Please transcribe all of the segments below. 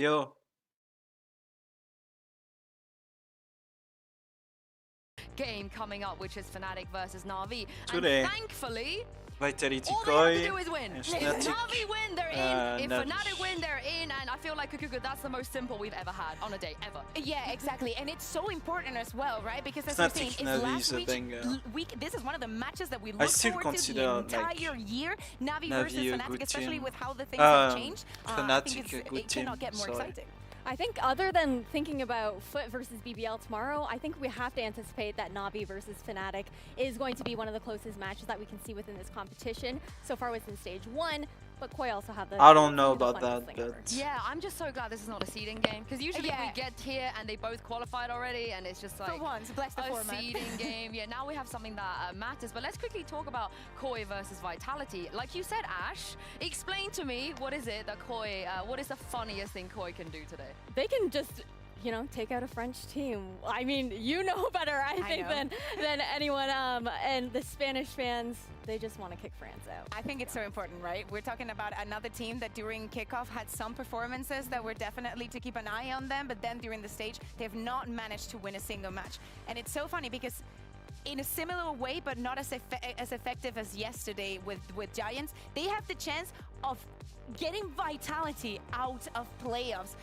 Yo, game coming up, which is Fnatic versus Na'Vi. today, And thankfully, Vitality all they have to Koi do is win. and If Fnatic. Na'Vi win, they're in. If Na'Vi. Fnatic win, they're in. And I feel like Kukuga, that's the most simple we've ever had on a day, ever. Yeah, exactly. And it's so important as well, right? Because as you're saying, Fnatic it's Na'Vi last is a banger. week. This is one of the matches that we I look still forward to consider, the like, entire year. Na'Vi Na'Vi versus a Fnatic, good especially team. with how the things have changed. I Fnatic think a good it cannot team, get more sorry. exciting. I think other than thinking about Foot versus BBL tomorrow, I think we have to anticipate that Na'Vi versus Fnatic is going to be one of the closest matches that we can see within this competition. So far within stage 1, but Koi also have the... I don't know the about funnest that, thing but... ever. Yeah, I'm just so glad this is not a seeding game. Because usually Yeah. we get here and they both qualified already, and it's just like... For once, bless the a format. seeding game. Yeah, now we have something that matters. But let's quickly talk about Koi versus Vitality. Like you said, Ash, explain to me what is it that Koi, what is the funniest thing Koi can do today? They can just, you know, take out a French team. I mean, you know better, I think, than anyone. And the Spanish fans, they just want to kick France out. I think it's so important, right? We're talking about another team that during kickoff had some performances that were definitely to keep an eye on them, but then during the stage, they've not managed to win a single match. And it's so funny because in a similar way, but not as effective as yesterday with Giants, they have the chance of getting Vitality out of playoffs.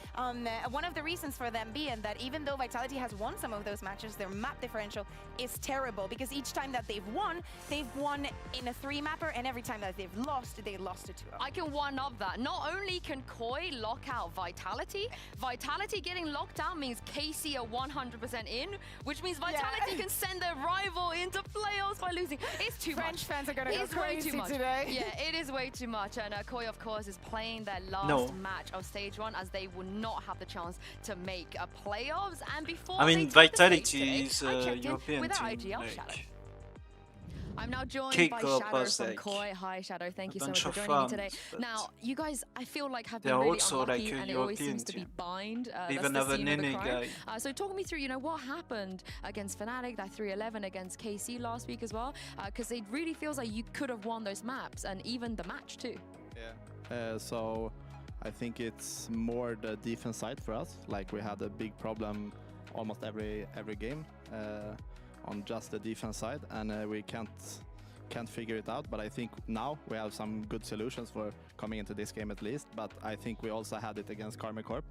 One of the reasons for them being that even though Vitality has won some of those matches, their map differential is terrible because each time that they've won in a 3-mapper, and every time that they've lost, they lost a 2-0. I can one-up that. Not only can Koi lock out Vitality, Vitality getting locked out means KC are 100% in, which means Vitality can send their rival into playoffs by losing. It's too French much. fans are gonna go It's way crazy too much today. Yeah, it is way too much. And Koi, of course, is playing their last No. match of stage 1 as they will not have the chance to make a playoffs. And before I mean, they take the stage Vitality today, is I a checked in European with our team, IGL Shadow. like... I'm now joined by Kick-off Shadow was from like Koi. Hi, Shadow. Thank you so bunch much for of joining me fun, today. but Now, you guys, I feel like have they're been really also unlucky, like a and it always European seems to be team. bind. They even that's have the a scene of the Nene crime. guy. So talk me through, you know, what happened against Fnatic, that 3-11 against KC last week as well, because it really feels like you could have won those maps and even the match too. Yeah. So I think it's more the defense side for us. Like we had a big problem almost every game on just the defense side, and we can't figure it out. But I think now we have some good solutions for coming into this game at least. But I think we also had it against Karma Corp,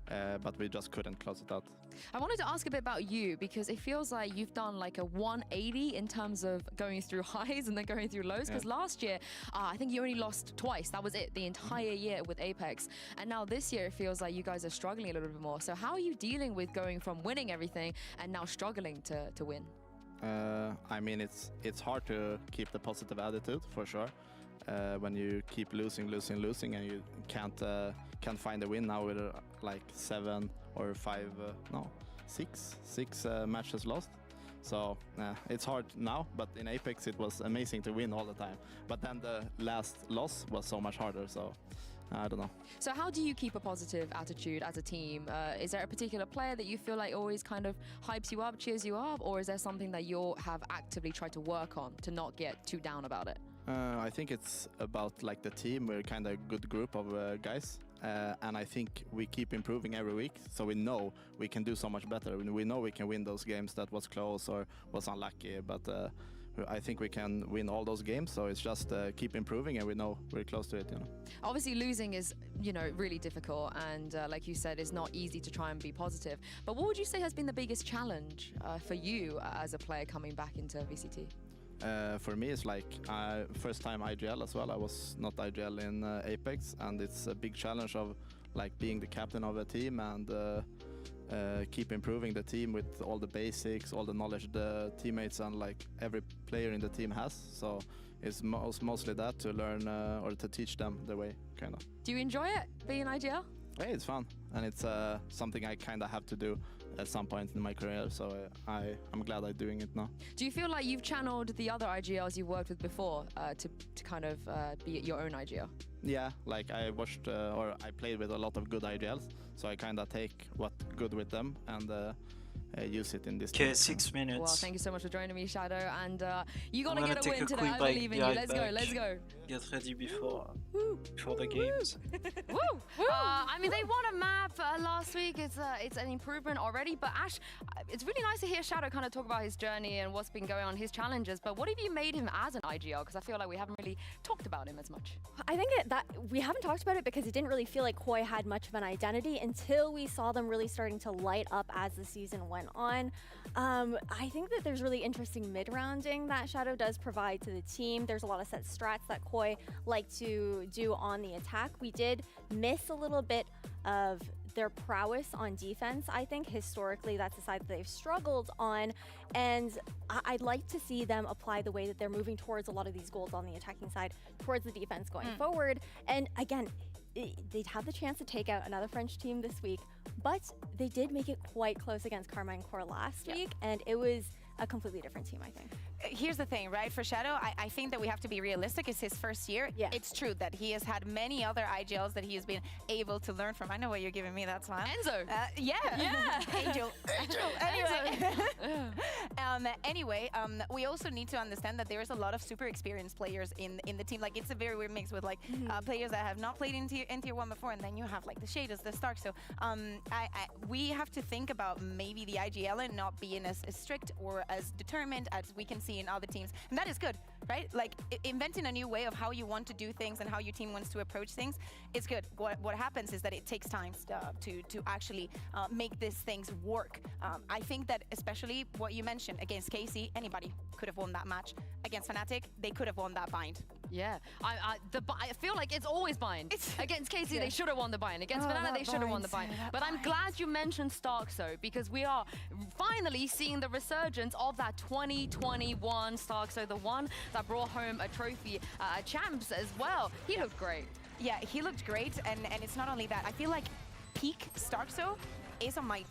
but we just couldn't close it out. I wanted to ask a bit about you because it feels like you've done like a 180 in terms of going through highs and then going through lows. Because last year, I think you only lost twice. That was it, the entire year with Apex. And now this year, it feels like you guys are struggling a little bit more. So how are you dealing with going from winning everything and now struggling to win? I mean, it's hard to keep the positive attitude for sure. When you keep losing, and you can't find a win now with like 7 or 5, no, 6 matches lost. So it's hard now, but in Apex it was amazing to win all the time. But then the last loss was so much harder, so I don't know. So how do you keep a positive attitude as a team? Is there a particular player that you feel like always kind of hypes you up, cheers you up, or is there something that you have actively tried to work on to not get too down about it? I think it's about like the team. We're kind of a good group of guys, and I think we keep improving every week. So we know we can do so much better. We know we can win those games that was close or was unlucky, but I think we can win all those games. So it's just keep improving, and we know we're close to it. You know. Obviously, losing is, you know, really difficult, and like you said, it's not easy to try and be positive. But what would you say has been the biggest challenge for you as a player coming back into VCT? For me, it's like first time IGL as well. I was not IGL in Apex, and it's a big challenge of like being the captain of a team and keep improving the team with all the basics, all the knowledge the teammates and like every player in the team has. So it's mostly that to learn or to teach them the way, kind of. Do you enjoy it, being IGL? Hey, it's fun, and it's something I kind of have to do at some point in my career, so I'm glad I'm doing it now. Do you feel like you've channeled the other IGLs you've worked with before to kind of be your own IGL? Yeah, like I watched or I played with a lot of good IGLs, so I kind of take what good with them and use it in this Okay, game. 6 minutes. Well, thank you so much for joining me, Shadow, and you gotta gonna get a take win a today. quick I break, believe in be you. right Let's go, back. let's go. Get ready before the Woo. games. Woo! I mean, they won a map last week. It's an improvement already. But Ash, it's really nice to hear Shadow kind of talk about his journey and what's been going on, his challenges. But what have you made him as an IGL? Because I feel like we haven't really talked about him as much. I think that we haven't talked about it because it didn't really feel like Koi had much of an identity until we saw them really starting to light up as the season went on. I think that there's really interesting mid-rounding that Shadow does provide to the team. There's a lot of set strats that Koi like to do on the attack. We did miss a little bit of their prowess on defense. I think historically that's the side that they've struggled on, and I'd like to see them apply the way that they're moving towards a lot of these goals on the attacking side towards the defense going forward. And again, they'd have the chance to take out another French team this week, but they did make it quite close against Carmine Corps last week, and it was a completely different team, I think. Here's the thing, right? For Shadow, I think that we have to be realistic. It's his first year. Yeah. It's true that he has had many other IGLs that he has been able to learn from. I know what you're giving me that smile. Enzo. Yeah. Angel. Anyway, we also need to understand that there's a lot of super experienced players in the team. Like, it's a very weird mix with like players that have not played in tier 1 before, and then you have like the Shaders, the Stark. So we have to think about maybe the IGL and not being as strict or as determined as we can see in other teams, and that is good, right? Like inventing a new way of how you want to do things and how your team wants to approach things is good. What happens is that it takes time to actually make these things work. I think that especially what you mentioned against KC, anybody could have won that match. Against Fnatic, they could have won that bind. Yeah, I feel like it's always bind. Against KC, they should have won the bind. Against Fnatic, they should have won the bind. But I'm glad you mentioned Stark, though, because we are finally seeing the resurgence of that 2021 Stark, so the one that brought home a trophy, champs as well. He looked great. Yeah, he looked great, and it's not only that. I feel like peak Starkso is on my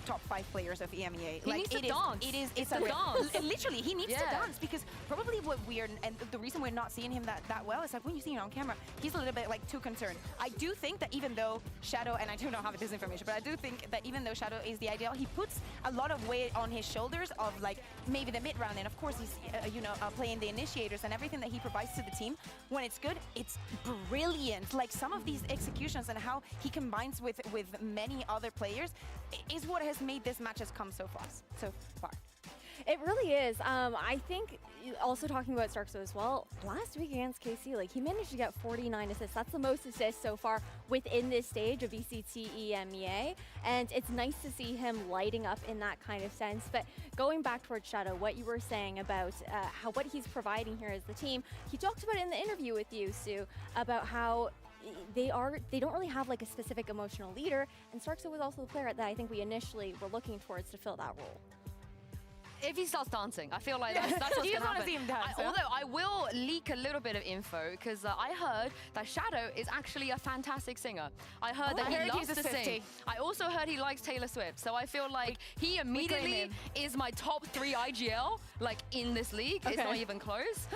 top 5 players of EMEA. He needs to dance. It's a dance. Literally, he needs to dance, because probably what we're, and the reason we're not seeing him that well is that when you see him on camera, he's a little bit like too concerned. I do think that even though Shadow, and I do not have this information, but I do think that even though Shadow is the ideal, he puts a lot of weight on his shoulders of like maybe the mid round, and of course he's playing the initiators and everything that he provides to the team. When it's good, it's brilliant. Like some of these executions and how he combines with many other players is what has made this match has come so far. It really is. I think also talking about Starkso as well, last week against KC, like he managed to get 49 assists. That's the most assists so far within this stage of VCT EMEA. And it's nice to see him lighting up in that kind of sense. But going back towards Shadow, what you were saying about what he's providing here as the team, he talked about it in the interview with you, Sue, about how they don't really have like a specific emotional leader, and Starkso was also the player that I think we initially were looking towards to fill that role. If he starts dancing, I feel like that's what's going to happen. See him dance, Although I will leak a little bit of info, because I heard that Shadow is actually a fantastic singer. I heard that he loves to sing. I also heard he likes Taylor Swift, so I feel like he immediately is my top 3 IGL, like in this league. It's not even close.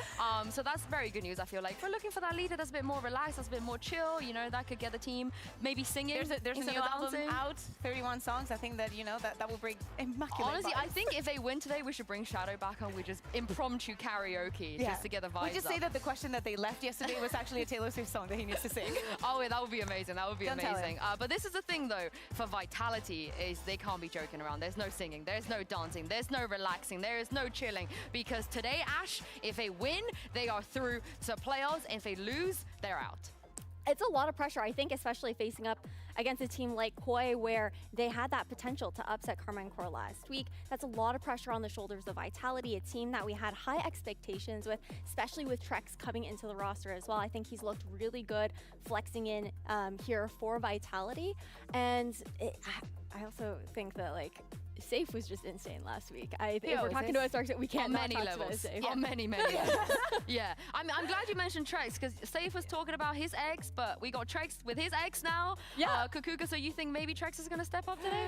So that's very good news, I feel like. If we're looking for that leader that's a bit more relaxed, that's a bit more chill, that could get the team maybe singing. There's a new album out, 31 songs. I think that, that will bring immaculate Honestly, vibes. I think if they win today, we should bring Shadow back and we just impromptu karaoke just to get the vibes We just say that the question that they left yesterday was actually a Taylor Swift song that he needs to sing. Oh, yeah, that would be amazing. That would be Don't amazing. But this is the thing, though, for Vitality is they can't be joking around. There's no singing. There's no dancing. There's no relaxing. There is no chilling. Because today, Ash, if they win, they are through to playoffs. And if they lose, they're out. It's a lot of pressure, I think, especially facing up against a team like Koi, where they had that potential to upset Carmine Corps last week. That's a lot of pressure on the shoulders of Vitality, a team that we had high expectations with, especially with Trex coming into the roster as well. I think he's looked really good flexing in here for Vitality. And I also think that, like, Safe was just insane last week. If we're talking about Starks, we can't not talk about Safe. On many levels. Yeah. I'm glad you mentioned Trex, because Safe was talking about his ex, but we got Trex with his ex now. Yeah. Kukuka, so you think maybe Trex is going to step up today?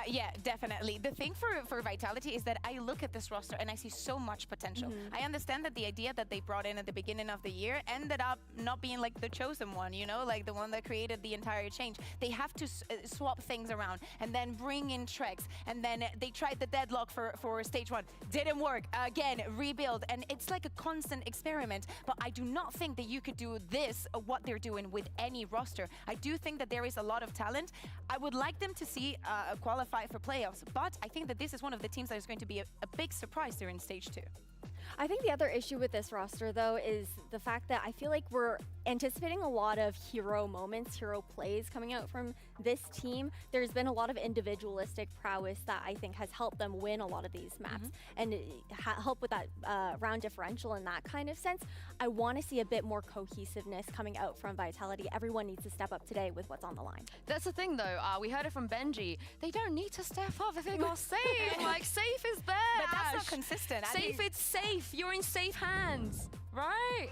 Yeah, definitely. The thing for Vitality is that I look at this roster and I see so much potential. I understand that the idea that they brought in at the beginning of the year ended up not being like the chosen one, like the one that created the entire change. They have to swap things around and then bring in Trex and then they tried the deadlock for stage 1. Didn't work. Again, rebuild, and it's like a constant experiment. But I do not think that you could do this, what they're doing, with any roster. I do think that there is a lot of talent. I would like them to see qualify for playoffs, but I think that this is one of the teams that is going to be a big surprise during stage 2. I think the other issue with this roster, though, is the fact that I feel like we're anticipating a lot of hero moments, hero plays coming out from this team. There's been a lot of individualistic prowess that I think has helped them win a lot of these maps and help with that round differential in that kind of sense. I want to see a bit more cohesiveness coming out from Vitality. Everyone needs to step up today with what's on the line. That's the thing, though. We heard it from Benji. They don't need to step up if they got safe. Like, safe is there. But that's not consistent. Safe, it's safe. You're in safe hands, right?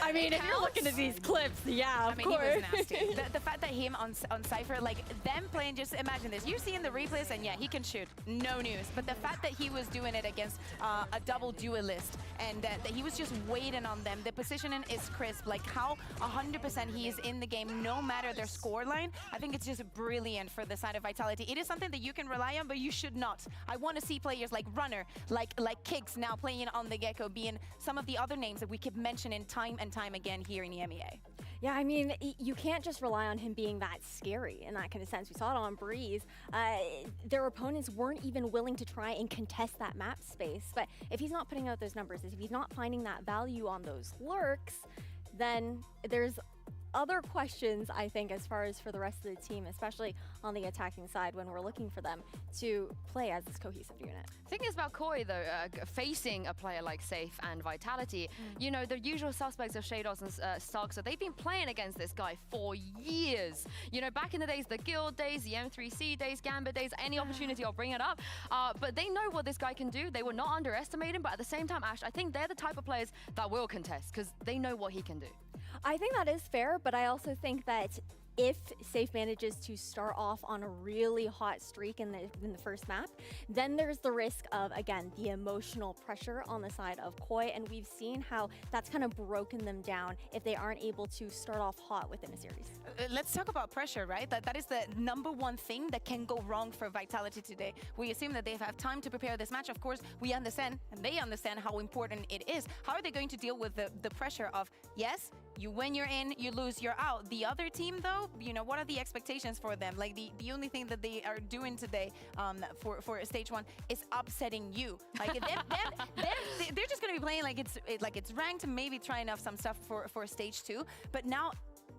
I mean, if you're looking at these clips, yeah, of course. He was nasty. the fact that him on Cypher, like them playing, just imagine this. You see in the replays, and yeah, he can shoot, no news. But the fact that he was doing it against a double duelist, and that he was just waiting on them. The positioning is crisp, like how 100% he is in the game, no matter their scoreline. I think it's just brilliant for the side of Vitality. It is something that you can rely on, but you should not. I want to see players like Runner, like Kicks now playing on the Gecko, being some of the other names that we keep mentioning time and time again here in EMEA. Yeah, I mean, you can't just rely on him being that scary in that kind of sense. We saw it on Breeze. Their opponents weren't even willing to try and contest that map space. But if he's not putting out those numbers, if he's not finding that value on those lurks, then there's other questions, I think, as far as for the rest of the team, especially on the attacking side when we're looking for them to play as this cohesive unit. The thing is about Koi, though, facing a player like Safe and Vitality, you know, the usual suspects of Shados and Stark, so they've been playing against this guy for years. You know, back in the days, the Guild days, the M3C days, Gambit days, any opportunity, I'll bring it up. But they know what this guy can do. They will not underestimate him, but at the same time, Ash, I think they're the type of players that will contest because they know what he can do. I think that is fair, but I also think that if Safe manages to start off on a really hot streak in the first map, then there's the risk of, again, the emotional pressure on the side of Koi, and we've seen how that's kind of broken them down if they aren't able to start off hot within a series. Let's talk about pressure, right? That is the #1 thing that can go wrong for Vitality today. We assume that they have time to prepare this match. Of course, we understand, and they understand how important it is. How are they going to deal with the pressure of, yes, you win, you're in, you lose, you're out. The other team, though, you know, what are the expectations for them? Like, the only thing that they are doing today for stage 1 is upsetting you. Like, they're just going to be playing like it's ranked, maybe trying out some stuff for stage 2. But now,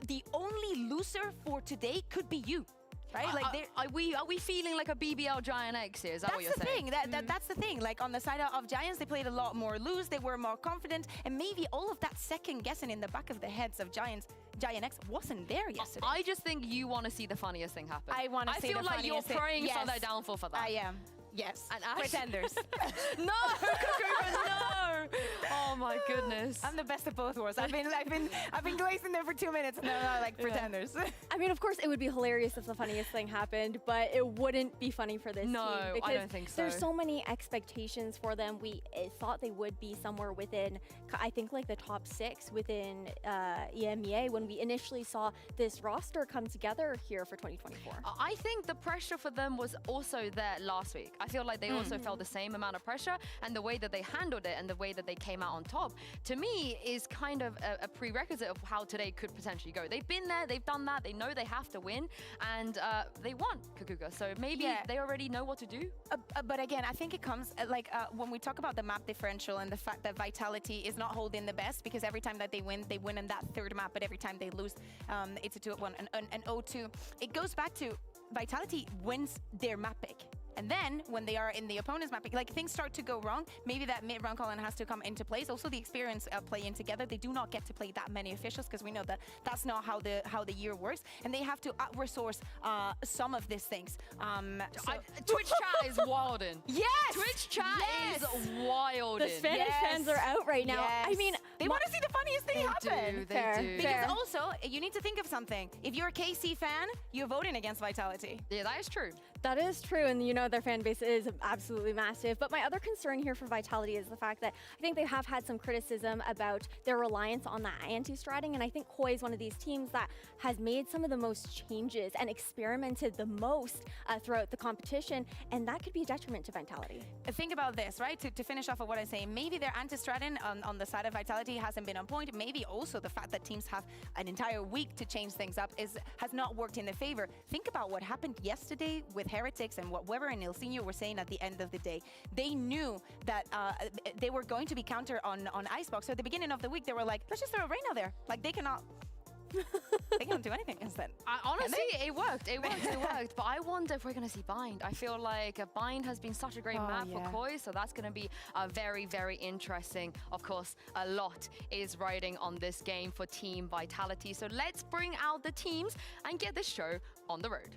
the only loser for today could be you. Right? Like, are we feeling like a BBL Giant X here? Is that what you're saying? That's the thing. Like, on the side of Giants, they played a lot more loose. They were more confident, and maybe all of that second guessing in the back of the heads of Giant X wasn't there yesterday. I just think you want to see the funniest thing happen. I want to see the funniest thing. I feel like you're praying for their downfall for that. I am. Yes. And Ash? Pretenders. No, no. Oh my goodness. I'm the best of both worlds. I've been glazing there for 2 minutes, and they're like pretenders. I mean, of course, it would be hilarious if the funniest thing happened, but it wouldn't be funny for this team. No, because I don't think so. There's so many expectations for them. We thought they would be somewhere within, I think, like the top 6 within EMEA when we initially saw this roster come together here for 2024. I think the pressure for them was also there last week. I feel like they also felt the same amount of pressure, and the way that they handled it and the way that they came out on top, to me, is kind of a prerequisite of how today could potentially go. They've been there, they've done that, they know they have to win, and they won Kakuga, so maybe they already know what to do. But again, I think it comes, when we talk about the map differential and the fact that Vitality is not holding the best, because every time that they win in that third map, but every time they lose, it's a 2-1, an 0-2. It goes back to Vitality wins their map pick. And then, when they are in the opponent's map, like, things start to go wrong. Maybe that mid-round calling has to come into place. Also, the experience of playing together. They do not get to play that many officials, because we know that that's not how the year works. And they have to outresource some of these things. Twitch chat is wildin'. Yes! Twitch chat is wildin'. The Spanish fans are out right now. Yes. I mean, they want to see the funniest thing happen. They do. Because also, you need to think of something. If you're a KC fan, you're voting against Vitality. Yeah, that is true. That is true, and you know their fan base is absolutely massive. But my other concern here for Vitality is the fact that I think they have had some criticism about their reliance on that anti-stratting, and I think Koi is one of these teams that has made some of the most changes and experimented the most throughout the competition, and that could be a detriment to Vitality. Think about this, right? To finish off of what I say, maybe their anti-stratting on the side of Vitality hasn't been on point. Maybe also the fact that teams have an entire week to change things up has not worked in their favor. Think about what happened yesterday with Heretics and what Weber and Ilsinho were saying at the end of the day. They knew that they were going to be counter on Icebox. So at the beginning of the week, they were like, let's just throw a Reyna there. Like, they cannot do anything instead. Honestly, it worked. It worked. But I wonder if we're going to see Bind. I feel like Bind has been such a great map for Koi, so that's going to be very, very interesting. Of course, a lot is riding on this game for Team Vitality. So let's bring out the teams and get this show on the road.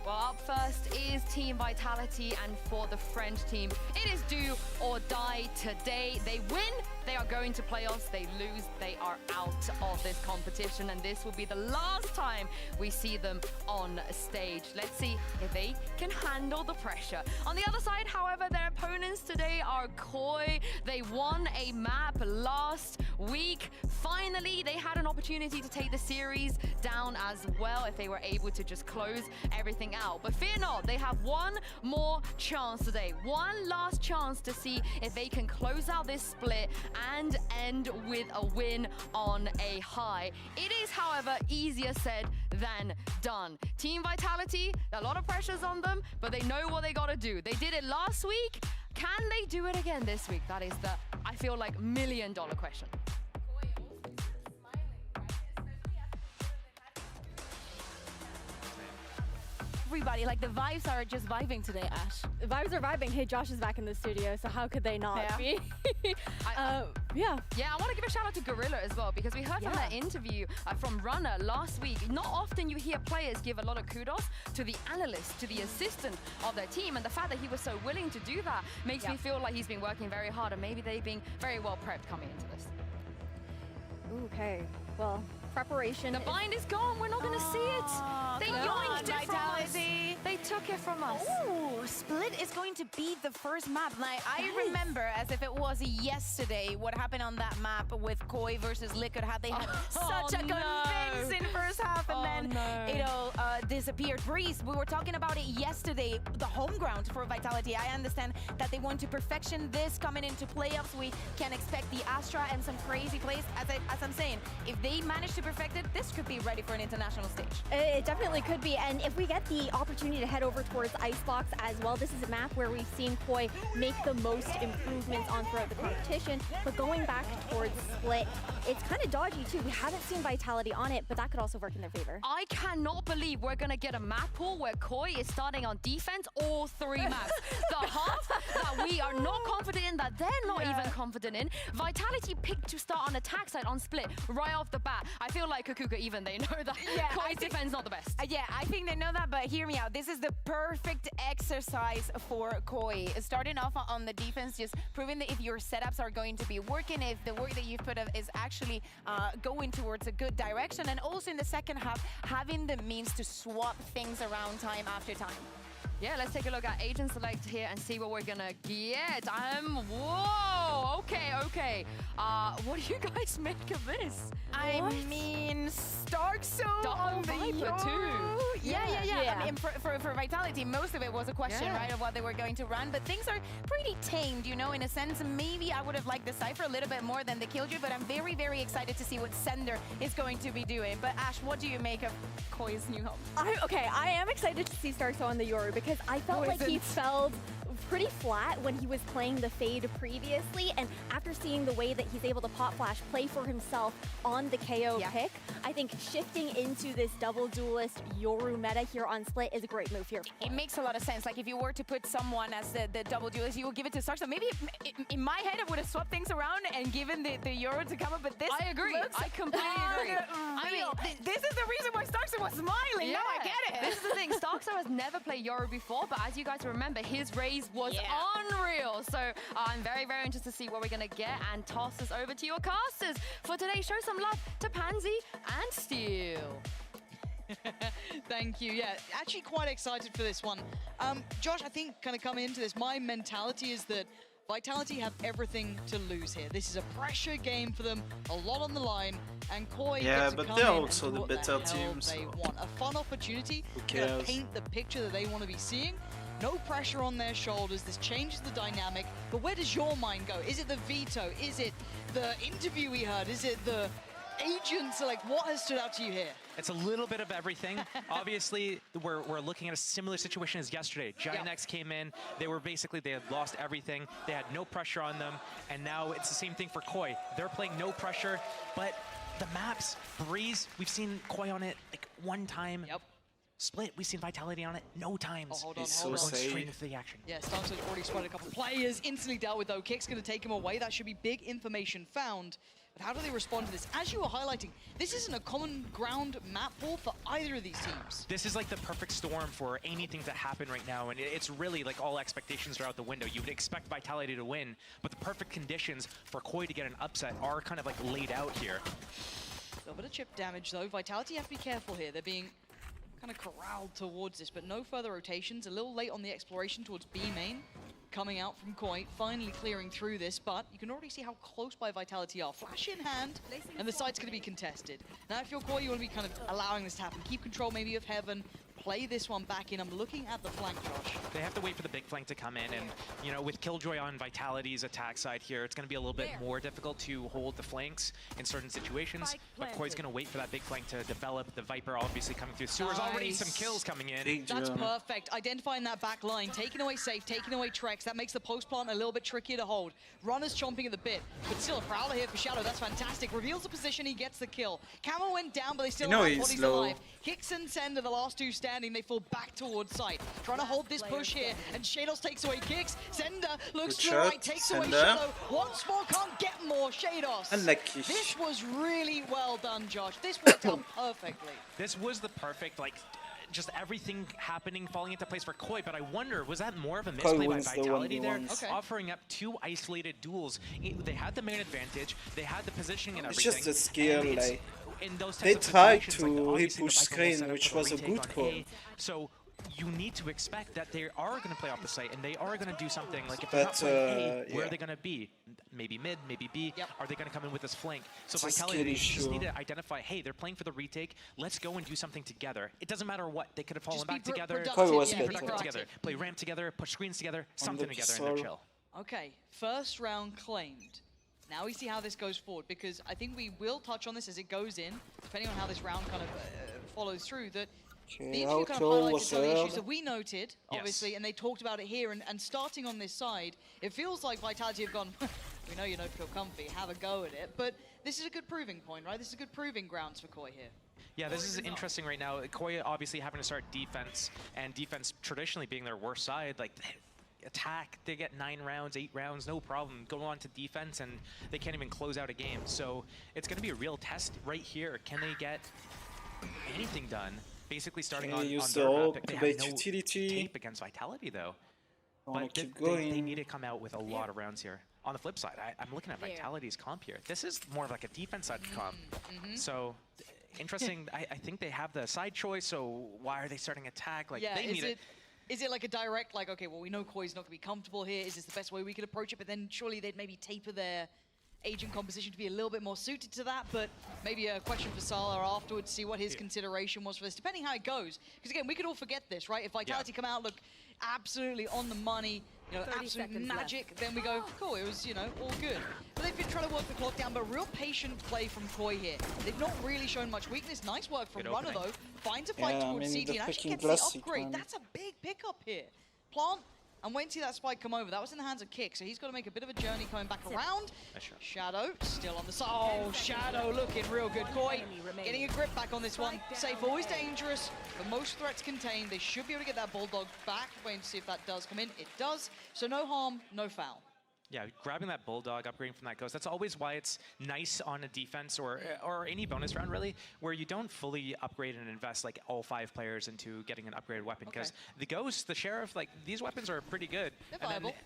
Well, up first is Team Vitality, and for the French team, it is do or die today. They win, they are going to playoffs. They lose, they are out of this competition, and this will be the last time we see them on stage. Let's see if they can handle the pressure. On the other side, however, their opponents today are Koi. They won a map last week. Finally, they had an opportunity to take the series down as well if they were able to just close everything out. But fear not, they have one more chance today. One last chance to see if they can close out this split and end with a win on a high. It is, however, easier said than done. Team Vitality, a lot of pressures on them, but they know what they gotta do. They did it last week. Can they do it again this week? That is the, I feel like, $1 million question. Everybody, like, the vibes are just vibing today, Ash. The vibes are vibing. Hey, Josh is back in the studio, so how could they not be? Yeah, I want to give a shout out to Gorilla as well, because we heard from that interview from Runner last week. Not often you hear players give a lot of kudos to the analyst, to the assistant of their team, and the fact that he was so willing to do that makes me feel like he's been working very hard, and maybe they've been very well prepped coming into this. Okay, well, preparation. The bind is gone. We're not going to see it. They yoinked it from us. They took it from us. Ooh, Split is going to be the first map. Like, I remember as if it was yesterday what happened on that map with Koi versus Liquid. How they had such a convincing first half, and then it all disappeared. Breeze, we were talking about it yesterday, the home ground for Vitality. I understand that they want to perfection this coming into playoffs. We can expect the Astra and some crazy plays. As I'm saying, if they manage to perfect it, this could be ready for an international stage. It definitely could be, and if we get the opportunity to head over towards Icebox as well, this is a map where we've seen Koi make the most improvements on throughout the competition, but going back towards Split, it's kind of dodgy too. We haven't seen Vitality on it, but that could also work in their favor. I cannot believe we're going to get a map pool where Koi is starting on defense all 3 maps. The half that we are not confident in, that they're not even confident in, Vitality picked to start on attack side on Split right off the bat. I feel like Kukuka even, they know that Koi's defense not the best. I think they know that, but hear me out. This is the perfect exercise for Koi. Starting off on the defense, just proving that if your setups are going to be working, if the work that you've put up is actually going towards a good direction, and also in the second half, having the means to swap things around time after time. Yeah, let's take a look at agent select here and see what we're gonna get. Whoa, okay. What do you guys make of this? I mean, Starkso on the Viper too. Yeah. I mean, for Vitality, most of it was a question, right, of what they were going to run, but things are pretty tamed, you know, in a sense. Maybe I would have liked the Cypher a little bit more than the Killjoy, but I'm very, very excited to see what Sender is going to be doing. But Ash, what do you make of Koi's new home? I am excited to see Starkso on the Yoru because I felt like he felt pretty flat when he was playing the Fade previously, and after seeing the way that he's able to pop flash, play for himself on the KO pick, I think shifting into this double duelist Yoru meta here on Split is a great move here. It makes a lot of sense. Like, if you were to put someone as the double duelist, you would give it to Starkso. Maybe in my head, I would have swapped things around and given the Yoru to come up, but this I agree. I completely agree. I mean, this is the reason why Starkso was smiling. Now I get it. This is the thing. Starkso has never played Yoru before, but as you guys remember, his Raze phase was unreal. So I'm very, very interested to see what we're going to get and toss this over to your casters for today. Show some love to Pansy and Steel. Thank you. Yeah, actually quite excited for this one. Josh, I think kind of coming into this, my mentality is that Vitality have everything to lose here. This is a pressure game for them, a lot on the line, and Koi get to but come they're in also and do the what better the hell team, they so want. A fun opportunity who to cares? paint the picture that they want to be seeing. No pressure on their shoulders. This changes the dynamic. But where does your mind go? Is it the veto? Is it the interview we heard? Is it the agents? Like, what has stood out to you here? It's a little bit of everything. Obviously, we're looking at a similar situation as yesterday. Giant X came in. They had lost everything. They had no pressure on them. And now it's the same thing for Koi. They're playing no pressure, but the maps, Breeze, we've seen Koi on it like one time. Yep. Split, we've seen Vitality on it no times. Oh, hold on, He's hold so on. safe. Straight into the action. Yeah, Stark's already spotted a couple players. Instantly dealt with, though. Kick's going to take him away. That should be big information found. But how do they respond to this? As you were highlighting, this isn't a common ground map pool for either of these teams. This is like the perfect storm for anything to happen right now, and it's really like all expectations are out the window. You would expect Vitality to win, but the perfect conditions for Koi to get an upset are kind of like laid out here. A little bit of chip damage, though. Vitality have to be careful here. They're being kind of corralled towards this, but no further rotations. A little late on the exploration towards B main. Coming out from Koi, finally clearing through this, but you can already see how close by Vitality are. Flash in hand, and the site's going to be contested. Now, if you're Koi, you want to be kind of allowing this to happen. Keep control maybe of Heaven. Play this one back in. I'm looking at the flank, Josh. They have to wait for the big flank to come in, and you know, with Killjoy on Vitality's attack side here, it's going to be a little bit more difficult to hold the flanks in certain situations. But Koi's going to wait for that big flank to develop. The Viper obviously coming through sewers. Already some kills coming in. Big That's jump. perfect. Identifying that back line, taking away Safe, taking away Trex. That makes the post plant a little bit trickier to hold. Runners chomping at the bit, but still a Prowler here for Shadow. That's fantastic. Reveals the position, he gets the kill. Camo went down, but they still have he's bodies low. alive. Hicks and Sender, the last two standing, they fall back towards site. Trying to hold this push here, and Shados takes away Kicks. Sender looks Good to the shot, right, takes away Sender. Shadow. Once more, can't get more. Shados. Unlucky. This was really well done, Josh. This worked out perfectly. This was the perfect, like, just everything happening, falling into place for Koi, but I wonder, was that more of a misplay by wins the Vitality there? 1v1s. Okay. Offering up two isolated duels. They had the main advantage, they had the positioning and It's everything. just a skill, and it's- like, in those they types of tried situations, to like, hit obviously the push Viper will set screen, up which for the was a retake good on call. A. So you need to expect that they are going to play off the site, and they are going to do something. Like if they're not But, playing A, where yeah. are they going to be? Maybe mid, maybe B. Yep. Are they going to come in with this flank? So It's a Vitality, skill they just issue. need to identify, hey, they're playing for the retake. Let's go and do something together. It doesn't matter what. They could have fallen Just be back together. productive, Koi was yeah, better. be Productive proactive. together. Play ramp together, push screens together, On something the together, and they're pistol. chill. Okay, first round claimed. Now we see how this goes forward, because I think we will touch on this as it goes in, depending on how this round kind of follows through, that the Okay, interview kind of outlaw highlighted was some of the issues served. that we noted, obviously, and they talked about it here, and starting on this side, it feels like Vitality have gone, we know you don't feel comfy, have a go at it, but this is a good proving point, right? This is a good proving grounds for Koi here. Yeah, this is interesting right now. Koi obviously having to start defense, and defense traditionally being their worst side. Like, attack, they get 9 rounds, 8 rounds, no problem. Go on to defense, and they can't even close out a game. So it's going to be a real test right here. Can they get anything done? Basically starting Can on they use their the map. ult They to have bait no utility? tape against Vitality, though. I wanna But keep they going. need to come out with a lot of rounds here. On the flip side, I'm looking at Vitality's comp here. This is more of like a defense side comp. So interesting. I think they have the side choice, so why are they starting attack? Like, Yeah, they need it. is it like a direct, like, okay, well, we know Koi's not going to be comfortable here. Is this the best way we could approach it? But then surely they'd maybe taper their agent composition to be a little bit more suited to that. But maybe a question for Salah afterwards, see what his consideration was for this, depending how it goes. Because again, we could all forget this, right? If Vitality come out, look absolutely on the money, you know, 30 absolute seconds magic, left. then we go, cool, it was, you know, all good. But they've been trying to work the clock down, but real patient play from Koi here. They've not really shown much weakness. Nice work from Good Runner, opening. though. Finds a fight Yeah, I towards mean, CT the and actually freaking gets the classic, upgrade. man. That's a big pickup here. Plant, and wait to see that spike come over. That was in the hands of Kick, so he's got to make a bit of a journey coming back around. Nice shot. Shadow, still on the side. Oh, Shadow looking real good. Koi getting a grip back on this one. Safe, always dangerous, but most threats contained. They should be able to get that Bulldog back. Waiting to see if that does come in. It does. So no harm, no foul. Yeah, grabbing that Bulldog, upgrading from that Ghost, that's always why it's nice on a defense or any bonus round, really, where you don't fully upgrade and invest like all 5 players into getting an upgraded weapon. Because the Ghost, the Sheriff, like these weapons are pretty good.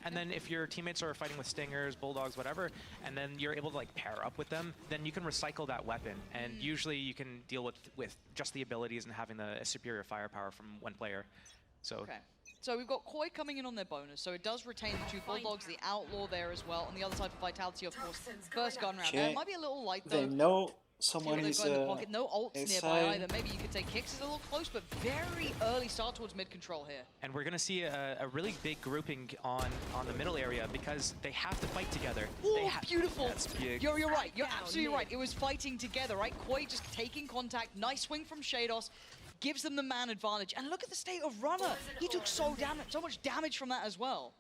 And then if your teammates are fighting with Stingers, Bulldogs, whatever, and then you're able to like pair up with them, then you can recycle that weapon. And usually you can deal with just the abilities and having the superior firepower from one player. So. So we've got Koi coming in on their bonus, so it does retain the 2 Bulldogs, the Outlaw there as well. On the other side for Vitality, of course, first gun round. There might be a little light though. They know someone is in the pocket. No ults nearby inside. either. Maybe you could say Kicks is a little close, but very early start towards mid control here. And we're going to see a really big grouping on the middle area because they have to fight together. Oh, beautiful. That's big. You're right. You're absolutely right. It was fighting together, right? Koi just taking contact. Nice swing from Shados. Gives them the man advantage. And look at the state of Runner. He took so much damage from that as well.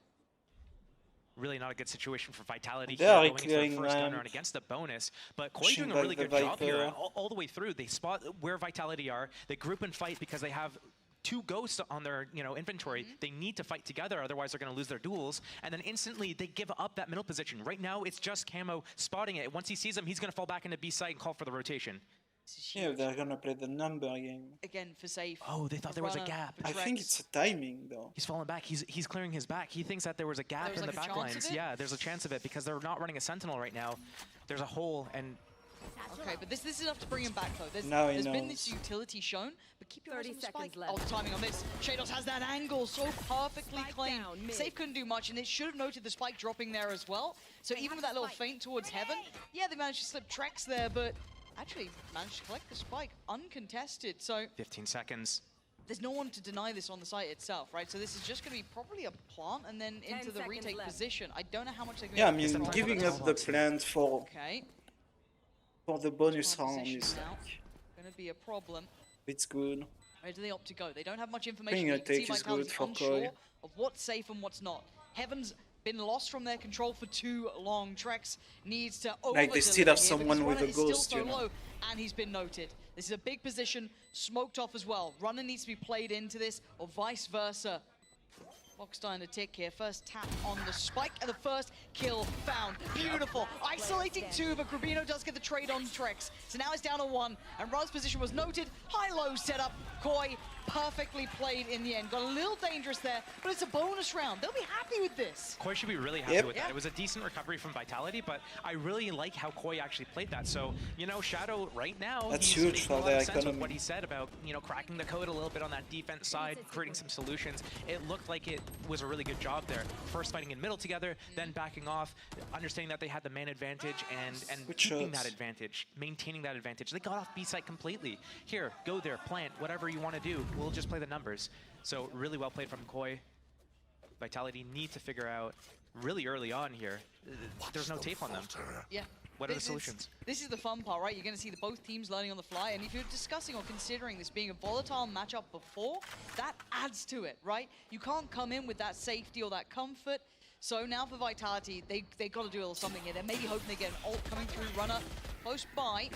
Really not a good situation for Vitality They here, are going into clearing the first gun ramp. round against the bonus. But Koi Pushing doing a back really the good job here Viper. all the way through. They spot where Vitality are. They group and fight because they have 2 ghosts on their inventory. They need to fight together, otherwise they're going to lose their duels. And then instantly they give up that middle position. Right now it's just Camo spotting it. Once he sees him, he's going to fall back into B site and call for the rotation. Yeah, they're gonna play the number game. Again, for safe. Oh, they thought there was a gap. I think it's a timing though. He's falling back. He's clearing his back. He thinks that there was a gap in like the a back chance lines. of it? Yeah, there's a chance of it because they're not running a Sentinel right now. There's a hole, and Okay, but this is enough to bring him back though. Now he There's been knows. this utility shown, but keep your eyes 30 on the seconds spike. left. Oh, the timing on this. Shados has that angle so perfectly Spike claimed. down, mid. Safe couldn't do much, and it should have noted the spike dropping there as well. So even with that little feint towards Heaven, yeah, they managed to slip Trex there, but actually managed to collect the spike uncontested. So 15 seconds. there's no one to deny this on the site itself, right? So this is just going to be probably a plant and then 10 into the seconds retake left. position. I don't know how much they're going Yeah, I to mean, giving up the plant for Okay, the bonus Plant round position is now. like, Going to be a problem. it's good. Where do they opt to go? They don't have much information. Being You a can see take is Vitality's good for unsure Koi. of what's safe and what's not. Heaven's been lost from their control for too long. Trex needs to over Like, they still have here, but someone this with runner a is still ghost, so you know. low, and he's been noted. This is a big position, smoked off as well. Runner needs to be played into this, or vice versa. Boxstein a tick here. First tap on the spike, and the first kill found. Beautiful. Isolating 2, but Grabino does get the trade on Trex. So now it's down to 1, and Run's position was noted. High-low setup. Koi perfectly played in the end. Got a little dangerous there, but it's a bonus round. They'll be happy with this. Koi should be really happy Yep. with that. It was a decent recovery from Vitality, but I really like how Koi actually played that. So, Shadow right now, That's he's huge making for a lot their of sense with economy. what he said about, cracking the code a little bit on that defense side, creating some solutions. It looked like it was a really good job there. First fighting in middle together, then backing off, understanding that they had the man advantage and Good keeping shots. that advantage, maintaining that advantage. They got off B site completely. Here, go there, plant, whatever you want to do. We'll just play the numbers. So really well played from Koi. Vitality need to figure out really early on here. There's no tape on them. Yeah. What are the This is- solutions? This is the fun part, right? You're going to see both teams learning on the fly, and if you're discussing or considering this being a volatile matchup before, that adds to it, right? You can't come in with that safety or that comfort. So now for Vitality, they got to do a little something here. They're maybe hoping they get an ult coming through. Runner close by,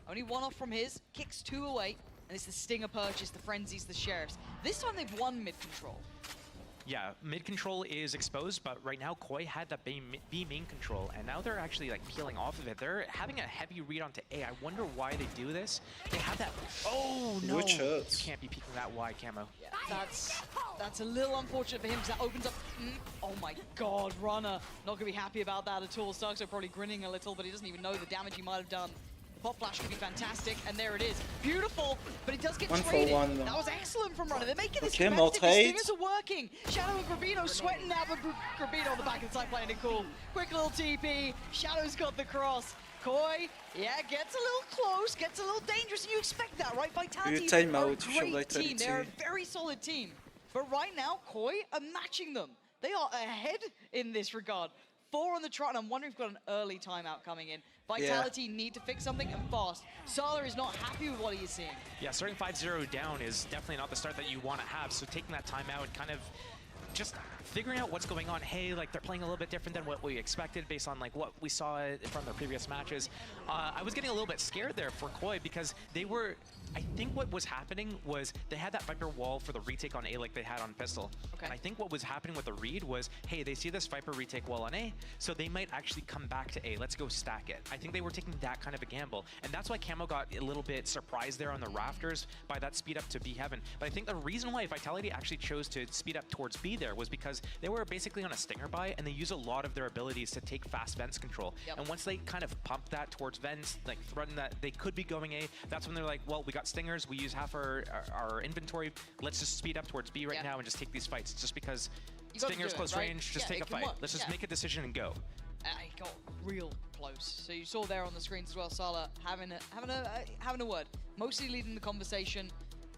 only 1 off from his, Kicks 2 away, and it's the Stinger purchase, the Frenzies, the Sheriffs. This time they've won mid-control. Yeah, mid control is exposed, but right now Koi had that B main control, and now they're actually like peeling off of it. They're having a heavy read onto A. I wonder why they do this. They have that. Oh no! Good shots. You can't be peeking that wide, Camo. Yeah, that's a little unfortunate for him because that opens up. Oh my God, Runner not gonna be happy about that at all. Starks are probably grinning a little, but he doesn't even know the damage he might have done. Pop flash could be fantastic, and there it is. Beautiful, but it does get 1 for traded. 1 though. That was excellent from Runner. They're making this Okay, more competitive. The trades. Stingers are working. Shadow and Grabino sweating now, but Grabino on the back of the side playing it cool. Quick little TP. Shadow's got the cross. Koi, yeah, gets a little close, gets a little dangerous, and you expect that, right? Vitality is time a out for great team. They're a Vitality. very solid team. But right now, Koi are matching them. They are ahead in this regard. 4 on the trot, and I'm wondering if we've got an early timeout coming in. Vitality need to fix something, and fast. Sala is not happy with what he is seeing. Yeah, starting 5-0 down is definitely not the start that you want to have. So taking that time out, kind of just figuring out what's going on. Hey, like they're playing a little bit different than what we expected based on like what we saw from their previous matches. I was getting a little bit scared there for Koi because they were, I think what was happening was they had that Viper wall for the retake on A like they had on Pistol. Okay. And I think what was happening with the read was, hey, they see this Viper retake wall on A, so they might actually come back to A. Let's go stack it. I think they were taking that kind of a gamble. And that's why Camo got a little bit surprised there on the rafters by that speed up to B heaven. But I think the reason why Vitality actually chose to speed up towards B there was because they were basically on a stinger buy and they use a lot of their abilities to take fast vents control. Yep. And once they kind of pump that towards vents, like threaten that they could be going A, that's when they're like, well, we got stingers, we use half our inventory, let's just speed up towards B right now and just take these fights. Just because You gotta stingers do it, close right? range, just Yeah, take it a can fight. work, Let's just yeah. make a decision and go. It got real close. So you saw there on the screens as well, Sala having a word, mostly leading the conversation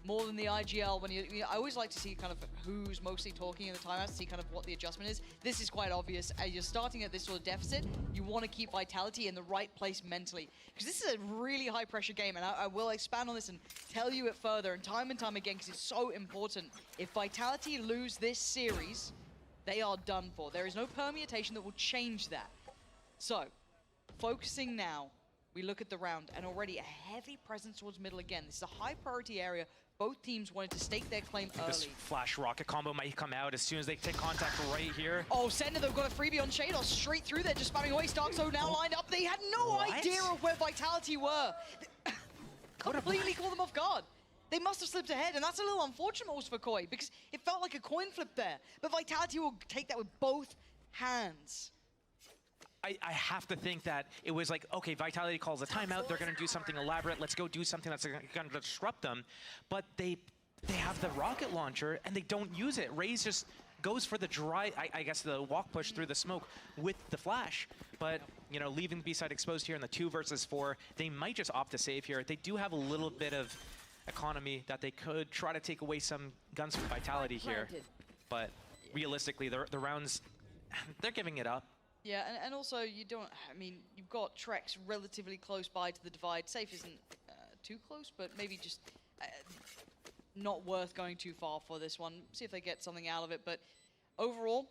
more than the IGL. When I always like to see kind of who's mostly talking in the timeouts, see kind of what the adjustment is. This is quite obvious. As you're starting at this sort of deficit, you want to keep Vitality in the right place mentally, because this is a really high pressure game, and I will expand on this and tell you it further and time again, because it's so important. If Vitality lose this series, they are done for. There is no permutation that will change that. So, focusing now, we look at the round, and already a heavy presence towards middle again. This is a high priority area. Both teams wanted to stake their claim This early. flash rocket combo might come out as soon as they take contact right here. Oh, Sender, they've got a freebie on Shadow straight through there, just spamming away. Starkso now lined up. They had no What? idea of where Vitality were. Completely caught them off guard. They must have slipped ahead, and that's a little unfortunate also for Koi, because it felt like a coin flip there. But Vitality will take that with both hands. I have to think that it was like, okay, Vitality calls a timeout, they're gonna do something elaborate, let's go do something that's gonna disrupt them. But they have the rocket launcher and they don't use it. Raze just goes for the dry, I guess the walk push through the smoke with the flash. But, you know, leaving the B-side exposed here in the 2 versus 4, they might just opt to save here. They do have a little bit of economy that they could try to take away some guns from Vitality here. But realistically, the rounds, they're giving it up. Yeah, and also you don't, I mean, you've got Trex relatively close by to the divide. Safe isn't too close, but maybe just not worth going too far for this one. See if they get something out of it, but overall,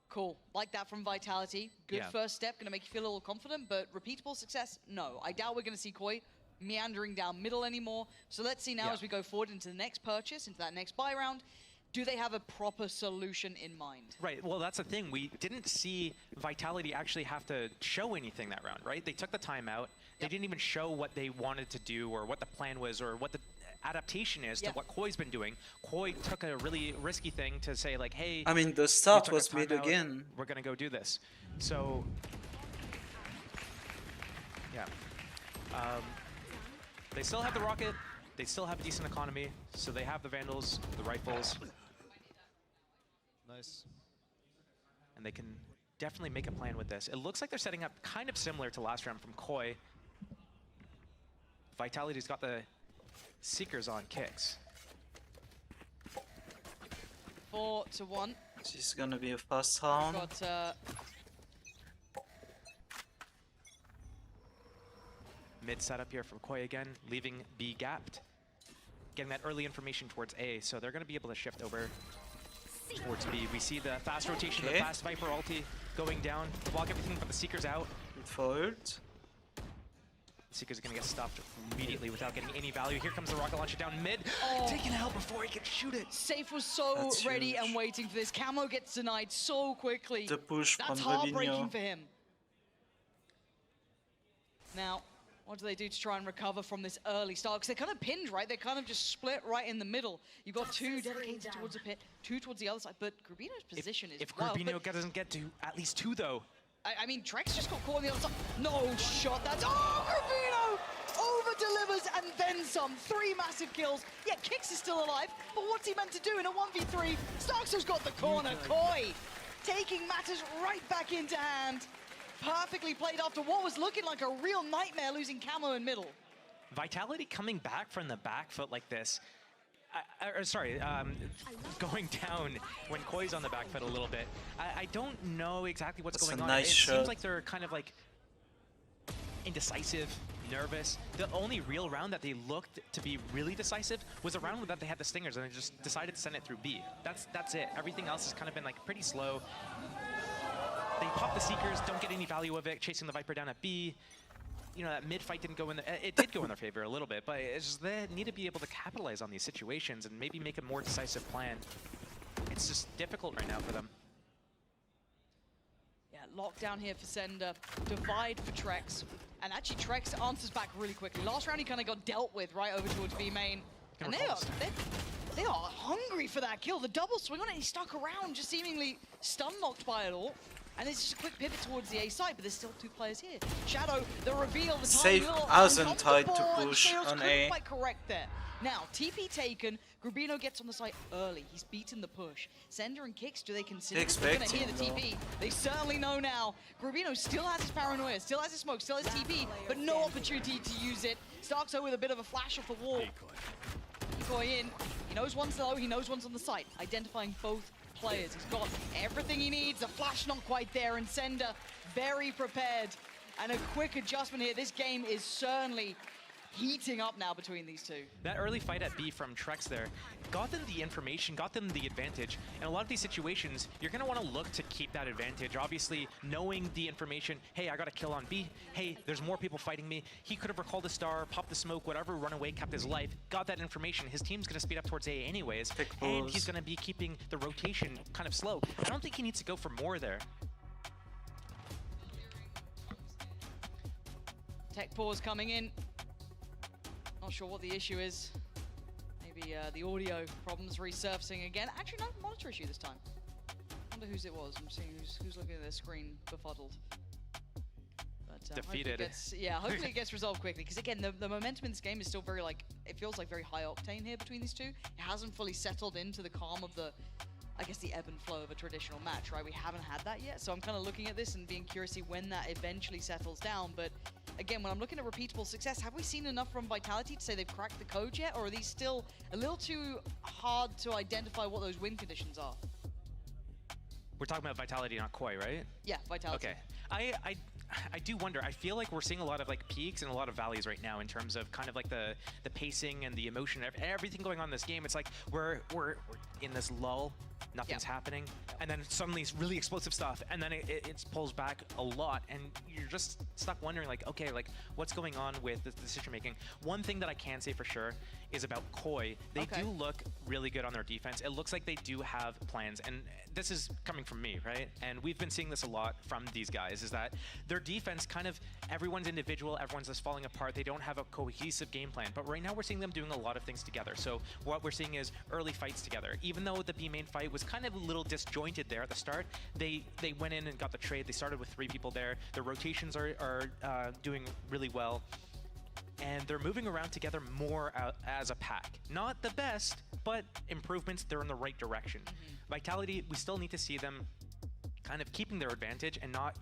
cool. Like that from Vitality. Good first step, gonna make you feel a little confident, but repeatable success, no. I doubt we're gonna see Koi meandering down middle anymore. So let's see now as we go forward into the next purchase, into that next buy round, do they have a proper solution in mind? Right, well that's the thing. We didn't see Vitality actually have to show anything that round, right? They took the timeout. They didn't even show what they wanted to do or what the plan was or what the adaptation is to what Koi's been doing. Koi took a really risky thing to say like, hey, I mean, the start was made again. We're gonna go do this. So, yeah. They still have the rocket. They still have decent economy. So they have the Vandals, the rifles. Nice. And they can definitely make a plan with this. It looks like they're setting up kind of similar to last round from Koi. Vitality's got the Seekers on kicks. 4-1. This is gonna be a fast round. Got Mid setup here from Koi again, leaving B gapped. Getting that early information towards A, so they're going to be able to shift over towards B. We see the fast rotation, the fast Viper ulti going down, block everything but the Seekers out. Good forward. Seekers are going to get stopped immediately without getting any value. Here comes the rocket launcher down mid, taking out before he can shoot it. Safe was so That's ready huge. and waiting for this. Camo gets denied so quickly. The push from That's heartbreaking Robinho. for him. Now, what do they do to try and recover from this early start? Because they're kind of pinned, right? They're kind of just split right in the middle. You've got 2 dedicated towards the pit, 2 towards the other side. But Grubino's position is If wild. Grubino doesn't get to at least 2 though. I mean, Trex just got caught on the other side. No shot. That's Grubino over-delivers and then some. 3 massive kills. Yeah, Kix is still alive, but what's he meant to do in a 1v3? Starkso's got the corner. Koi taking matters right back into hand. Perfectly played after what was looking like a real nightmare, losing Camo in middle. Vitality coming back from the back foot like this. Going down when Koi's on the back foot a little bit. I don't know exactly what's That's going a on. nice It shot. seems like they're kind of like indecisive. nervous. The only real round that they looked to be really decisive was a round that they had the Stingers and they just decided to send it through B. That's it. Everything else has kind of been like pretty slow. They pop the Seekers, don't get any value of it, chasing the Viper down at B. You know, that mid fight didn't go in it did go in their favor a little bit, but it's just they need to be able to capitalize on these situations and maybe make a more decisive plan. It's just difficult right now for them. Yeah, lockdown here for Sender, divide for Trex, and actually Trex answers back really quickly. Last round he kind of got dealt with right over towards B main, and they are hungry for that kill. The double swing on it, he stuck around, just seemingly stun locked by it all. And it's just a quick pivot towards the A side, but there's still 2 players here. Shadow, the reveal, the Safe as in tied to push on A. Quite correct there. Now, TP taken, Grubino gets on the site early. He's beaten the push. Sender and Kicks, do they consider they're going to hear the TP? They certainly know now. Grubino still has his paranoia, still has his smoke, still has TP, but no opportunity to use it. Starkso with a bit of a flash off the wall. Decoy in. He knows one's low, he knows one's on the site. Identifying both players. He's got everything he needs. The flash not quite there, and Sender very prepared. And a quick adjustment here. This game is certainly heating up now between these two. That early fight at B from Trex there got them the information, got them the advantage. In a lot of these situations, you're going to want to look to keep that advantage. Obviously, knowing the information, hey, I got a kill on B. Hey, there's more people fighting me. He could have recalled a star, popped the smoke, whatever, run away, kept his life, got that information. His team's going to speed up towards A anyways, and he's going to be keeping the rotation kind of slow. I don't think he needs to go for more there. Tech pause coming in. Not sure what the issue is. Maybe the audio problems resurfacing again. Actually, no, monitor issue this time. Wonder whose it was. I'm seeing who's looking at their screen befuddled. But, defeated. Hopefully it gets resolved quickly. Because again, the momentum in this game is still very it feels like very high octane here between these two. It hasn't fully settled into the calm of the, I guess, the ebb and flow of a traditional match, right? We haven't had that yet. So I'm kind of looking at this and being curious to see when that eventually settles down. But again, when I'm looking at repeatable success, have we seen enough from Vitality to say they've cracked the code yet? Or are these still a little too hard to identify what those win conditions are? We're talking about Vitality, not Koi, right? Yeah, Vitality. Okay. I do wonder. I feel like we're seeing a lot of like peaks and a lot of valleys right now in terms of kind of like the pacing and the emotion, everything going on in this game. It's like we're in this lull, nothing's happening, and then suddenly it's really explosive stuff, and then it pulls back a lot, and you're just stuck wondering like, okay, like what's going on with the decision making. One thing that I can say for sure is about Koi. They do look really good on their defense. It looks like they do have plans, and this is coming from me, right? And we've been seeing this a lot from these guys, is that their defense kind of, everyone's individual, everyone's just falling apart. They don't have a cohesive game plan. But right now we're seeing them doing a lot of things together. So what we're seeing is early fights together. Even though the B main fight was kind of a little disjointed there at the start, they went in and got the trade. They started with 3 people there. Their rotations are doing really well. And they're moving around together more as a pack. Not the best, but improvements. They're in the right direction. Vitality, we still need to see them kind of keeping their advantage and not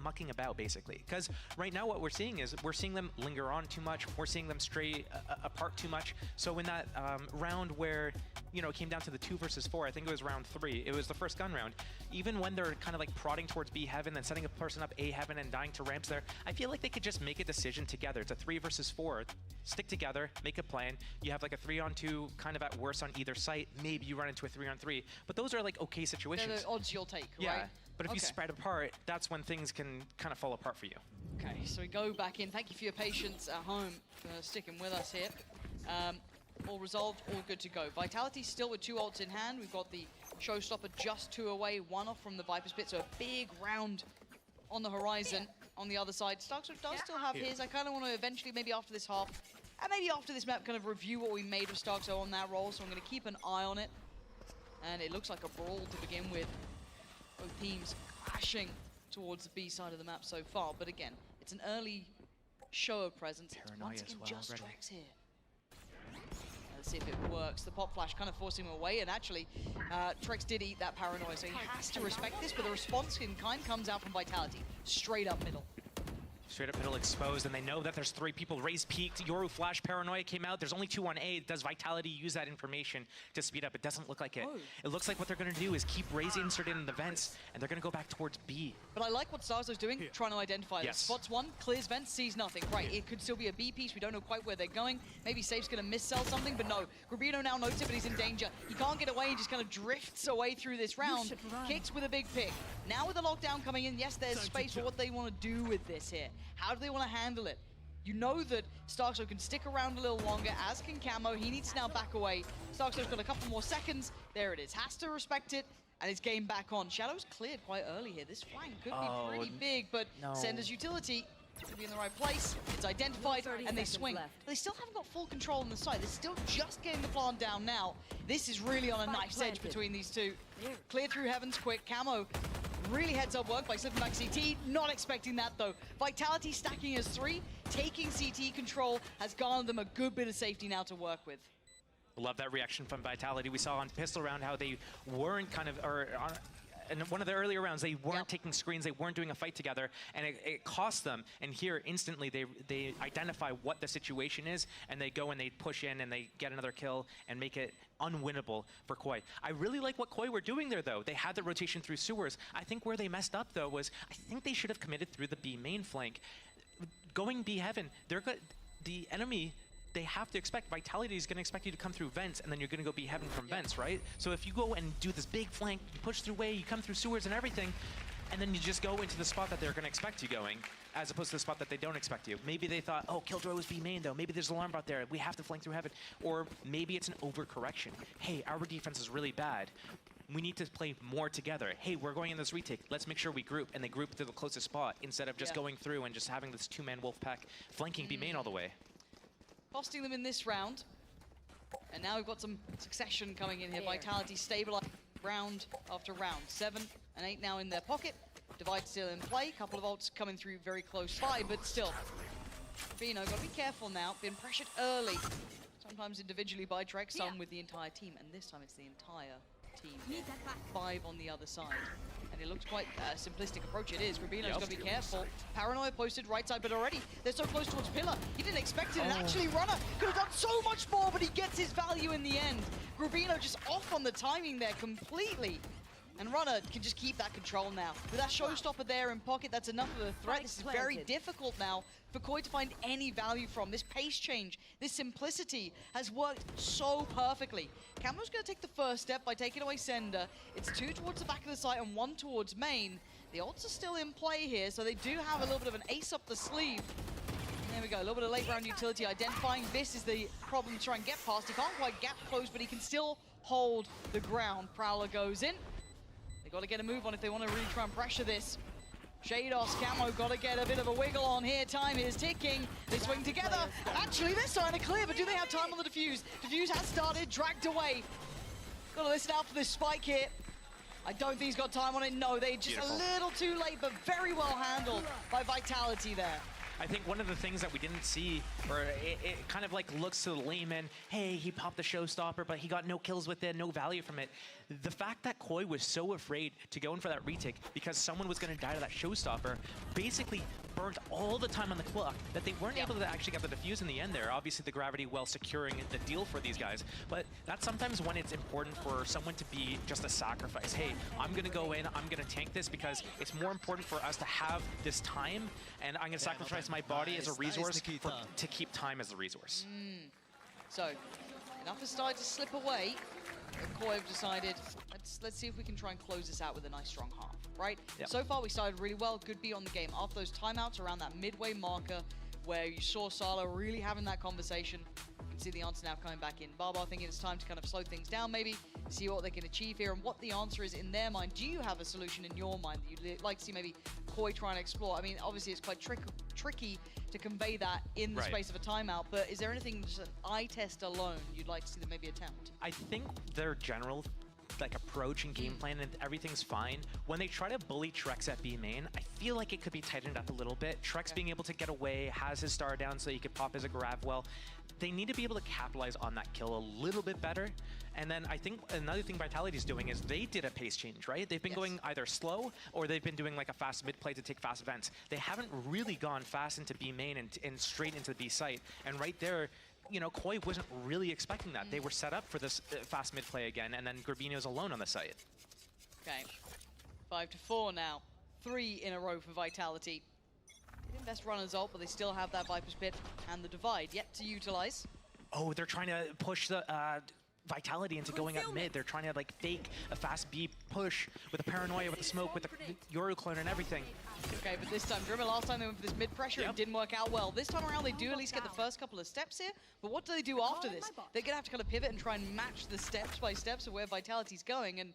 mucking about, basically. Because right now what we're seeing is we're seeing them linger on too much. We're seeing them stray apart too much. So in that round where, you know, it came down to the 2 versus 4, I think it was round 3. It was the first gun round. Even when they're kind of like prodding towards B heaven and setting a person up A heaven and dying to ramps there, I feel like they could just make a decision together. It's a 3 versus 4. Stick together, make a plan. You have like a 3-on-2 kind of at worst on either site. Maybe you run into a 3-on-3. But those are like okay situations. They're the odds you'll take, yeah. right? But if you spread apart, that's when things can kind of fall apart for you. Okay, so we go back in. Thank you for your patience at home, for sticking with us here. All resolved, all good to go. Vitality still with 2 ults in hand. We've got the Showstopper just 2 away, 1 off from the Viper's Pit, so a big round on the horizon on the other side. Starkso does still have his. I kind of want to eventually, maybe after this half, and maybe after this map, kind of review what we made of Starkso on that role, so I'm going to keep an eye on it. And it looks like a brawl to begin with. Both teams crashing towards the B side of the map so far, but again, it's an early show of presence. It's once again just Trex here. Let's see if it works. The pop flash kind of forcing him away, and actually, Trex did eat that paranoia, so he has to respect this, but the response in kind comes out from Vitality, straight up middle. Straight up middle exposed, and they know that there's 3 people. Raze peaked, Yoru flash, Paranoia came out. There's only 2 on A. Does Vitality use that information to speed up? It doesn't look like it. It looks like what they're going to do is keep Raze inserted in the vents, and they're going to go back towards B. But I like what Starzo's doing, trying to identify this. Spots one, clears vents, sees nothing. Right, it could still be a B piece. We don't know quite where they're going. Maybe Safe's going to missell something, but no. Grabino now knows it, but he's in danger. He can't get away. He just kind of drifts away through this round. Kicks with a big pick. Now with the lockdown coming in, yes, there's space for what they want to do with this here. How do they want to handle it? You know that Starkso can stick around a little longer, as can Camo. He needs to now back away. Starkso's got a couple more seconds. There it is. Has to respect it, and it's game back on. Shadow's cleared quite early here. This flank could be pretty big, but Sender's utility to be in the right place. It's identified, and they swing. But they still haven't got full control on the side. They're still just getting the plant down now. This is really on a knife's edge between these two. Clear through heavens quick. Camo really heads up work by slipping back CT. Not expecting that though. Vitality stacking as 3. Taking CT control has garnered them a good bit of safety now to work with. Love that reaction from Vitality. We saw on Pistol Round how they weren't kind of, in one of the earlier rounds, they weren't taking screens, they weren't doing a fight together, and it cost them. And here, instantly, they identify what the situation is, and they go and they push in and they get another kill and make it unwinnable for Koi. I really like what Koi were doing there, though. They had the rotation through sewers. I think where they messed up, though, was I think they should have committed through the B main flank. Going B heaven, the enemy, they have to expect, Vitality is going to expect you to come through vents, and then you're going to go be heaven from vents, right? So if you go and do this big flank, you push through way, you come through sewers and everything, and then you just go into the spot that they're going to expect you going, as opposed to the spot that they don't expect you. Maybe they thought, oh, Killjoy was B main though, maybe there's an alarm bot there, we have to flank through heaven. Or maybe it's an overcorrection. Hey, our defense is really bad. We need to play more together. Hey, we're going in this retake. Let's make sure we group, and they group to the closest spot instead of just going through and just having this 2-man wolf pack flanking B main all the way. Costing them in this round. And now we've got some succession coming in here. Vitality stabilizing round after round. 7 and 8 now in their pocket. Divide still in play. Couple of ults coming through very close by, but still. Bino, got to be careful now. Been pressured early. Sometimes individually by Drek, some with the entire team. And this time it's the entire team. 5 on the other side. And it looks quite a simplistic approach. It is. Grabino's got to be careful. Paranoia posted right side, but already they're so close towards Pillar. He didn't expect it, and actually Runner could have done so much more, but he gets his value in the end. Grabino just off on the timing there completely. And Runner can just keep that control now. With that showstopper there in pocket, that's enough of a threat. This is very difficult now for Koi to find any value from. This pace change, this simplicity has worked so perfectly. Camo's going to take the first step by taking away Sender. It's 2 towards the back of the site and 1 towards main. The ults are still in play here, so they do have a little bit of an ace up the sleeve. And there we go, a little bit of late round utility identifying. This is the problem to try and get past. He can't quite gap close, but he can still hold the ground. Prowler goes in. They got to get a move on if they want to really try and pressure this. Shados, Camo got to get a bit of a wiggle on here. Time is ticking. They swing together. Actually, they're starting to clear, but do they have time on the defuse? Defuse has started, dragged away. Got to listen out for this spike here. I don't think he's got time on it. No, they just a little too late, but very well handled by Vitality there. I think one of the things that we didn't see, or it kind of like looks to the layman, hey, he popped the showstopper, but he got no kills with it, no value from it. The fact that Koi was so afraid to go in for that retake because someone was going to die to that showstopper basically burnt all the time on the clock that they weren't able to actually get the defuse in the end there. Obviously the gravity well securing the deal for these guys, but that's sometimes when it's important for someone to be just a sacrifice. Hey, I'm going to go in, I'm going to tank this because it's more important for us to have this time, and I'm going to sacrifice my body as a resource to keep time as a resource. So, enough has started to slip away. Koi have decided, let's see if we can try and close this out with a nice strong half, right? So far we started really well, good beat on the game. After those timeouts around that midway marker where you saw Sala really having that conversation, you can see the answer now coming back in. Barbar thinking it's time to kind of slow things down maybe, see what they can achieve here and what the answer is in their mind. Do you have a solution in your mind that you'd like to see maybe Koi trying to explore? I mean, obviously it's quite tricky to convey that in the space of a timeout, but is there anything, just an eye test alone, you'd like to see them maybe attempt? I think their general approach and game plan and everything's fine when they try to bully Trex at B main, I feel like it could be tightened up a little bit. Trex being able to get away, has his star down so he could pop his grab well. They need to be able to capitalize on that kill a little bit better. And then I think another thing Vitality's doing is they did a pace change, right? They've been going either slow or they've been doing like a fast mid play to take fast events. They haven't really gone fast into B main and straight into the B site. And right there, you know, Koi wasn't really expecting that. They were set up for this fast mid play again, and then Garbino's alone on the site. Okay, 5-4 now. 3 in a row for Vitality. Didn't best runners ult, but they still have that Viper's Pit and the Divide yet to utilize. Oh, they're trying to push the Vitality into going up mid. They're trying to like fake a fast B push with a Paranoia, with the smoke, with the Euroclone and everything. Okay, but this time, remember last time they went for this mid pressure, it didn't work out well. This time around, they do at least get the first couple of steps here, but what do they do after this? They're gonna have to kind of pivot and try and match the steps by steps of where Vitality's going, and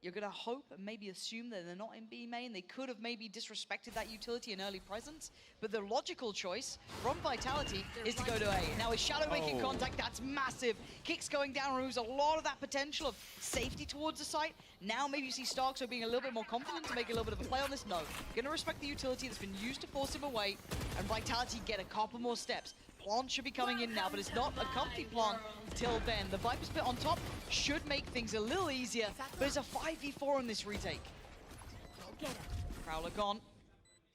you're gonna hope and maybe assume that they're not in B main. They could have maybe disrespected that utility and early presence, but the logical choice from Vitality is to go to A. Now with Shadow making contact, that's massive. Kicks going down removes a lot of that potential of safety towards the site. Now maybe you see Starkso being a little bit more confident to make a little bit of a play on this. No, gonna respect the utility that's been used to force him away, and Vitality get a couple more steps. Plant should be coming in now, but it's not a comfy plant till then. The Viper's Pit on top should make things a little easier, but it's a 5v4 on this retake. Prowler gone.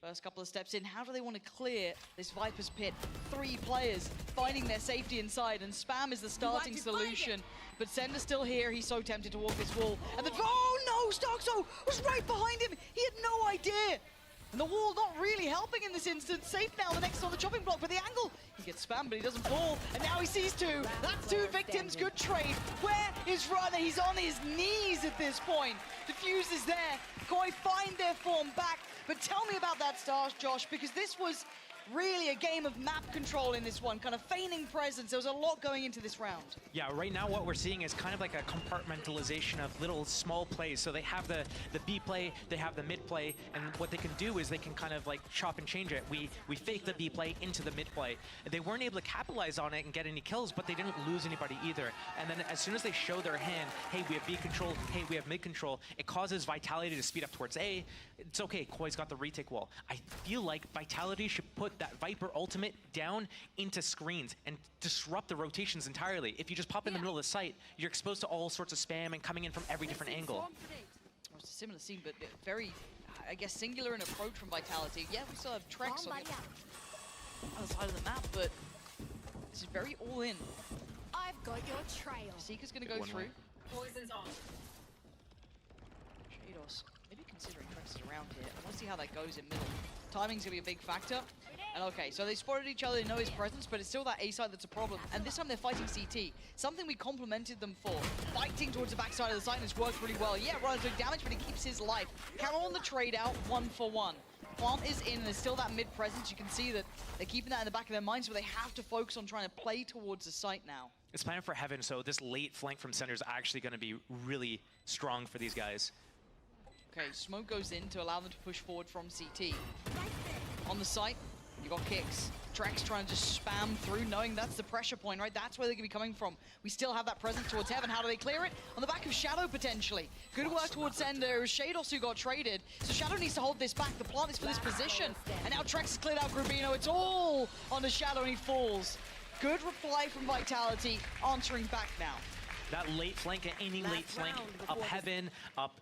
First couple of steps in. How do they want to clear this Viper's Pit? 3 players finding their safety inside, and Spam is the starting solution. But Sender's still here. He's so tempted to walk this wall. And oh no, Starkso was right behind him. He had no idea. And the wall not really helping in this instance. Safe now, the next on the chopping block for the angle. He gets spammed, but he doesn't fall. And now he sees 2. That's 2 victims. Good trade. Where is Runner? He's on his knees at this point. Diffuse is there. Koi find their form back. But tell me about that start, Josh, because this was really a game of map control in this one, kind of feigning presence. There was a lot going into this round. Yeah, right now what we're seeing is kind of like a compartmentalization of little small plays. So they have the B play, they have the mid play, and what they can do is they can kind of like chop and change it. We fake the B play into the mid play. They weren't able to capitalize on it and get any kills, but they didn't lose anybody either. And then as soon as they show their hand, hey, we have B control, hey, we have mid control, it causes Vitality to speed up towards A. It's okay, Koi's got the retake wall. I feel like Vitality should put that Viper ultimate down into screens and disrupt the rotations entirely. If you just pop in the middle of the site, you're exposed to all sorts of spam and coming in from every different angle. It's a similar scene, but very, I guess, singular in approach from Vitality. Yeah, we still have Trex on the other side of the map, but this is very all in. I've got your trail. Seeker's gonna go through. Poison's off. Shados, maybe considering Trex is around here. I want to see how that goes in middle. Timing's gonna be a big factor. And okay, so they spotted each other, they know his presence, but it's still that A side that's a problem. And this time they're fighting CT. Something we complimented them for. Fighting towards the backside of the site, and it's worked really well. Yeah, Runner took damage, but he keeps his life. Carol on the trade out, 1-for-1. Plant is in, and there's still that mid presence. You can see that they're keeping that in the back of their minds, but they have to focus on trying to play towards the site now. It's planning for Heaven, so this late flank from center is actually going to be really strong for these guys. Okay, smoke goes in to allow them to push forward from CT. On the site, you got kicks. Trex trying to just spam through, knowing that's the pressure point, right? That's where they're going to be coming from. We still have that presence towards Heaven. How do they clear it? On the back of Shadow, potentially. Good work towards Sender. It was Shados who got traded. So Shadow needs to hold this back. The plant is for this position. And now Trex has cleared out Grubino. It's all on the Shadow, and he falls. Good reply from Vitality, answering back now. That late flank, any late flank, up Heaven, up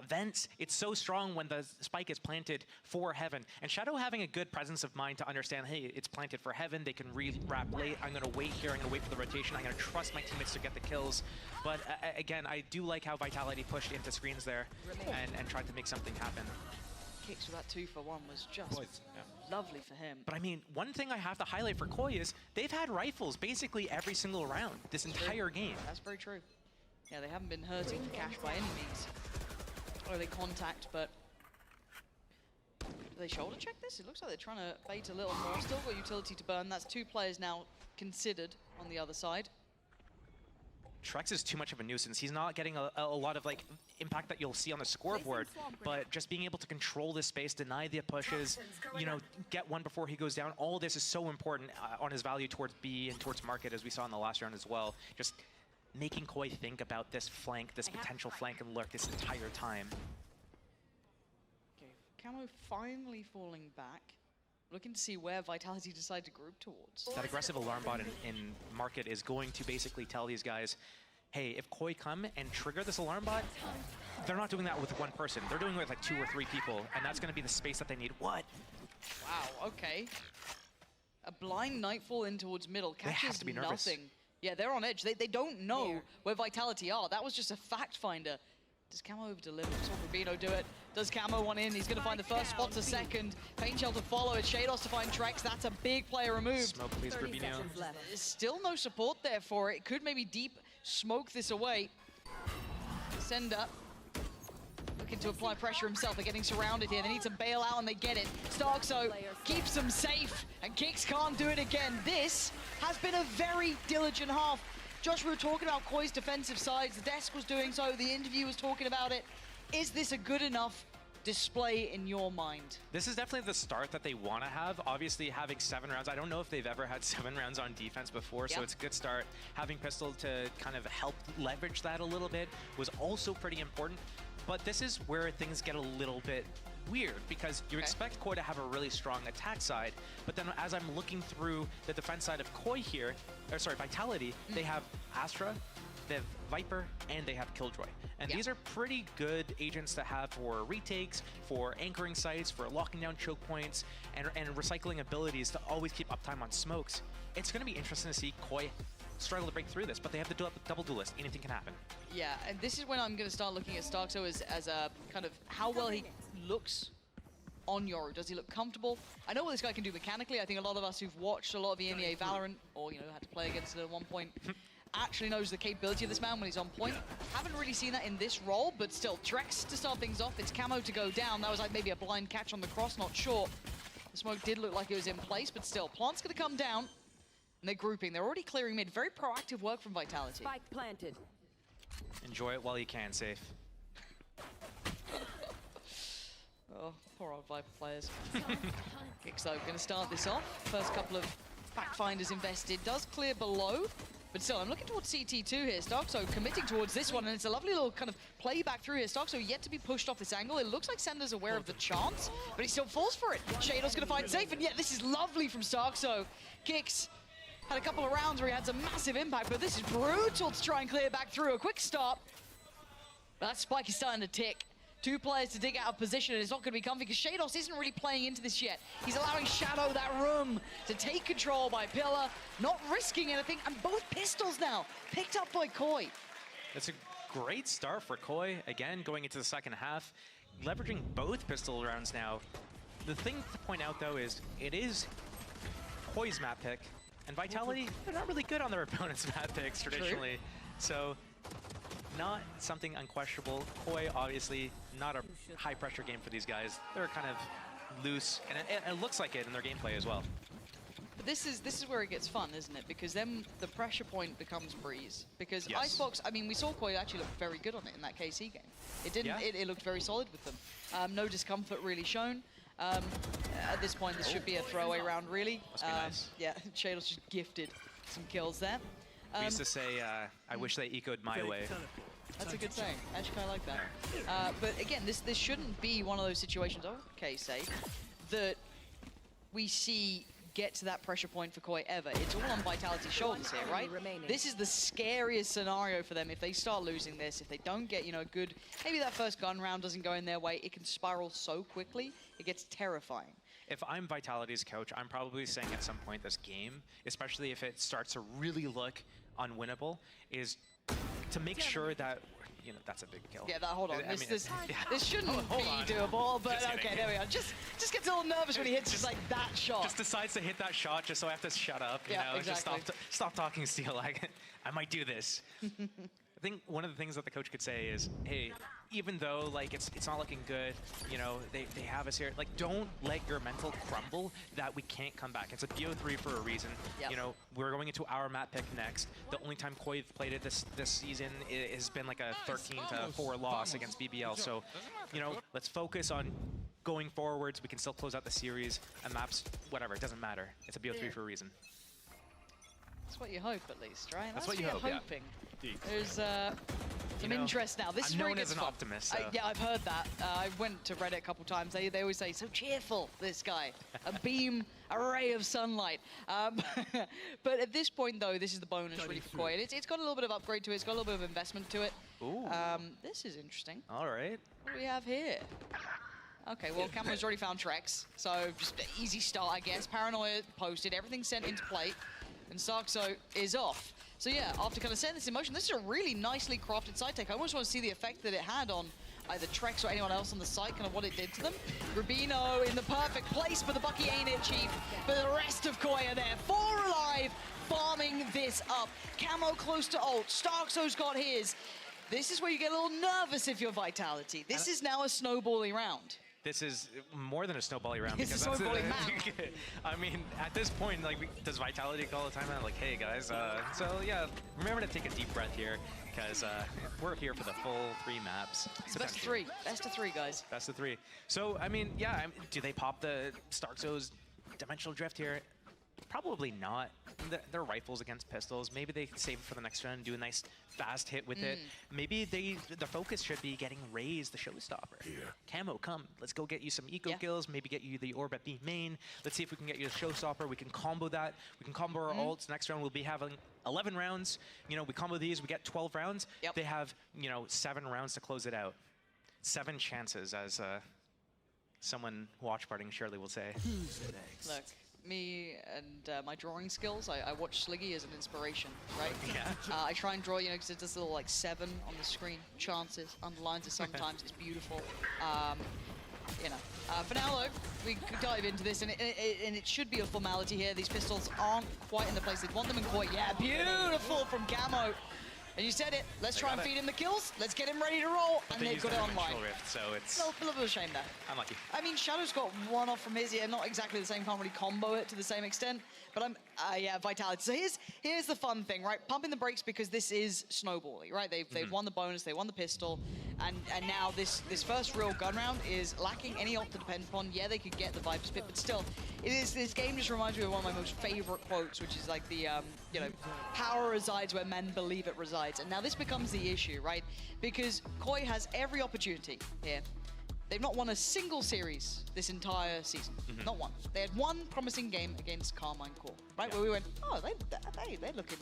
Vents, it's so strong when the spike is planted for Heaven. And Shadow having a good presence of mind to understand, hey, it's planted for Heaven, they can re-wrap late, I'm gonna wait here, I'm gonna wait for the rotation, I'm gonna trust my teammates to get the kills. But again, I do like how Vitality pushed into screens there and tried to make something happen. Kicks with that 2-for-1 was just lovely for him. But I mean, one thing I have to highlight for Koi is they've had rifles basically every single round, this entire game. That's very true. Yeah, they haven't been hurting for cash by any means. Early contact, but do they shoulder check this? It looks like they're trying to bait a little more. Still got utility to burn. That's 2 players now considered on the other side. Trex is too much of a nuisance. He's not getting a lot of like impact that you'll see on the scoreboard, but just being able to control this space, deny the pushes, you know, get one before he goes down. All this is so important on his value towards B and towards market, as we saw in the last round as well. Just making Koi think about this flank, this potential flank and lurk this entire time. Camo finally falling back. Looking to see where Vitality decide to group towards. That aggressive alarm bot in market is going to basically tell these guys, hey, if Koi come and trigger this alarm bot, they're not doing that with one person. They're doing it with like 2 or 3 people, and that's going to be the space that they need. What? Wow, okay. A blind Nightfall in towards middle catches have to be nervous. nothing. Yeah, they're on edge. They don't know where Vitality are. That was just a fact finder. Does Camo over-deliver? Does Rubino do it? Does Camo one in? He's going to find the first spot to second. Pain Shell to follow it. Shados to find Trex. That's a big player removed. Smoke, please, Rubino. There's still no support there for it. Could maybe deep smoke this away. Sender looking to apply pressure himself. They're getting surrounded here. They need to bail out, and they get it. Starkso keeps them safe, and Kicks can't do it again. This has been a very diligent half. Josh, we were talking about Koi's defensive sides. The desk was doing so. The interview was talking about it. Is this a good enough display in your mind? This is definitely the start that they want to have. Obviously, having 7 rounds. I don't know if they've ever had 7 rounds on defense before, so it's a good start. Having Pistol to kind of help leverage that a little bit was also pretty important. But this is where things get a little bit weird, because you expect Koi to have a really strong attack side, but then as I'm looking through the defense side of Koi here, or sorry, Vitality, they have Astra, they have Viper, and they have Killjoy. And these are pretty good agents to have for retakes, for anchoring sites, for locking down choke points, and recycling abilities to always keep uptime on smokes. It's going to be interesting to see Koi struggle to break through this, but they have the double duelist. Anything can happen. Yeah, and this is when I'm going to start looking at Starkso as a kind of how well he looks on Yoru. Does he look comfortable? I know what this guy can do mechanically. I think a lot of us who've watched a lot of EMEA Valorant, or had to play against it at one point, actually knows the capability of this man when he's on point. Haven't really seen that in this role, but still, Trex to start things off. It's Camo to go down. That was like maybe a blind catch on the cross, not sure. The smoke did look like it was in place, but still, Plant's going to come down, and they're grouping. They're already clearing mid. Very proactive work from Vitality. Spike planted. Enjoy it while you can, safe. Oh, poor old Viper players. Kicks though, going to start this off. First couple of backfinders invested. Does clear below, but still, I'm looking towards CT2 here. Starkso committing towards this one, and it's a lovely little kind of play back through here. Starkso yet to be pushed off this angle. It looks like Sender's aware of the chance, but he still falls for it. Shadow's going to find safe, and yet this is lovely from Starkso. Kicks had a couple of rounds where he had some massive impact, but this is brutal to try and clear back through. A quick stop. But that spike is starting to tick. 2 players to dig out of position, and it's not going to be comfy because Shados isn't really playing into this yet. He's allowing Shadow that room to take control by Pillar, not risking anything, and both pistols now picked up by Koi. That's a great start for Koi. Again, going into the second half, leveraging both pistol rounds now. The thing to point out, though, is it is Koi's map pick, and Vitality, they're not really good on their opponent's map picks traditionally. So, not something unquestionable. Koi, obviously, not a high-pressure game for these guys. They're kind of loose, and it looks like it in their gameplay as well. But this is where it gets fun, isn't it? Because then the pressure point becomes Breeze. Because Icebox, I mean, we saw Koi actually look very good on it in that KC game. It didn't. It looked very solid with them. No discomfort really shown. At this point, this should be a throwaway round, really. Must be nice. Yeah, Shadows just gifted some kills there. We used to say, I wish they ecoed my way. That's a good saying. Actually, I like that. But again, this shouldn't be one of those situations, that we see get to that pressure point for Koi ever. It's all on Vitality's shoulders here, right? This is the scariest scenario for them if they start losing this, if they don't get, good, maybe that first gun round doesn't go in their way, it can spiral so quickly, it gets terrifying. If I'm Vitality's coach, I'm probably saying at some point this game, especially if it starts to really look unwinnable, is to make sure that, that's a big kill. Yeah, hold on. This shouldn't be doable, but okay, there we are. Just gets a little nervous when he hits just like that shot. Just decides to hit that shot just so I have to shut up, exactly. Just stop talking, Steel. I might do this. I think one of the things that the coach could say is, hey, even though it's not looking good, they have us here. Don't let your mental crumble that we can't come back. It's a BO3 for a reason. We're going into our map pick next. The only time Koi played it this season has been like a 13-4 loss against BBL. So, let's focus on going forwards. We can still close out the series and maps, whatever. It doesn't matter. It's a BO3 for a reason. That's what you hope, at least, right? That's what you you're hope, yeah. hoping. Indeed. There's some know, interest now. This is I'm where it known gets as an fun. optimist, so. Yeah, I've heard that. I went to Reddit a couple times. They always say, so cheerful, this guy. A beam, a ray of sunlight. But at this point, though, this is the bonus really for Koi. And it's got a little bit of upgrade to it. It's got a little bit of investment to it. Ooh. This is interesting. All right. What do we have here? Okay, well, Cameron's already found Trex, so just an easy start, I guess. Paranoia posted, everything's sent into play, and Sarkso is off. So yeah, after kind of setting this in motion, this is a really nicely crafted side take. I almost want to see the effect that it had on either Trex or anyone else on the site, kind of what it did to them. Rubino in the perfect place, but the Bucky ain't it, Chief. But the rest of Koi are there, 4 alive, farming this up. Camo close to ult, Starkso's got his. This is where you get a little nervous if you're Vitality. This is now a snowbally round. This is more than a snowbally round. It's because a that's snowballing map. I mean, at this point, like, does Vitality call the timeout? Like, hey guys, so yeah, remember to take a deep breath here, because we're here for the full 3 maps. It's best of 3. Best of 3, guys. Best of 3. So, I mean, yeah, do they pop the Starkzo's Dimensional Drift here? Probably not. They're rifles against pistols. Maybe they save it for the next round, do a nice fast hit with it. Maybe the focus should be getting Raze the showstopper. Camo, come. Let's go get you some eco kills. Maybe get you the orb at B main. Let's see if we can get you a showstopper. We can combo that. We can combo our ults. Next round we'll be having 11 rounds. You know, we combo these. We get 12 rounds. They have, you know, 7 rounds to close it out. 7 chances, as someone watch partying surely will say. Look. Me and my drawing skills, I watch Sliggy as an inspiration, right? Yeah. I try and draw, you know, because it's this little like 7 on the screen, chances, underlines it sometimes, it's beautiful. You know, for now though, we could dive into this, and it should be a formality here. These pistols aren't quite in the place they'd want them in quite. Yeah, beautiful from Camo. And you said it, let's try and feed him the kills, let's get him ready to roll, and they've got it online. Rift, so it's a little bit of a shame there. Unlucky. I mean, Shadow's got 1 off from his, yeah, not exactly the same, can't really combo it to the same extent, but yeah, Vitality. So here's the fun thing, right? Pumping the brakes because this is snowballing, right? They've won the bonus, they won the pistol, and now this first real gun round is lacking any ult to depend upon. Yeah, they could get the Viper Spit, but still, this game just reminds me of one of my most favorite quotes, which is like the, you know, power resides where men believe it resides. And now this becomes the issue, right? Because Koi has every opportunity here. They've not won a single series this entire season. Not one. They had 1 promising game against Carmine Core, right? Where we went, oh, they're looking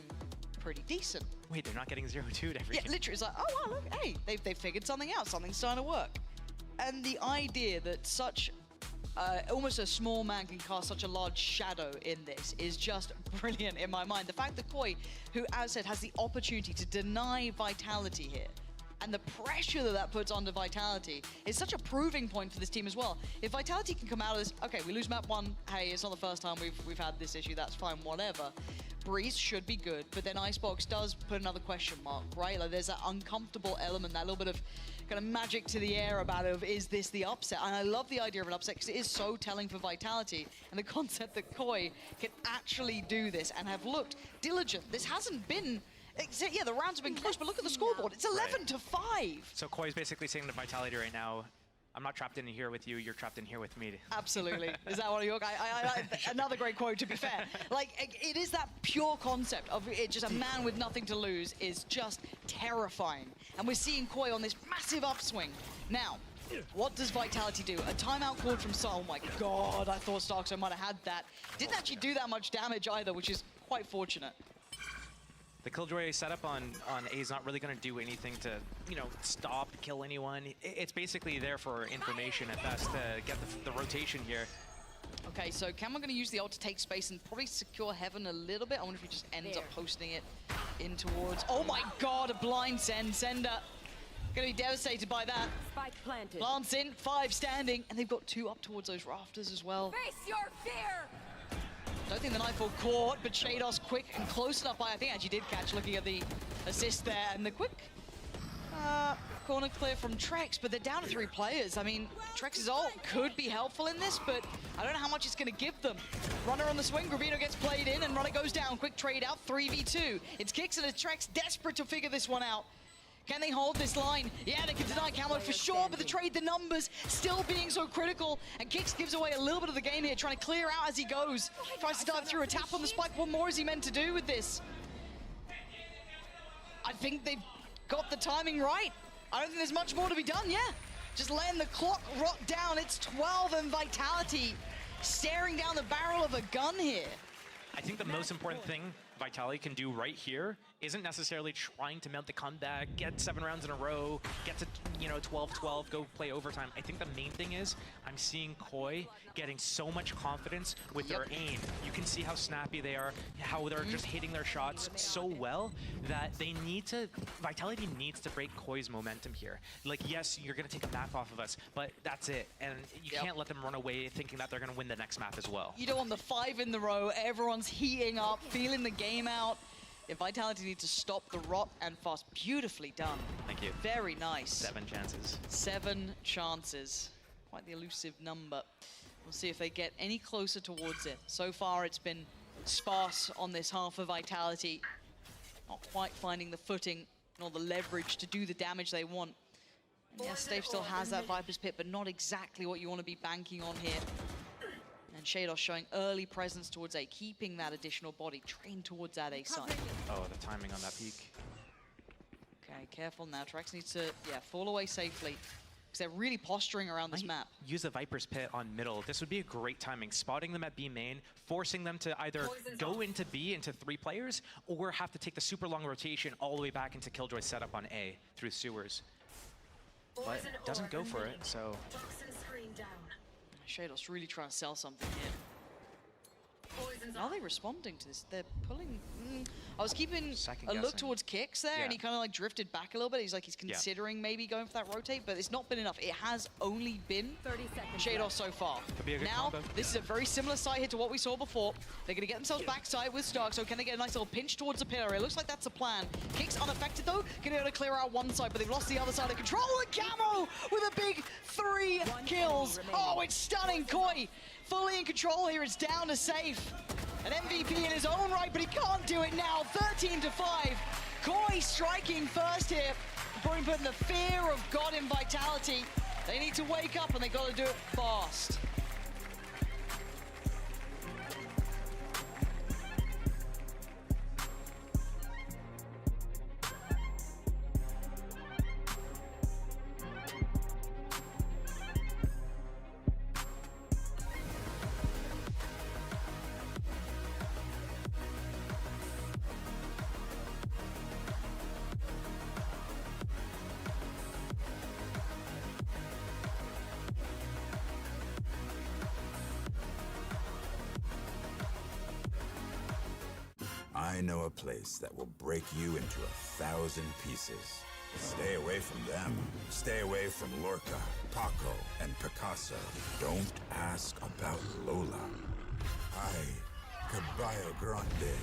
pretty decent. Wait, they're not getting 0-2 every game. Yeah, literally, it's like, oh, wow, look, hey, they've figured something out. Something's starting to work. And the idea that such almost a small man can cast such a large shadow in this is just brilliant in my mind. The fact that Koi, who, as I said, has the opportunity to deny Vitality here, and the pressure that puts onto Vitality is such a proving point for this team as well. If Vitality can come out of this, okay, we lose map 1, hey, it's not the first time we've had this issue, that's fine, whatever. Breeze should be good, but then Icebox does put another question mark, right? Like there's that uncomfortable element, that little bit of kind of magic to the air about it of, is this the upset? And I love the idea of an upset because it is so telling for Vitality, and the concept that Koi can actually do this and have looked diligent. This hasn't been, yeah, the rounds have been close, but look at the scoreboard. It's 11-5. So Koi's basically saying to Vitality right now, I'm not trapped in here with you, you're trapped in here with me. Absolutely. Is that one of your guys? Another great quote, to be fair. Like, it is that pure concept of it, just a man with nothing to lose is just terrifying. And we're seeing Koi on this massive upswing. Now, what does Vitality do? A timeout called from Sol. Oh my god, I thought Starkso might have had that. Didn't actually do that much damage either, which is quite fortunate. The Killjoy setup on A is not really going to do anything to, you know, stop, kill anyone. It's basically there for information at best to get the rotation here. Okay, so Cam, we're going to use the ult to take space and probably secure Heaven a little bit. I wonder if he just ends up posting it in towards... Oh my god, a blind send. Sender going to be devastated by that. Spike planted. Plants in, 5 standing, and they've got 2 up towards those rafters as well. Face your fear! Don't think the Nightfall caught, but Shados quick and close enough by, I think actually did catch, looking at the assist there, and the quick corner clear from Trex, but they're down to 3 players. I mean, Trex's ult could be helpful in this, but I don't know how much it's going to give them. Runner on the swing, Gravino gets played in, and Runner goes down. Quick trade out, 3v2. It's Kicks and it's Trex desperate to figure this one out. Can they hold this line? Yeah, they can deny camo for sure, but the trade, the numbers still being so critical. And Kix gives away a little bit of the game here, trying to clear out as he goes. Tries to dive through a tap on the spike. What more is he meant to do with this? I think they've got the timing right. I don't think there's much more to be done, yeah. Just letting the clock rock down. It's 12 and Vitality staring down the barrel of a gun here. I think the most important thing Vitality can do right here isn't necessarily trying to mount the comeback, get 7 rounds in a row, get to 12-12, go play overtime. I think the main thing is I'm seeing Koi getting so much confidence with their aim. You can see how snappy they are, how they're just hitting their shots so well that they need to, Vitality needs to break Koi's momentum here. Like, yes, you're going to take a map off of us, but that's it. And you can't let them run away thinking that they're going to win the next map as well. You don't want the 5 in the row, everyone's heating up, feeling the game out. If Vitality need to stop the rot and fast, beautifully done. Thank you. Very nice. 7 chances. 7 chances. Quite the elusive number. We'll see if they get any closer towards it. So far, it's been sparse on this half of Vitality. Not quite finding the footing nor the leverage to do the damage they want. And yes, Stave still has that Viper's Pit, but not exactly what you want to be banking on here. And Shados showing early presence towards A, keeping that additional body trained towards that A side. Oh, the timing on that peak. Okay, careful now. Trax needs to, fall away safely. Because they're really posturing around this map. Use the Viper's Pit on middle. This would be a great timing. Spotting them at B main, forcing them to either go into B into 3 players, or have to take the super long rotation all the way back into Killjoy's setup on A through sewers. But it doesn't go for it, so... Shados really trying to sell something here. Are they responding to this? They're pulling... I was keeping a look towards Kix there, and he kind of like drifted back a little bit. He's like, he's considering maybe going for that rotate, but it's not been enough. It has only been 30 seconds Shados so far. Could be a good now, combo. this is a very similar side hit to what we saw before. They're going to get themselves backside with Stark, so can they get a nice little pinch towards the pillar? It looks like that's the plan. Kix unaffected though, going to be able to clear out one side, but they've lost the other side of control. And Camo with a big 3 kills. Oh, it's stunning. Koi fully in control here. It's down to safe. An MVP in his own right, but he can't do it now. 13-5. Koi striking first here. Probably putting the fear of God in Vitality. They need to wake up, and they got to do it fast. I know a place that will break you into 1,000 pieces. Stay away from them. Stay away from Lorca, Paco, and Picasso. Don't ask about Lola. Ay, Caballo Grande.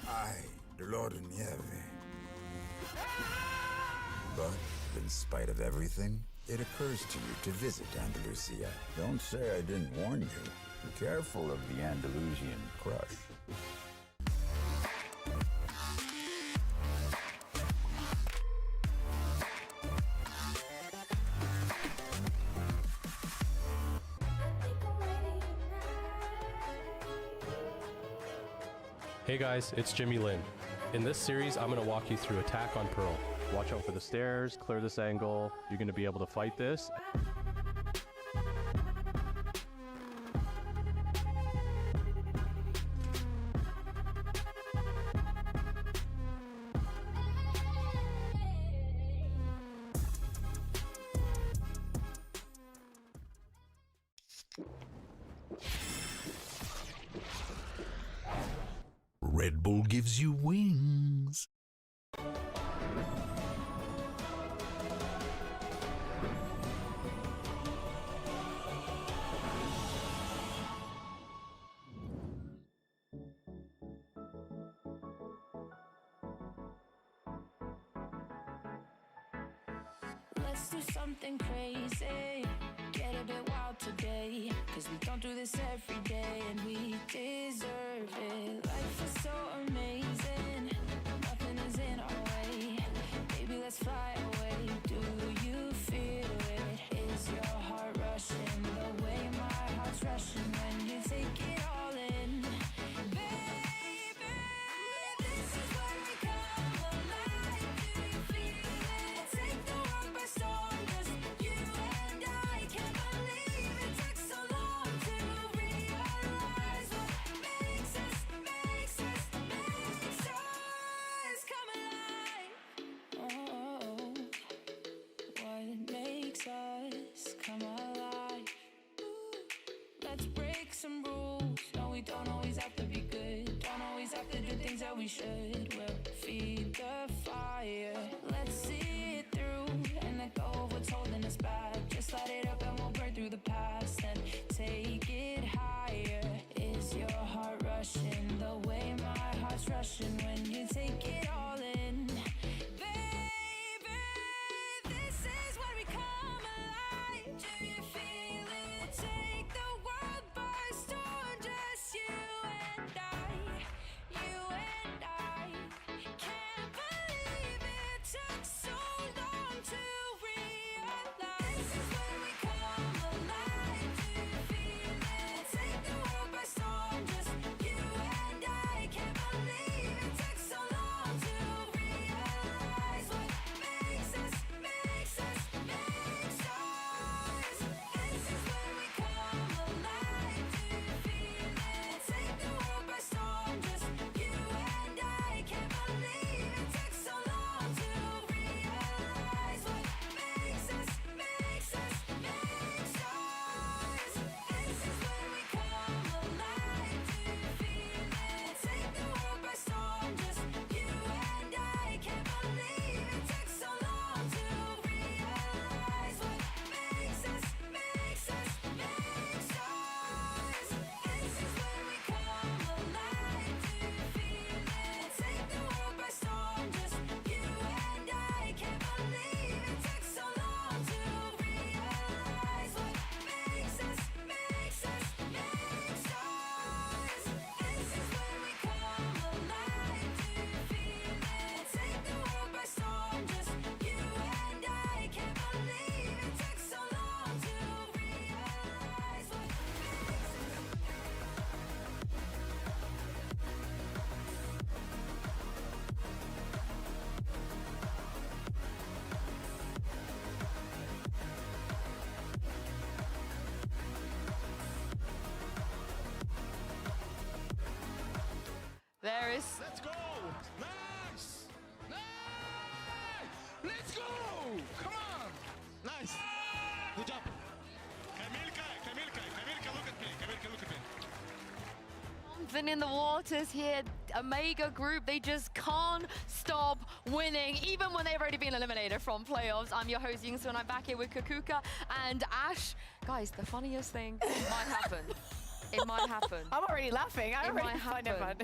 Ay, Dolor de Nieve. But, in spite of everything, it occurs to you to visit Andalusia. Don't say I didn't warn you. Be careful of the Andalusian crush. Hey guys, it's Jimmy Lin. In this series, I'm going to walk you through Attack on Pearl. Watch out for the stairs, clear this angle. You're going to be able to fight this. Red Bull gives you wings. Let's do something crazy. Get a bit wild today. Cause we don't do this every day and we deserve it. Life is so amazing. Nothing is in our way. Baby, let's some rules. No, we don't always have to be good. Don't always have to do things that we should. We'll feed the fire. Let's see it through and let go of what's holding us back. Just light it up and we'll burn through the past and take it higher. Is your heart rushing the way my heart's rushing when you take it all in? Baby, this is when we come alive. Do you feel it? Take the world by storm, just you and I. You and I. Can't believe it took so long to realize. This is when we come alive. Do you feel it? Take the world by storm, just you and I. Can't believe it took so long to realize what makes us, makes us, makes us. This is when we come alive. Do you feel it? Take the world by storm, just you and I. Can't believe it took so long to realize what makes us, makes us, makes us. This is when we come alive. Do you feel it? Take the world by storm, just you and I. Can't believe it took so long to realize what makes us, makes us, makes us. This is when we come alive. Do you feel it? Take the world by storm, just you and I. Can't believe it took so long to realize what makes us, makes us, makes us. This is when we come alive. Do you feel it? Take the world by storm, just you and I. Can't believe it took so long to realize what There is. Let's go! Nice! Nice! Let's go! Come on! Nice! Good job! Kamilka, look at me! Kamilka, look at me! Something in the waters here. Omega Group, they just can't stop winning, even when they've already been eliminated from playoffs. I'm your host, Yingsu, and I'm back here with Kakuka and Ash. Guys, the funniest thing might happen. It might happen. I'm already laughing. I already find it fun.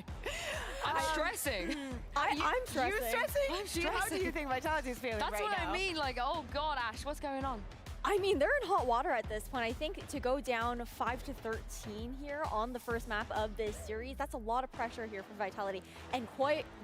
I'm stressing. I'm stressing. You stressing? I'm stressing. How do you think Vitality is feeling That's right what now? I mean. Like, oh God, Ash, what's going on? I mean, they're in hot water at this point. I think to go down 5-13 here on the first map of this series, that's a lot of pressure here for Vitality. And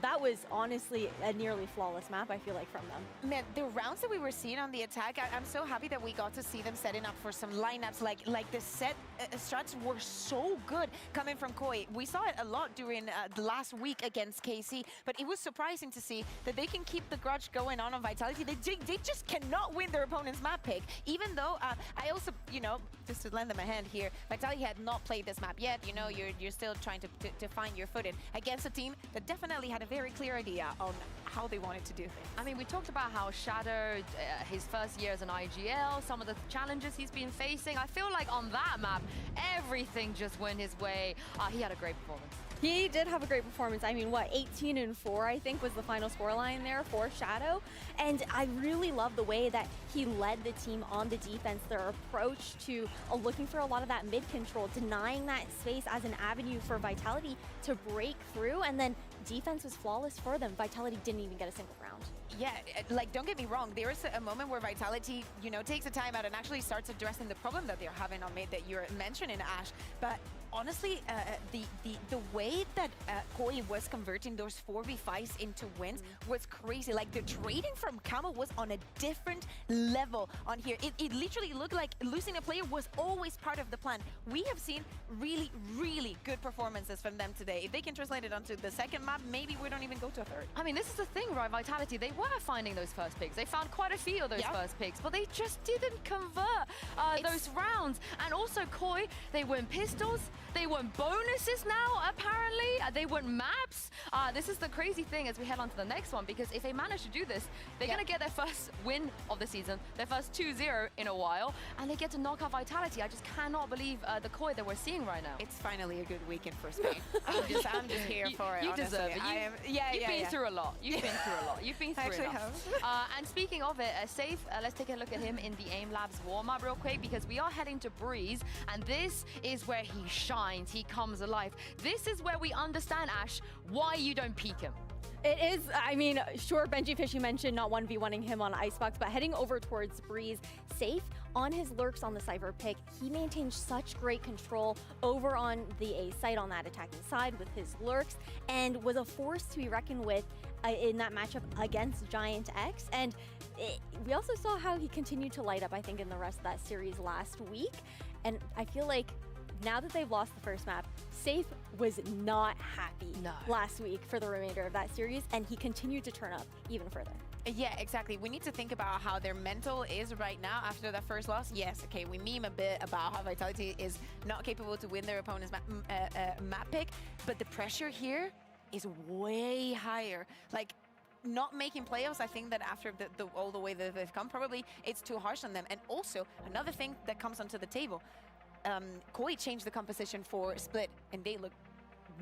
that was honestly a nearly flawless map, I feel like, from them. Man, the rounds that we were seeing on the attack, I'm so happy that we got to see them setting up for some lineups. Like the set strats were so good coming from Koi. We saw it a lot during the last week against KC, but it was surprising to see that they can keep the grudge going on Vitality. They just cannot win their opponent's map pick. Even though I also, you know, just to lend them a hand here, Vitality had not played this map yet. You know, you're still trying to find your footing against a team that definitely had a very clear idea on how they wanted to do things. I mean, we talked about how Shadow, his first year as an IGL, some of the challenges he's been facing. I feel like on that map, everything just went his way. He had a great performance. He did have a great performance. I mean, what, 18-4, I think, was the final scoreline there for Shadow. And I really love the way that he led the team on the defense, their approach to looking for a lot of that mid control, denying that space as an avenue for Vitality to break through. And then defense was flawless for them. Vitality didn't even get a single round. Yeah, like, don't get me wrong. There is a moment where Vitality, you know, takes a time out and actually starts addressing the problem that they're having on mid that you're mentioning, Ash. But honestly, the way that Koi was converting those 4v5s into wins was crazy. Like, the trading from Camel was on a different level on here. It literally looked like losing a player was always part of the plan. We have seen really, really good performances from them today. If they can translate it onto the second map, maybe we don't even go to a third. I mean, this is the thing, right? Vitality, they were finding those first picks. They found quite a few of those first picks, but they just didn't convert those rounds. And also Koi, they win pistols, They want bonuses now, apparently. They want maps. This is the crazy thing as we head on to the next one, because if they manage to do this, they're going to get their first win of the season, their first 2-0 in a while, and they get to knock out Vitality. I just cannot believe the Koi that we're seeing right now. It's finally a good weekend for Spain. I'm just here for it, You honestly. deserve it. You've been through a lot. You've been through a lot. You've been through Actually enough. And speaking of it, Safe, let's take a look at him in the AIM Labs warm-up real quick, because we are heading to Breeze, and this is where he shines. He comes alive. This is where we understand, Ash, why you don't peek him. It is, I mean, sure, Benji Fish, you mentioned not 1v1ing him on Icebox, but heading over towards Breeze, Safe on his lurks on the Cypher pick, he maintained such great control over on the A site on that attacking side with his lurks, and was a force to be reckoned with in that matchup against Giant X. And we also saw how he continued to light up, I think, in the rest of that series last week. And I feel like now that they've lost the first map, Safe was not happy last week for the remainder of that series, and he continued to turn up even further. Yeah, exactly. We need to think about how their mental is right now after that first loss. Yes, okay, we meme a bit about how Vitality is not capable to win their opponent's map pick, but the pressure here is way higher. Like, not making playoffs, I think that after all the way that they've come, probably it's too harsh on them. And also, another thing that comes onto the table, Koi changed the composition for Split, and they look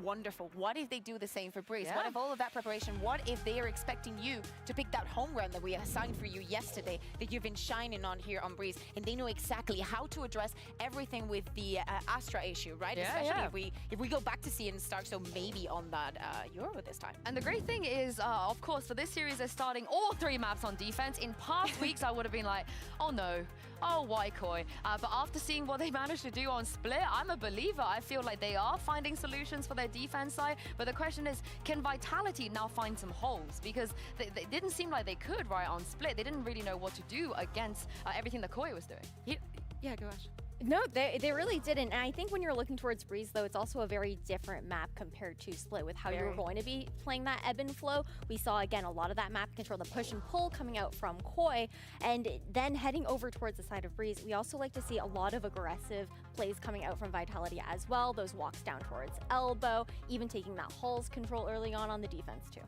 wonderful. What if they do the same for Breeze? What if all of that preparation, what if they are expecting you to pick that home run that we assigned for you yesterday, that you've been shining on here on Breeze, and they know exactly how to address everything with the Astra issue, right? Especially if we go back to seeing Stark, so maybe on that Euro this time. And the great thing is, of course, for this series, they're starting all 3 maps on defense. In past weeks, I would have been like, oh no, oh why Koi? But after seeing what they managed to do on Split, I'm a believer. I feel like they are finding solutions for their defense side. But the question is, can Vitality now find some holes? Because they didn't seem like they could, right, on Split. They didn't really know what to do against everything that Koi was doing. Yeah, go Ash. No, they really didn't. And I think when you're looking towards Breeze, though, it's also a very different map compared to Split with how you're going to be playing that ebb and flow. We saw, again, a lot of that map control, the push and pull coming out from Koi. And then heading over towards the side of Breeze, we also like to see a lot of aggressive plays coming out from Vitality as well. Those walks down towards elbow, even taking that Halls control early on the defense, too.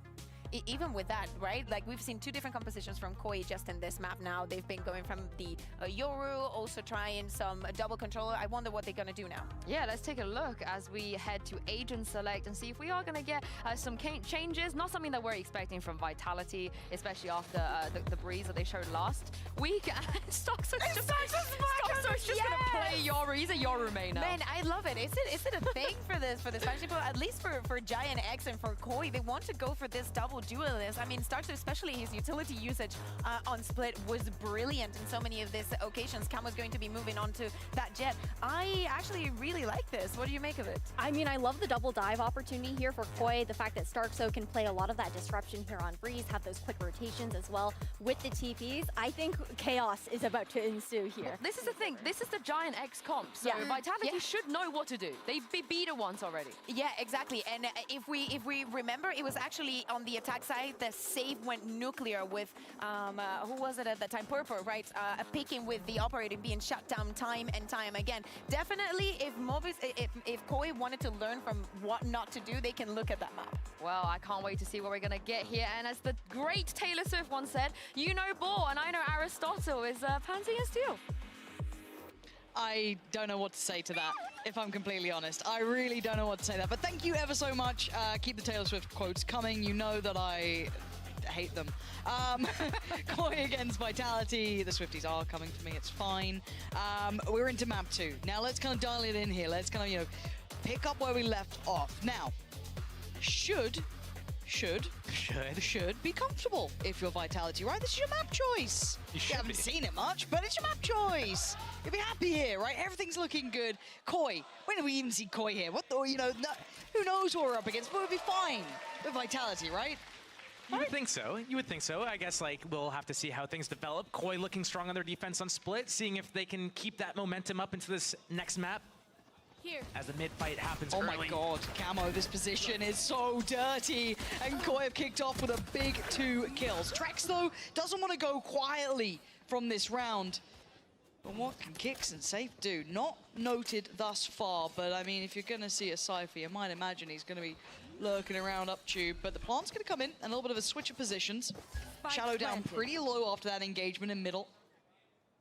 Even with that, right? Like, we've seen 2 different compositions from Koi just in this map now. They've been going from the Yoru, also trying some double controller. I wonder what they're going to do now. Yeah, let's take a look as we head to Agent Select and see if we are going to get some changes. Not something that we're expecting from Vitality, especially after the Breeze that they showed last week. Stoxer's just going to play Yoru. He's a Yoru main now. Man, I love it. Is it a thing for this Spanish people? At least for Giant X and for Koi, they want to go for this double duelist. I mean, Starks, especially his utility usage on Split, was brilliant in so many of these occasions. Cam was going to be moving on to that jet. I actually really like this. What do you make of it? I mean, I love the double dive opportunity here for Koi. The fact that Starkso can play a lot of that disruption here on Breeze, have those quick rotations as well with the TPs. I think chaos is about to ensue here. Well, this is the thing. This is the Giant X comp. So Vitality should know what to do. They've been beat it once already. Yeah, exactly. And if we remember, it was actually on the attack side, the save went nuclear with, who was it at the time? Purple, right? Picking with the operator being shut down time and time again. Definitely, if Koi wanted to learn from what not to do, they can look at that map. Well, I can't wait to see what we're going to get here. And as the great Taylor Swift once said, you know ball, and I know Aristotle is panting and steel. I don't know what to say to that, if I'm completely honest. I really don't know what to say to that. But thank you ever so much. Keep the Taylor Swift quotes coming. You know that I hate them. Koi against Vitality. The Swifties are coming for me. It's fine. We're into map 2. Now let's kind of dial it in here. Let's kind of, pick up where we left off. Now, should be comfortable if you're Vitality, right? This is your map choice. You haven't seen it much, but it's your map choice. You'll be happy here, right? Everything's looking good. Koi, when do we even see Koi here? What the, who knows what we're up against, but we'll be fine with Vitality, right? You would think so. You would think so. I guess we'll have to see how things develop. Koi looking strong on their defense on Split, seeing if they can keep that momentum up into this next map. Here. As the mid-fight happens early. Oh my god, Camo, this position is so dirty. And Koi have kicked off with a big 2 kills. Trex, though, doesn't want to go quietly from this round. But what can Kicks and Safe do? Not noted thus far, but I mean, if you're going to see a Cypher, you might imagine he's going to be lurking around up tube. But the plant's going to come in, and a little bit of a switch of positions. Shadow down pretty low after that engagement in middle.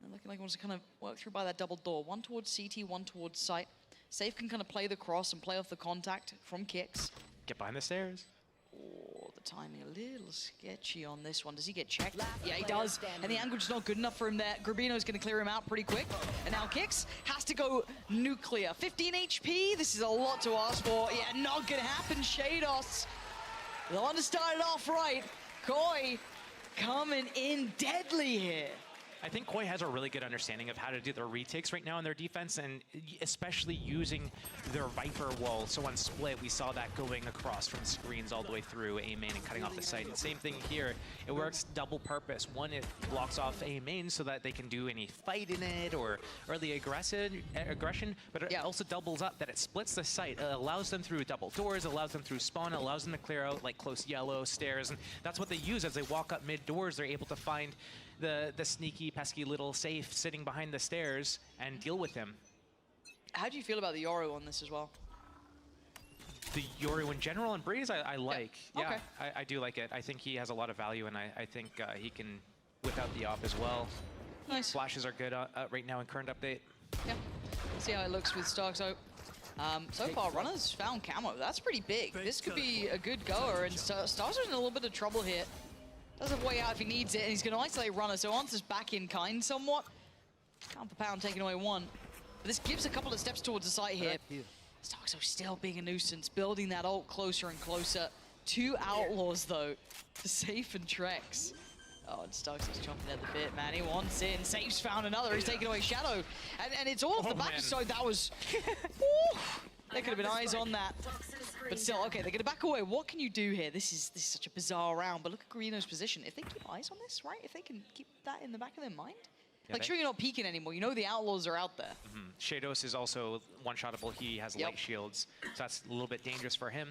And looking like he wants to kind of work through by that double door. One towards CT, one towards site. Safe can kind of play the cross and play off the contact from Kicks. Get behind the stairs. Oh, the timing a little sketchy on this one. Does he get checked? Yeah, he does. And the angle just not good enough for him there. Grabino's going to clear him out pretty quick. And now Kicks has to go nuclear. 15 HP. This is a lot to ask for. Yeah, not going to happen. Shados. The one to start it off right. Koi coming in deadly here. I think Koi has a really good understanding of how to do their retakes right now in their defense, and especially using their Viper wall. So on split, we saw that going across from screens all the way through A main and cutting off the site. And same thing here. It works double purpose. One, it blocks off A main so that they can do any fight in it or early aggression, but it also doubles up that it splits the site. It allows them through double doors, allows them through spawn, allows them to clear out like close yellow stairs. And that's what they use as they walk up mid doors. They're able to find the sneaky, pesky little Safe sitting behind the stairs and deal with him. How do you feel about the Yoru on this as well? The Yoru in general and Breeze, I like. Yeah, Yeah, okay. I do like it. I think he has a lot of value, and I think he can whip out the op as well. Nice. Flashes are good right now in current update. Yeah. See how it looks with Starkso. So far, Runner's found camo. That's pretty big. This could be a good goer, and Starkso's in a little bit of trouble here. Does have a way out if he needs it, and he's going to isolate Runner, so answers back in kind somewhat. Pound for pound, taking away one. But this gives a couple of steps towards the site here. Starkso still being a nuisance, building that ult closer and closer. Two Outlaws, though, for Safe and Trex. Oh, and Starkso's chomping at the bit, man. He wants in. Safe's found another. He's taking away Shadow. And it's all off the back, so that was... There could have been eyes on that. But still, okay, they're going to back away. What can you do here? This is such a bizarre round, but look at Grino's position. If they keep eyes on this, right? If they can keep that in the back of their mind? Yeah, like, sure, you're not peeking anymore. You know the Outlaws are out there. Shados is also one-shottable. He has light shields, so that's a little bit dangerous for him.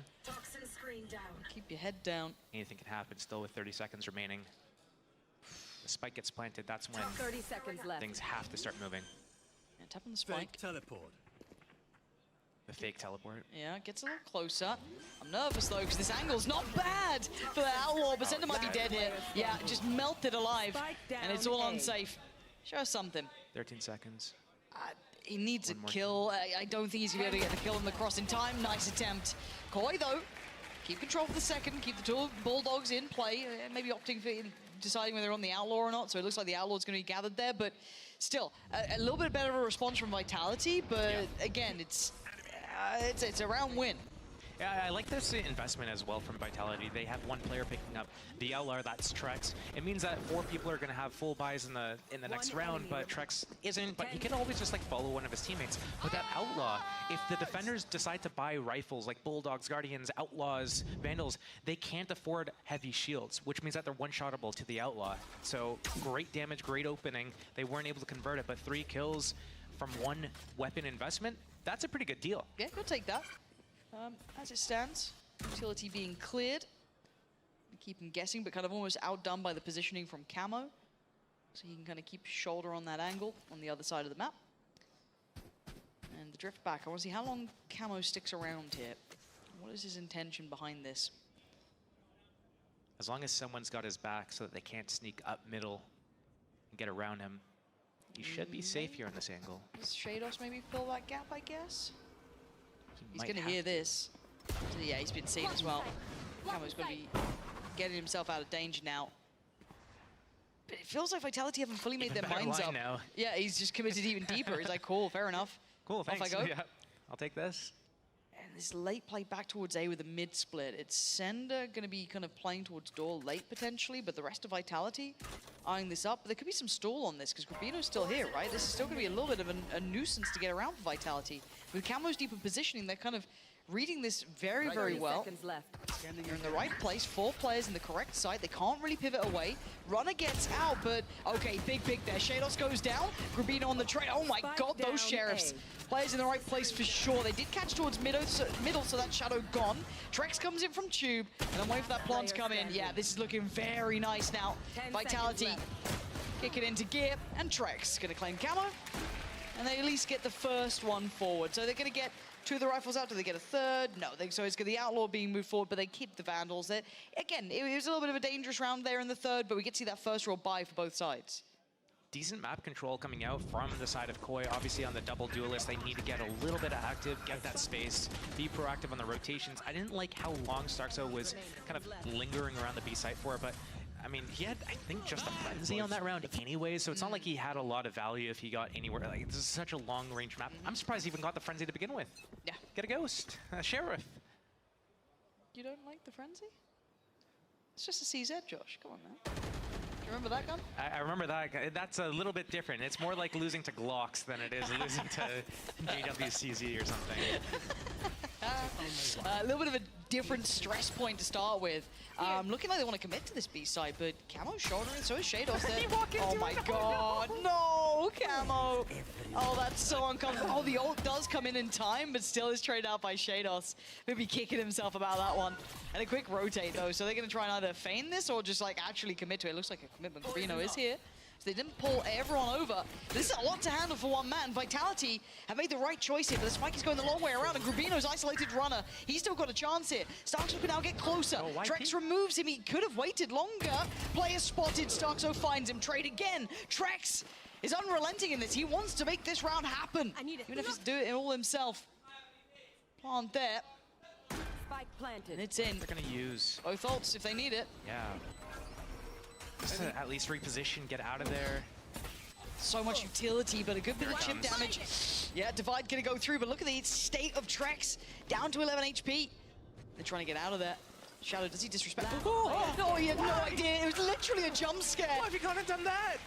Keep your head down. Anything can happen still with 30 seconds remaining. The spike gets planted. That's when 30 seconds left. things have to start moving. Yeah, tap on the spike. Teleport. The fake teleport. Yeah, gets a little closer. I'm nervous, though, because this angle's not bad for the Outlaw, but Sender might be dead here. Yeah, just melted alive, and it's all unsafe. Show us something. 13 seconds. He needs a kill. I don't think he's going to be able to get the kill on the cross in time. Nice attempt. Koi, though, keep control for the second, keep the two Bulldogs in play, maybe opting for deciding whether they're on the Outlaw or not, so it looks like the Outlaw's going to be gathered there, but still, a little bit better of a response from Vitality, but again, it's a round win. Yeah, I like this investment as well from Vitality. They have one player picking up the LR, that's Trex. It means that 4 people are going to have full buys in the next round, but Trex isn't. But he can always just like follow one of his teammates. With that Outlaw, if the defenders decide to buy rifles like Bulldogs, Guardians, Outlaws, Vandals, they can't afford heavy shields, which means that they're one-shottable to the Outlaw. So great damage, great opening. They weren't able to convert it, but 3 kills from 1 weapon investment, that's a pretty good deal. Yeah, go take that. As it stands, utility being cleared. Keep him guessing, but kind of almost outdone by the positioning from Camo. So he can kind of keep his shoulder on that angle on the other side of the map. And the drift back. I want to see how long Camo sticks around here. What is his intention behind this? As long as someone's got his back so that they can't sneak up middle and get around him, he should be safe here on this angle. Does Shados maybe fill that gap, I guess? He's might going to have hear this. So yeah, he's been seen as well. Camo's going to be getting himself out of danger now. But it feels like Vitality haven't fully made their minds up. Now. Yeah, he's just committed even deeper. He's like, cool, fair enough. Cool, thanks. Off I go. Yeah, I'll take this. And this late play back towards A with a mid split. It's Sender going to be kind of playing towards door late potentially, but the rest of Vitality eyeing this up. But there could be some stall on this because Grabino's still here, right? This is still going to be a little bit of a nuisance to get around for Vitality. With Camo's deeper positioning, they're kind of reading this very, very well. They're in the right place, 4 players in the correct site. They can't really pivot away. Runner gets out, but okay, big there. Shados goes down. Grabino on the trade. Oh my god, those Sheriffs. Players in the right place for sure. They did catch towards middle, so that Shadow gone. Trex comes in from Tube, and I'm waiting for that plant to come in. Yeah, this is looking very nice now. Vitality Kick it into gear, and Trex gonna claim camo. And they at least get the first one forward. So they're gonna get 2 of the rifles out. Do they get a third? No, so it's the Outlaw being moved forward, but they keep the Vandals there. Again, it was a little bit of a dangerous round there in the third, but we get to see that first roll buy for both sides. Decent map control coming out from the side of Koi. Obviously on the double duelist, they need to get a little bit active, get that space, be proactive on the rotations. I didn't like how long Starkso was kind of lingering around the B site for, but I mean, he had, I think, just a frenzy on that round anyway, so it's not like he had a lot of value if he got anywhere. Like, this is such a long-range map. I'm surprised he even got the frenzy to begin with. Yeah. Get a ghost, a sheriff. You don't like the frenzy? It's just a CZ, Josh. Come on, man. Do you remember that gun? I remember that. That's a little bit different. It's more like losing to Glocks than it is losing to JWCZ or something. A little bit of a different stress point to start with. Looking like they want to commit to this B side, but Camo's shouldering, so is Shados there. Oh my god, no, Camo. Oh, that's so uncomfortable. Oh, the ult does come in time, but still is traded out by Shados. Maybe kicking himself about that one. And a quick rotate though, so they're going to try and either feign this or just like actually commit to it. It looks like a commitment. Rubino is here. So they didn't pull everyone over. This is a lot to handle for one man. Vitality have made the right choice here, but the spike is going the long way around, and Grubino's isolated runner. He's still got a chance here. Starkso can now get closer. Trex removes him. He could have waited longer. Player spotted. Starkso finds him. Trade again. Trex is unrelenting in this. He wants to make this round happen. Even if he's doing it all himself. Plant there. Spike planted. And it's in. They're going to use both ults if they need it. Yeah. Just to at least reposition, get out of there. So much utility, but a good bit of chip damage. Yeah, Divide gonna go through, but look at the state of Trex. Down to 11 HP. They're trying to get out of there. Shadow, does he disrespect? Oh, no, he had no idea. It was literally a jump scare. Why have you gone and done that?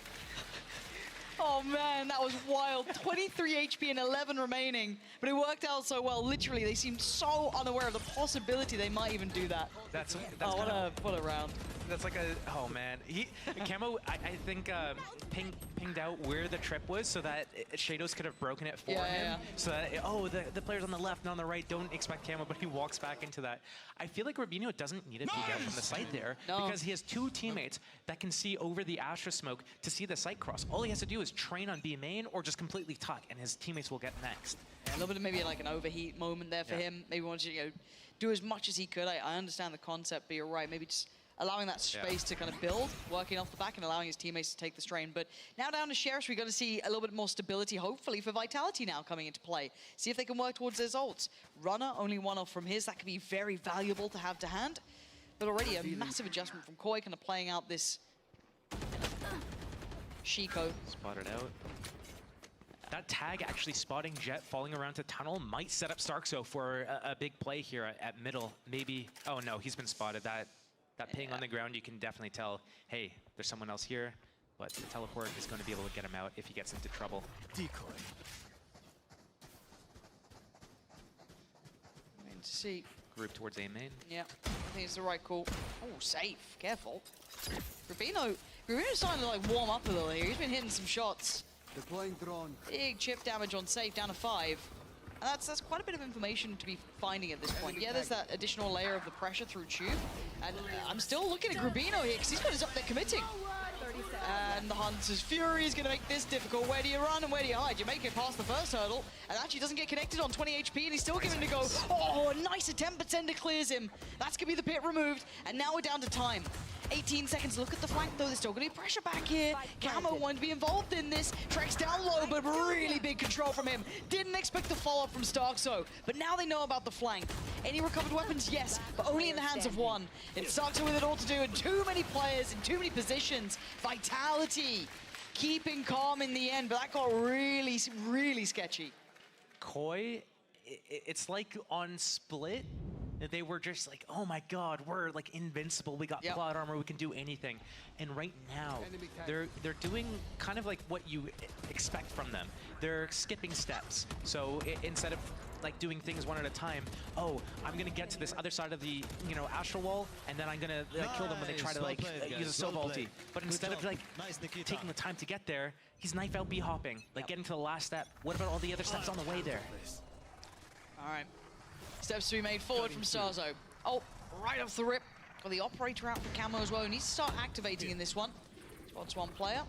Oh man, that was wild. 23 HP and 11 remaining, but it worked out so well. Literally, they seemed so unaware of the possibility they might even do that. That's oh, what a round. That's like a, oh man. Camo, I think, pinged out where the trip was so that Shadows could have broken it for him. Yeah. So that, the players on the left and on the right don't expect Camo, but he walks back into that. I feel like Rubino doesn't need a peek out from the site there because he has 2 teammates that can see over the Astra smoke to see the site cross. All he has to do is train on B main or just completely tuck, and his teammates will get next. Yeah, a little bit of maybe like an overheat moment there for him. Maybe wants to do as much as he could. I understand the concept, but you're right. Maybe just allowing that space to kind of build, working off the back and allowing his teammates to take the strain. But now down to Sheriffs, we're going to see a little bit more stability, hopefully, for Vitality now coming into play. See if they can work towards their ults. Runner, only 1 off from his. That could be very valuable to have to hand. But already a massive adjustment from Koi, kind of playing out this Shiko. Spotted out. That tag actually spotting Jet falling around to tunnel might set up Starkso for a big play here at middle. Maybe, oh no, he's been spotted. That ping on the ground, you can definitely tell, hey, there's someone else here, but the teleport is going to be able to get him out if he gets into trouble. Decoy. To see. Group towards A main. Yeah, I think it's the right call. Oh, safe. Careful. Rubino's starting to like warm up a little here. He's been hitting some shots. Deploying drone. Big chip damage on safe, down to 5. And that's quite a bit of information to be finding at this point. Yeah, there's that additional layer of the pressure through Tube. And I'm still looking at Grubino here, because he's got his up there committing. And the Hunter's Fury is going to make this difficult. Where do you run and where do you hide? You make it past the first hurdle, and actually doesn't get connected on 20 HP, and he's still giving it a go. Oh, a nice attempt, but Sender clears him. That's going to be the pit removed, and now we're down to time. 18 seconds. Look at the flank, though. There's still going to be pressure back here. Camo wanted to be involved in this. Trex down low, but really big control from him. Didn't expect the follow-up from Starkso, but now they know about the flank. Any recovered weapons? Yes, but only in the hands of one. It's Starkso with it all to do, and too many players in too many positions. Vitality keeping calm in the end, but that got really, really sketchy. Koi, it's like on Split, they were just like, oh my god, we're like invincible, we got plot armor, we can do anything. And right now, they're doing kind of like what you expect from them. They're skipping steps. So instead of like doing things one at a time, oh, I'm gonna get to this other side of the, astral wall, and then I'm gonna kill them when they try to like use a Sova ulti. But instead of like taking the time to get there, he's knife out B hopping, like getting to the last step. What about all the other steps on the way there? All right. Steps to be made forward from Starzo. Oh, right off the rip. Got the operator out for Camo as well. He needs to start activating in this one. Spots one player.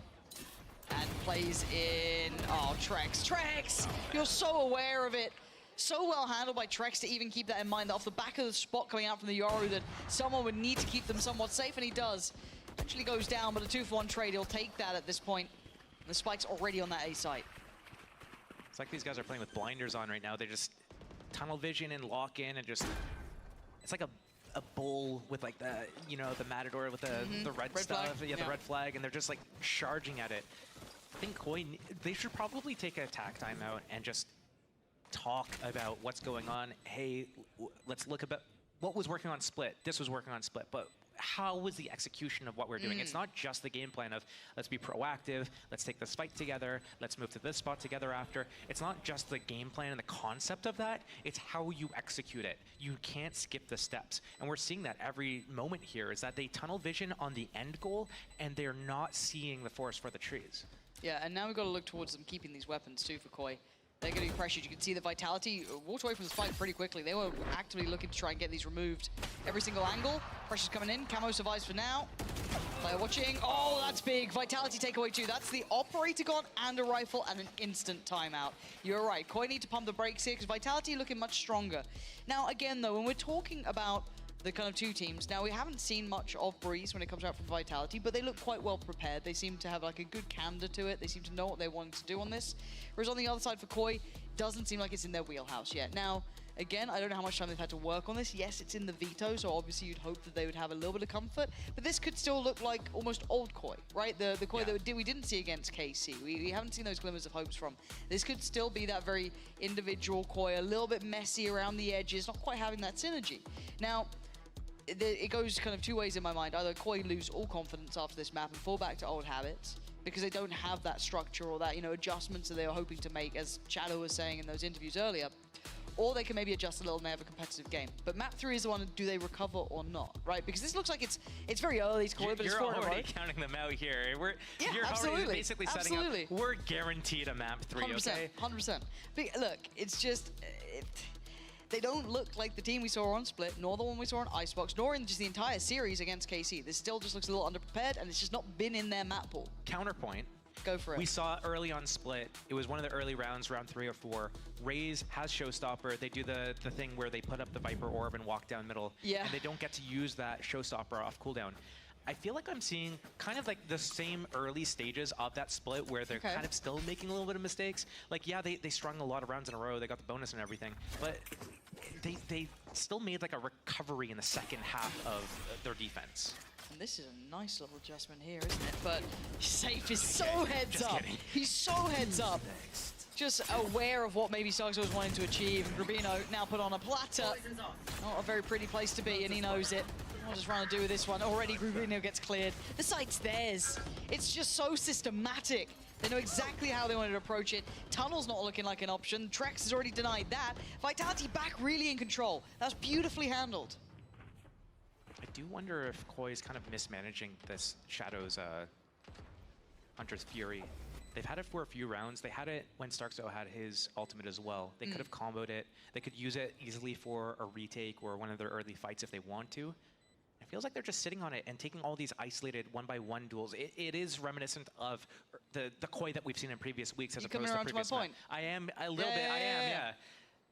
and plays in, oh, Trex. Trex! You're so aware of it. So well handled by Trex to even keep that in mind, that off the back of the spot coming out from the Yoru, that someone would need to keep them somewhat safe, and he does. Actually goes down, but a 2-for-1 trade, he'll take that at this point. The spike's already on that A site. It's like these guys are playing with blinders on right now. They just tunnel vision and lock in and just, it's like a bull with like the, you know, the matador with the red stuff, flag. yeah, the red flag, and they're just like charging at it. I think Koi, they should probably take a attack timeout and just talk about what's going on. Hey, let's look about what was working on Split. This was working on Split, but how was the execution of what we're doing? It's not just the game plan of let's be proactive, let's take this fight together, let's move to this spot together after. It's not just the game plan and the concept of that, it's how you execute it. You can't skip the steps. And we're seeing that every moment here, is that they tunnel vision on the end goal and they're not seeing the forest for the trees. Yeah, and now we've got to look towards them keeping these weapons too for Koi. They're going to be pressured. You can see the Vitality walked away from this fight pretty quickly. They were actively looking to try and get these removed. Every single angle. Pressure's coming in. Camo survives for now. Player watching. Oh, that's big. Vitality takeaway too. That's the Operator gone and a rifle and an instant timeout. You're right. Koi need to pump the brakes here because Vitality looking much stronger. Now, again, though, when we're talking about the kind of two teams. Now, we haven't seen much of Breeze when it comes out from Vitality, but they look quite well prepared. They seem to have like a good candor to it. They seem to know what they want to do on this. Whereas on the other side for Koi, doesn't seem like it's in their wheelhouse yet. Now, again, I don't know how much time they've had to work on this. Yes, it's in the veto, so obviously you'd hope that they would have a little bit of comfort, but this could still look like almost old Koi, right? The Koi that we didn't see against KC. We haven't seen those glimmers of hopes from. This could still be that very individual Koi, a little bit messy around the edges, not quite having that synergy. Now, it goes kind of two ways in my mind. Either Koi lose all confidence after this map and fall back to old habits because they don't have that structure or that, you know, adjustments that they were hoping to make, as Shadow was saying in those interviews earlier, or they can maybe adjust a little and they have a competitive game. But map 3 is the one, do they recover or not, right? Because this looks like it's very early to Koi, but it's 4 in a row. You're already counting them out here. You're absolutely. already basically setting up, we're guaranteed a map 3, 100%, okay? 100%. But look, it's just, they don't look like the team we saw on Split, nor the one we saw on Icebox, nor in just the entire series against KC. This still just looks a little underprepared, and it's just not been in their map pool. Counterpoint. Go for it. We saw early on Split, it was one of the early rounds, round 3 or 4. Raze has Showstopper. They do the thing where they put up the Viper Orb and walk down middle, and they don't get to use that Showstopper off cooldown. I feel like I'm seeing kind of like the same early stages of that Split where they're kind of still making a little bit of mistakes. Like, yeah, they strung a lot of rounds in a row. They got the bonus and everything, but they still made like a recovery in the second half of their defense. And this is a nice little adjustment here, isn't it? But Safe is so heads up. He's so heads up. Just aware of what maybe Suggs was wanting to achieve. And Rubino now put on a platter. Not a very pretty place to be, and he knows it. What is trying to do with this one? Already Rubino gets cleared. The site's theirs. It's just so systematic. They know exactly how they wanted to approach it. Tunnel's not looking like an option. Trex has already denied that. Vitality back really in control. That's beautifully handled. I do wonder if Koi is kind of mismanaging this Shadow's Hunter's Fury. They've had it for a few rounds. They had it when Starkzo had his ultimate as well. They could have comboed it. They could use it easily for a retake or one of their early fights if they want to. It feels like they're just sitting on it and taking all these isolated one-by-one duels. It is reminiscent of the Koi that we've seen in previous weeks as opposed to previous. To my point? I am a little bit. I am, yeah.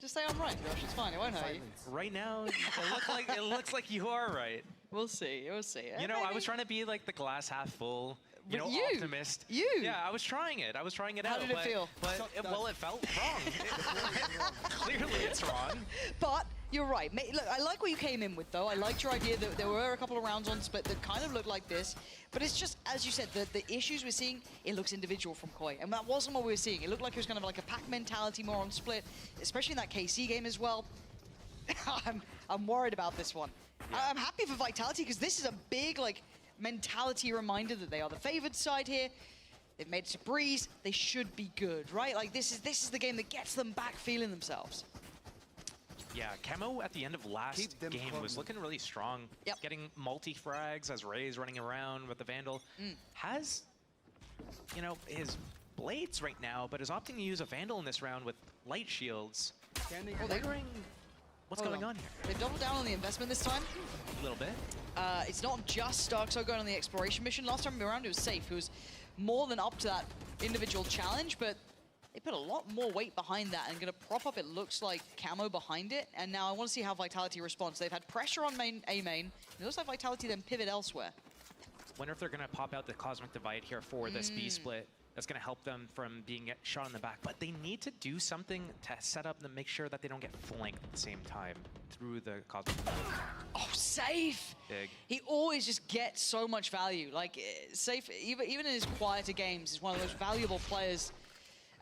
Just say I'm right, Josh. It's fine. It won't hurt you. Right now, it looks like you are right. We'll see. We'll see. You know, I was trying to be like the glass half full, optimist. Yeah, I was trying it. I was trying it out. How did it feel? But it felt wrong. Clearly, it's wrong. But you're right. Look, I like what you came in with, though. I liked your idea that there were a couple of rounds on Split that kind of looked like this. But it's just, as you said, the issues we're seeing, it looks individual from Koi. And that wasn't what we were seeing. It looked like it was kind of like a pack mentality more on Split, especially in that KC game as well. I'm worried about this one. Yeah. I'm happy for Vitality because this is a big, like, mentality reminder that they are the favored side here. They've made it to Breeze. They should be good, right? Like, this is the game that gets them back feeling themselves. Yeah, Camo at the end of last game was looking really strong. Getting multi-frags as Ray's running around with the Vandal. Has, you know, his blades right now, but is opting to use a Vandal in this round with light shields. Wondering what's going on here. They've doubled down on the investment this time. A little bit. It's not just Starkzo going on the exploration mission. Last time around, it was Safe, who was more than up to that individual challenge, but they put a lot more weight behind that and going to prop up, it looks like, Camo behind it. And now I want to see how Vitality responds. They've had pressure on A main. It looks like Vitality then pivot elsewhere. Wonder if they're going to pop out the Cosmic Divide here for this B split. That's going to help them from being shot in the back. But they need to do something to set up and make sure that they don't get flanked at the same time through the Cosmic Divide. Oh, Safe! Big. He always just gets so much value. Like, Safe, even in his quieter games, is one of the most valuable players.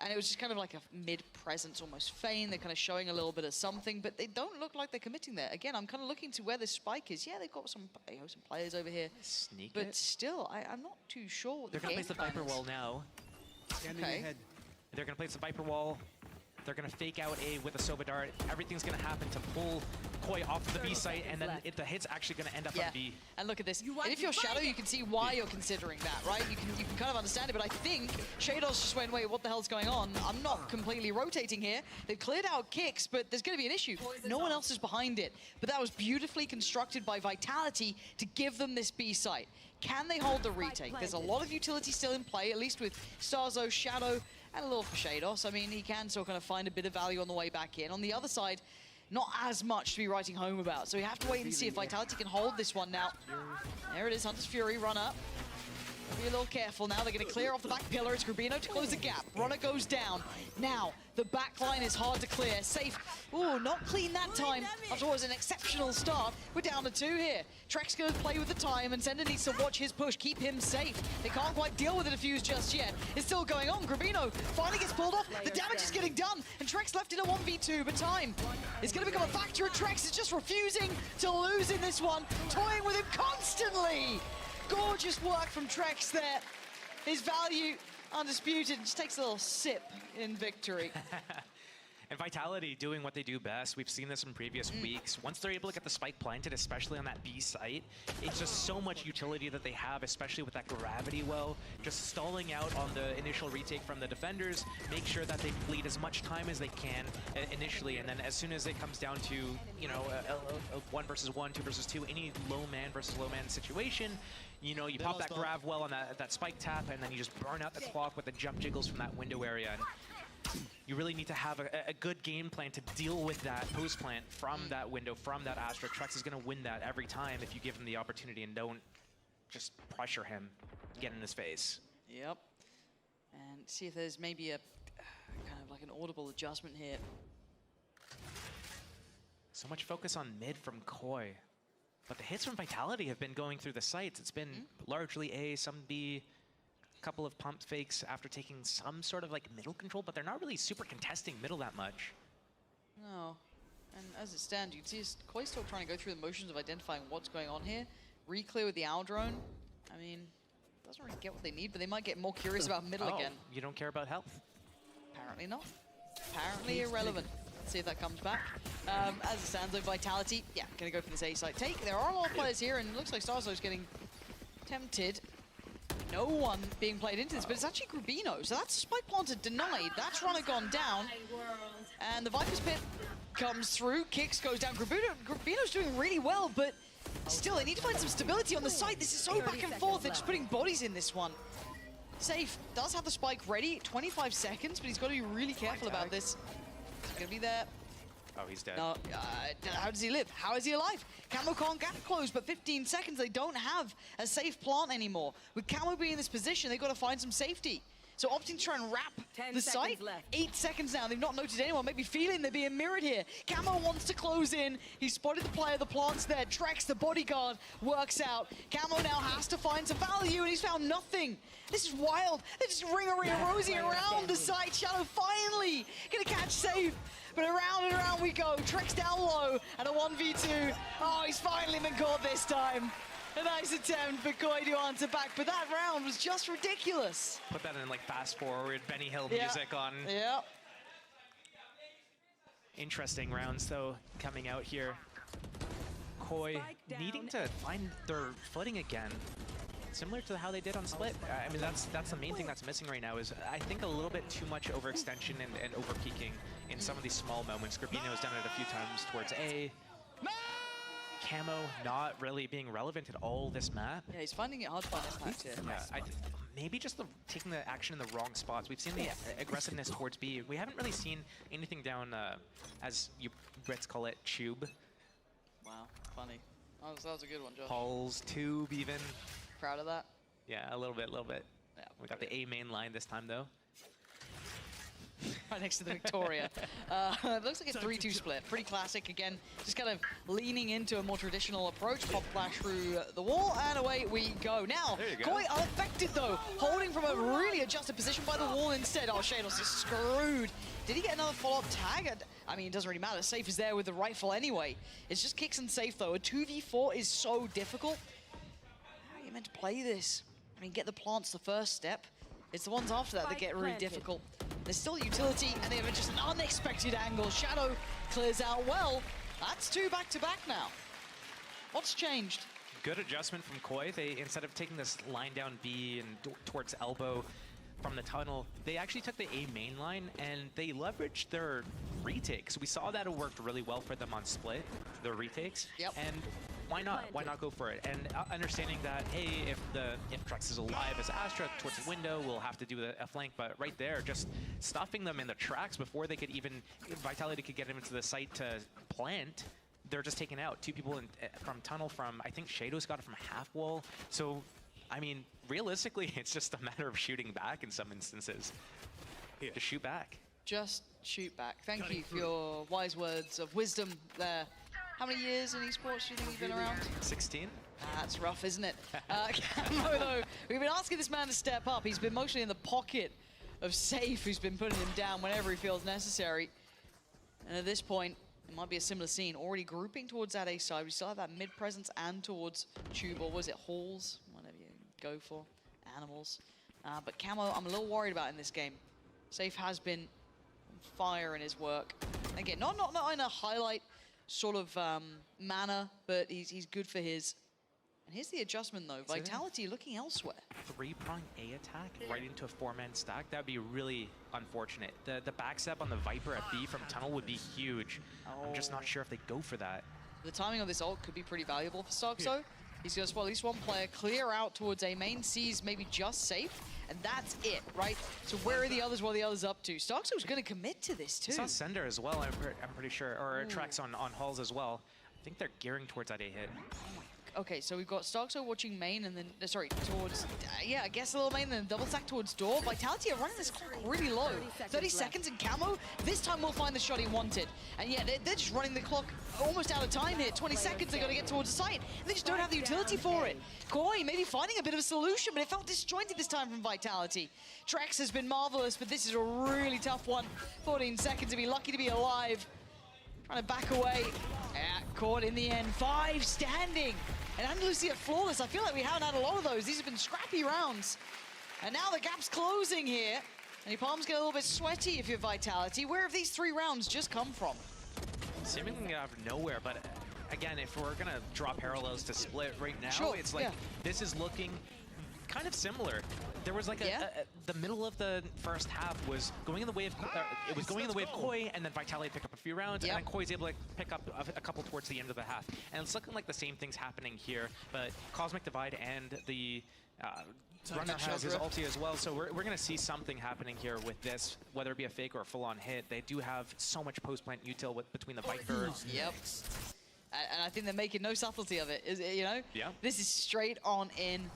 And it was just kind of like a mid-presence, almost feign. They're kind of showing a little bit of something, but they don't look like they're committing there. Again, I'm kind of looking to where the spike is. Yeah, they've got some, some players over here. Sneak but it. still, I'm not too sure what They're going to place the Viper Wall now. Okay. They're going to place the Viper Wall. They're going to fake out A with a Sova Dart. Everything's going to happen to pull Koi off of the B site, and then the hit's actually going to end up on B. And look at this. And if you're Shadow, you can see why you're considering that, right? You can kind of understand it, but I think Shadows just went, wait, what the hell's going on? I'm not completely rotating here. They've cleared out kicks, but there's going to be an issue. No one else is behind it. But that was beautifully constructed by Vitality to give them this B site. Can they hold the retake? There's a lot of utility still in play, at least with Starzo, Shadow, and a little for Shados. I mean, he can still kind of find a bit of value on the way back in. On the other side, not as much to be writing home about. So we have to wait and see if Vitality can hold this one now. There it is, Hunter's Fury, run up. Be a little careful now. They're going to clear off the back pillar. It's Grubino to close the gap. Runner goes down. Now, the back line is hard to clear. Safe. Ooh, not clean that time. After what was an exceptional start, we're down to 2 here. Trek's going to play with the time, and Sender needs to watch his push, keep him safe. They can't quite deal with the defuse just yet. It's still going on. Grubino finally gets pulled off. The damage is getting done, and Trek's left in a 1v2, but time is going to become a factor, and Trex is just refusing to lose in this one, toying with him constantly. Gorgeous work from Trex there. His value undisputed. Just takes a little sip in victory. And Vitality doing what they do best. We've seen this in previous weeks. Once they're able to get the spike planted, especially on that B site, it's just so much utility that they have, especially with that gravity well. Just stalling out on the initial retake from the defenders, make sure that they bleed as much time as they can initially, and then as soon as it comes down to, you know, a 1 versus 1, 2 versus 2, any low man versus low man situation, you know, you pop that grav well on that spike tap, and then you just burn out the clock with the jump jiggles from that window area. And you really need to have a good game plan to deal with that post plant from that window, from that Astra. Trex is going to win that every time if you give him the opportunity and don't just pressure him, get in his face. Yep. And see if there's maybe a kind of like an audible adjustment here. So much focus on mid from Koi. But the hits from Vitality have been going through the sites. It's been largely A, some B, a couple of pump fakes after taking some sort of like middle control, but they're not really super contesting middle that much. No. And as it stands, you can see Koi still trying to go through the motions of identifying what's going on here. Re-clear with the owl drone. I mean, doesn't really get what they need, but they might get more curious about middle again. You don't care about health? Apparently not. Apparently irrelevant. Let's see if that comes back. As it stands, though, Vitality, yeah, gonna go for this A site take. There are a lot of players here, and it looks like Starzo's getting tempted. No one being played into this, but it's actually Grubino. So that's spike planted denied. That's runner gone down. And the Viper's Pit comes through. Kicks goes down. Grubino's doing really well, but still, they need to find some stability on the site. This is so back and forth. They're just putting bodies in this one. Safe does have the spike ready. 25 seconds, but he's got to be really careful about this. He's going to be there. Oh, he's dead. No, how does he live? How is he alive? Camo can't get close, but 15 seconds, they don't have a safe plant anymore. With Camo being in this position, they've got to find some safety. So opting to try and wrap the site. 8 seconds now, they've not noted anyone. Maybe feeling they're being mirrored here. Camo wants to close in. He spotted the player, the plant's there. Trex, the bodyguard, works out. Camo now has to find some value, and he's found nothing. This is wild. They're just ring-a-ring-a-rosy around the site. Shadow finally gonna catch Safe. But around and around we go. Trex down low and a 1v2. Oh, he's finally been caught this time. A nice attempt for Koi to answer back, but that round was just ridiculous. Put that in like fast forward, Benny Hill music on. Yeah. Interesting rounds though coming out here. Koi needing to find their footing again. Similar to how they did on Split. I mean, that's the main thing that's missing right now is, I think, a little bit too much overextension and over-peaking in some of these small moments. Grubino has done it a few times towards A. Camo not really being relevant at all this map. Yeah, he's finding it hard to find impacts here. Yeah, maybe just taking the action in the wrong spots. We've seen the aggressiveness towards B. We haven't really seen anything down, as you Brits call it, tube. Wow, funny. That was a good one, Josh. Paul's tube even. Proud of that? Yeah, a little bit. Yeah, We got the A main line this time though. Right next to the Victoria. It looks like a 3-2 split. Pretty classic. Again, just kind of leaning into a more traditional approach. Pop flash through the wall, and away we go. Now, Koi unaffected though, holding from a really adjusted position by the wall instead. Oh, Shados is screwed. Did he get another follow-up tag? I mean, it doesn't really matter. Safe is there with the rifle anyway. It's just kicks and safe though. A 2v4 is so difficult. How are you meant to play this? I mean, get the plants the first step. It's the ones after that that get really difficult. There's still utility, and they have just an unexpected angle. Shadow clears out well. That's 2 back-to-back now. What's changed? Good adjustment from Koi. They, instead of taking this line down B and towards elbow from the tunnel, they actually took the A main line, and they leveraged their retakes. We saw that it worked really well for them on split, their retakes. Yep. And why not? Why not go for it? And understanding that, hey, if Trex is alive as Astra towards the window, we'll have to do a flank. But right there, just stuffing them in the tracks before they could even, Vitality could get them into the site to plant. They're just taken out. 2 people from tunnel from, I think Shadows got it from half wall. So, I mean, realistically, it's just a matter of shooting back in some instances. Just shoot back. Just shoot back. Thank you for your wise words of wisdom there. How many years in esports do you think you've been around? 16. That's rough, isn't it? Camo, though, we've been asking this man to step up. He's been mostly in the pocket of Safe, who's been putting him down whenever he feels necessary. And at this point, it might be a similar scene. Already grouping towards that A side. We still have that mid presence and towards Tube, or was it Halls? Whatever you go for. Animals. But Camo, I'm a little worried about in this game. Safe has been on fire in his work. Again, not in a highlight sort of manner, but he's good for his. And here's the adjustment though. Vitality looking elsewhere. 3-prong A attack right into a 4-man stack. That would be really unfortunate. The backstep on the Viper at B from tunnel would be huge. I'm just not sure if they go for that. The timing of this ult could be pretty valuable for Starkzo. He's going to spot at least one player, clear out towards A main, sees maybe just Safe, and that's it, right? So where are the others? What are the others up to? Starkzo's going to commit to this too. I saw Sender as well, I'm pretty sure, or Trex on Halls as well. I think they're gearing towards that A hit. Okay, so we've got Starkzo watching main, and then, sorry, towards, yeah, I guess a little main, and then double stack towards door. Vitality are running this clock really low. 30 seconds in Camo. This time we'll find the shot he wanted. And yeah, they're just running the clock almost out of time here. 20 seconds, they're going to get towards the site. They just don't have the utility for it. Koi maybe finding a bit of a solution, but it felt disjointed this time from Vitality. Trex has been marvelous, but this is a really tough one. 14 seconds to be lucky to be alive. Trying to back away. Yeah, caught in the end. 5 standing. And Andalusia flawless. I feel like we haven't had a lot of those. These have been scrappy rounds. And now the gap's closing here. And your palms get a little bit sweaty if you're Vitality. Where have these 3 rounds just come from? Seemingly out of nowhere, but again, if we're gonna draw parallels to Split right now, it's like this is looking kind of similar. There was like the middle of the first half was going in the way of it was going in the way of Koi, and then Vitality picked up a few rounds, and then Koi's able to pick up a couple towards the end of the half. And it's looking like the same thing's happening here, but Cosmic Divide and the Runner has his ulti as well, so we're going to see something happening here with this, whether it be a fake or a full-on hit. They do have so much post-plant util between the Viper. Yep. And I think they're making no subtlety of it, you know? Yeah. This is straight on in.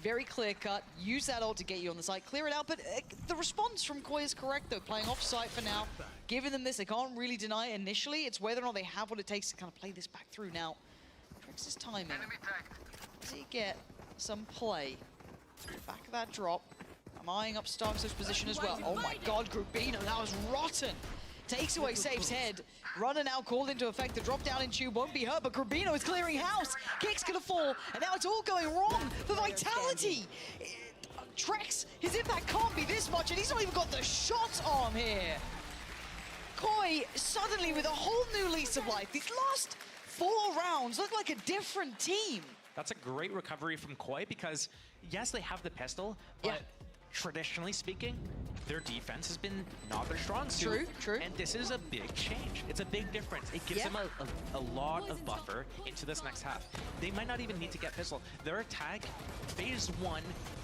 Very clear cut. Use that ult to get you on the site. Clear it out, but the response from Koi is correct, though. Playing off site for now. Giving them this, they can't really deny it initially. It's whether or not they have what it takes to kind of play this back through. Now, Trix's timing. Does he get some play? Back of that drop. I'm eyeing up Starkzo's position as well. Oh my god, Grubino, that was rotten. Takes away Safe's head. Runner now called into effect. The drop down in Tube won't be hurt, but Grubino is clearing house. Kick's gonna fall, and now it's all going wrong for Vitality. Trex, his impact can't be this much, and he's not even got the shot on here. Koi suddenly with a whole new lease of life. These last 4 rounds look like a different team. That's a great recovery from Koi because, yes, they have the pistol, but traditionally speaking, their defense has been not their strong suit. True, true. And this is a big change. It's a big difference. It gives them a lot of buffer into this next half. They might not even need to get pistol. Their attack, phase 1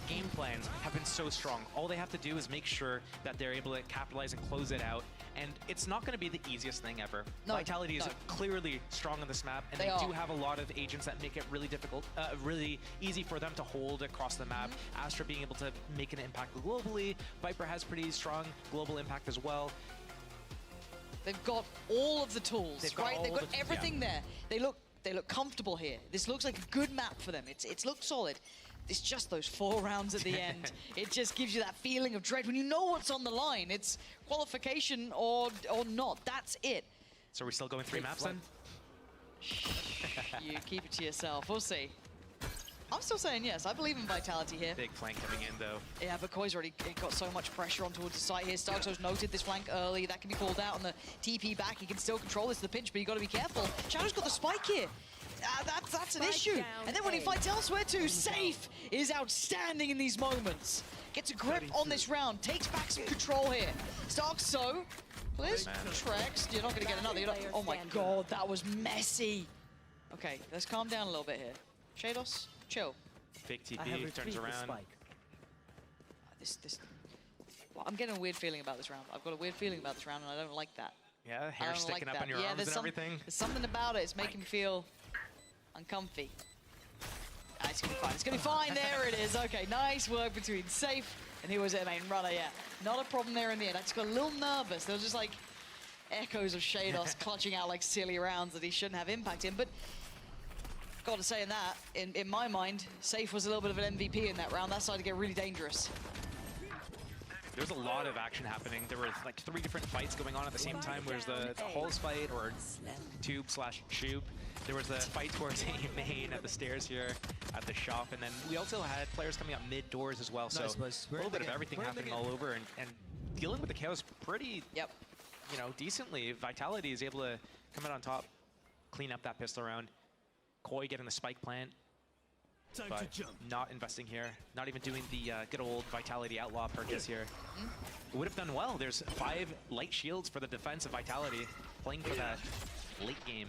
game plans have been so strong. All they have to do is make sure that they're able to capitalize and close it out. And it's not going to be the easiest thing ever. No, Vitality is clearly strong on this map, and they do have a lot of agents that make it really difficult, really easy for them to hold across the map. Astra being able to make an impact globally. Viper has pretty strong global impact as well. They've got all of the tools, They've right? They've got everything there. They look comfortable here. This looks like a good map for them. It's looked solid. It's just those 4 rounds at the end. It just gives you that feeling of dread when you know what's on the line. It's qualification or not. That's it. So we're still going 3 maps then? You keep it to yourself. We'll see. I'm still saying yes. I believe in Vitality here. Big flank coming in though. Yeah, but Koi's already got so much pressure on towards the side here. Starkzo's noted this flank early. That can be called out on the TP back. He can still control this to the pinch, but you got to be careful. Shadow's got the spike here. That's an issue. And then when he fights elsewhere too, Safe is outstanding in these moments. Gets a grip on this round, takes back some control here. Starkzo, clears Trex. You're not going to get another. Oh my god, that was messy. Okay, let's calm down a little bit here. Shados, chill. Fake TP, turns around. Well, I'm getting a weird feeling about this round. I've got a weird feeling about this round, and I don't like that. Yeah, hair sticking up on your arms and everything. There's something about it. It's making me feel uncomfy. It's gonna be fine. It's gonna be fine. There it is. Okay, nice work between Safe and who was it? Main runner. Yeah, not a problem there in the end. I just got a little nervous. There was just like echoes of Shados clutching out like silly rounds that he shouldn't have impact in. But got to say, in that, in my mind, Safe was a little bit of an MVP in that round. That started to get really dangerous. There's a lot of action happening. There were like 3 different fights going on at the same time. There's the Halls fight, or Tube/Tube. There was the fight towards main at the stairs here at the shop, and then we also had players coming up mid doors as well. So a little bit of everything happening all over, and dealing with the chaos pretty, decently. Vitality is able to come out on top, clean up that pistol round. Koi getting the spike plant. But not investing here, not even doing the good old Vitality Outlaw purchase here. It would have done well. There's 5 light shields for the defense of Vitality, playing for that late game.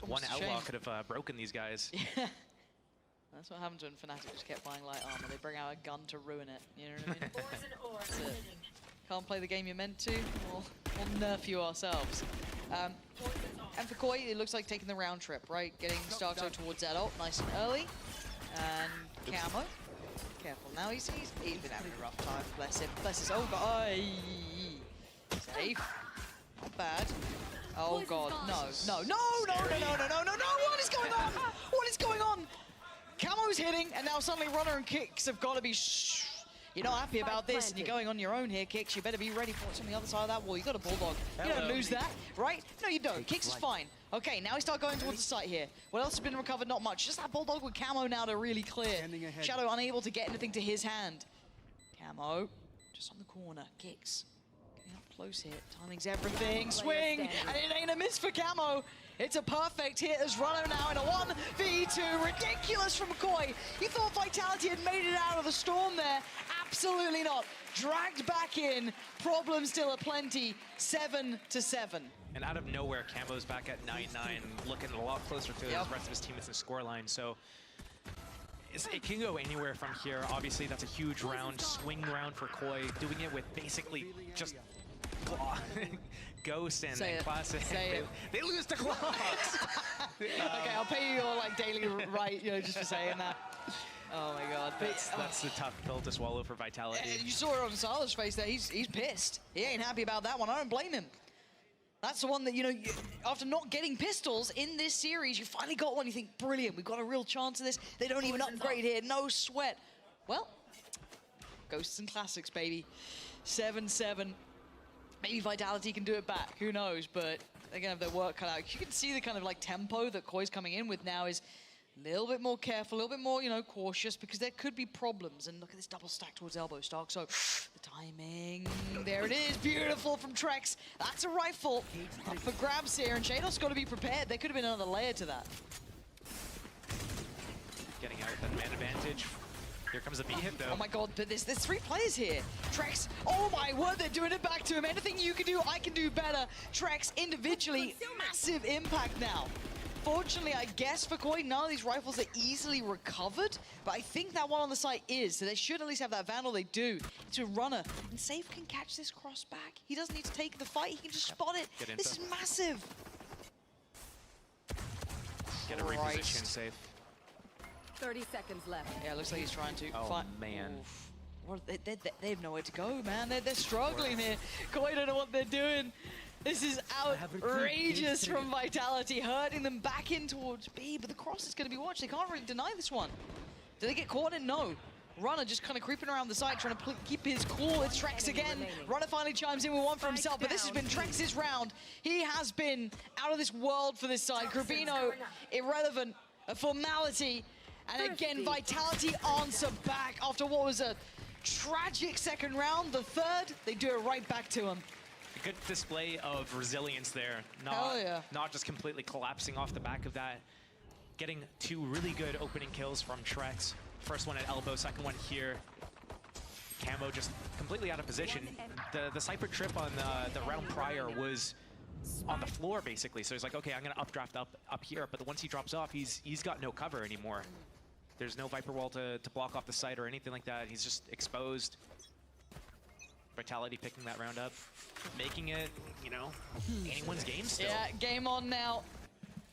One Outlaw could have broken these guys. Yeah. That's what happens when Fnatic just kept buying light armor. They bring out a gun to ruin it. You know what I mean? Can't play the game you're meant to, we'll nerf you ourselves. And for Koi, it looks like taking the round trip, right? Getting Starkzo towards that ult, nice and early. And Camo, careful now. He's been having a rough time. Bless him. Bless his. Oh god. Safe. Not bad. Oh god. No. What is going on? What is going on? Camo's hitting, and now suddenly Runner and Kicks have got to be. You're not happy about this, and you're going on your own here, Kicks. You better be ready for what's on the other side of that wall. You got a Bulldog. You don't lose that, right? No, you don't. Kicks is fine. Okay, now we start going towards the site here. What else has been recovered? Not much. Just that Bulldog with Camo now to really clear. Shadow unable to get anything to his hand. Camo, just on the corner. Kicks. Getting up close here. Timing's everything. Swing! And it ain't a miss for Camo. It's a perfect hit as Runner now in a 1v2. Ridiculous from Koi. You thought Vitality had made it out of the storm there. Absolutely not. Dragged back in. Problems still aplenty. 7-7. And out of nowhere, Camo's back at 9-9, looking a lot closer to the rest of his teammates in the scoreline. So it can go anywhere from here. Obviously, that's a huge round, swing round for Koi, doing it with basically just Ghost and Classic. They lose to Clocks. Okay, I'll pay you your like daily right, just for saying that. Oh my god. That's the tough pill to swallow for Vitality. You saw it on Salah's face there. He's pissed. He ain't happy about that one. I don't blame him. That's the one that, after not getting pistols in this series, you finally got one. You think, brilliant, we've got a real chance of this. They don't even upgrade here, no sweat. Well, Ghosts and Classics, baby. 7-7. Maybe Vitality can do it back, who knows, but they're gonna have their work cut out. You can see the kind of like tempo that Koi's coming in with now is a little bit more careful, a little bit more, cautious, because there could be problems. And look at this double stack towards elbow Stark. So the timing, there it is, beautiful from Trex. That's a rifle up for grabs here, and Shado's got to be prepared. There could have been another layer to that. Getting out that man advantage. Here comes a B hit though. Oh my god, but there's 3 players here. Trex, oh my word, they're doing it back to him. Anything you can do, I can do better. Trex individually, massive impact now. Fortunately, I guess for Koi, none of these rifles are easily recovered, but I think that one on the site is, so they should at least have that Vandal. They do. It's a runner, and Safe can catch this cross back. He doesn't need to take the fight, he can just spot it. This is massive. Get a reposition, Safe. 30 seconds left. Yeah, it looks like he's trying to Oh fight. man. Oof. What, they have nowhere to go, man. They're struggling here. Koi don't know what they're doing. This is outrageous from Vitality, hurting them back in towards B, but the cross is going to be watched. They can't really deny this one. Do they get caught in? No. Runner just kind of creeping around the side, trying to keep his cool. It's Trex again. Runner finally chimes in with one for himself, but this has been Trex's round. He has been out of this world for this side. Grubino, irrelevant, a formality. And again, Vitality answer back after what was a tragic second round. The third, they do it right back to him. A good display of resilience there. Hell yeah. Not just completely collapsing off the back of that. Getting 2 really good opening kills from Trex. First one at elbow, second one here. Camo just completely out of position. The Cypher trip on the round prior was on the floor basically, so he's like, okay, I'm gonna updraft up here, but once he drops off, he's got no cover anymore. There's no Viper wall to block off the site or anything like that. He's just exposed. Vitality picking that round up, making it, you know, anyone's game still. Yeah, game on now.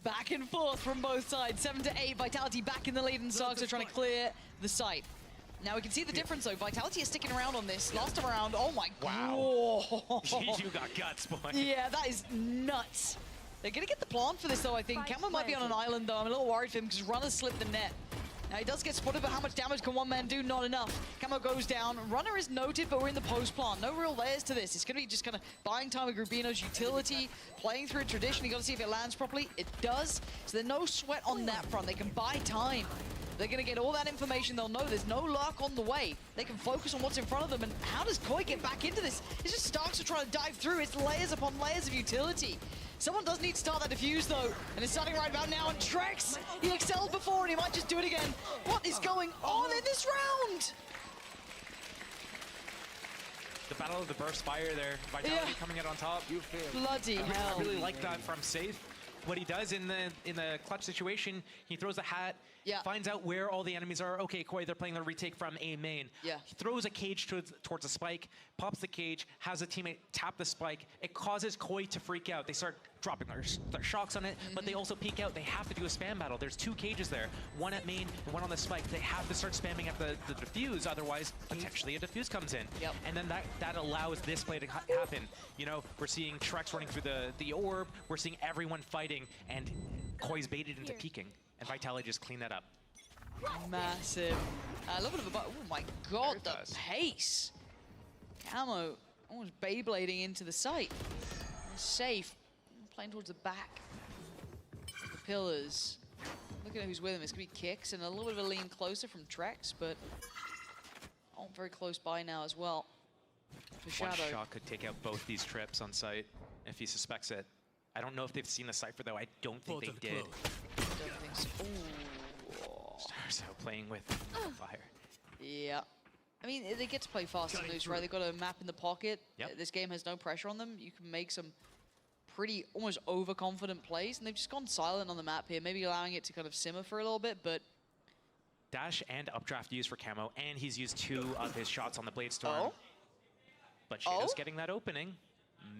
Back and forth from both sides. 7-8, Vitality back in the lead, and Sarks are trying to clear the site. Now we can see the difference though. Vitality is sticking around on this. Last time around, oh my god. Wow. You got guts, boy. Yeah, that is nuts. They're gonna get the plant for this though, I think. Camo might be on an island though. I'm a little worried for him because Runner slipped the net. Now he does get spotted, but how much damage can one man do? Not enough. Camo goes down. Runner is noted, but we're in the post plant. No real layers to this. It's going to be just kind of buying time with Grubino's utility, playing through a tradition. You got to see if it lands properly. It does. So there's no sweat on that front. They can buy time. They're going to get all that information. They'll know there's no luck on the way. They can focus on what's in front of them. And how does Koi get back into this? It's just Starks are trying to dive through. It's layers upon layers of utility. Someone does need to start that defuse though, and it's starting right about now, and Trex, he excelled before and he might just do it again. What is going on in this round? The battle of the burst fire there. Vitality coming out on top. Bloody hell. I really like that from Safe. What he does in the clutch situation, he throws a hat, finds out where all the enemies are. Okay, Koi, they're playing the retake from A main. Yeah. He throws a cage towards a spike, pops the cage, has a teammate tap the spike. It causes Koi to freak out. They start dropping their shocks on it, but they also peek out. They have to do a spam battle. There's 2 cages there, one at main and one on the spike. They have to start spamming at the defuse, otherwise potentially a defuse comes in. Yep. And then that allows this play to happen. You know, we're seeing Trex running through the orb, we're seeing everyone fighting, and Koi's baited into peeking, and Vitality just clean that up. Massive. A little bit of a oh my god, the pace. Camo almost Beyblading into the site. Safe. Playing towards the back. The pillars. Look at who's with him. It's going to be Kicks and a little bit of a lean closer from Trex, but very close by now as well. For One Shadow. shot could take out both these trips on site if he suspects it. I don't know if they've seen the Cypher though. I don't think they did. Don't think so. Ooh. Stars out playing with fire. Yeah. I mean, they get to play fast and loose, right? They've got a map in the pocket. Yep. This game has no pressure on them. You can make some pretty almost overconfident plays, and they've just gone silent on the map here, maybe allowing it to kind of simmer for a little bit, but... Dash and updraft used for Camo, and he's used 2 of his shots on the Blade Storm. Oh? But Shadow's getting that opening.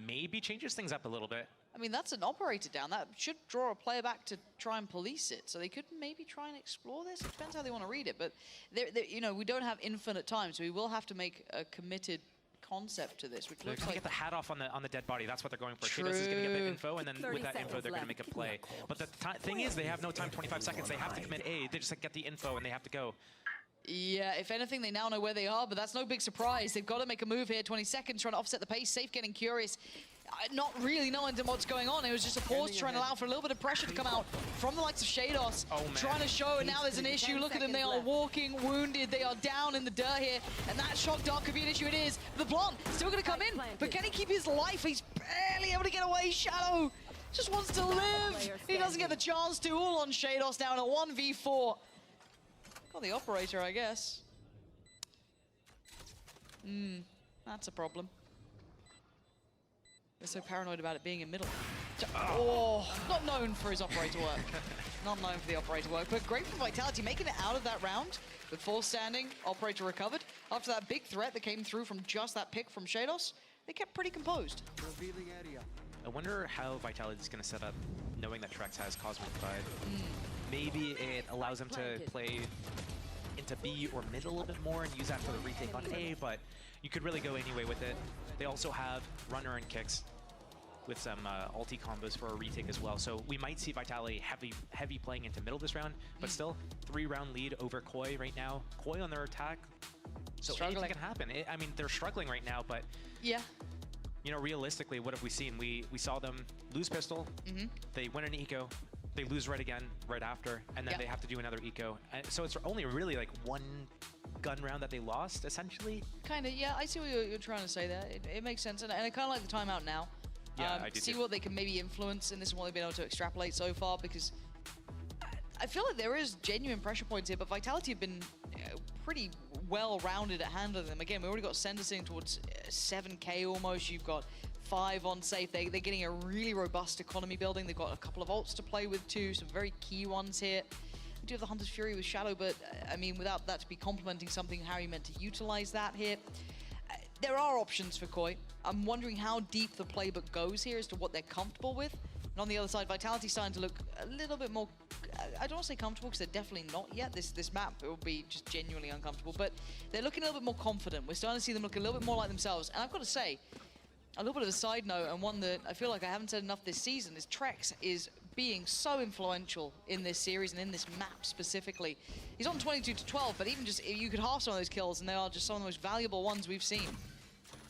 Maybe changes things up a little bit. I mean, that's an operator down. That should draw a player back to try and police it. So they could maybe try and explore this. It depends how they want to read it. But, you know, we don't have infinite time, so we will have to make a committed concept to this, which They're looks gonna like... get the hat off on the dead body. That's what they're going for. True. Shadows is gonna get the info, and then with that 30 info, they're gonna make a play. But the thing is, they have no time, 25 seconds. They have to commit A. They just get the info, and they have to go. Yeah, if anything, they now know where they are, but that's no big surprise. They've got to make a move here. 20 seconds, trying to offset the pace. Safe getting curious. Not really knowing what's going on. It was just a pause to try and allow for a little bit of pressure to come out from the likes of Shados. Oh, man. Trying to show, and now there's an issue. Look at them. They are walking wounded. They are down in the dirt here, and that shock dart could be an issue. It is. The Blanc still going to come in, but can he keep his life? He's barely able to get away. Shadow just wants to live. He doesn't get the chance to. All on Shados now in a 1v4. Got the operator, I guess. That's a problem. They're so paranoid about it being in middle. Oh, not known for his operator work. Not known for the operator work, but great for Vitality, making it out of that round with 4 standing. Operator recovered. After that big threat that came through from just that pick from Shados, they kept pretty composed. Revealing area. I wonder how Vitality is going to set up, knowing that Trex has Cosmic Divide. Maybe it allows them to play into B or mid a little bit more and use that for the retake on A, but you could really go any way with it. They also have Runner and Kicks with some ulti combos for a retake as well. So we might see Vitality heavy playing into middle this round, but still 3-round lead over Koi right now. Koi on their attack, so anything can happen. I mean, they're struggling right now, but yeah. You know, realistically, what have we seen? We saw them lose pistol, they win an eco, they lose red again right after, and then they have to do another eco. So it's only really like 1 gun round that they lost, essentially. Kind of, yeah, I see what you're trying to say there. It makes sense, and I kind of like the timeout now. Yeah, I do see too. what they can maybe influence in this and what they've been able to extrapolate so far, because I feel like there is genuine pressure points here, but Vitality have been pretty well-rounded at handling them. Again, we already got Sender sitting towards 7k almost. You've got 5 on safe. They're getting a really robust economy building. They've got a couple of ults to play with too, some very key ones here. We do have the Hunter's Fury with Shadow, but I mean, without that to be complementing something, how are you meant to utilize that here? There are options for Koi. I'm wondering how deep the playbook goes here as to what they're comfortable with. And on the other side, Vitality's starting to look a little bit more, I don't want to say comfortable because they're definitely not yet. This map will be just genuinely uncomfortable, but they're looking a little bit more confident. We're starting to see them look a little bit more like themselves. And I've got to say, a little bit of a side note, and one that I feel like I haven't said enough this season, is Trex is being so influential in this series and in this map specifically. He's on 22-12, but even just, you could half some of those kills, and they are just some of the most valuable ones we've seen.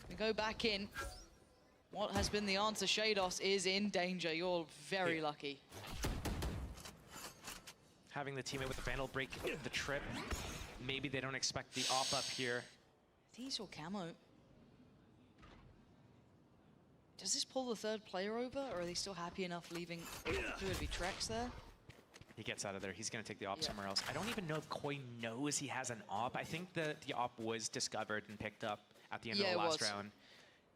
We go back in. What has been the answer? Shados is in danger. You're very lucky. Having the teammate with the Vandal break the trip, maybe they don't expect the op up here. These or camo. Does this pull the 3rd player over, or are they still happy enough leaving who would be Trex there? He gets out of there. He's going to take the op somewhere else. I don't even know if Koi knows he has an op. I think the op was discovered and picked up at the end of the last round.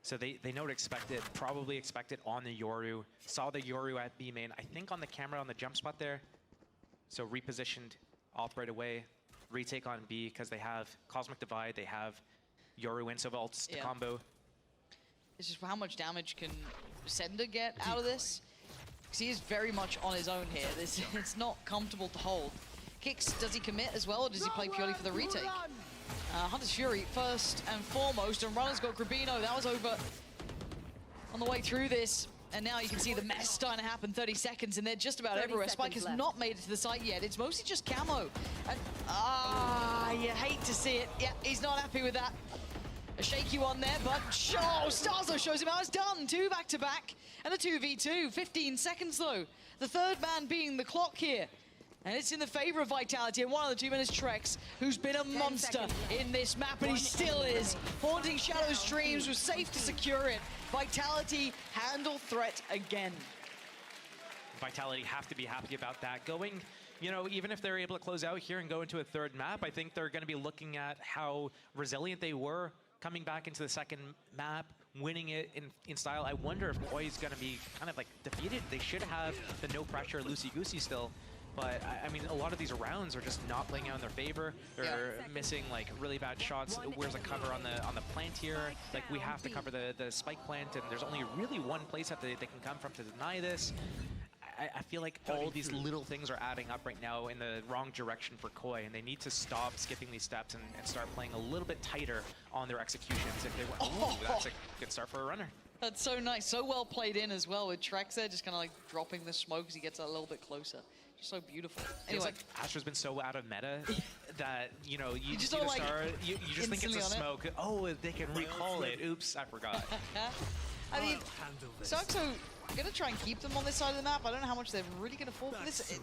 So they know what expected, probably expected on the Yoru. Saw the Yoru at B main, I think on the camera on the jump spot there. So repositioned op right away. Retake on B because they have Cosmic Divide, they have Yoru and Sova ults to combo. It's just how much damage can Sender get out of this? Because he is very much on his own here. It's not comfortable to hold. Kicks, does he commit as well, or does he play purely for the retake? Hunter's Fury first and foremost, and Runner's got Grabino. That was over on the way through this. And now you can see the mess starting to happen. 30 seconds, and they're just about everywhere. Spike has not made it to the site yet. It's mostly just camo. And you hate to see it. Yeah, he's not happy with that. A shaky one there, but Starzo shows him how it's done. 2 back-to-back and a 2v2. 15 seconds though. The 3rd man being the clock here. And it's in the favor of Vitality, and one of the 2 men is Trex, who's been a monster in this map, and he still is. Haunting Shadow's dreams, was safe to secure it. Vitality handle threat again. Vitality have to be happy about that. Going, you know, even if they're able to close out here and go into a 3rd map, I think they're going to be looking at how resilient they were coming back into the 2nd map, winning it in style. I wonder if Koi is going to be kind of like defeated. They should have the no pressure loosey-goosey still. But, I mean, a lot of these rounds are just not playing out in their favor. They're missing, like, really bad shots. Where's a cover on the plant here? Like, we have to cover the spike plant, and there's only really one place that they can come from to deny this. I feel like all these little things are adding up right now in the wrong direction for Koi, and they need to stop skipping these steps and start playing a little bit tighter on their executions. If they want, that's a good start for a runner. That's so nice, so well played in as well with Trex there, just kind of like dropping the smoke as he gets a little bit closer. Just so beautiful. Anyway, like Astra's been so out of meta that, you know, you just don't see the like star, you just think it's a smoke. Oh, they can recall it. Oops, I forgot. I mean, Saxo gonna try and keep them on this side of the map. I don't know how much they're really gonna fall for this.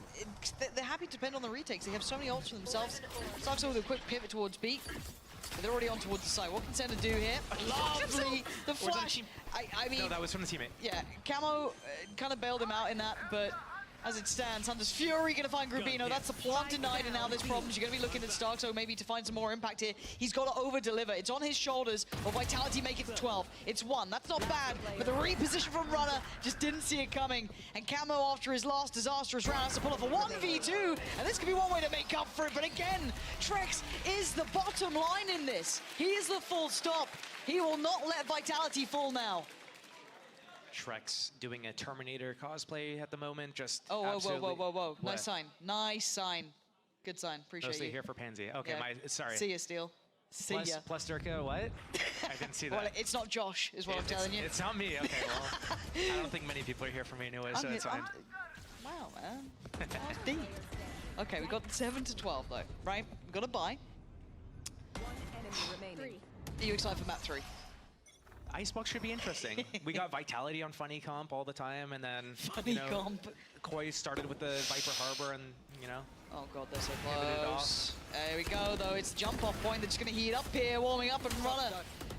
They're happy to depend on the retakes. They have so many ults for themselves. Saxo with a quick pivot towards B. But they're already on towards the side. What can Sender do here? Lovely! The flash! I mean... No, that was from the teammate. Yeah, Camo kind of bailed him out in that, but As it stands, Hunter's Fury going to find Grubino. That's the plant denied, and now there's problems. You're going to be looking at Starkso maybe to find some more impact here. He's got to over-deliver. It's on his shoulders, but Vitality make it to 12. It's 1. That's not bad, but the reposition from Runner just didn't see it coming. And Camo, after his last disastrous round, has to pull off a 1v2, and this could be one way to make up for it. But again, Trex is the bottom line in this. He is the full stop. He will not let Vitality fall now. Trex doing a Terminator cosplay at the moment, just whoa, absolutely... whoa. What? Nice sign. Nice sign. Good sign. Appreciate Mostly you. here for Pansy. Okay, Yeah. sorry. See ya, Steel. See ya. Plus Durka, what? I didn't see that. Well, it's not Josh, is what I'm telling you. It's not me. Okay, well, I don't think many people are here for me anyway, so it's fine. Wow, man. That's deep. Okay, we got 7 to 12 though, right? We've got a bye. One enemy remaining. Are you excited for map 3? Icebox should be interesting. We got Vitality on Funny Comp all the time, and then Funny Comp. Koi started with the Viper Harbor, and Oh god, they're so Pivoted close. off. There we go though, it's jump off point. They're just gonna heat up here, warming up, and Runner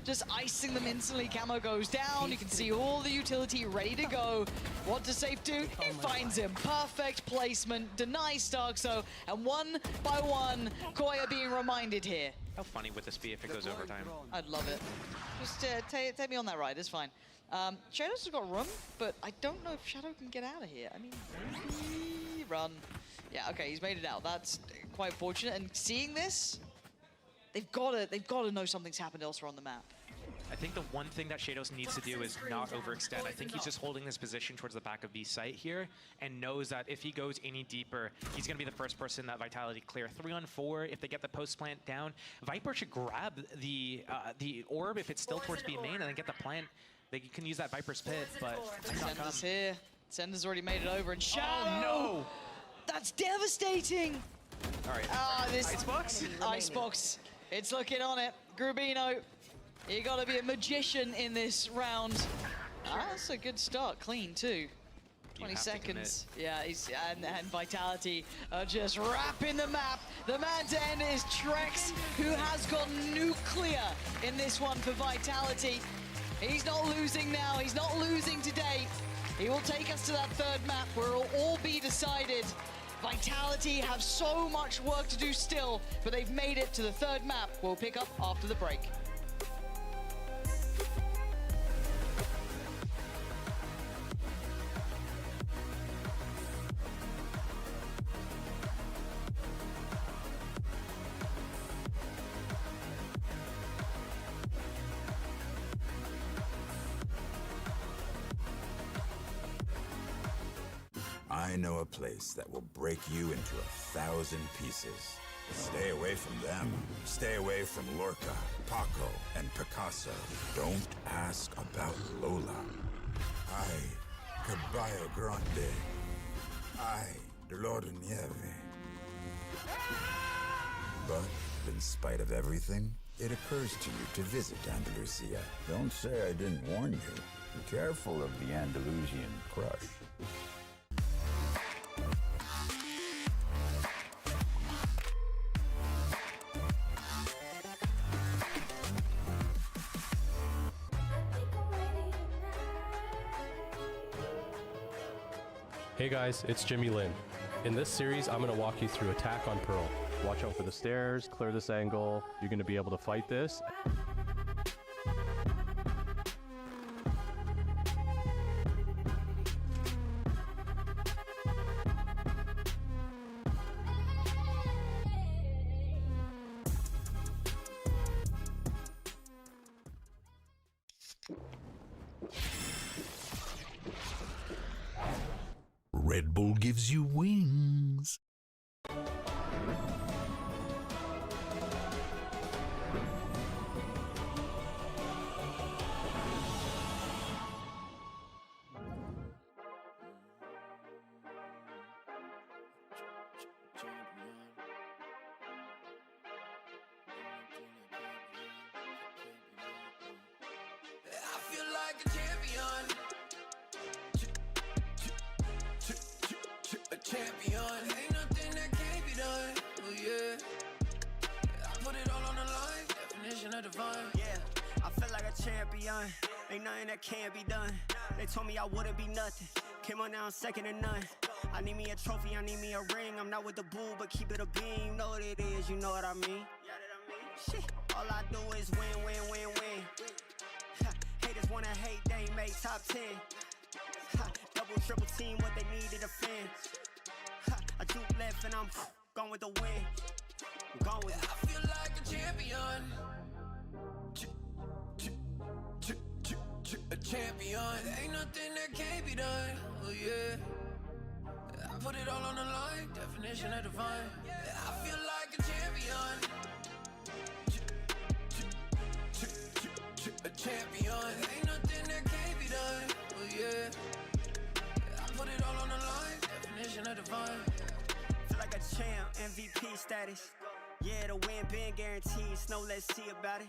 just icing them instantly. Camo goes down, you can see all the utility ready to go. What does Safe do? He finds him. Perfect placement, denies Starkso, and one by one, Koi are being reminded here. How funny would this be if it goes overtime? I'd love it. Just take me on that ride, it's fine. Shadow's has got room, but I don't know if Shadow can get out of here. I mean, maybe run. Yeah, okay, he's made it out. That's quite fortunate. And seeing this, they've got to know something's happened elsewhere on the map. I think the one thing that Shadows needs to do is not overextend. I think he's just holding his position towards the back of B site here and knows that if he goes any deeper, he's going to be the first person that Vitality clear. 3-on-4, if they get the post plant down, Viper should grab the orb if it's still towards B main and then get the plant. They can use that Viper's pit, but Sender's here. Sender's already made it over, and Shadow! Oh, no! That's devastating! All right, this Icebox? Icebox, it's looking on it. Grubino, you gotta be a magician in this round. That's a good start, clean too. 20 seconds. Yeah, and Vitality are just wrapping the map. The man to end is Trex, who has gone nuclear in this one for Vitality. He's not losing now, he's not losing today. He will take us to that third map where it'll all be decided. Vitality have so much work to do still, but they've made it to the third map. We'll pick up after the break. I know a place that will break you into 1,000 pieces. Stay away from them. Stay away from Lorca, Paco, and Picasso. Don't ask about Lola. Ay, Caballo Grande. Ay, Dolor de Nieve. But in spite of everything, it occurs to you to visit Andalusia. Don't say I didn't warn you. Be careful of the Andalusian crush. Hey guys, it's Jimmy Lin. In this series, I'm going to walk you through Attack on Pearl. Watch out for the stairs, clear this angle. You're going to be able to fight this. Red Bull gives you wings. I feel like a champion. A champion. Ain't nothing that can't be done. Oh yeah. I put it all on the line. Definition of divine. Yeah, I feel like a champion. Ain't nothing that can't be done. They told me I wouldn't be nothing. Came on now second to none. I need me a trophy, I need me a ring. I'm not with the bull, but keep it a beam. You know what it is, you know what I mean? Shit, all I do is win, win, win, win. Haters wanna hate, they ain't made top 10. Double, triple team, what they need to defend. I juke left and I'm gone with the win. I'm gone with it. I feel like a champion. A champion. Ain't nothing that can't be done. Oh yeah. I put it all on the line. Definition of divine. I feel like a champion. A champion. Ain't nothing that can't be done. Oh yeah. I put it all on the line. Definition of divine. Feel like a champ, MVP status. Yeah, the win been guaranteed. So let's see about it.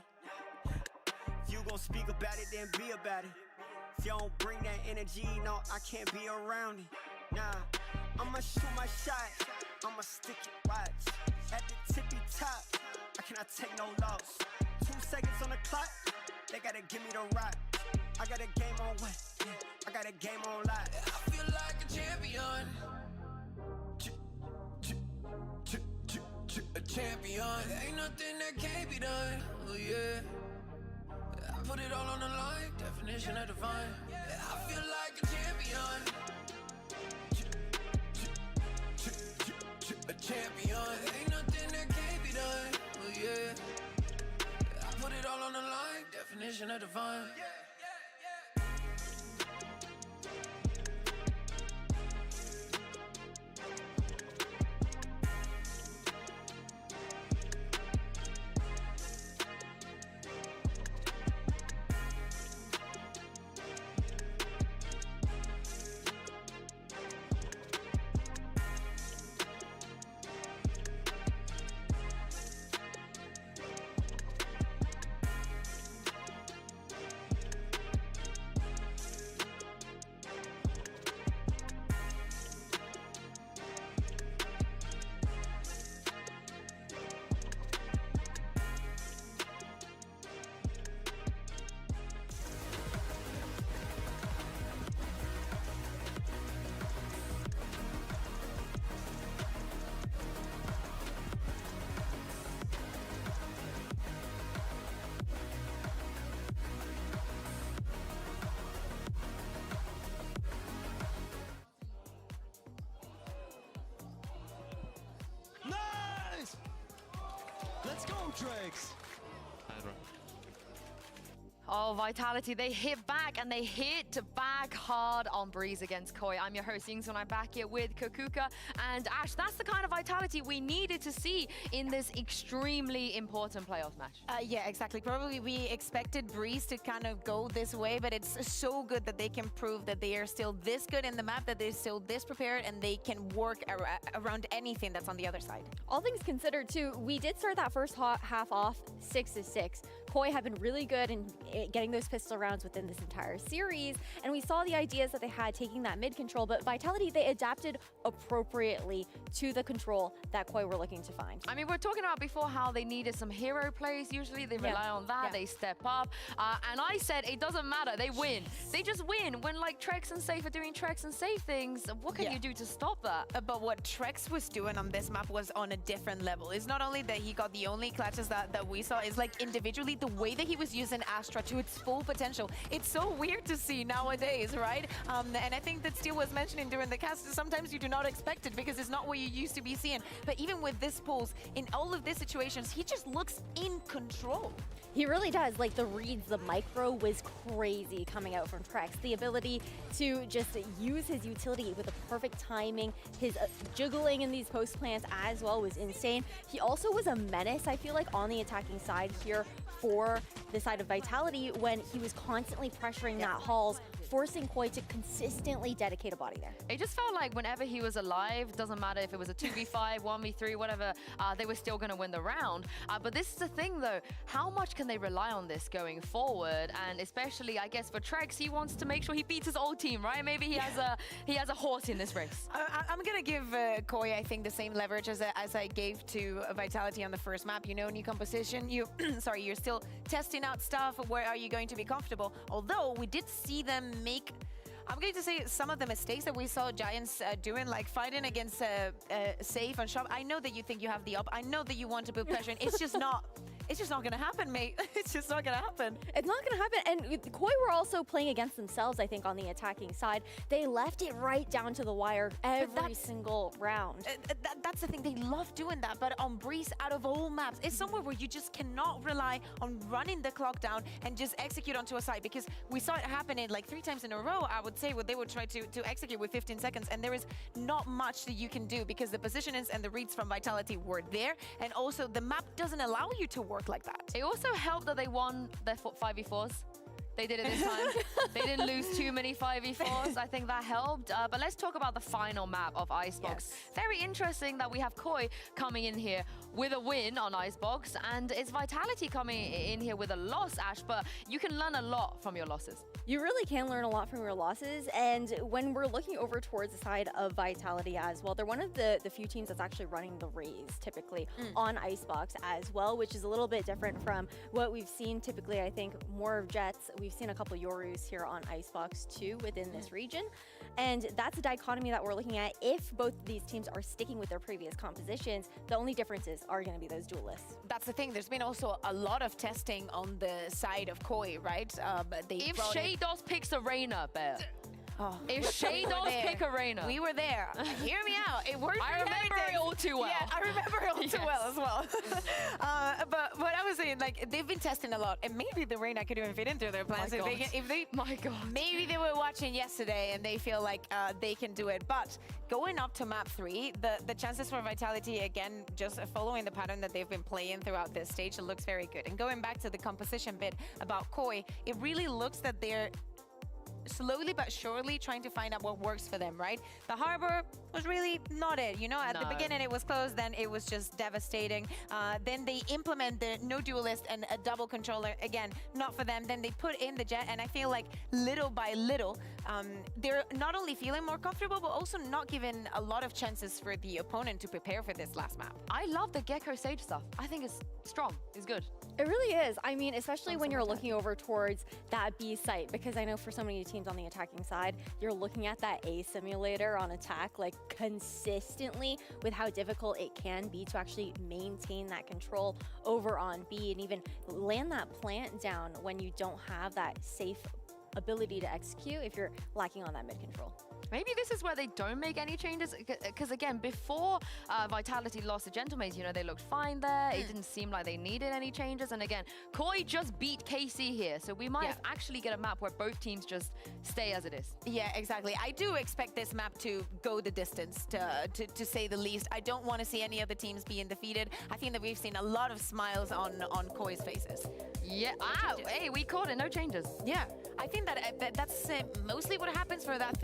If you gon' speak about it, then be about it. If you don't bring that energy, no, I can't be around it. Nah, I'ma shoot my shot, I'ma stick it, watch. At the tippy top, I cannot take no loss. 2 seconds on the clock, they gotta give me the rock. I got a game on what? Yeah, I got a game on lock. I feel like a champion. A champion. Ain't nothing that can't be done. Oh yeah. I put it all on the line. Definition of divine. I feel like a champion. A champion. Ain't nothing that can't be done. Oh yeah. I put it all on the line. Definition of divine. Nice! Let's go, Drex! Oh, Vitality, they hit back and they hit back hard on Breeze against Koi. I'm your host, Yingsun. I'm back here with Kakuka and Ash. That's the kind of Vitality we needed to see in this extremely important playoff match. Yeah, exactly. Probably we expected Breeze to kind of go this way, but it's so good that they can prove that they are still this good in the map, that they're still this prepared, and they can work around anything that's on the other side. All things considered, too, we did start that first half off 6-6. Koi have been really good in getting those pistol rounds within this entire series, and we saw the ideas that they had taking that mid control, but Vitality, they adapted appropriately to the control that Koi were looking to find. I mean, we're talking about before how they needed some hero plays. Usually they rely on that, they step up, and I said it doesn't matter, they win. They just win when like Trex and Safe are doing Trex and Safe things. What can you do to stop that? But what Trex was doing on this map was on a different level. It's not only that he got the only clutches that we saw, is like individually the way that he was using Astra to its full potential. It's so weird to see nowadays, right? And I think that Steel was mentioning during the cast, sometimes you do not expect it because it's not what you used to be seeing. But even with this pulse, in all of these situations, he just looks in control. He really does. Like the reads, the micro was crazy coming out from Trex. The ability to just use his utility with the perfect timing, his jiggling in these post plants as well was insane. He also was a menace, I feel like, on the attacking side here for the side of Vitality when he was constantly pressuring that Halls, forcing Koi to consistently dedicate a body there. It just felt like whenever he was alive, doesn't matter if it was a 2v5, 1v3, whatever, they were still going to win the round. But this is the thing, though. How much can they rely on this going forward? And especially, I guess, for Trex, he wants to make sure he beats his old team, right? Maybe he has a horse in this race. I'm going to give Koi, I think, the same leverage as I gave to Vitality on the first map. You know, new composition. Sorry, you're still testing out stuff. Where are you going to be comfortable? Although we did see them make I'm going to say some of the mistakes that we saw Giants doing, like fighting against Safe and Shop. I know that you think you have the up. I know that you want to put pressure in. It's just not. It's just not going to happen, mate. It's just not going to happen. It's not going to happen. And Koi were also playing against themselves, I think, on the attacking side. They left it right down to the wire every single round. That's the thing. They love doing that. But on Breeze, out of all maps, it's somewhere where you just cannot rely on running the clock down and just execute onto a side. Because we saw it happening like 3 times in a row, I would say, where they would try to execute with 15 seconds. And there is not much that you can do because the positionings and the reads from Vitality were there. And also, the map doesn't allow you to work like that. It also helped that they won their 5v4s. They did it this time. They didn't lose too many 5v4s. I think that helped. But let's talk about the final map of Icebox. Very interesting that we have Koi coming in here with a win on Icebox, and it's Vitality coming in here with a loss, Ash, but you can learn a lot from your losses. You really can learn a lot from your losses, and when we're looking over towards the side of Vitality as well, they're one of the few teams that's actually running the Raze typically on Icebox as well, which is a little bit different from what we've seen typically. I think more of Jets. We've seen a couple Yorus here on Icebox too within this region, and that's a dichotomy that we're looking at. If both of these teams are sticking with their previous compositions, the only differences are going to be those duelists. That's the thing. There's been also a lot of testing on the side of Koi, right? If Shados picks Arena, Bear. Oh, if Shados pick Arena. We were there. Hear me out. It worked. I remember it all too well. Yeah, I remember it all too well as well. But what I was saying, like, they've been testing a lot, and maybe the Reina could even fit into their plans. My God. Maybe they were watching yesterday and they feel like they can do it. But going up to map 3, the chances for Vitality, again, just following the pattern that they've been playing throughout this stage, it looks very good. And going back to the composition bit about Koi, it really looks that they're slowly but surely trying to find out what works for them, right? The harbor was really not it, you know? At the beginning it was closed, then it was just devastating. Then they implement the no duelist and a double controller, again, not for them. Then they put in the jet, and I feel like little by little, they're not only feeling more comfortable, but also not giving a lot of chances for the opponent to prepare for this last map. I love the Gecko Sage stuff. I think it's strong, it's good. It really is. I mean, especially when you're looking over towards that B site, because I know for so many teams on the attacking side, you're looking at that A simulator on attack like consistently with how difficult it can be to actually maintain that control over on B and even land that plant down when you don't have that safe ability to execute if you're lacking on that mid control. Maybe this is where they don't make any changes, because again, before Vitality lost the Gentlemates, you know, they looked fine there. It didn't seem like they needed any changes. And again, Koi just beat KC here, so we might actually get a map where both teams just stay as it is. Yeah, exactly. I do expect this map to go the distance, to say the least. I don't want to see any of the teams being defeated. I think that we've seen a lot of smiles on Koi's faces. Yeah. Ow, hey, we caught it. No changes. Yeah, I think that's mostly what happens for that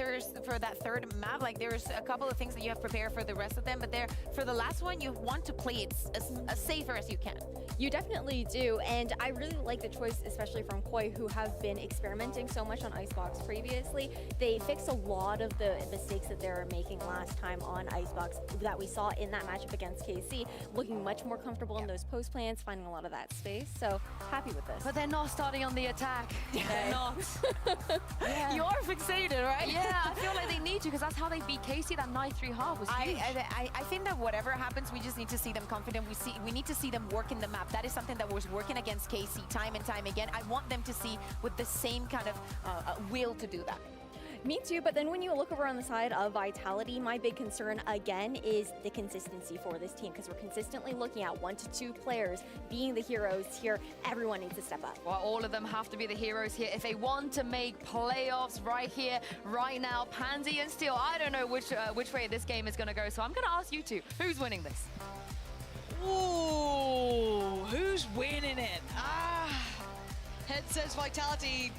third map. Like, there's a couple of things that you have prepared for the rest of them, but for the last one, you want to play it as safer as you can. You definitely do, and I really like the choice, especially from Koi, who have been experimenting so much on Icebox previously. They fixed a lot of the mistakes that they were making last time on Icebox that we saw in that matchup against KC, looking much more comfortable in those post plans, finding a lot of that space. So happy with this. But they're not starting on the attack. They're not. You are fixated, right? Yeah, I feel like they need to, because that's how they beat KC. That 9-3 half was huge. I think that whatever happens, we just need to see them confident. We need to see them work in the map. That is something that was working against KC time and time again. I want them to see with the same kind of will to do that. Me too, but then when you look over on the side of Vitality, my big concern again is the consistency for this team, because we're consistently looking at 1 to 2 players being the heroes here. Everyone needs to step up. Well, all of them have to be the heroes here if they want to make playoffs right here, right now. Pansy and Steel, I don't know which way this game is going to go, so I'm going to ask you two, who's winning this? Ooh, who's winning it? Head says Vitality.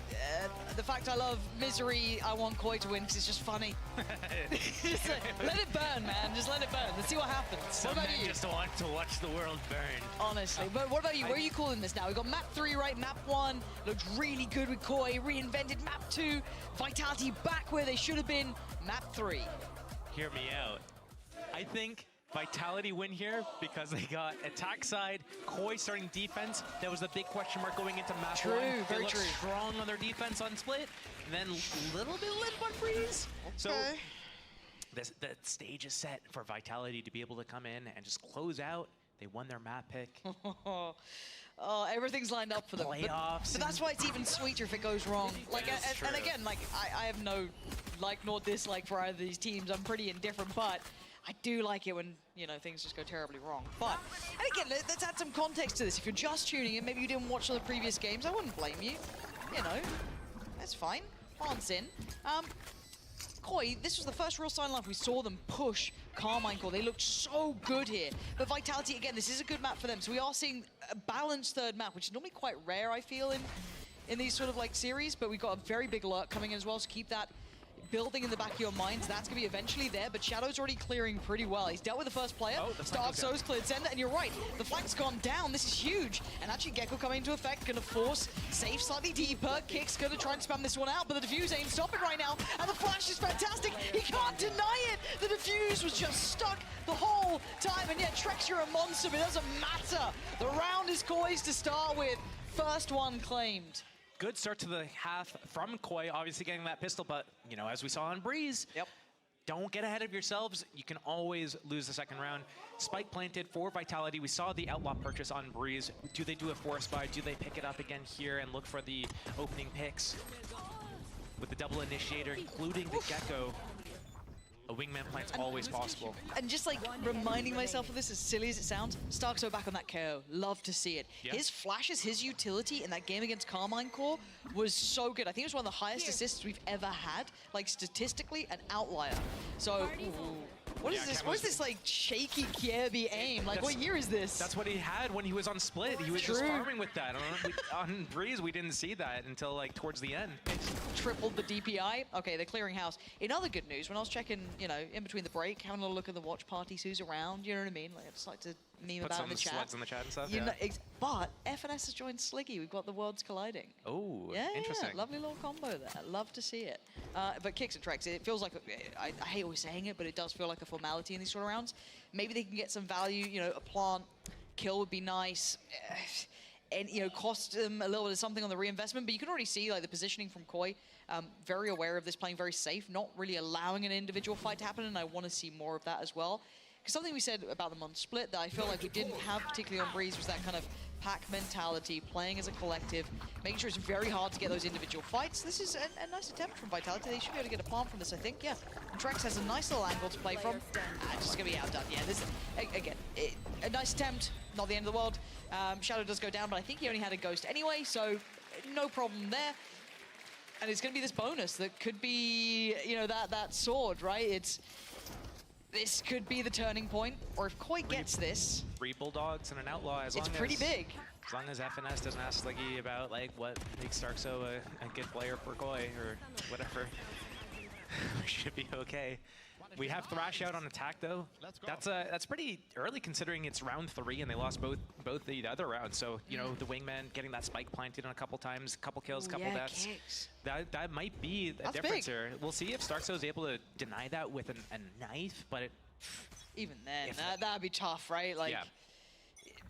The fact I love Misery, I want Koi to win because it's just funny. Just let it burn, man. Just let it burn. Let's see what happens. Some what about you? just want to watch the world burn. Honestly. But what about you? Where are you calling this now? We've got map 3, right? Map 1 looked really good with Koi. Reinvented map 2. Vitality back where they should have been. Map 3. Hear me out. I think Vitality win here because they got attack side, Koi starting defense. That was the big question mark going into map 1. Very they look true. strong on their defense on split. and then a little bit lit on Breeze. So the stage is set for Vitality to be able to come in and just close out. They won their map pick. Oh, everything's lined up for them. Playoffs. But that's why it's even sweeter if it goes wrong. Like, and again, like I have no like nor dislike for either of these teams. I'm pretty indifferent, but I do like it when, you know, things just go terribly wrong. But, and again, let's add some context to this. If you're just tuning in, maybe you didn't watch the previous games, I wouldn't blame you. You know, that's fine. Plants in. Koi, this was the first real sign life we saw them push Carmine Core. They looked so good here. But Vitality, again, this is a good map for them. So we are seeing a balanced third map, which is normally quite rare, I feel, in these sort of like series. But we've got a very big alert coming in as well, so keep that building in the back of your minds. That's going to be eventually there, but Shadow's already clearing pretty well. He's dealt with the first player. Starkzo's cleared center, and you're right. The flank's gone down. This is huge. And actually, Gecko coming into effect, going to force safe slightly deeper. Kick's going to try and spam this one out, but the defuse ain't stopping right now. And the flash is fantastic. He can't deny it. The defuse was just stuck the whole time. And yet, Trex, you're a monster, but it doesn't matter. The round is Koi's to start with. First one claimed. Good start to the half from Koi, obviously getting that pistol, but, you know, as we saw on Breeze, don't get ahead of yourselves. You can always lose the second round. Spike planted for Vitality. We saw the Outlaw purchase on Breeze. Do they do a force buy? Do they pick it up again here and look for the opening picks? With the double initiator, including the Gecko, a wingman plant's always possible. And just like reminding myself of this, as silly as it sounds, Starkzo back on that KO. Love to see it. Yeah. His flashes, his utility in that game against Carmine Core was so good. I think it was one of the highest assists we've ever had, like statistically an outlier. So, what is this? What is this like shaky Kierby aim? Like, what year is this? That's what he had when he was on Split. He was just farming with that. On Breeze, we didn't see that until like towards the end. Tripled the DPI. Okay, they're clearing house. In other good news, when I was checking, you know, in between the break, having a little look at the watch parties, who's around, you know what I mean? Like, I just like to meme about in the chat. Slugs in the chat and stuff. You know, but FNS has joined Sliggy. We've got the worlds colliding. Oh, yeah, interesting. Yeah, lovely little combo there. Love to see it. But Kicks and Trex, it feels like, I hate always saying it, but it does feel like a formality in these sort of rounds. Maybe they can get some value, you know, a plant kill would be nice. And, you know, cost them a little bit of something on the reinvestment, but you can already see like the positioning from Koi, very aware of this, playing very safe, not really allowing an individual fight to happen, and I want to see more of that as well. Because something we said about them on Split that I feel like we didn't have particularly on Breeze was that kind of pack mentality, playing as a collective, making sure it's very hard to get those individual fights. This is a nice attempt from Vitality. They should be able to get a plant from this, I think, yeah. And Trex has a nice little angle to play from. Just going to be outdone. Yeah, this again, a nice attempt, not the end of the world. Shadow does go down, but I think he only had a ghost anyway, so no problem there. And it's going to be this bonus that could be, you know, that sword, right? This could be the turning point, or if Koi gets this... 3 Bulldogs and an Outlaw, it's pretty big. As long as FNS doesn't ask Sliggy about like what makes Starkzo a good player for Koi or whatever, we should be okay. We have Thrash out on attack though. That's pretty early considering it's round 3 and they lost both the other rounds. So you know the wingman getting that spike planted on a couple times, couple kills, couple deaths. Kicks. That might be a difference here. We'll see if Starkzo is able to deny that with a knife, but even then that'd be tough, right? Like. Yeah.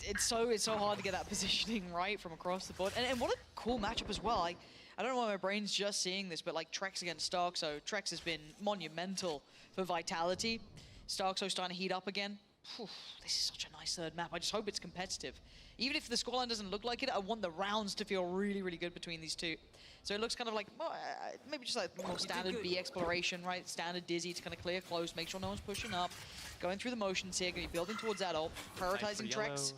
It's so hard to get that positioning right from across the board. And what a cool matchup as well. I don't know why my brain's just seeing this, but like Trex against Starkzo. Trex has been monumental for Vitality. Starkzo's starting to heat up again. Whew, this is such a nice third map. I just hope it's competitive. Even if the scoreline doesn't look like it, I want the rounds to feel really, really good between these two. So it looks kind of like, well, maybe just like more standard B exploration, right? Standard Dizzy to kind of clear close, make sure no one's pushing up. Going through the motions here, going to be building towards that ult, prioritizing Trex.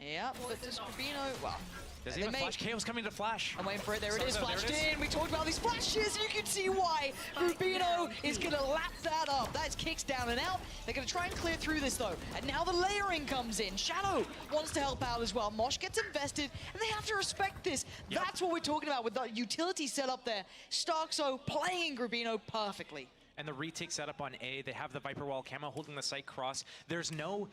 Yeah, but does Rubino, well... Does he have a flash? KO's coming to flash. I'm waiting for it. There it is, flashed in. We talked about these flashes, and you can see why. Rubino is going to lap that up. That's Kicks down and out. They're going to try and clear through this, though. And now the layering comes in. Shadow wants to help out as well. Mosh gets invested, and they have to respect this. Yep. That's what we're talking about with the utility set up there. Starkzo playing Rubino perfectly. And the retake setup on A. They have the Viper Wall camo holding the site cross. There's no...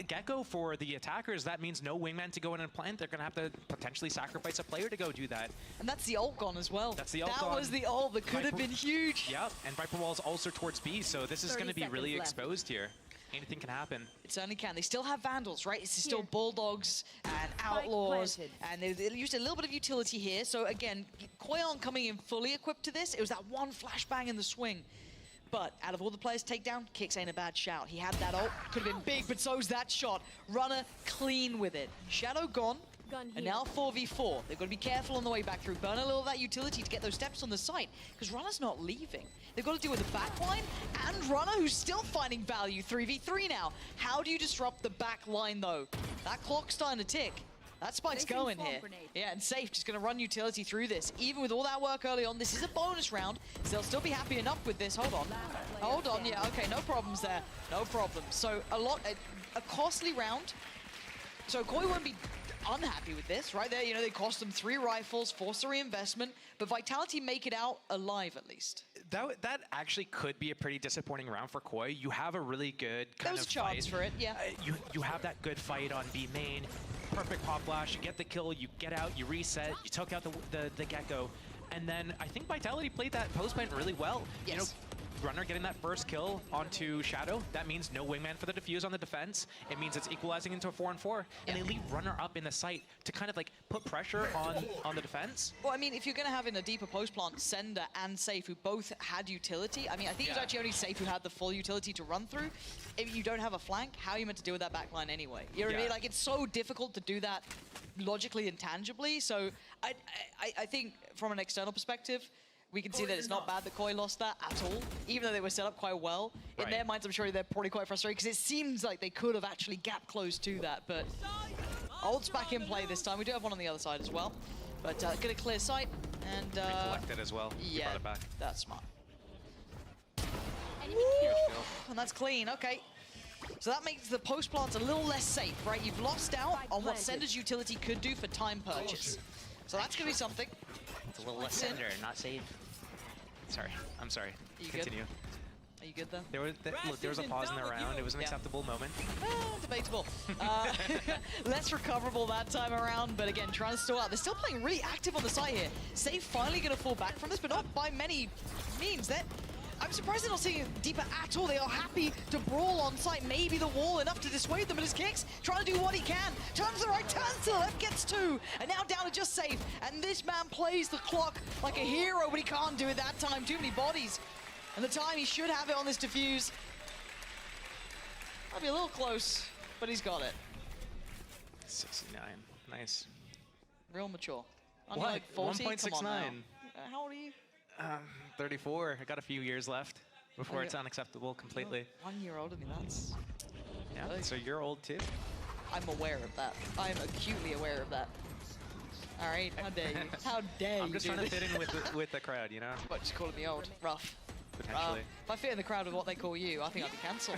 Gecko for the attackers, that means no wingman to go in and plant. They're going to have to potentially sacrifice a player to go do that. And that's the ult gone as well. That's the ult gone. That was the ult that could have been huge. Yep, and Viper Wall's also towards B, so this is going to be really exposed here. anything can happen. It certainly can. They still have Vandals, right? It's still Bulldogs and Outlaws, and they used a little bit of utility here. So again, Koyon coming in fully equipped to this. It was that one flashbang in the swing. But out of all the players takedown, Kicks ain't a bad shout. He had that ult, could have been big, but so's that shot. Runner clean with it. Shadow gone. And now 4v4. They've got to be careful on the way back through. Burn a little of that utility to get those steps on the site, because Runner's not leaving. They've got to deal with the backline and Runner, who's still finding value. 3v3 now. How do you disrupt the back line, though? That clock's starting to tick. That spike's going here. Yeah, and Safe just going to run utility through this. Even with all that work early on, this is a bonus round. So they'll still be happy enough with this. Hold on. Hold on. Yeah, okay, no problems there. No problems. So a costly round. So Koi won't be unhappy with this, right there. You know, they cost them 3 rifles, force the reinvestment, but Vitality make it out alive at least. That actually could be a pretty disappointing round for Koi. You have a really good kind there was of a chance fight. for it, yeah. You have that good fight on B main. Perfect pop flash, you get the kill, you get out, you reset, you took out the Gecko, and then I think Vitality played that post plant really well. Yes. You know, Runner getting that first kill onto Shadow, that means no wingman for the defuse on the defense. It means it's equalizing into a 4-on-4, and they leave Runner up in the site to kind of like put pressure on the defense. Well, I mean, if you're going to have in a deeper post plant, Sender and Safe, who both had utility, I mean, I think it was actually only Safe who had the full utility to run through. If you don't have a flank, how are you meant to deal with that backline anyway? You know what I mean? Like, it's so difficult to do that logically and tangibly. So I think from an external perspective, we can see that it's not bad that Koi lost that at all, even though they were set up quite well. In their minds, I'm sure they're probably quite frustrated, because it seems like they could have actually gap closed to that, but ult's back in play this time. We do have one on the other side as well, but get a clear sight, and Recollect it as well. You yeah, brought it back. that's smart. And that's clean, okay. So that makes the post plants a little less safe, right? You've lost out on what Sender's utility could do for time purchase. So that's going to be something. It's a little less Sender, not safe. Sorry, I'm sorry. You Continue. Are you good then? Look, there was a pause in the round. It was an acceptable moment. Debatable. Less recoverable that time around, but again, trying to stall out. They're still playing really active on the side here. Safe finally going to fall back from this, but not by many means. I'm surprised they're not seeing it deeper at all. They are happy to brawl on site. Maybe the wall enough to dissuade them, but his Kicks trying to do what he can. Turns to the right, turns to the left, gets 2, and now down to just Safe. And this man plays the clock like a hero, but he can't do it that time. Too many bodies. And the time he should have it on this defuse. Might be a little close, but he's got it. 69, nice. Real mature. What? Like 40? 1.69. Come on now. How old are you? 34. I got a few years left before it's unacceptable completely. 1 year older than me, that's... Yeah, so you're old too. I'm aware of that. I'm acutely aware of that. All right, how dare you? How dare you? I'm just trying to fit in with the crowd, you know? What, just calling me old? Rough. Potentially. If I fit in the crowd with what they call you, I think I'd be cancelled.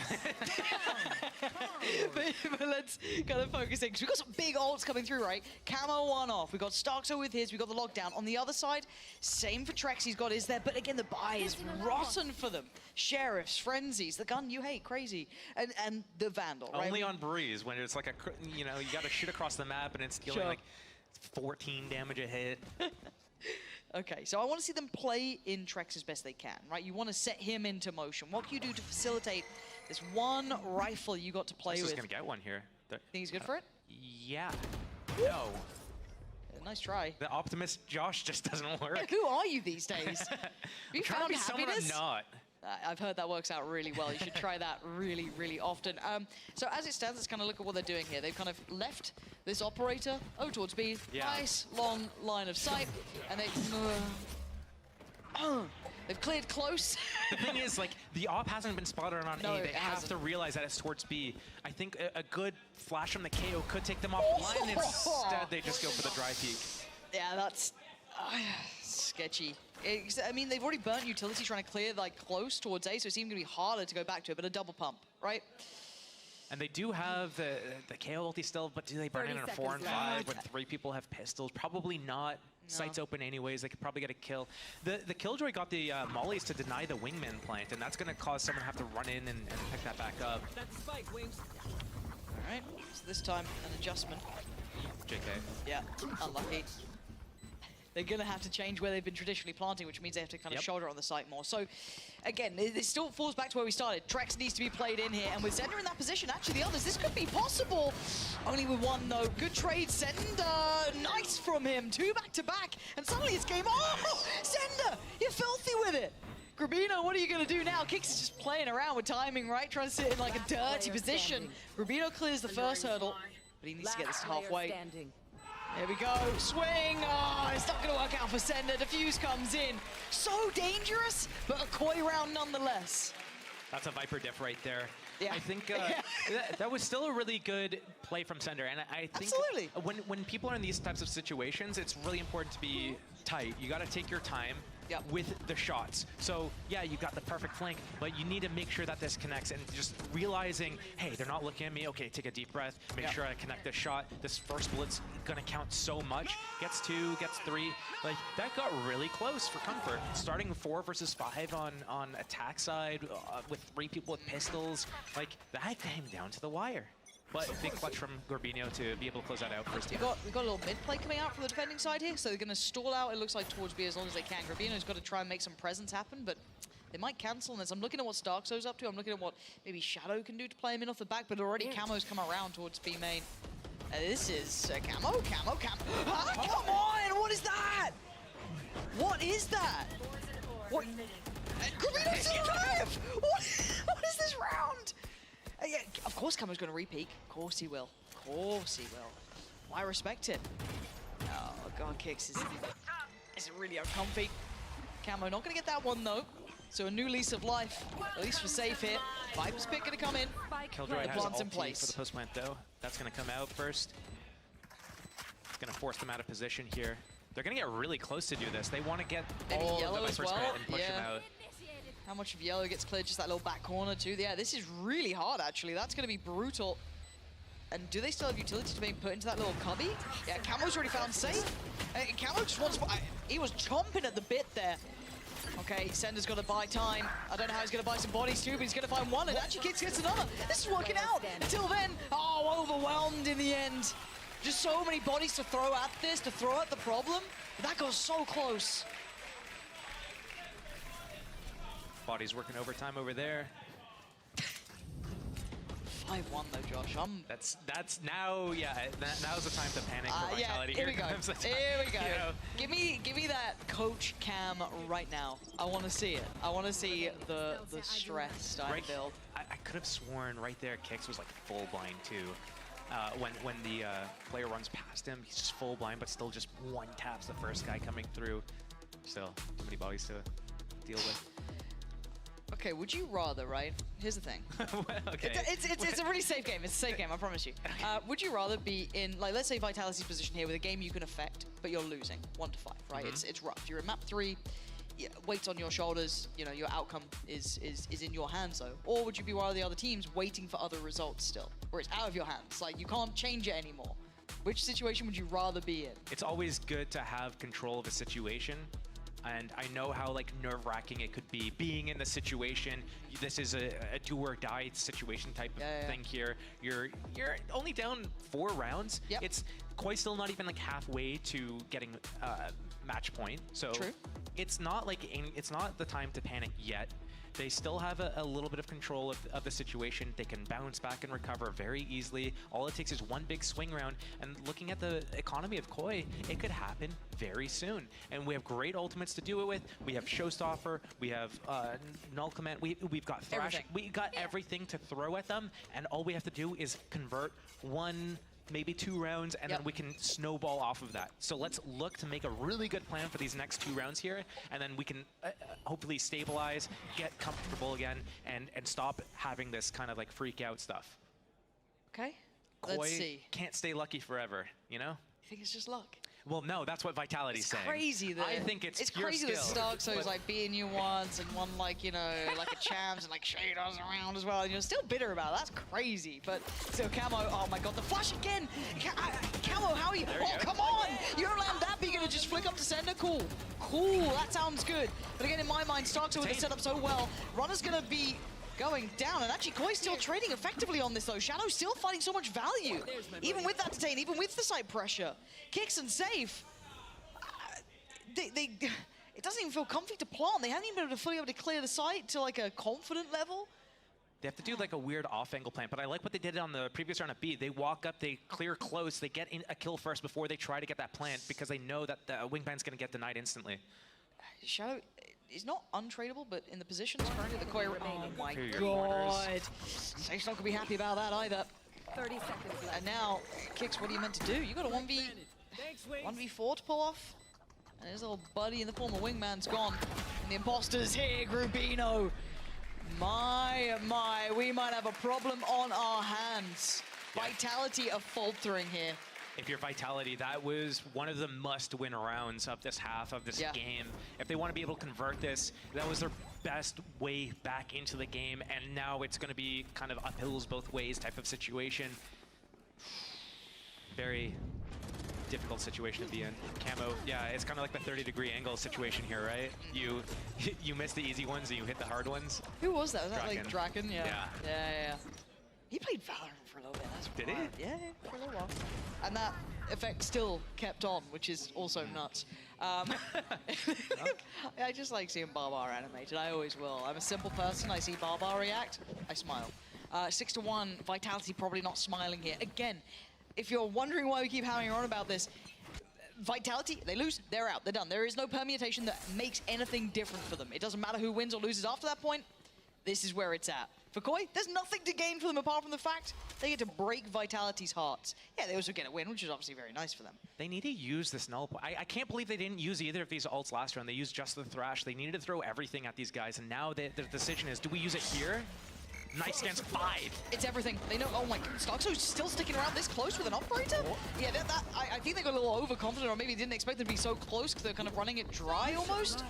but let's kind of focus in, because we've got some big ults coming through, right? Camo 1 off. We've got Starkso with his. We've got the lockdown. On the other side, same for Trex. He's got his there. But again, the buy is rotten for them. Sheriffs, Frenzies, the gun you hate, crazy. And the Vandal, right? Only on Breeze, when it's like a, you know, you got to shoot across the map and it's dealing like 14 damage a hit. Okay, so I want to see them play in Trex as best they can, right? You want to set him into motion. What can you do to facilitate this one rifle you got to play with? He's going to get one here. Think he's good for it? Yeah. No. Nice try. The optimist Josh just doesn't work. Who are you these days? Have you trying to be someone I'm not. I've heard that works out really well. You should try that really, really often. So as it stands, let's kind of look at what they're doing here. They've kind of left this operator towards B. Yeah. Nice, long line of sight. And they've cleared close. The thing is, like, the op hasn't been spotted on No, A. They have to realize that it's towards B. I think a good flash from the KO could take them off the line. Instead, they just go for the dry peek. Yeah, that's sketchy. I mean, they've already burnt utility trying to clear like close towards A, so it's even going to be harder to go back to it, but a double pump, right? And they do have the KO ulti still, but do they burn in a 4 and 5 when 3 people have pistols? Probably not. No. Sights open anyways. They could probably get a kill. The Killjoy got the mollies to deny the wingman plant, and that's going to cause someone to have to run in and pick that back up. That's the spike, Wings. All right, so this time an adjustment. JK. Yeah, unlucky. they're going to have to change where they've been traditionally planting, which means they have to kind of shoulder on the site more. So, again, it still falls back to where we started. Trex needs to be played in here, and with Zender in that position, actually the others, this could be possible. Only with one, though. Good trade, Zender. Nice from him. 2 back-to-back, and suddenly it's game. Oh, Zender, you're filthy with it. Grabino, what are you going to do now? Kix is just playing around with timing, right? Trying to sit in like a dirty position. Grabino clears the first hurdle, but he needs to get this to halfway. There we go, swing, oh, it's not gonna work out for Zender. Defuse comes in. So dangerous, but a koi round nonetheless. That's a Viper diff right there. Yeah. I think that was still a really good play from Zender, and I think when people are in these types of situations, it's really important to be tight. You gotta take your time with the shots. So yeah, you got the perfect flank, but you need to make sure that this connects, and just realizing, hey, they're not looking at me. Okay, take a deep breath, make sure I connect this shot. This first bullet's gonna count so much. Gets 2, gets 3. Like, that got really close for Comfort. Starting 4 versus 5 on attack side with 3 people with pistols. Like, that came down to the wire. But big clutch from Gorbino to be able to close that out first. We've got a little mid play coming out from the defending side here, so they're going to stall out, it looks like, towards B as long as they can. Gorbino's got to try and make some presence happen, but they might cancel this. I'm looking at what Starkzo's up to. I'm looking at what maybe Shadow can do to play him in off the back, but already Camo's come around towards B main. This is Camo. Ah, come on! What is that? What is that? What? Gorbino's still alive! What is this round? Yeah, of course Camo's going to re-peek. Of course he will. Of course he will. Why respect it? Oh, God, Kix is really uncomfy. Camo not going to get that one, though. So a new lease of life, at least for safe here. Viper's pick going to come in. Killjoy the has plant's in ulti place. for the post plant, though. That's going to come out first. It's going to force them out of position here. They're going to get really close to do this. They want to get all of the Viper's plant and push them out. How much of yellow gets cleared? Just that little back corner too. Yeah, this is really hard actually. That's going to be brutal. And do they still have utility to being put into that little cubby? Yeah, Camo's already found safe. Camo just wants... he was chomping at the bit there. Okay, Sender's got to buy time. I don't know how he's going to buy some bodies too, but he's going to find one, and actually Kix gets another. This is working out. Until then, oh, overwhelmed in the end. Just so many bodies to throw at this, to throw at the problem. That goes so close. Body's working overtime over there. 5-1 though, Josh. That's now, yeah. Now's the time to panic for Vitality. Here we go. Here we go. You know. Give me that coach cam right now. I want to see it. I want to see the stress starting to build. I could have sworn right there, Kix was like full blind too. When the player runs past him, he's just full blind, but still just one taps the first guy coming through. Still, too many bodies to deal with. Okay, would you rather, right? Here's the thing. Okay. It's a really safe game. It's a safe game, I promise you. Would you rather be in, like, let's say Vitality's position here with a game you can affect, but you're losing 1-5, right? It's rough. You're in map 3, weight's on your shoulders, you know, your outcome is in your hands though. Or would you be one of the other teams waiting for other results still, where it's out of your hands, like you can't change it anymore? Which situation would you rather be in? It's always good to have control of a situation. And I know how like nerve-wracking it could be being in the situation. This is a do or die situation type of thing here. You're only down 4 rounds. It's quite still not even like halfway to getting match point. So it's not like it's not the time to panic yet. They still have a little bit of control of the situation. They can bounce back and recover very easily. All it takes is one big swing round. And looking at the economy of Koi, it could happen very soon. And we have great ultimates to do it with. We have Showstopper. We have Null Command. We've got Thrash. We got everything to throw at them. And all we have to do is convert 1, maybe 2 rounds, and then we can snowball off of that. So let's look to make a really good plan for these next 2 rounds here, and then we can hopefully stabilize, get comfortable again, and stop having this kind of like freak out stuff. Okay, Koi let's see. Can't stay lucky forever, you know? I think it's just luck. Well, no, that's what Vitality's saying. It's crazy that I think it's pure crazy skill. that Starkzo's like beating you once and one like, you know, like a champs and like Shadows around as well, and you're still bitter about it. That's crazy. But so Camo, oh my god, the flash again! Camo, how are you? Oh, come on! You don't land that, but you're gonna just flick up to Sender? Cool. Cool, that sounds good. But again, in my mind, Starkzo with the setup so well, Runner's gonna be going down, and actually Koi's still trading effectively on this though. Shadow's still finding so much value, even with that detain, even with the side pressure. Kicks and safe. it doesn't even feel comfy to plant. They haven't even been able to fully able to clear the site to like a confident level. They have to do like a weird off-angle plant, but I like what they did on the previous round at B. They walk up, they clear close, they get in a kill first before they try to get that plant because they know that the wingman's going to get denied instantly. Shadow is not untradeable, but in the positions currently, the Koi... Oh my Here, your god! Sage's not going to be happy about that either. 30 seconds left. And now, Kicks, what are you meant to do? You got a 1v4 to pull off. And his little buddy in the former wingman's gone. And the imposter's here, Grubino. My, we might have a problem on our hands. Yeah. Vitality are faltering here. If you're Vitality, that was one of the must-win rounds of this half of this game. If they want to be able to convert this, that was their best way back into the game, and now it's going to be kind of uphills both ways type of situation. Very difficult situation to be in. Camo, yeah, it's kind of like the 30-degree angle situation here, right? You miss the easy ones and you hit the hard ones. Who was that? Was that Draken. like Draken? Yeah. Yeah. He played Valorant for a little bit. That's Did he? wild. Yeah, for a little while. And that effect still kept on, which is also nuts. I just like seeing Barbar animated. I always will. I'm a simple person. I see Barbar react, I smile. 6-1, Vitality probably not smiling here. Again, if you're wondering why we keep hammering on about this, Vitality, they lose, they're out, they're done. There is no permutation that makes anything different for them. It doesn't matter who wins or loses after that point. This is where it's at. For Koi, there's nothing to gain for them apart from the fact they get to break Vitality's hearts. Yeah, they also get a win, which is obviously very nice for them. They need to use this null point. I can't believe they didn't use either of these ults last round. They used just the Thrash. They needed to throw everything at these guys, and now the decision is, do we use it here? Nice against 5. It's everything. They know, oh my god, Stoxo's still sticking around this close with an operator? Yeah, I think they got a little overconfident, or maybe didn't expect them to be so close because they're kind of running it dry almost.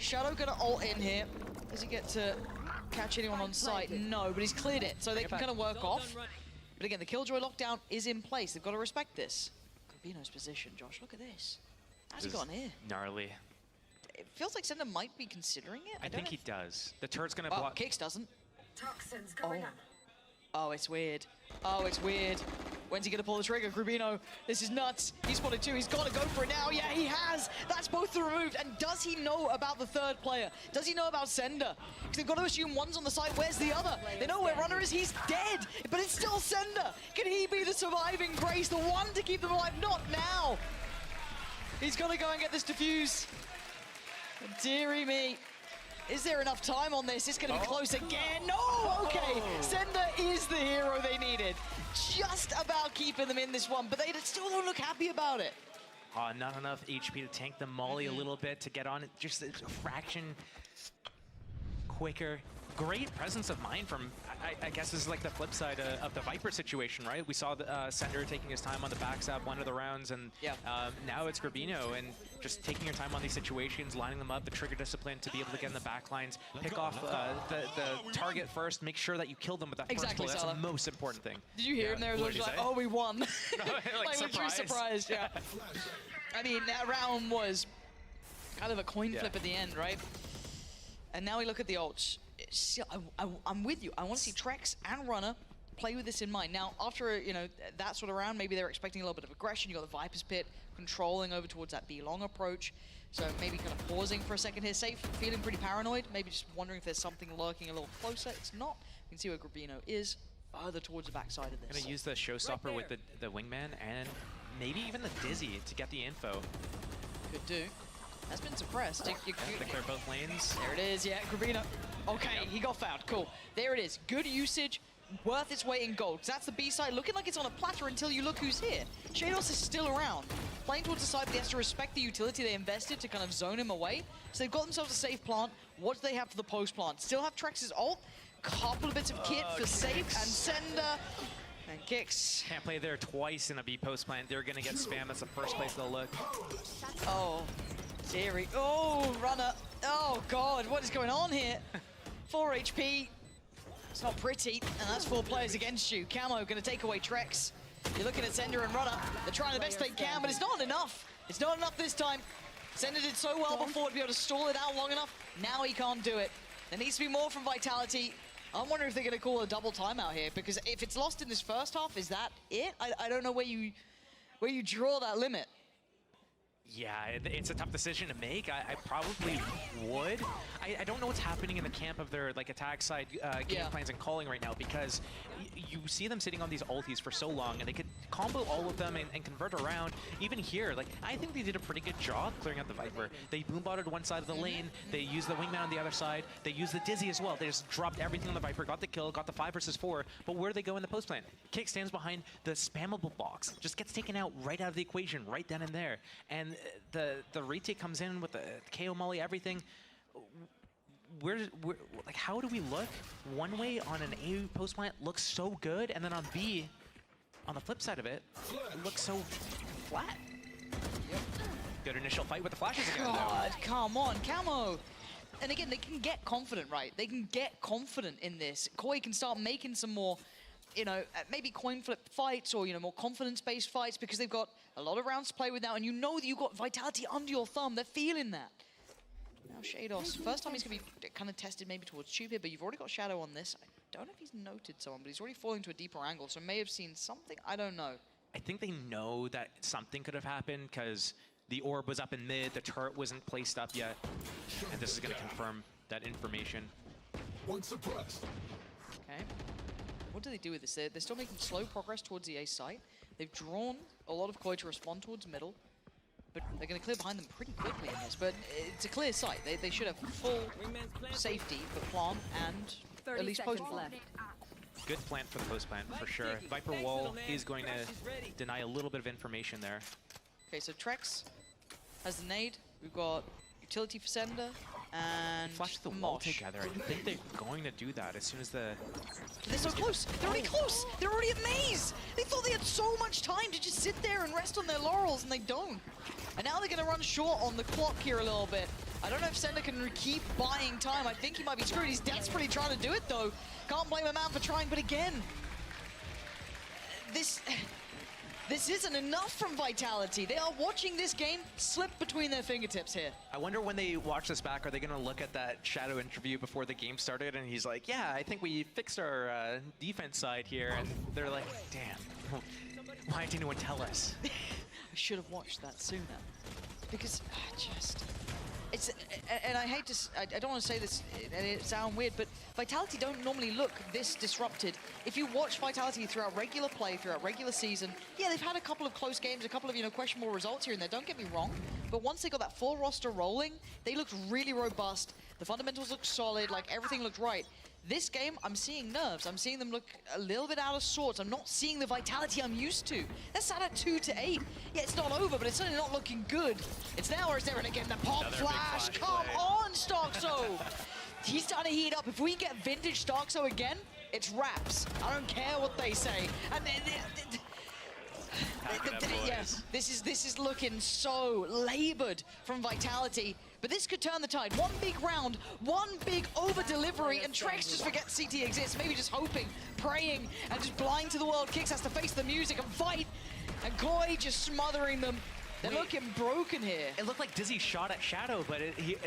Shadow gonna ult in here. Does he get to catch anyone on site? No, but he's cleared it, so they can kind of work off. But again, the Killjoy lockdown is in place. They've got to respect this. Grubino's position, Josh, look at this. How's he gone here? Gnarly. It feels like Sender might be considering it. I think he does. The turret's gonna block. Kicks doesn't. Toxins going up. Oh, it's weird. Oh, it's weird. When's he gonna pull the trigger? Grubino, this is nuts. He spotted 2, he's gotta go for it now. Yeah, he has. That's both the removed. And does he know about the third player? Does he know about Sender? Because they've got to assume one's on the side, where's the other? They know where Runner is, he's dead. But it's still Sender. Can he be the surviving Grace, the one to keep them alive? Not now. He's gotta go and get this defuse. Dearie me. Is there enough time on this? It's going to be close again. No! Okay. Sender is the hero they needed. Just about keeping them in this one, but they still don't look happy about it. Not enough HP to tank the Molly a little bit to get on it. Just a fraction quicker. Great presence of mind from, I guess this is like the flip side of the Viper situation, right? We saw the Sender taking his time on the backstab one of the rounds, and now it's Grubino, and just taking your time on these situations, lining them up, the trigger discipline to be able to get in the back lines, pick off the target first, make sure that you kill them with that first bullet. That's the most important thing. Did you hear him there? It was like, oh, we won. like literally surprised, yeah. I mean, that round was kind of a coin flip at the end, right? And now we look at the ults. I'm with you. I want to see Trex and Runner play with this in mind. Now, after that sort of round, maybe they're expecting a little bit of aggression. You got the Viper's Pit controlling over towards that B-long approach. So maybe kind of pausing for a second here. Safe, feeling pretty paranoid. Maybe just wondering if there's something lurking a little closer. It's not. You can see where Grubino is further towards the backside of this. Gonna use the showstopper with the wingman and maybe even the Dizzy to get the info. Could do. Has been suppressed. They clear both lanes. There it is, yeah, Grubino. Okay, he got found, cool. There it is, good usage, worth its weight in gold. That's the B side, looking like it's on a platter until you look who's here. Shados is still around. Playing towards the side, but he has to respect the utility they invested to kind of zone him away. So they've got themselves a safe plant. What do they have for the post plant? Still have Trex's ult, couple of bits of kit for Safe and Sender. And Kicks. Can't play there twice in a B post plant. They're gonna get spammed. That's the first place they'll look. Oh. Deary. Oh, Runner. Oh, God. What is going on here? 4 HP. It's not pretty. And that's 4 players against you. Camo going to take away Trex. You're looking at Sender and Runner. They're trying the best they can, but it's not enough. It's not enough this time. Sender did so well before to be able to stall it out long enough. Now he can't do it. There needs to be more from Vitality. I'm wondering if they're going to call a double timeout here, because if it's lost in this first half, is that it? I don't know where you draw that limit. Yeah, it's a tough decision to make. I probably would. I don't know what's happening in the camp of their like attack side game plans and calling right now, because you see them sitting on these ultis for so long, and they could combo all of them and convert around. Even here, like I think they did a pretty good job clearing out the Viper. They boombotted one side of the lane. They used the wingman on the other side. They used the Dizzy as well. They just dropped everything on the Viper, got the kill, got the 5 versus 4. But where do they go in the post plan? Kick stands behind the spammable box, just gets taken out right out of the equation, right then and there. And the retake comes in with the KO molly, everything. Like, how do we look one way on an A post plant looks so good, and then on B, on the flip side of it, it looks so flat? Yep. Good initial fight with the flashes again. God, come on, Camo. And again, they can get confident, right? They can get confident in this. Koi can start making some more, you know, maybe coin flip fights or, you know, more confidence-based fights, because they've got a lot of rounds to play with now, and you know that you've got Vitality under your thumb. They're feeling that. Now Shados, first time he's going to be kind of tested maybe towards Tube here, but you've already got Shadow on this. I don't know if he's noted someone, but he's already falling to a deeper angle, so may have seen something. I don't know. I think they know that something could have happened, because the orb was up in mid, the turret wasn't placed up yet, and this is going to confirm that information. One suppressed. Okay. What do they do with this? They're still making slow progress towards the A site. They've drawn a lot of Koi to respond towards middle, but they're going to clear behind them pretty quickly in this. But it's a clear site. They should have full safety for plant and at least post plant. Good plant for the post plant, for sure. Viper Wall is going to deny a little bit of information there. Okay, so Trex has the nade. We've got utility for Sender and Flash the wall together. I think they're going to do that as soon as the... They're so close. They're already close. They're already at maze. They thought they had so much time to just sit there and rest on their laurels, and they don't. And now they're going to run short on the clock here a little bit. I don't know if Sender can keep buying time. I think he might be screwed. He's desperately trying to do it, though. Can't blame a man for trying, but again, this isn't enough from Vitality. They are watching this game slip between their fingertips here. I wonder when they watch this back, are they going to look at that Shadow interview before the game started, and he's like, yeah, I think we fixed our defense side here, and they're like, damn, why didn't anyone tell us? I should have watched that sooner, because it's, and I hate to, I don't want to say this and it sound weird, but Vitality don't normally look this disrupted. If you watch Vitality throughout regular play, throughout regular season, yeah, they've had a couple of close games, a couple of, you know, questionable results here and there, don't get me wrong, but once they got that full roster rolling, they looked really robust, the fundamentals looked solid, like everything looked right. This game, I'm seeing nerves. I'm seeing them look a little bit out of sorts. I'm not seeing the Vitality I'm used to. They're sat at 2-8. Yeah, it's not over, but it's certainly not looking good. It's now or is there, and again, the pop flash. Come on, Starkso. He's starting to heat up. If we get vintage Starkso again, it's wraps. I don't care what they say. And this is looking so labored from Vitality. But this could turn the tide. One big round, one big over-delivery, and Trex just forgets CT exists, maybe just hoping, praying, and just blind to the world. Kicks has to face the music and fight, and Koi just smothering them. They're looking broken here. It looked like Dizzy shot at Shadow, but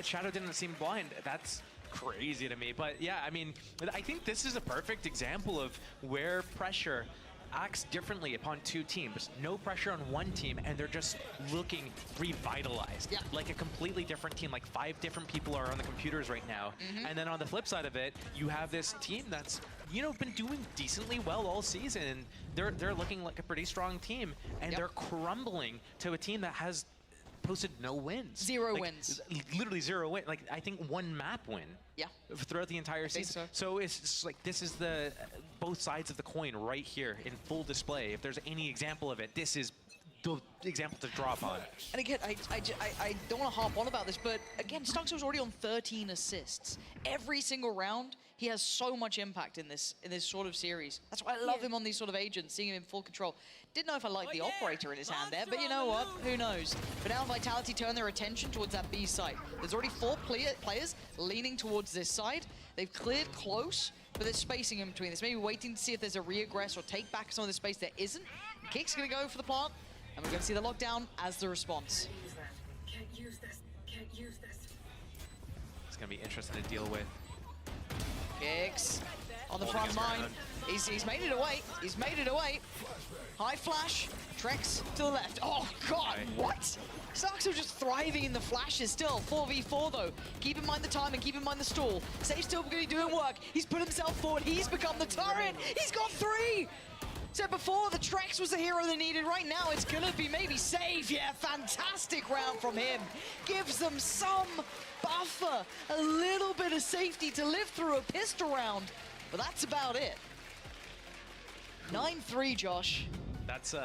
Shadow didn't seem blind. That's crazy to me. But yeah, I mean, I think this is a perfect example of where pressure acts differently upon two teams. No pressure on one team, and they're just looking revitalized. Yeah. Like a completely different team. Like 5 different people are on the computers right now. And then on the flip side of it, you have this team that's, you know, been doing decently well all season. They're looking like a pretty strong team, and they're crumbling to a team that has posted no wins. Zero wins. Literally 0 wins. Like, I think 1 map win. Yeah. Throughout the entire season. So it's just like, this is the both sides of the coin right here in full display. If there's any example of it, this is the example to drop on. And again, I don't want to harp on about this, but again, Starkso was already on 13 assists. Every single round, he has so much impact in this sort of series. That's why I love him on these sort of agents, seeing him in full control. Didn't know if I liked the operator in his hand there, but you know what? Who knows? But now Vitality turn their attention towards that B site. There's already 4 players leaning towards this side. They've cleared close, but there's spacing in between. There's maybe waiting to see if there's a re-aggress or take back some of the space. There isn't. Kick's gonna go for the plant, and we're gonna see the lockdown as the response. Can't use this. Can't use this. It's gonna be interesting to deal with. Kicks on the front line. He's made it away. He's made it away. High flash. Trex to the left. Oh, God, what? Starks are just thriving in the flashes still. 4v4, though. Keep in mind the time and keep in mind the stall. Sage still going to be doing work. He's put himself forward. He's become the turret. He's got 3. Said before, the Trex was the hero they needed. Right now, it's going to be maybe Save. Yeah, fantastic round from him. Gives them some buffer, a little bit of safety to live through a pistol round. But that's about it. 9-3, Josh. That's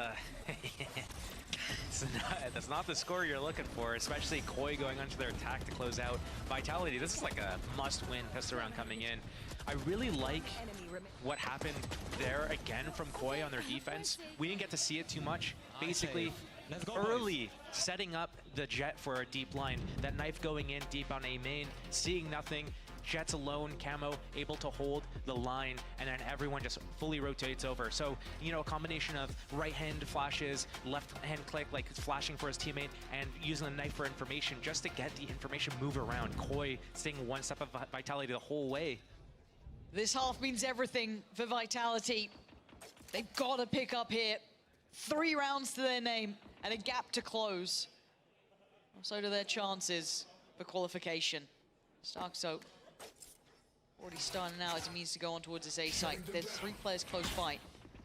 that's not the score you're looking for, especially Koi going onto their attack to close out. Vitality, this is like a must-win pistol round coming in. I really like what happened there again from Koi on their defense. We didn't get to see it too much. Basically, early setting up the Jet for a deep line. That knife going in deep on A main, seeing nothing. Jet's alone, Camo able to hold the line, and then everyone just fully rotates over. So, you know, a combination of right-hand flashes, left-hand click, like flashing for his teammate, and using the knife for information just to get the information move around. Koi staying one step of Vitality the whole way. This half means everything for Vitality. They've got to pick up here. 3 rounds to their name and a gap to close. So do their chances for qualification. Starkso already starting now as he means to go on towards this A site. There's 3 players close by,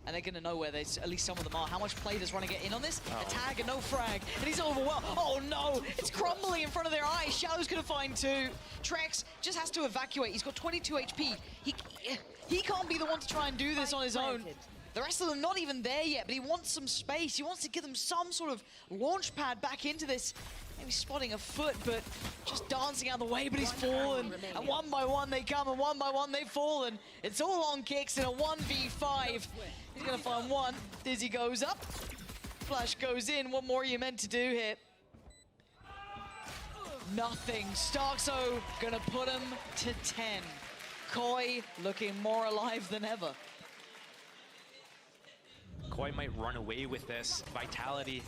and they're gonna know where there's at least some of them are. How much play does Runner get in on this? A tag and no frag, and he's overwhelmed. Oh no, it's crumbling in front of their eyes. Shadow's gonna find 2. Trex just has to evacuate. He's got 22 HP. He can't be the one to try and do this on his own. The rest of them not even there yet, but he wants some space. He wants to give them some sort of launch pad back into this. Maybe spotting a foot, but just dancing out of the way, but he's fallen. And one by one they come, and one by one they've fallen. It's all on kicks in a 1v5. He's gonna find one. Dizzy goes up. Flash goes in. What more are you meant to do here? Nothing. Starkso gonna put him to 10. Koi looking more alive than ever. Koi might run away with this. Vitality,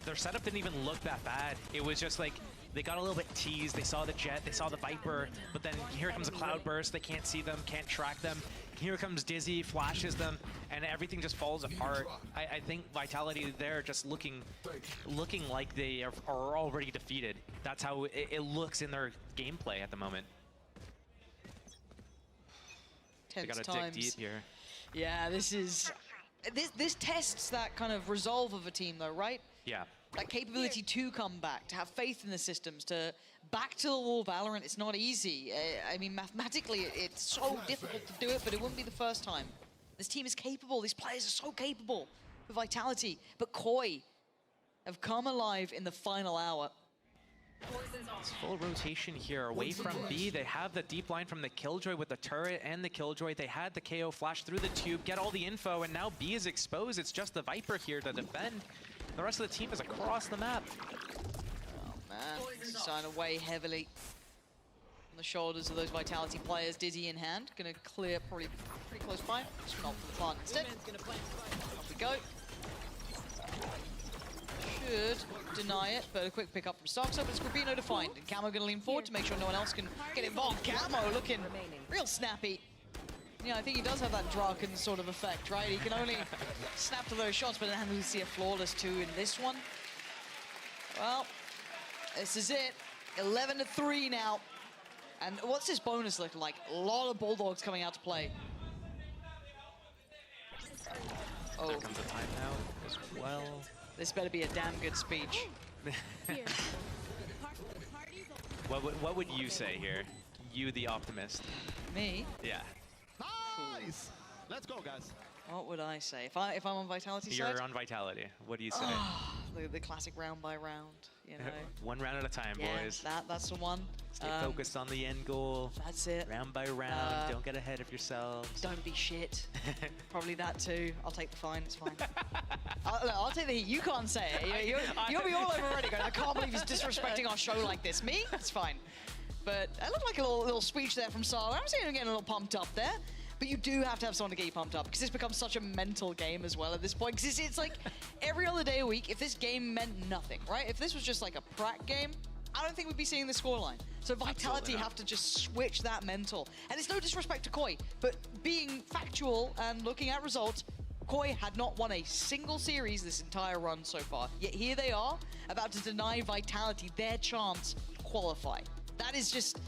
their setup didn't even look that bad. It was just like, they got a little bit teased. They saw the Jet, they saw the Viper, but then here comes a Cloud Burst. They can't see them, can't track them. Here comes Dizzy, flashes them, and everything just falls apart. I think Vitality there just looking like they are already defeated. That's how it looks in their gameplay at the moment. They gotta dig deep here. Yeah, this is... This tests that kind of resolve of a team, though, right? Yeah. That capability to come back, to have faith in the systems, to back to the wall Valorant. It's not easy. I mean, mathematically, it's so difficult to do it, but it wouldn't be the first time. This team is capable. These players are so capable with Vitality. But Koi have come alive in the final hour. It's full rotation here away from B. They have the deep line from the Killjoy with the turret and the Killjoy. They had the KO flash through the tube, get all the info, and now B is exposed. It's just the Viper here to defend. The rest of the team is across the map. Oh man, sign away heavily on the shoulders of those Vitality players. Dizzy in hand, gonna clear probably pretty close by. Just not for the plant instead. Off we go. Should deny it, but a quick pick up from Starkso, but it's Scorpino to find. And Camo gonna lean forward to make sure no one else can get involved. Camo looking real snappy. Yeah, I think he does have that Draken sort of effect, right? He can only snap to those shots, but then we see a flawless 2 in this one. Well, this is it. 11-3 now. And what's this bonus looking like? A lot of Bulldogs coming out to play. Oh. There comes a timeout as well. This better be a damn good speech. What would you say here? You, the optimist. Me? Yeah. Nice! Let's go, guys. What would I say? If I'm on Vitality side? You're on Vitality. What do you say? The classic round by round, you know. One round at a time, yeah, boys. That's the one. Stay focused on the end goal. That's it. Round by round. Don't get ahead of yourselves. Don't be shit. Probably that too. I'll take the fine. It's fine. I'll take the heat. You can't say it. You'll be all over already going, I can't believe he's disrespecting our show like this. Me? It's fine. But that looked like a little speech there from Sala. I'm seeing him getting a little pumped up there. But you do have to have someone to get you pumped up, because this becomes such a mental game as well at this point. Because it's like every other day a week, if this game meant nothing, right? If this was just like a prac game, I don't think we'd be seeing the scoreline. So Vitality have to just switch that mental. And it's no disrespect to Koi, but being factual and looking at results, Koi had not won a single series this entire run so far. Yet here they are, about to deny Vitality their chance to qualify. That is just...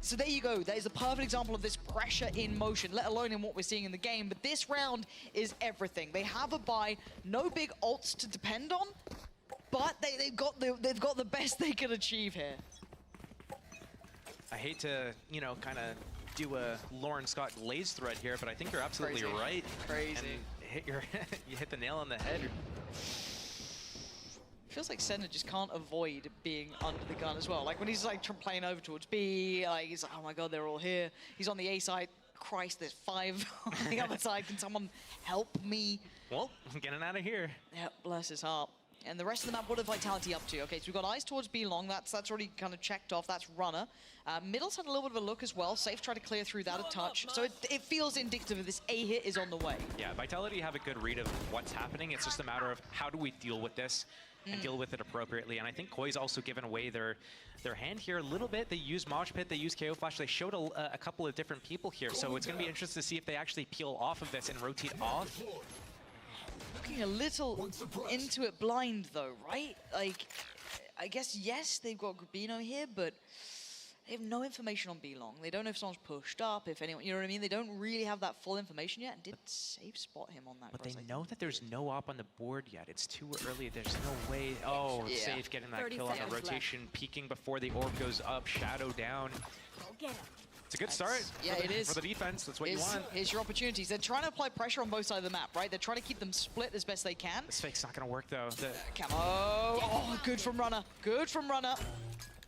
So there you go. That is a perfect example of this pressure in motion, let alone in what we're seeing in the game. But this round is everything. They have a bye, no big ults to depend on, but they've got the best they can achieve here. I hate to, you know, kind of do a Lauren Scott Glaze thread here, but I think you're absolutely right. Crazy. And you hit the nail on the head. Feels like Sender just can't avoid being under the gun as well. Like when he's like playing over towards B, like he's like, oh my god, they're all here. He's on the A side. Christ, there's 5 on the other side. Can someone help me? Well, I'm getting out of here. Yeah, bless his heart. And the rest of the map, what are Vitality up to? Okay, so we've got eyes towards B long. That's already kind of checked off. That's Runner. Middle's had a little bit of a look as well. Safe tried to clear through that a touch. So it feels indicative of this A hit is on the way. Yeah, Vitality have a good read of what's happening. It's just a matter of how do we deal with this and deal with it appropriately. And I think Koi's also given away their hand here a little bit. They use Mosh Pit, they use KO Flash. They showed a couple of different people here. So it's going to be interesting to see if they actually peel off of this and rotate off. Looking a little into it blind though, right? Like, I guess, yes, they've got Grubino here, but they have no information on B-Long. They don't know if someone's pushed up, if anyone, you know what I mean? They don't really have that full information yet, and did safe spot him on that. But they know that there's no op on the board yet. It's too early. There's no way. Oh, yeah. Safe getting that kill on the rotation, peeking before the orb goes up, shadow down. It's a good start for the defense. That's what you want. Here's your opportunities. They're trying to apply pressure on both sides of the map, right? They're trying to keep them split as best they can. This fake's not going to work, though. Camo. Oh, good from Runner. Good from Runner.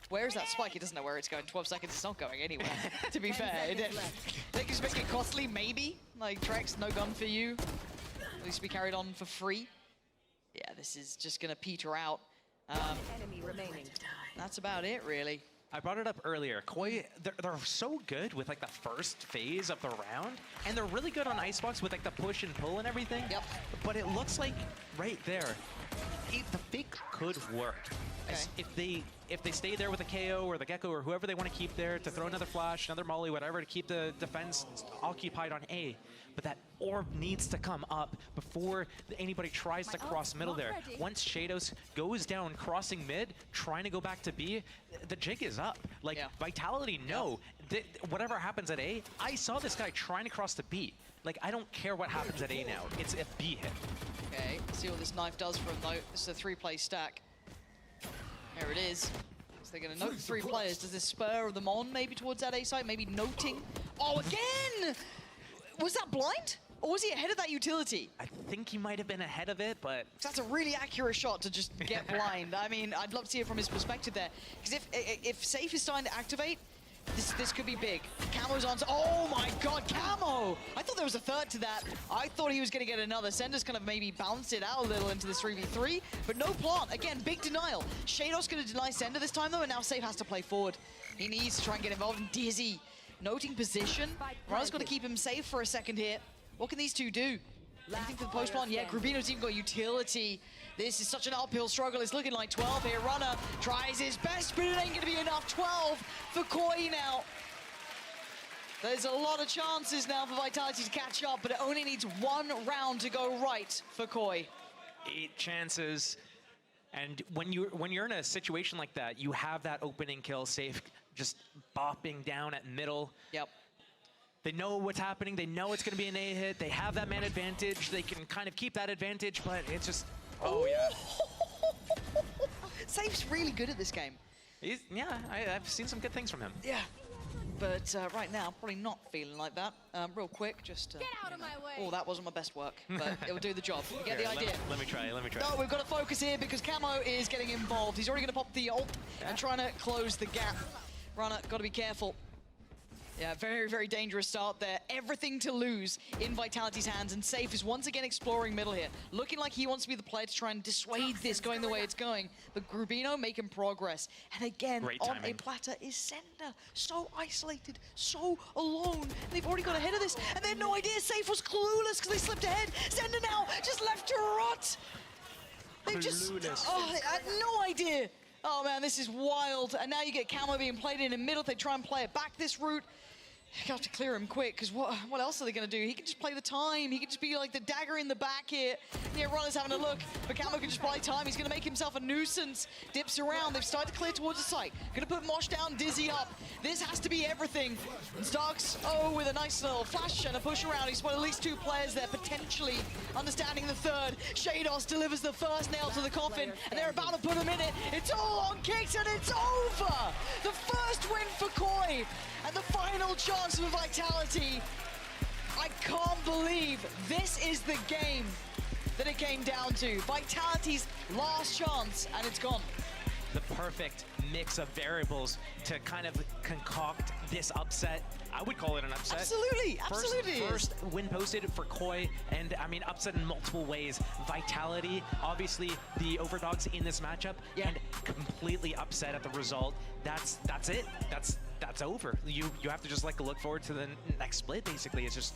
Where is that spike? He doesn't know where it's going. 12 seconds, it's not going anywhere, to be fair. They can make it costly, maybe. Like, Trex, no gun for you. At least be carried on for free. Yeah, this is just going to peter out. Enemy remaining. That's about it, really. I brought it up earlier. Koi, they're so good with like the first phase of the round, and they're really good on Icebox with like the push and pull and everything. Yep. But it looks like right there, the fake could work. Okay. If they stay there with the KO or the Gecko or whoever they want to keep there to throw another flash, another molly, whatever, to keep the defense occupied on A. But that orb needs to come up before anybody tries to cross middle there. Once Shadows goes down crossing mid, trying to go back to B, the jig is up. Like, Vitality, no. Whatever happens at A, I saw this guy trying to cross to B. Like, I don't care what happens at A now. It's a B hit. Okay, let's see what this knife does for him, though. This is a 3-play stack. There it is. So they're going to note 3 players. Does this spur them on maybe towards that A side? Maybe noting. Oh, again! Was that blind? Or was he ahead of that utility? I think he might have been ahead of it, but... That's a really accurate shot to just get blind. I mean, I'd love to see it from his perspective there. Because if Safe is starting to activate, this could be big. Camo's on. Oh my god, Camo! I thought there was a third to that. I thought he was going to get another. Sender's kind of maybe bounced it out a little into this 3v3, but no plant. Again, big denial. Shadows going to deny Sender this time though, and now Safe has to play forward. He needs to try and get involved in Dizzy. Noting position. Runner's got to keep him safe for a second here. What can these two do? Anything for the post plant? Yeah, Grubino's even got utility. This is such an uphill struggle. It's looking like 12 here. Runner tries his best, but it ain't going to be enough. 12 for Koi now. There's a lot of chances now for Vitality to catch up, but it only needs 1 round to go right for Koi. 8 chances. And when you're in a situation like that, you have that opening kill. Safe just bopping down at middle. Yep. They know what's happening. They know it's going to be an A hit. They have that man advantage. They can kind of keep that advantage, but it's just, oh yeah. Safe's really good at this game. Yeah, I've seen some good things from him. Yeah. But right now, probably not feeling like that. Real quick, just... Get out of my way! Oh, that wasn't my best work, but it will do the job. You get the idea? Let me try. No, we've got to focus here because Camo is getting involved. He's already going to pop the ult and trying to close the gap. Runner, got to be careful. Yeah, very, very dangerous start there. Everything to lose in Vitality's hands, and Safe is once again exploring middle here. Looking like he wants to be the player to try and dissuade this going the way it's going. But Grubino making progress. And again, on a platter is Sender. So isolated, so alone. And they've already got ahead of this, and they had no idea Safe was clueless because they slipped ahead. Sender now just left to rot. They've just, oh, I had no idea. Oh man, this is wild. And now you get Camo being played in the middle. They try and play it back this route. You have to clear him quick, because what else are they going to do? He can just play the time. He can just be like the dagger in the back here. Yeah, Runner's having a look, but Camo can just play time. He's going to make himself a nuisance. Dips around. They've started to clear towards the site. Going to put Mosh down, Dizzy up. This has to be everything. And Starks, with a nice little flash and a push around. He's spotted at least 2 players there, potentially understanding the third. Shados delivers the first nail to the coffin, and they're about to put him in it. It's all on kicks, and it's over! The first win for Koi, and the final chance for Vitality. I can't believe this is the game that it came down to. Vitality's last chance, and it's gone. The perfect mix of variables to kind of concoct this upset. I would call it an upset. Absolutely, absolutely. First win posted for Koi, and I mean upset in multiple ways. Vitality, obviously the overdogs in this matchup, and completely upset at the result. That's it. That's over. You have to just like look forward to the next split. Basically, it's just,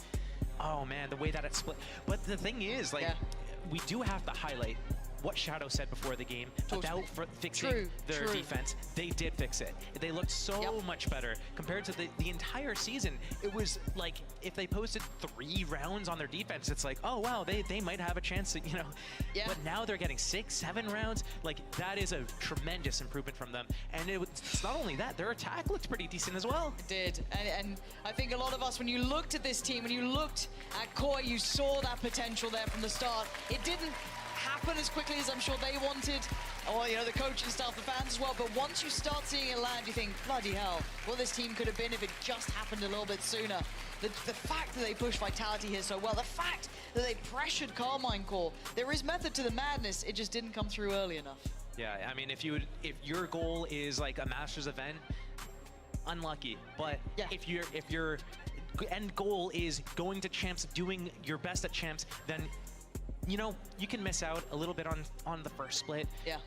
oh man, the way that it's split. But the thing is, like, we do have to highlight what Shadow said before the game about fixing their defense. They did fix it. They looked so much better compared to the entire season. It was like, if they posted 3 rounds on their defense, it's like, oh wow, they might have a chance to, you know. But now they're getting 6, 7 rounds. Like, that is a tremendous improvement from them. And it's not only that, their attack looked pretty decent as well. It did. And I think a lot of us, when you looked at this team, when you looked at Koi, you saw that potential there from the start. It didn't happen as quickly as I'm sure they wanted, or you know, the coaching staff, the fans as well. But once you start seeing it land, you think, bloody hell, what this team could have been if it just happened a little bit sooner. The fact that they pushed Vitality here so well, the fact that they pressured Carmine Core, there is method to the madness. It just didn't come through early enough. Yeah, I mean, if your goal is like a Masters event, unlucky. But if your end goal is going to champs, doing your best at champs, then you know, you can miss out a little bit on the first split. Yeah.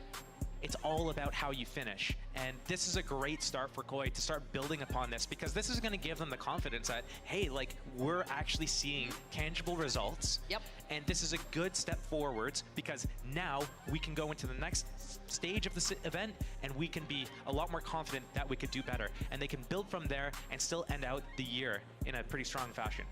It's all about how you finish. And this is a great start for Koi to start building upon this, because this is going to give them the confidence that, hey, like, we're actually seeing tangible results. Yep. And this is a good step forwards, because now we can go into the next stage of this event and we can be a lot more confident that we could do better. And they can build from there and still end out the year in a pretty strong fashion,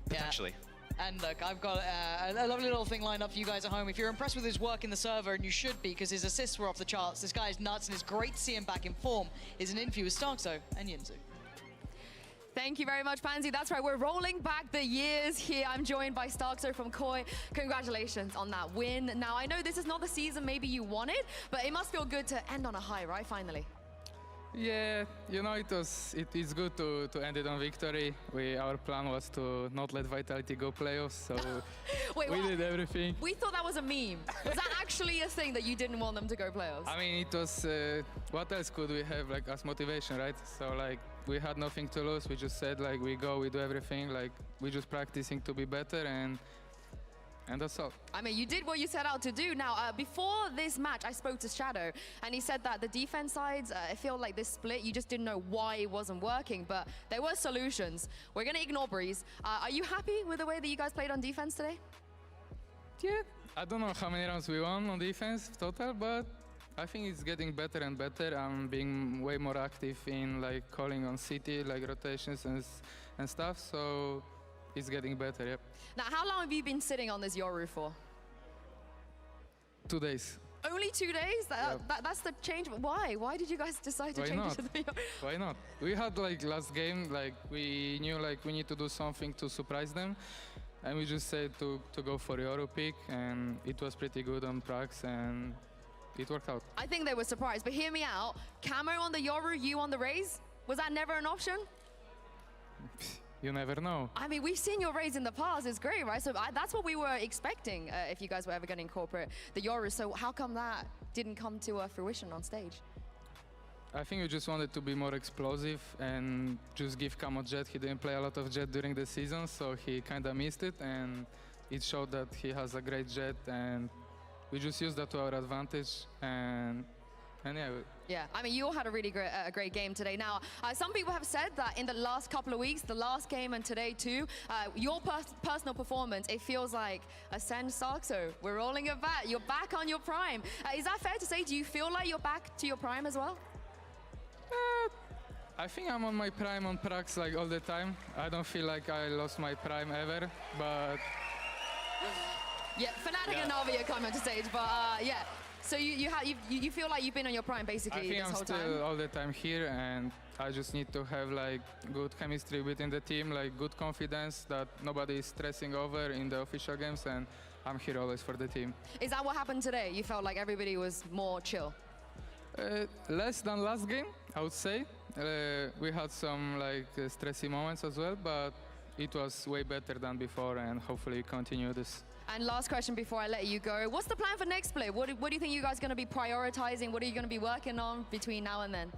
potentially. And look, I've got a lovely little thing lined up for you guys at home. If you're impressed with his work in the server, and you should be, because his assists were off the charts, this guy is nuts, and it's great to see him back in form. Is an interview with Starkzo and Yinzu. Thank you very much, Pansy. That's right, we're rolling back the years here. I'm joined by Starkzo from Koi. Congratulations on that win. Now, I know this is not the season maybe you wanted, but it must feel good to end on a high, right, finally? Yeah, you know, it is good to end it on victory. Our plan was to not let Vitality go playoffs, so Wait, we did everything. We thought that was a meme. Was that actually a thing that you didn't want them to go playoffs? I mean, it was, what else could we have, like, as motivation, right? So, like, we had nothing to lose. We just said, like, we go, we do everything. Like, we just practicing to be better, and that's all. I mean, you did what you set out to do. Now, before this match, I spoke to Shadow, and he said that the defense sides, I feel like this split, you just didn't know why it wasn't working, but there were solutions. We're going to ignore Breeze. Are you happy with the way that you guys played on defense today? Yeah. I don't know how many rounds we won on defense total, but I think it's getting better and better. I'm being way more active in, like, calling on CT, like, rotations and stuff, so it's getting better, yep. Now, how long have you been sitting on this Yoru for? 2 days. Only 2 days? That's the change. Why? Why did you guys decide to change it to the Yoru? Why not? We had, like, last game, like, we knew, like, we need to do something to surprise them. And we just said to go for Yoru pick, and it was pretty good on Prax, and it worked out. I think they were surprised, but hear me out. Camo on the Yoru, you on the Raze? Was that never an option? You never know. I mean, we've seen your Raze in the past. It's great, right? So that's what we were expecting if you guys were ever going to incorporate the Yoru. So how come that didn't come to fruition on stage? I think we just wanted to be more explosive and just give Camo Jet. He didn't play a lot of Jet during the season, so he kind of missed it. And it showed that he has a great Jet, and we just used that to our advantage. And And yeah, Yeah, I mean, you all had a really great game today. Now, some people have said that in the last couple of weeks, the last game and today too, your personal performance, it feels like Ascend Starkso. We're rolling it back. You're back on your prime. Is that fair to say? Do you feel like you're back to your prime as well? I think I'm on my prime on Prax like all the time. I don't feel like I lost my prime ever, but... Yeah, Fnatic and Na'Vi are coming to stage, but yeah. So you feel like you've been on your prime basically this whole time? I think I'm still all the time here, and I just need to have like good chemistry within the team, like good confidence that nobody is stressing over in the official games, and I'm here always for the team. Is that what happened today? You felt like everybody was more chill? Less than last game, I would say. We had some like stressy moments as well, but it was way better than before, and hopefully continue this. And last question before I let you go. What's the plan for next split? What do you think you guys are going to be prioritizing? What are you going to be working on between now and then?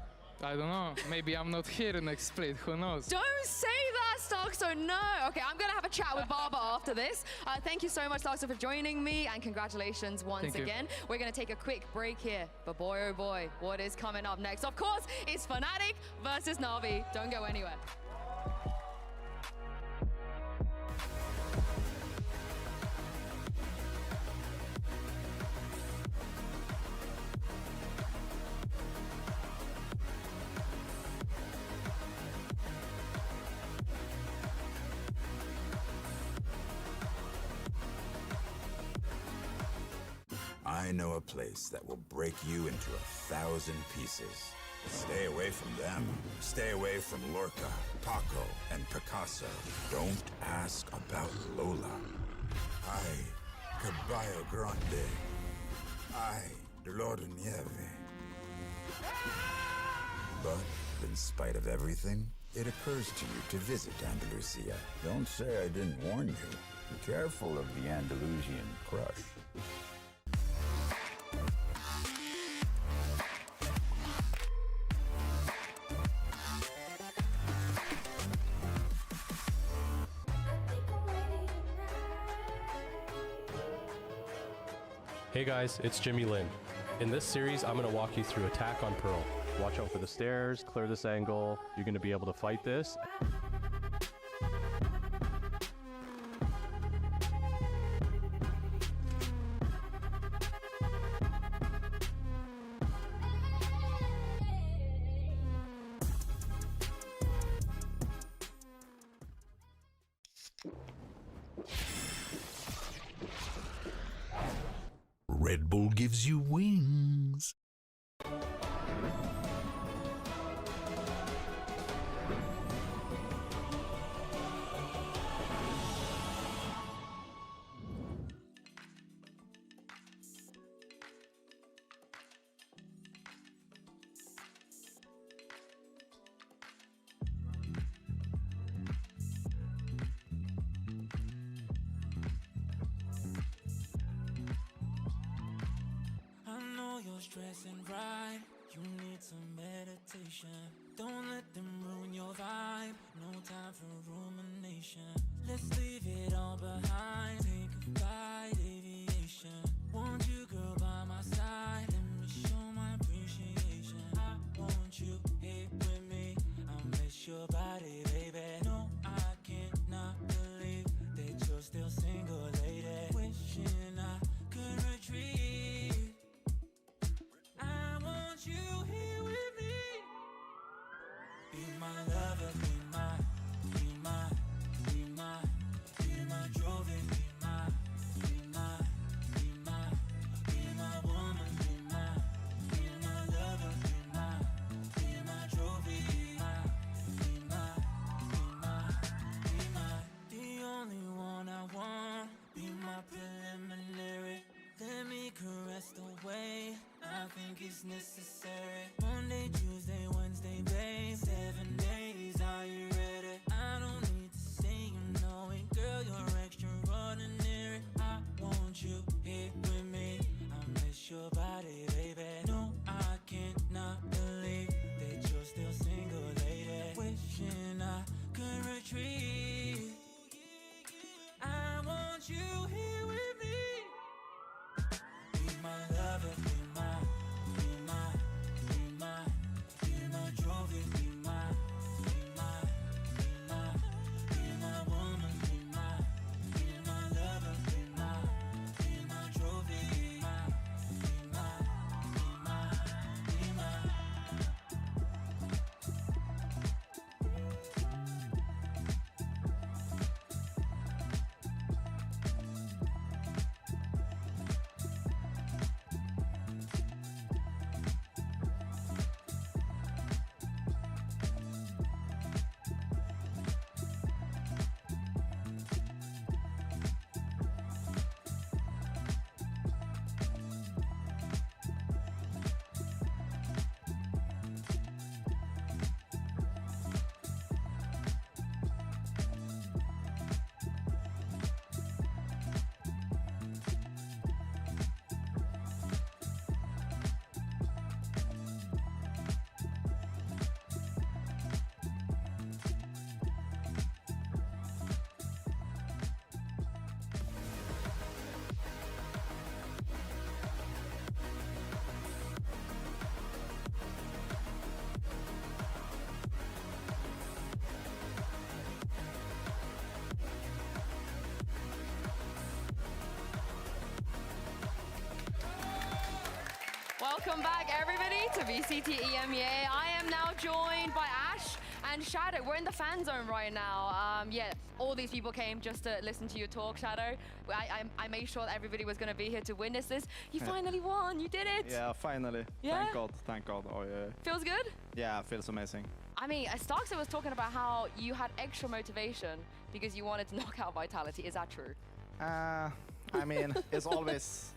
I don't know. Maybe I'm not here next split. Who knows? Don't say that, Starkso. No. Okay, I'm going to have a chat with Baba after this. Thank you so much, Starkso, for joining me, and congratulations once again. We're going to take a quick break here. But boy, oh boy, what is coming up next? Of course, it's Fnatic versus Na'Vi. Don't go anywhere. I know a place that will break you into 1,000 pieces. Stay away from them. Stay away from Lorca, Paco, and Picasso. Don't ask about Lola. Ay, Caballo Grande. Ay, Dolor de Nieve. But in spite of everything, it occurs to you to visit Andalusia. Don't say I didn't warn you. Be careful of the Andalusian crush. Hey guys, it's Jimmy Lin. In this series, I'm going to walk you through attack on Pearl. Watch out for the stairs, clear this angle. You're going to be able to fight this. Red Bull gives you wings. Stressing right, you need some meditation. Don't let them ruin your vibe. No time for rumination. Let's leave it all behind. Take a flight, aviation. Want you, girl, by my side. Let me show my appreciation. I want you here with me. I miss your body, baby. No, I cannot believe that you're still single, lady. Wishing I could retreat. You here with me. Be my lover, be my trophy, be my woman, be my lover, be my trophy, be my the only one I want. Be my preliminary. Let me caress the way I think it's necessary. Monday, Tuesday, Wednesday, babe. 7 days, are you ready? I don't need to say you know it, girl, you're extraordinary. I want you here with me. I miss your body, baby. No, I cannot believe that you're still single, lady. Wishing I could retreat. I want you here with me. Be my lover, be my Welcome back, everybody, to VCT EMEA. I am now joined by Ash and Shadow. We're in the fan zone right now. Yeah, all these people came just to listen to you talk, Shadow. I made sure that everybody was going to be here to witness this. You finally won. You did it. Yeah, finally. Yeah? Thank God. Thank God. Oh, yeah. Feels good? Yeah, feels amazing. I mean, Starkster was talking about how you had extra motivation because you wanted to knock out Vitality. Is that true? I mean, it's always...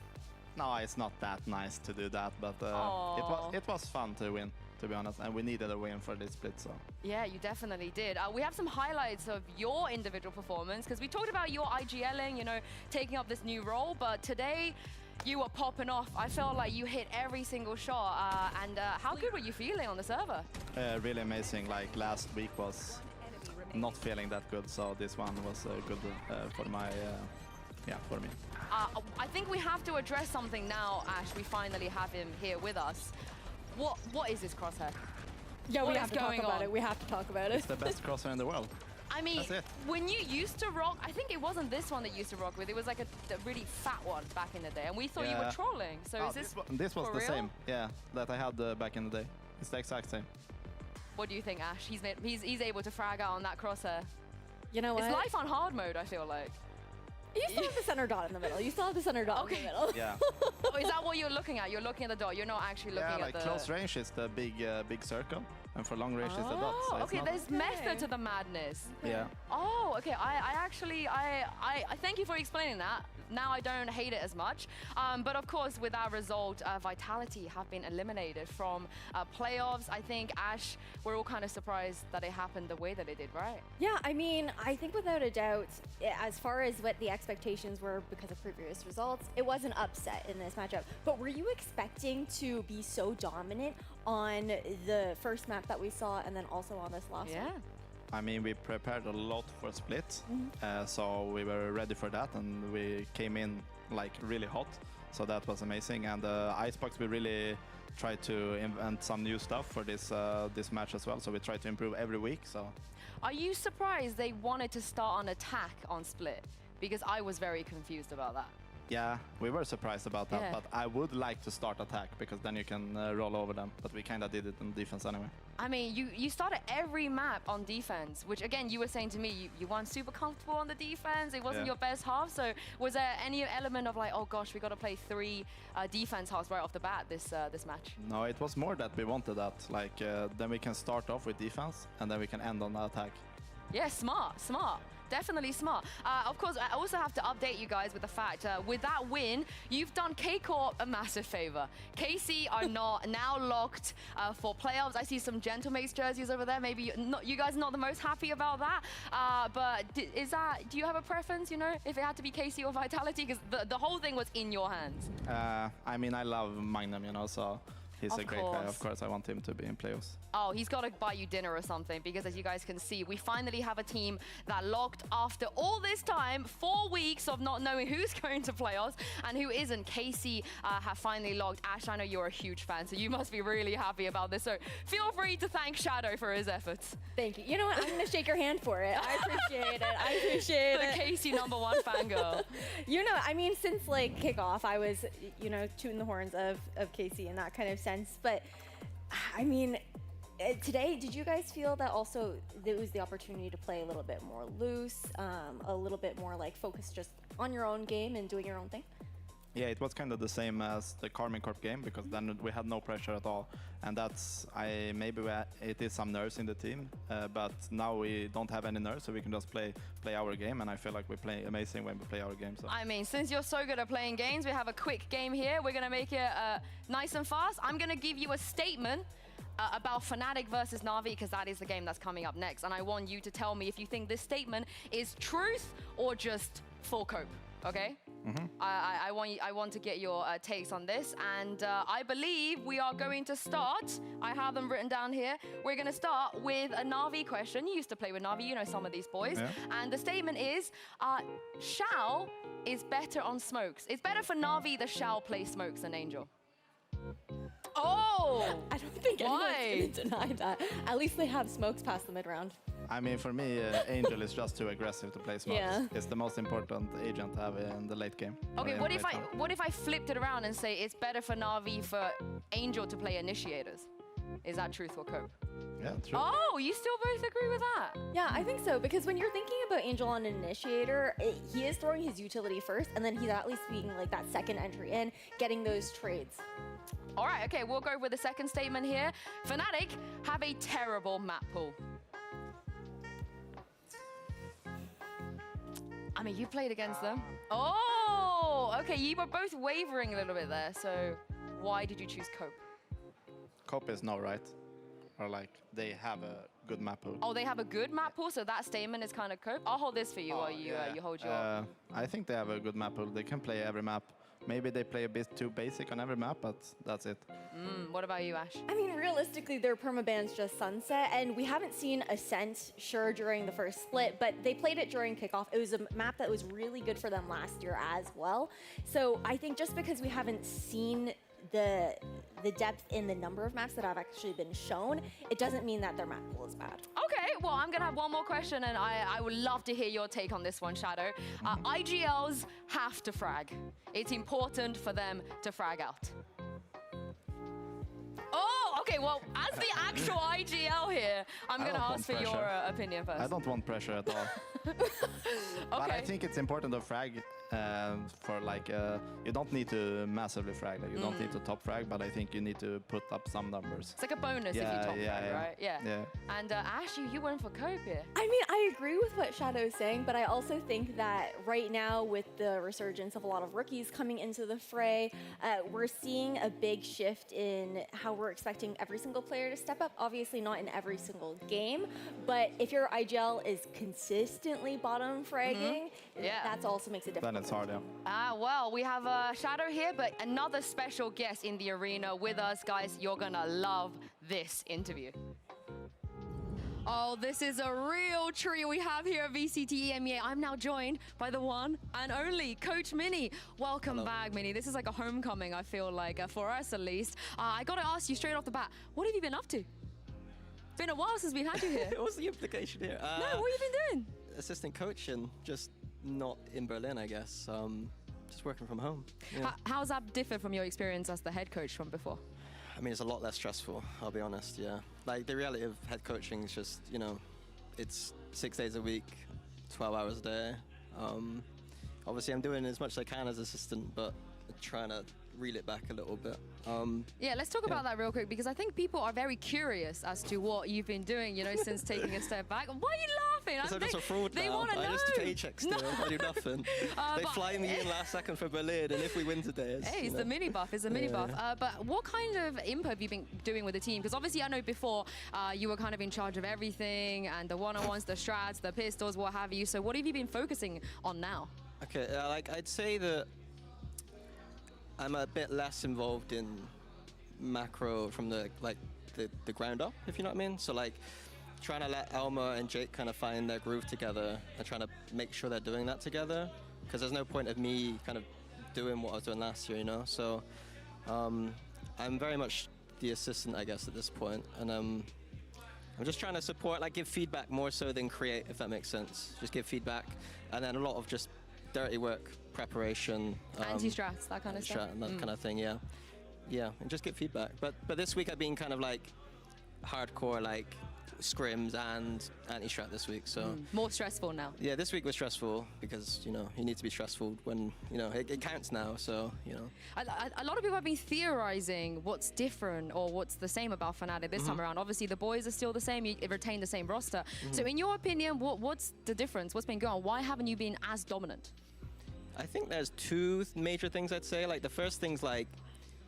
No, it's not that nice to do that, but it was fun to win, to be honest, and we needed a win for this split, so... Yeah, you definitely did. We have some highlights of your individual performance, because we talked about your IGLing, you know, taking up this new role, but today you were popping off. I felt like you hit every single shot, and how good were you feeling on the server? Really amazing. Like, last week was not feeling that good, so this one was good for my... yeah, for me. I think we have to address something now, Ash. We finally have him here with us. What is this crosshair? Yeah, we have to talk about it. We have to talk about it. It's the best crosshair in the world. I mean, when you used to rock, I think it wasn't this one that you used to rock with. It was like a really fat one back in the day, and we thought you were trolling. So is this was for the real? same, yeah, that I had back in the day. It's the exact same. What do you think, Ash? He's able to frag out on that crosshair. You know what? It's life on hard mode, I feel like. You still have the center dot in the middle. You still have the center dot in the middle. Yeah. Oh, is that what you're looking at? You're looking at the dot. You're not actually looking yeah, at like the... close range is the big circle, and for long range is the dot. So okay, there's method to the madness. Yeah. Oh, okay. I thank you for explaining that. Now I don't hate it as much. But of course, with our result, Vitality have been eliminated from playoffs. I think, Ash, we're all kind of surprised that it happened the way that it did, right? Yeah, I mean, I think without a doubt, as far as what the expectations were because of previous results, it was an upset in this matchup. But were you expecting to be so dominant on the first map that we saw and then also on this last one? I mean, we prepared a lot for split, so we were ready for that, and we came in like really hot, so that was amazing. And Icebox, we really tried to invent some new stuff for this this match as well, so we try to improve every week. So, are you surprised they wanted to start on attack on split? Because I was very confused about that. Yeah, we were surprised about that, but I would like to start attack because then you can roll over them, but we kind of did it in defense anyway. I mean, you started every map on defense, which again, you were saying to me, you weren't super comfortable on the defense, it wasn't your best half, so was there any element of like, oh gosh, we got to play 3 defense halves right off the bat this match? No, it was more that we wanted that, like then we can start off with defense and then we can end on the attack. Yeah, smart. Definitely smart. Of course, I also have to update you guys with the fact, with that win, you've done K-Corp a massive favor. KC are not now locked for playoffs. I see some Gentlemates jerseys over there. Maybe you guys are not the most happy about that. But do you have a preference, you know, if it had to be KC or Vitality? Because the whole thing was in your hands. I mean, I love Magnum, you know, so he's a great guy. Of course, I want him to be in playoffs. Oh, he's got to buy you dinner or something, because as you guys can see, we finally have a team that locked after all this time, 4 weeks of not knowing who's going to playoffs and who isn't. KC have finally locked. Ash, I know you're a huge fan, so you must be really happy about this. So feel free to thank Shadow for his efforts. Thank you. You know what? I'm going to shake your hand for it. I appreciate it. I appreciate it. The KC #1 fangirl. You know, I mean, since like kickoff, I was, you know, tooting the horns of KC in that kind of sense. But I mean, today, did you guys feel that also there was the opportunity to play a little bit more loose, a little bit more like focused just on your own game and doing your own thing? Yeah, it was kind of the same as the Carmine Corp game, because then we had no pressure at all, and that's it is some nerves in the team, but now we don't have any nerves, so we can just play our game, and I feel like we play amazing when we play our game. So. I mean, since you're so good at playing games, we have a quick game here. We're gonna make it nice and fast. I'm gonna give you a statement about Fnatic versus Na'Vi, because that is the game that's coming up next, and I want you to tell me if you think this statement is truth or just full cope. Okay? I want to get your takes on this, and I believe we are going to start. I have them written down here. We're going to start with a Na'Vi question. You used to play with Na'Vi, you know some of these boys. Yeah. And the statement is, Shao is better on smokes. It's better for Na'Vi that Shao plays smokes than Angel. Oh! I don't think anyone's going to deny that. At least they have smokes past the mid-round. I mean, for me, Angel is just too aggressive to play smokes. Yeah. It's the most important agent to have in the late game. Okay, or what in if late I game. what if I flipped it around and say it's better for Na'Vi for Angel to play initiators? Is that truth or cope? Yeah, true. Oh, you still both agree with that? Yeah, I think so, because when you're thinking about Angel on an initiator, he is throwing his utility first, and then he's at least being like that second entry in, getting those trades. All right, okay, we'll go with the second statement here. Fnatic have a terrible map pool. I mean, you played against them. Oh, okay, you were both wavering a little bit there, so why did you choose cope? Cope is no right. Or like, they have a good map pool. Oh, they have a good map pool, so that statement is kind of cope. I'll hold this for you while you you hold your... I think they have a good map pool. They can play every map. Maybe they play a bit too basic on every map, but that's it. What about you, Ash? I mean, realistically, their permaband's just sunset, and we haven't seen Ascent, sure, during the first split, but they played it during kickoff. It was a map that was really good for them last year as well. So I think just because we haven't seen the depth in the number of maps that have actually been shown, it doesn't mean that their map pool is bad. Okay, well, I'm gonna have one more question, and I would love to hear your take on this one, Shadow. IGLs have to frag. It's important for them to frag out. Oh, okay, well, as the actual IGL here, I'm gonna ask for your opinion first. I don't want pressure at all. But I think it's important to frag for like, you don't need to massively frag, like you don't need to top frag, but I think you need to put up some numbers. It's like a bonus if you top frag, right? Yeah. And Ash, you went for cope here. I mean, I agree with what Shadow's saying, but I also think that right now with the resurgence of a lot of rookies coming into the fray, we're seeing a big shift in how we're expecting every single player to step up. Obviously not in every single game, but if your IGL is consistently bottom fragging, that also makes it difficult. Then it's hard, yeah. Well, we have Shadow here, but another special guest in the arena with us. Guys, you're gonna love this interview. Oh, this is a real treat we have here at VCT EMEA. I'm now joined by the one and only Coach Mini. Welcome back, Mini. This is like a homecoming, I feel like, for us at least. I gotta ask you straight off the bat, what have you been up to? It's been a while since we've had you here. What's the implication here? No, what have you been doing? Assistant coach and just not in Berlin, I guess. Just working from home. Yeah. How's that differ from your experience as the head coach from before? I mean, it's a lot less stressful, I'll be honest, yeah. Like, the reality of head coaching is just, you know, it's 6 days a week, 12 hours a day. Obviously, I'm doing as much as I can as assistant, but trying to reel it back a little bit. Yeah, let's talk about that real quick, because I think people are very curious as to what you've been doing, you know, since taking a step back. Why are you laughing? I'm just a fraud they now. want to know. I just paycheck still. I do nothing. They fly me in last second for Berlin, and if we win today, it's, hey, it's the mini buff. It's the mini buff. But what kind of input have you been doing with the team? Because obviously, I know before you were kind of in charge of everything, and the one-on-ones, the strats, the pistols, what have you. So what have you been focusing on now? Okay, like I'd say that I'm a bit less involved in macro from the ground up, if you know what I mean. So like trying to let Elma and Jake kind of find their groove together and trying to make sure they're doing that together, because there's no point of me kind of doing what I was doing last year, you know. So I'm very much the assistant, I guess, at this point, and I'm just trying to support, like give feedback more so than create, if that makes sense. Just give feedback, and then a lot of just dirty work, preparation, anti-strats, that kind of stuff, and that kind of thing, yeah, and just get feedback. But this week I've been kind of like hardcore, like scrims and anti-strat this week, so more stressful now. Yeah, this week was stressful because, you know, you need to be stressful when, you know, it counts now, so, you know. A lot of people have been theorizing what's different or what's the same about Fnatic this time around. Obviously, the boys are still the same. You retain the same roster. So in your opinion, what's the difference? What's been going on? Why haven't you been as dominant? I think there's two major things I'd say. Like the first thing's like,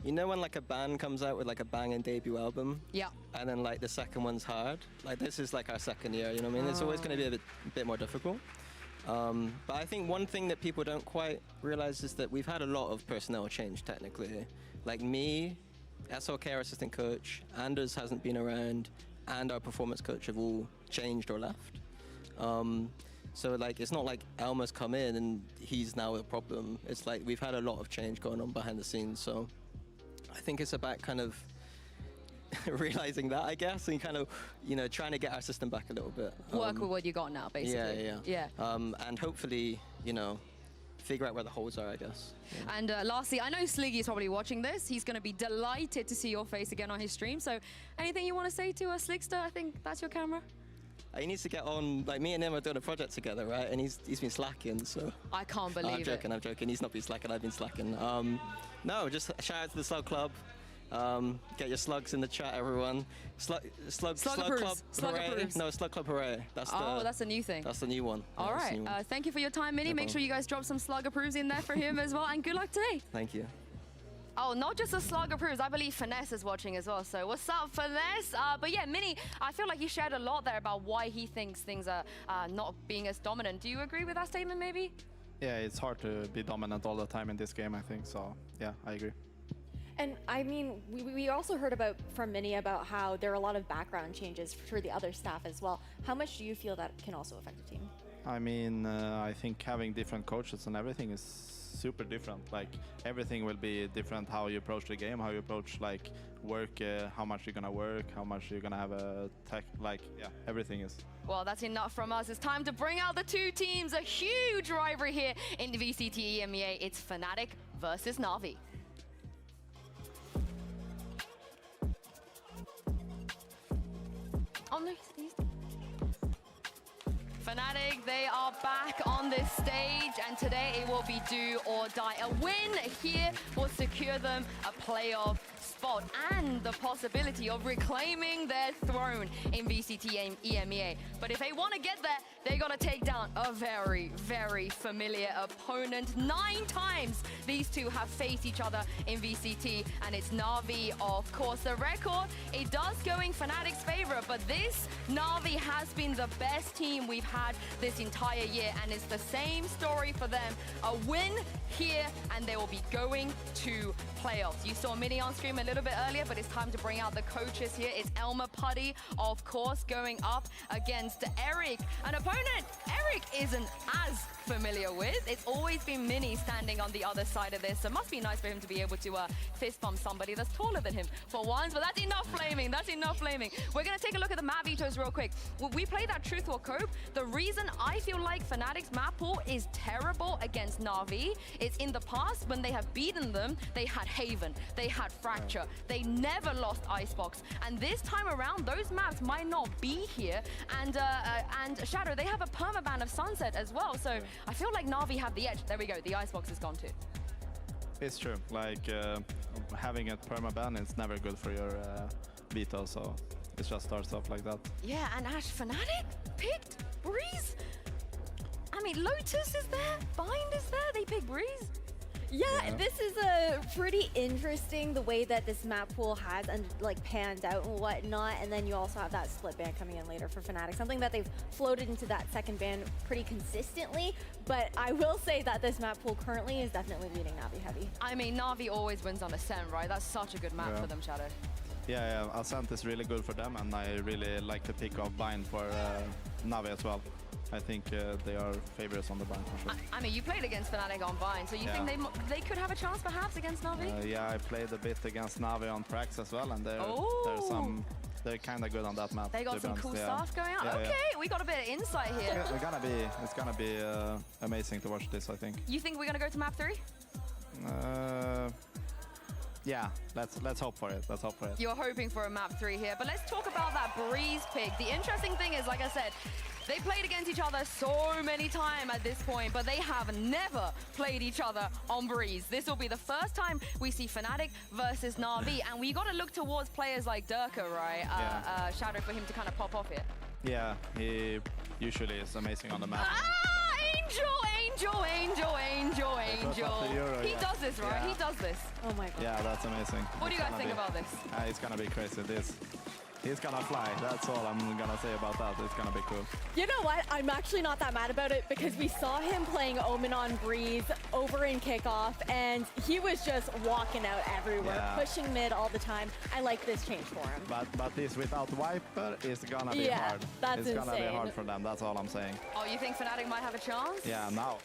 you know when like a band comes out with like a banging debut album? Yeah. And then like the second one's hard? Like this is like our second year, you know what I mean? It's always going to be a bit more difficult. But I think one thing that people don't quite realize is that we've had a lot of personnel change technically. Like me, SOK, our assistant coach, Anders hasn't been around, and our performance coach have all changed or left. So like, it's not like Elma's come in and he's now a problem. It's like we've had a lot of change going on behind the scenes. So I think it's about kind of realizing that, I guess, and kind of, trying to get our system back a little bit. Work with what you got now, basically. Yeah. And hopefully, figure out where the holes are, I guess. Yeah. And lastly, I know Sliggy is probably watching this. He's going to be delighted to see your face again on his stream. So anything you want to say to Sligster? I think that's your camera. He needs to get on, like me and him are doing a project together, right? And he's been slacking, so. I can't believe it. I'm joking. He's not been slacking, I've been slacking. No, just shout out to the Slug Club. Get your slugs in the chat, everyone. Slug Club Hooray. No, Slug Club Hooray. That's a new thing. That's the new one. All right. Thank you for your time, Mini. Make sure you guys drop some Slug approves in there for him as well. And good luck today. Thank you. Oh, not just the Slug approves. I believe Finesse is watching as well. So what's up, Finesse? But yeah, Mini, I feel like he shared a lot there about why he thinks things are not being as dominant. Do you agree with that statement, maybe? Yeah, it's hard to be dominant all the time in this game, I think. So yeah, I agree. And I mean, we also heard from Mini about how there are a lot of background changes for the other staff as well. How much do you feel that can also affect the team? I mean, I think having different coaches and everything is super different. Like everything will be different, how you approach the game, how you approach like work, how much you're gonna work, how much you're gonna have a tech, like yeah, everything is. Well, that's enough from us. It's time to bring out the two teams. A huge rivalry here in the VCT EMEA. It's Fnatic versus Na'Vi. Oh, no, Fnatic, they are back on this stage, and today it will be do or die. A win here will secure them a playoff spot and the possibility of reclaiming their throne in VCT and EMEA. But if they want to get there, they got to take down a very, very familiar opponent. 9 times these two have faced each other in VCT, and it's Na'Vi, of course. The record, it does go in Fnatic's favor, but this Na'Vi has been the best team we've had this entire year, and it's the same story for them. A win here, and they will be going to playoffs. You saw Mini on stream a little bit earlier, but it's time to bring out the coaches here. It's Elmer Putty, of course, going up against Eric, an opponent Eric isn't as familiar with. It's always been Mini standing on the other side of this, so it must be nice for him to be able to fist bump somebody that's taller than him for once, but that's enough flaming. That's enough flaming. We're going to take a look at the map vetoes real quick. We played that Truth or Cope. The reason I feel like Fnatic's map pool is terrible against Na'Vi is in the past, when they have beaten them, they had Haven, they had Fracture, they never lost Icebox, and this time around, those maps might not be here, and Shadow, they have a permaban of Sunset as well, so I feel like Na'Vi have the edge. There we go, the Icebox is gone too. It's true, like having a permaban is never good for your veto, so it just starts off like that. Yeah, and Ash, Fnatic picked Breeze. I mean, Lotus is there, Bind is there, they picked Breeze. Yeah, this is a pretty interesting, the way that this map pool has and like pans out and whatnot, and then you also have that split ban coming in later for Fnatic, something that they've floated into that second ban pretty consistently, but I will say that this map pool currently is definitely leading Na'Vi heavy. I mean, Na'Vi always wins on Ascent, right? That's such a good map for them, Shadow. Yeah, Ascent is really good for them, and I really like the pick of Bind for Na'Vi as well. I think they are favorites on the Bind for sure. I mean, you played against Fnatic on Bind, so you think they could have a chance perhaps against Na'Vi? Yeah, I played a bit against Na'Vi on Prax as well, and they're kind of good on that map. They got some cool stuff going on. Okay, we got a bit of insight here. It's gonna be amazing to watch this, I think. You think we're gonna go to map 3? Yeah, let's hope for it. Let's hope for it. You're hoping for a map 3 here, but let's talk about that Breeze pick. The interesting thing is, like I said, they played against each other so many times at this point, but they have never played each other on Breeze. This will be the first time we see Fnatic versus Na'Vi, and we got to look towards players like Durka, right? Shadow, for him to kind of pop off here. Yeah, he usually is amazing on the map. Angel! He does this, right? Yeah. He does this. Oh my god. Yeah, that's amazing. What do you guys think about this? It's gonna be crazy. This He's gonna fly. That's all I'm gonna say about that. It's gonna be cool. You know what? I'm actually not that mad about it because we saw him playing Omen on Breeze over in kickoff, and he was just walking out everywhere, pushing mid all the time. I like this change for him. But this without Viper is gonna be hard. That's it's gonna be insane. hard for them. That's all I'm saying. Oh, you think Fnatic might have a chance? Yeah, now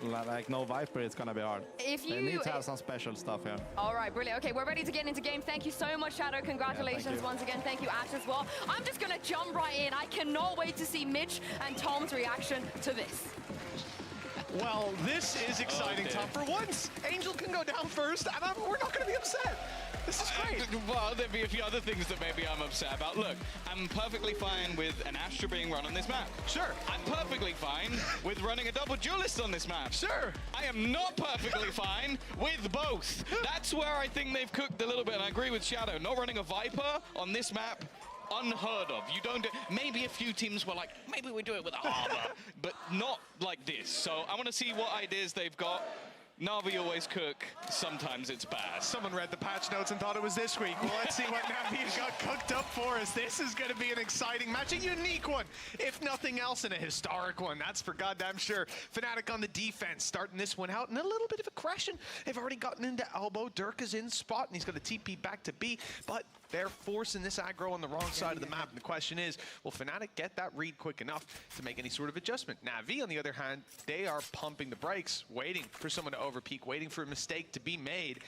like no Viper, it's gonna be hard. They need to have some special stuff here. All right, brilliant. Okay, we're ready to get into game. Thank you so much, Shadow. Congratulations once again. Thank you, Ash, as well. I'm just going to jump right in. I cannot wait to see Mitch and Tom's reaction to this. Well, this is exciting, Tom. For once, Angel can go down first, and we're not going to be upset. This is great. Well, there'd be a few other things that maybe I'm upset about. Look, I'm perfectly fine with an Astra being run on this map. Sure. I'm perfectly fine with running a double duelist on this map. Sure. I am not perfectly fine with both. That's where I think they've cooked a little bit, and I agree with Shadow. Not running a Viper on this map, unheard of. You don't do, maybe a few teams were like, maybe we do it with Arbor, but not like this. So I want to see what ideas they've got. Na'Vi always cook. Sometimes it's bad. Someone read the patch notes and thought it was this week. Well, let's see what Na'Vi got cooked up for us. This is going to be an exciting match, a unique one, if nothing else, and a historic one. That's for goddamn sure. Fnatic on the defense, starting this one out in a little bit of aggression. They've already gotten into elbow. Dirk is in spot, and he's going to TP back to B, but they're forcing this aggro on the wrong side of the map. And the question is, will Fnatic get that read quick enough to make any sort of adjustment? Na'Vi, on the other hand, they are pumping the brakes, waiting for someone to overpeak, waiting for a mistake to be made.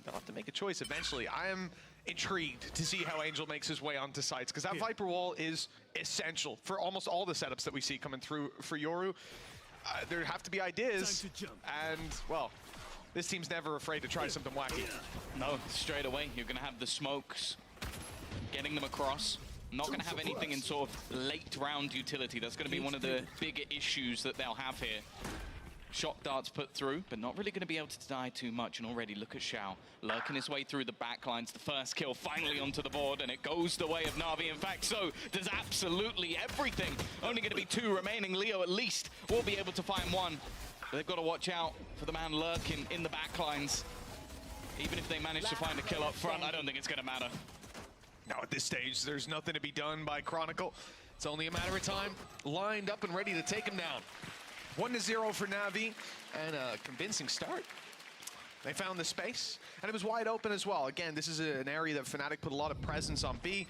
They'll have to make a choice eventually. I am intrigued to see how Angel makes his way onto sites, because that Viper wall is essential for almost all the setups that we see coming through for Yoru. There have to be ideas, and, well, this team's never afraid to try something wacky. No, straight away, you're going to have the smokes, getting them across. Not going to have anything in sort of late round utility. That's going to be one of the bigger issues that they'll have here. Shock darts put through, but not really going to be able to die too much. And already look at Xiao lurking his way through the backlines. The first kill finally onto the board, and it goes the way of Na'Vi. In fact, so does absolutely everything. Only going to be 2 remaining. Leo at least will be able to find 1. But they've got to watch out for the man lurking in the backlines. Even if they manage to find a kill up front, I don't think it's going to matter. Now at this stage, there's nothing to be done by Chronicle. It's only a matter of time. Lined up and ready to take him down. 1-0 for Na'Vi, and a convincing start. They found the space, and it was wide open as well. Again, this is an area that Fnatic put a lot of presence on B,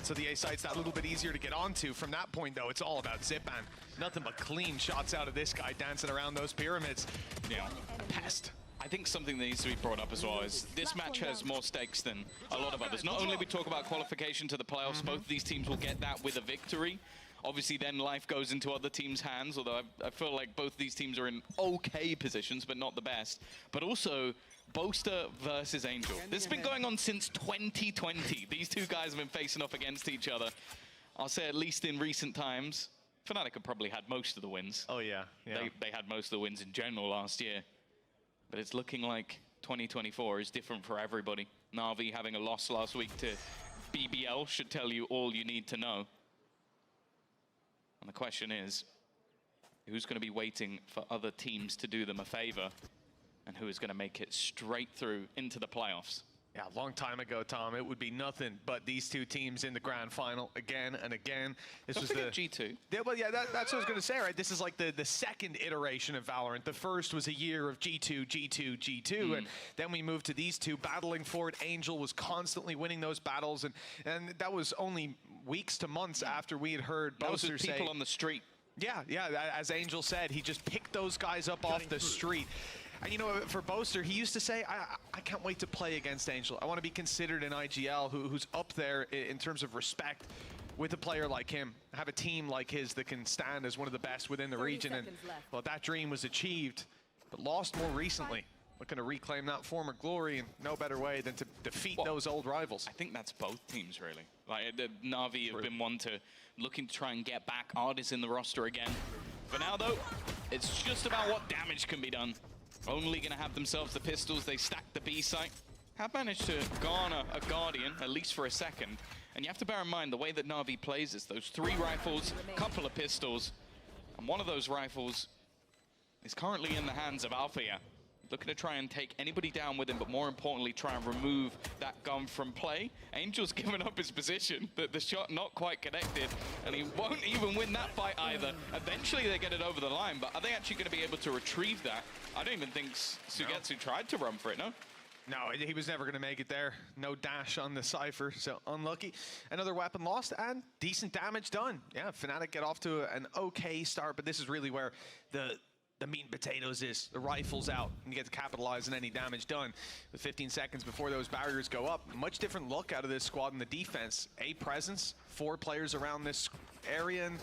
so the A site's that little bit easier to get onto. From that point, though, it's all about Zipan. Nothing but clean shots out of this guy dancing around those pyramids. Yeah, pest. I think something that needs to be brought up as well is this match has more stakes than a lot of others. Not only we talk about qualification to the playoffs, both of these teams will get that with a victory. Obviously, then life goes into other teams' hands, although I feel like both these teams are in okay positions, but not the best. But also, Boaster versus Angel. This has been going on since 2020. These two guys have been facing off against each other. I'll say at least in recent times, Fnatic have probably had most of the wins. Oh, yeah. They had most of the wins in general last year. But it's looking like 2024 is different for everybody. Na'Vi having a loss last week to BBL should tell you all you need to know. And the question is, who's going to be waiting for other teams to do them a favor, and who is going to make it straight through into the playoffs? Yeah, a long time ago, Tom, it would be nothing but these two teams in the grand final again and again. This was the G2. Yeah, well, yeah, that's what I was going to say, right? This is like the second iteration of Valorant. The first was a year of G2, G2, G2, and then we moved to these two battling for it. Angel was constantly winning those battles, and that was only weeks to months after we had heard Boaster say... people on the street. Yeah, as Angel said, he just picked those guys up off the street. And you know, for Boaster, he used to say, I can't wait to play against Angel. I want to be considered an IGL who's up there in terms of respect with a player like him. Have a team like his that can stand as one of the best within the region. And, well, that dream was achieved, but lost more recently. Looking to reclaim that former glory, and no better way than to defeat those old rivals. I think that's both teams, really. Like, the Na'Vi have been one to looking to try and get back Ardis in the roster again. For now, though, it's just about what damage can be done. Only going to have themselves the pistols. They stack the B site. Have managed to garner a Guardian, at least for a second. And you have to bear in mind the way that Na'Vi plays is those 3 rifles, couple of pistols. And one of those rifles is currently in the hands of Althea. looking to try and take anybody down with him, but more importantly, try and remove that gun from play. Angel's given up his position, the shot not quite connected, and he won't even win that fight either. Eventually they get it over the line, but are they actually going to be able to retrieve that? I don't even think Sugetsu tried to run for it, no? No, he was never going to make it there. No dash on the Cypher, so unlucky. Another weapon lost and decent damage done. Yeah, Fnatic get off to an okay start, but this is really where the meat and potatoes is. The rifle's out, and you get to capitalize on any damage done. With 15 seconds before those barriers go up, much different look out of this squad in the defense. A presence, 4 players around this area, and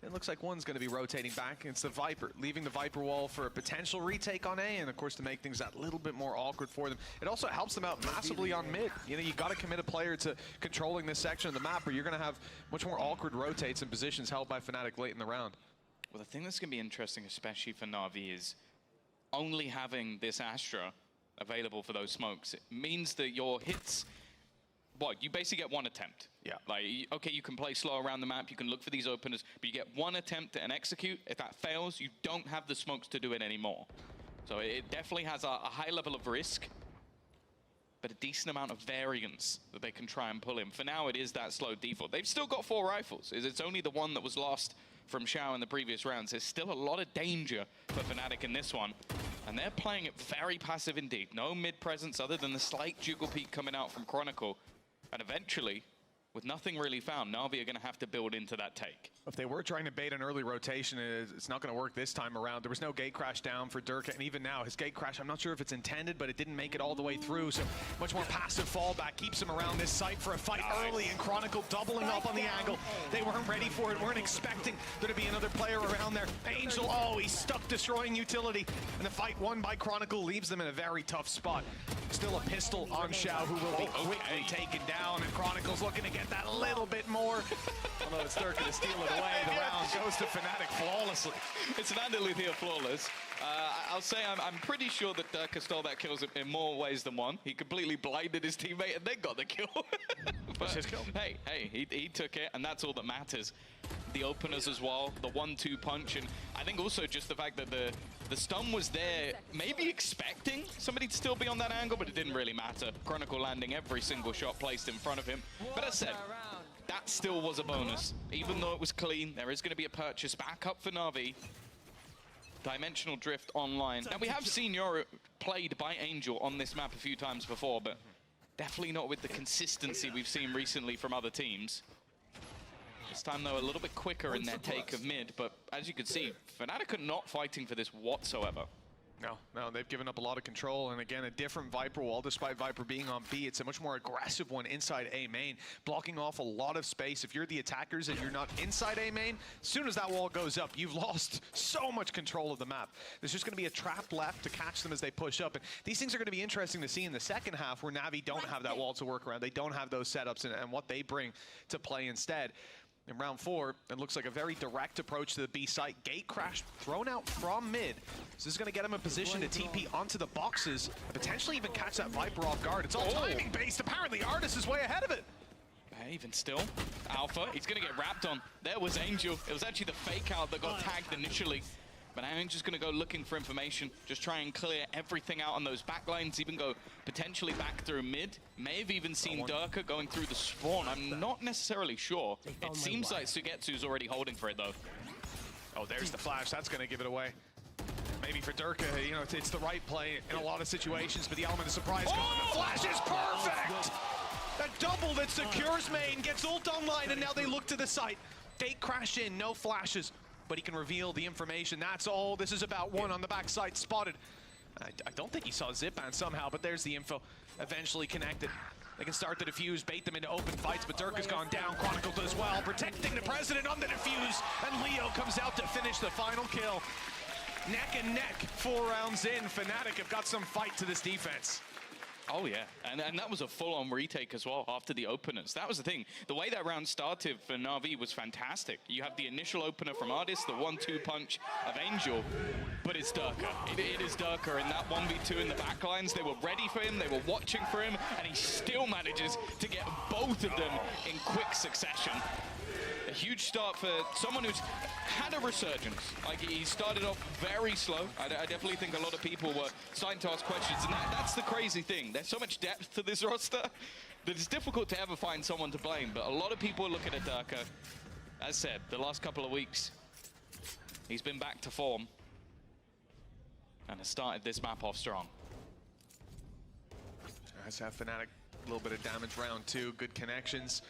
it looks like one's going to be rotating back. It's the Viper, leaving the Viper wall for a potential retake on A, and of course to make things that little bit more awkward for them. It also helps them out massively on mid. You know, you got to commit a player to controlling this section of the map, or you're going to have much more awkward rotates and positions held by Fnatic late in the round. Well, the thing that's going to be interesting, especially for Na'Vi, is only having this Astra available for those smokes. It means that your hits, what, you basically get 1 attempt. Yeah. Like, okay, you can play slow around the map, you can look for these openers, but you get 1 attempt and execute. If that fails, you don't have the smokes to do it anymore. So it definitely has a high level of risk, but a decent amount of variance that they can try and pull in. For now, it is that slow default. They've still got 4 rifles. It's only the one that was lost from Xiao in the previous rounds. There's still a lot of danger for Fnatic in this one, and they're playing it very passive indeed. No mid presence other than the slight jiggle peek coming out from Chronicle, and eventually, with nothing really found, Na'Vi are going to have to build into that take. If they were trying to bait an early rotation, it's not going to work this time around. There was no gate crash down for Durka, and even now, his gate crash, I'm not sure if it's intended, but it didn't make it all the way through, so much more passive fallback keeps him around this site for a fight early, and Chronicle doubling up on the angle. They weren't ready for it, weren't expecting there to be another player around there. Angel, oh, he's stuck destroying utility, and the fight won by Chronicle leaves them in a very tough spot. Still a pistol on Xiao, who will be quickly taken down, and Chronicle's looking to get that a little bit more. Although it's Durka to steal it away, the round goes to Fnatic flawlessly. It's an Andaluthia flawless. I'll say I'm pretty sure that Durka stole that kill in more ways than one. He completely blinded his teammate and then got the kill. But his kill. Hey, he took it, and that's all that matters. The openers as well, the 1-2 punch, and I think also just the fact that the stun was there, maybe expecting somebody to still be on that angle, but it didn't really matter. Chronicle landing every single shot placed in front of him. But as I said, that still was a bonus. Even though it was clean, there is going to be a purchase back up for Na'Vi. Dimensional Drift online. And we have seen Yoru played by Angel on this map a few times before, but definitely not with the consistency we've seen recently from other teams. This time, though, a little bit quicker in their take of mid, but as you can see, Fnatic are not fighting for this whatsoever. No, they've given up a lot of control, and again, a different Viper wall. Despite Viper being on B, it's a much more aggressive one inside A main, blocking off a lot of space. If you're the attackers and you're not inside A main, as soon as that wall goes up, you've lost so much control of the map. There's just going to be a trap left to catch them as they push up, and these things are going to be interesting to see in the second half, where Na'Vi don't have that wall to work around. They don't have those setups and what they bring to play instead. In round 4, it looks like a very direct approach to the B site. Gate crash thrown out from mid. So this is going to get him in position to TP onto the boxes and potentially even catch that Viper off guard. It's all timing based. Apparently, Artis is way ahead of it. Even still, Alpha, he's going to get wrapped on. There was Angel. It was actually the fake out that got tagged initially. But Angel's just going to go looking for information, just try and clear everything out on those back lines, even go potentially back through mid. May have even seen Durka going through the spawn. I'm not necessarily sure. It seems like Sugetsu's already holding for it, though. Oh, there's the flash. That's going to give it away. Maybe for Durka, you know, it's the right play in a lot of situations, but the element of surprise gone. The flash is perfect! A double that secures main, gets ult online, and now they look to the site. Gate crash in, no flashes. But he can reveal the information. That's all this is about. One on the backside spotted. I don't think he saw Zipban somehow, but there's the info. Eventually connected. They can start the defuse, bait them into open fights, but Durka's gone down. Chronicle does well, protecting the president on the defuse, and Leo comes out to finish the final kill. Neck and neck, 4 rounds in. Fnatic have got some fight to this defense. Oh, yeah. And that was a full-on retake as well after the openers. That was the thing. The way that round started for Na'Vi was fantastic. You have the initial opener from Artis, the 1-2 punch of Angel, but it's Durka. It is Durka in that 1v2 in the backlines. They were ready for him, they were watching for him, and he still manages to get both both of them in quick succession. A huge start for someone who's had a resurgence. Like, he started off very slow. I definitely think a lot of people were starting to ask questions, and that's the crazy thing. There's so much depth to this roster that it's difficult to ever find someone to blame, but a lot of people are looking at Durka. As said, the last couple of weeks, he's been back to form and has started this map off strong. Let's have Fnatic a little bit of damage round 2, good connections.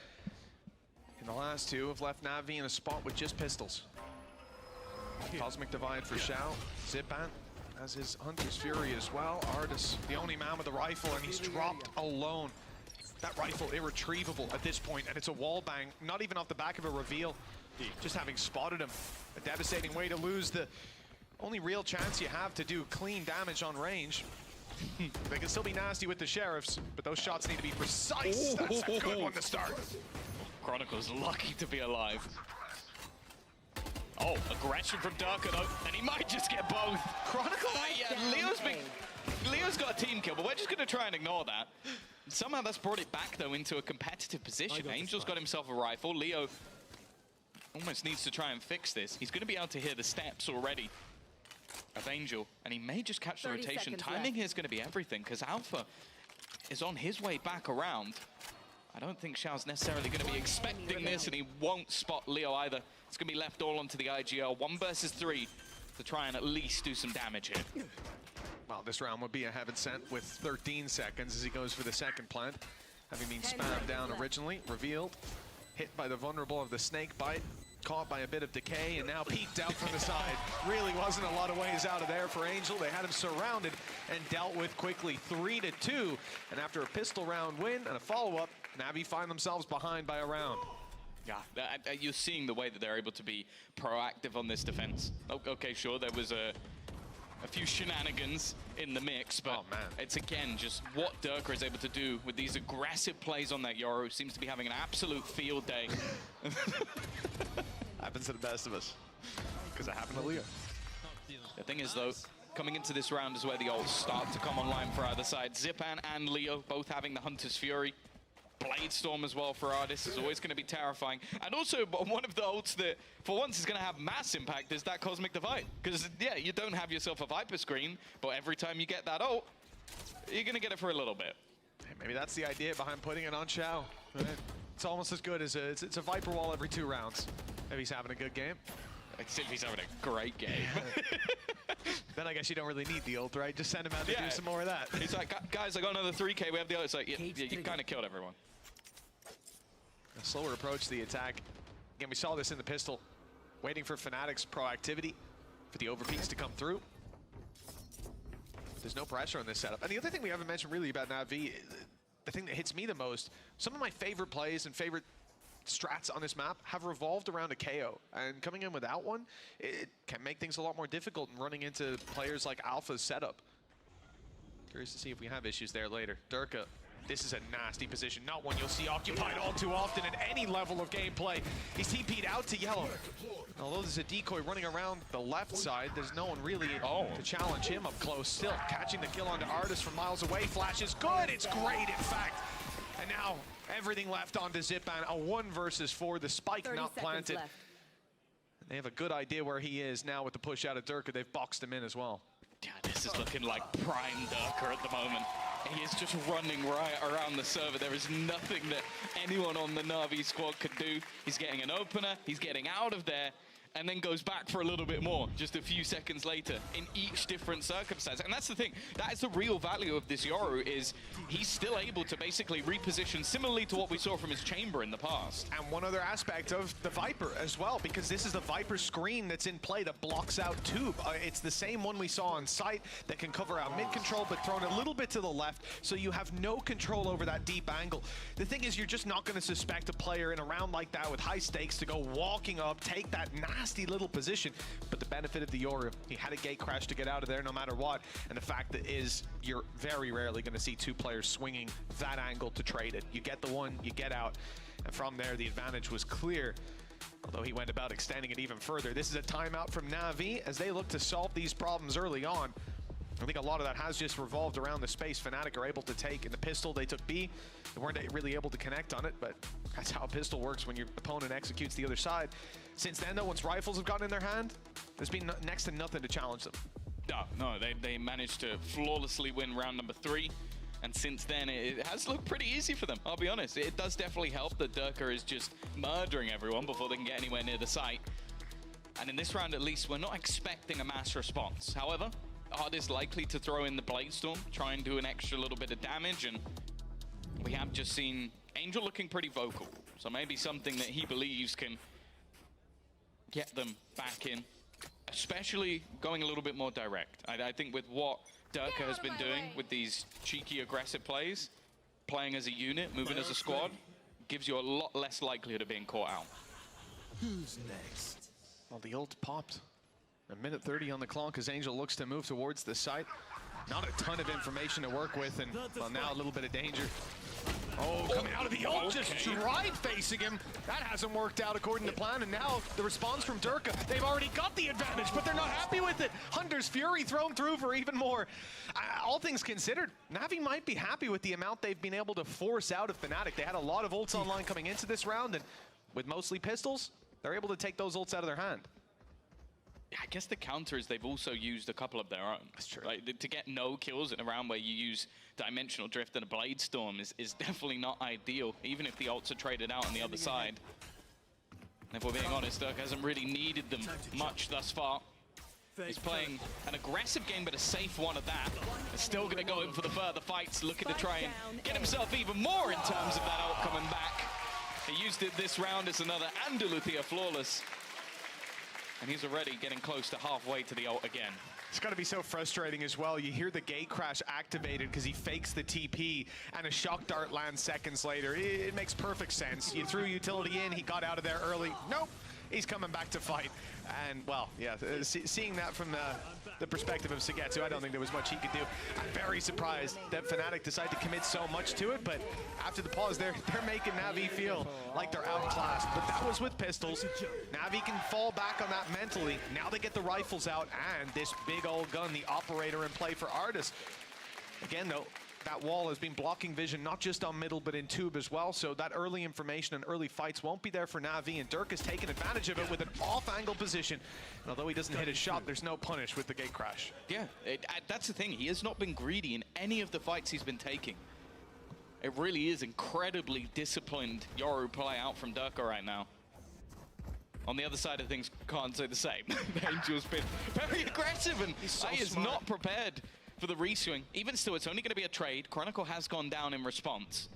And the last two have left Na'Vi in a spot with just pistols. Cosmic Divide for Xiao. Zipan has his Hunter's Fury as well. Artis, the only man with a rifle, and he's dropped alone. That rifle irretrievable at this point, and it's a wall bang, not even off the back of a reveal. Just having spotted him. A devastating way to lose the only real chance you have to do clean damage on range. They can still be nasty with the Sheriffs, but those shots need to be precise. That's a good one to start. Chronicle's lucky to be alive. Oh, aggression from Durka though, and he might just get both. Chronicle, yeah, Leo's got a team kill, but we're just gonna try and ignore that. Somehow that's brought it back though into a competitive position. Angel's got himself a rifle. Leo almost needs to try and fix this. He's gonna be able to hear the steps already of Angel, and he may just catch the rotation. Timing here is gonna be everything, because Alpha is on his way back around. I don't think Xiao's necessarily going to be expecting this, and he won't spot Leo either. It's going to be left all onto the IGL. 1 versus 3 to try and at least do some damage here. Well, this round would be a heaven sent with 13 seconds as he goes for the second plant. Having been spammed down originally, revealed, hit by the vulnerable of the snake bite, caught by a bit of decay, and now peeked out from the side. Really wasn't a lot of ways out of there for Angel. They had him surrounded and dealt with quickly, 3-2. And after a pistol round win and a follow-up, Na'Vi find themselves behind by a round. Yeah, you're seeing the way that they're able to be proactive on this defense. Okay, sure, there was a few shenanigans in the mix, but it's again just what Durka is able to do with these aggressive plays on that Yoru. Seems to be having an absolute field day. Happens to the best of us, because it happened to Leo. The thing is, though, coming into this round is where the ults start to come online for either side. Zipan and Leo both having the Hunter's Fury. Blade Storm as well for Artis is always going to be terrifying. And also, one of the ults that, for once, is going to have mass impact is that Cosmic Divide. Because, yeah, you don't have yourself a Viper screen, but every time you get that ult, you're going to get it for a little bit. Hey, maybe that's the idea behind putting it on Xiao. Right? It's almost as good as it's a Viper wall every 2 rounds. If he's having a good game. Except he's having a great game. Then I guess you don't really need the ult, right? Just send him out to do some more of that. He's like, guys, I got another 3K, we have the ult. It's like, yeah, you kind of killed everyone. A slower approach to the attack. Again, we saw this in the pistol. Waiting for Fnatic's proactivity, for the overpeaks to come through. There's no pressure on this setup. And the other thing we haven't mentioned really about Na'Vi, the thing that hits me the most, some of my favorite plays and favorite strats on this map have revolved around a KO, and coming in without one, it can make things a lot more difficult and running into players like Alpha's setup. Curious to see if we have issues there later. Durka, this is a nasty position, not one you'll see occupied all too often at any level of gameplay. He's TP'd out to yellow. Although there's a decoy running around the left side, there's no one really to challenge him up close. Still catching the kill onto Artis from miles away. Flash is good, it's great in fact. And now everything left onto Zipan, a 1 versus 4, the spike not planted. They have a good idea where he is now with the push out of Durka. They've boxed him in as well. Yeah, this is looking like prime Durka at the moment. He is just running right around the server. There is nothing that anyone on the Na'Vi squad could do. He's getting an opener, he's getting out of there, and then goes back for a little bit more just a few seconds later in each different circumstance. And that's the thing, that is the real value of this Yoru, is he's still able to basically reposition similarly to what we saw from his chamber in the past. And one other aspect of the Viper as well, because this is the Viper screen that's in play that blocks out Tube. It's the same one we saw on site that can cover out mid control, but thrown a little bit to the left, so you have no control over that deep angle. The thing is, you're just not going to suspect a player in a round like that with high stakes to go walking up, take that nasty little position, but the benefit of the Yoru, he had a gate crash to get out of there no matter what, and the fact that is you're very rarely going to see 2 players swinging that angle to trade it. You get the one, you get out, and from there the advantage was clear, although he went about extending it even further. This is a timeout from Na'Vi as they look to solve these problems early on. I think a lot of that has just revolved around the space Fnatic are able to take. In the pistol, they took B. They weren't really able to connect on it, but that's how a pistol works when your opponent executes the other side. Since then, though, once rifles have gotten in their hand, there's been next to nothing to challenge them. No, they managed to flawlessly win round number 3. And since then, it has looked pretty easy for them, I'll be honest. It does definitely help that Durka is just murdering everyone before they can get anywhere near the site. And in this round, at least, we're not expecting a mass response. However, Ard is likely to throw in the Blade Storm, try and do an extra little bit of damage, and we have just seen Angel looking pretty vocal. So maybe something that he believes can get them back in, especially going a little bit more direct. I think with what Durka has been doing with these cheeky, aggressive plays, playing as a unit, moving as a squad, gives you a lot less likelihood of being caught out. Who's next? Well, the ult popped. A minute 30 on the clock as Angel looks to move towards the site. Not a ton of information to work with, and well, now a little bit of danger. Oh, coming out of the ult, just drive facing him. That hasn't worked out according to plan, and now the response from Durka. They've already got the advantage, but they're not happy with it. Hunter's Fury thrown through for even more. All things considered, Na'Vi might be happy with the amount they've been able to force out of Fnatic. They had a lot of ults online coming into this round, and with mostly pistols, they're able to take those ults out of their hand. I guess the counter is they've also used a couple of their own. That's true. Like, to get no kills in a round where you use Dimensional Drift and a Blade Storm is definitely not ideal, even if the ults are traded out on the other side. And if we're being honest, Dirk hasn't really needed them much thus far. He's playing an aggressive game, but a safe one at that. He's still going to go in for the further fights, looking to try and get himself even more in terms of that ult coming back. He used it this round as another Andaluthia flawless. And he's already getting close to halfway to the ult again. It's got to be so frustrating as well. You hear the gate crash activated because he fakes the TP, and a shock dart lands seconds later. It makes perfect sense. You threw utility in, he got out of there early. Nope, he's coming back to fight. And, well, yeah, seeing that from the perspective of Sugetsu, I don't think there was much he could do. I'm very surprised that Fnatic decided to commit so much to it, but after the pause, they're making Na'Vi feel like they're outclassed. But that was with pistols. Na'Vi can fall back on that mentally. Now they get the rifles out, and this big old gun, the operator in play for Artis. Again, though, that wall has been blocking vision, not just on middle, but in tube as well. So that early information and early fights won't be there for Na'Vi, and Dirk has taken advantage of it with an off-angle position. And although he doesn't hit his shot, there's no punish with the gate crash. Yeah, that's the thing. He has not been greedy in any of the fights he's been taking. It really is incredibly disciplined Yoru play out from Durka right now. On the other side of things, can't say the same. Angel's been very aggressive, and he is not prepared for the reswing. Even still, it's only going to be a trade. Chronicle has gone down in response.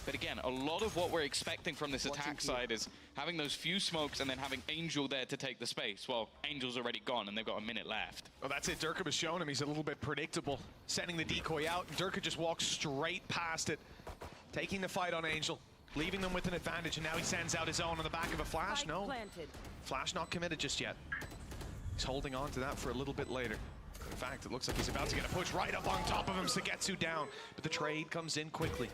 But again, a lot of what we're expecting from this attack side is having those few smokes and then having Angel there to take the space. Well, Angel's already gone, and they've got a minute left. Well, that's it. Durka was showing him he's a little bit predictable. Sending the decoy out, and Durka just walks straight past it. Taking the fight on Angel, leaving them with an advantage, and now he sends out his own on the back of a flash. No, flash not committed just yet. He's holding on to that for a little bit later. In fact, it looks like he's about to get a push right up on top of him. Sugetsu down, but the trade comes in quickly.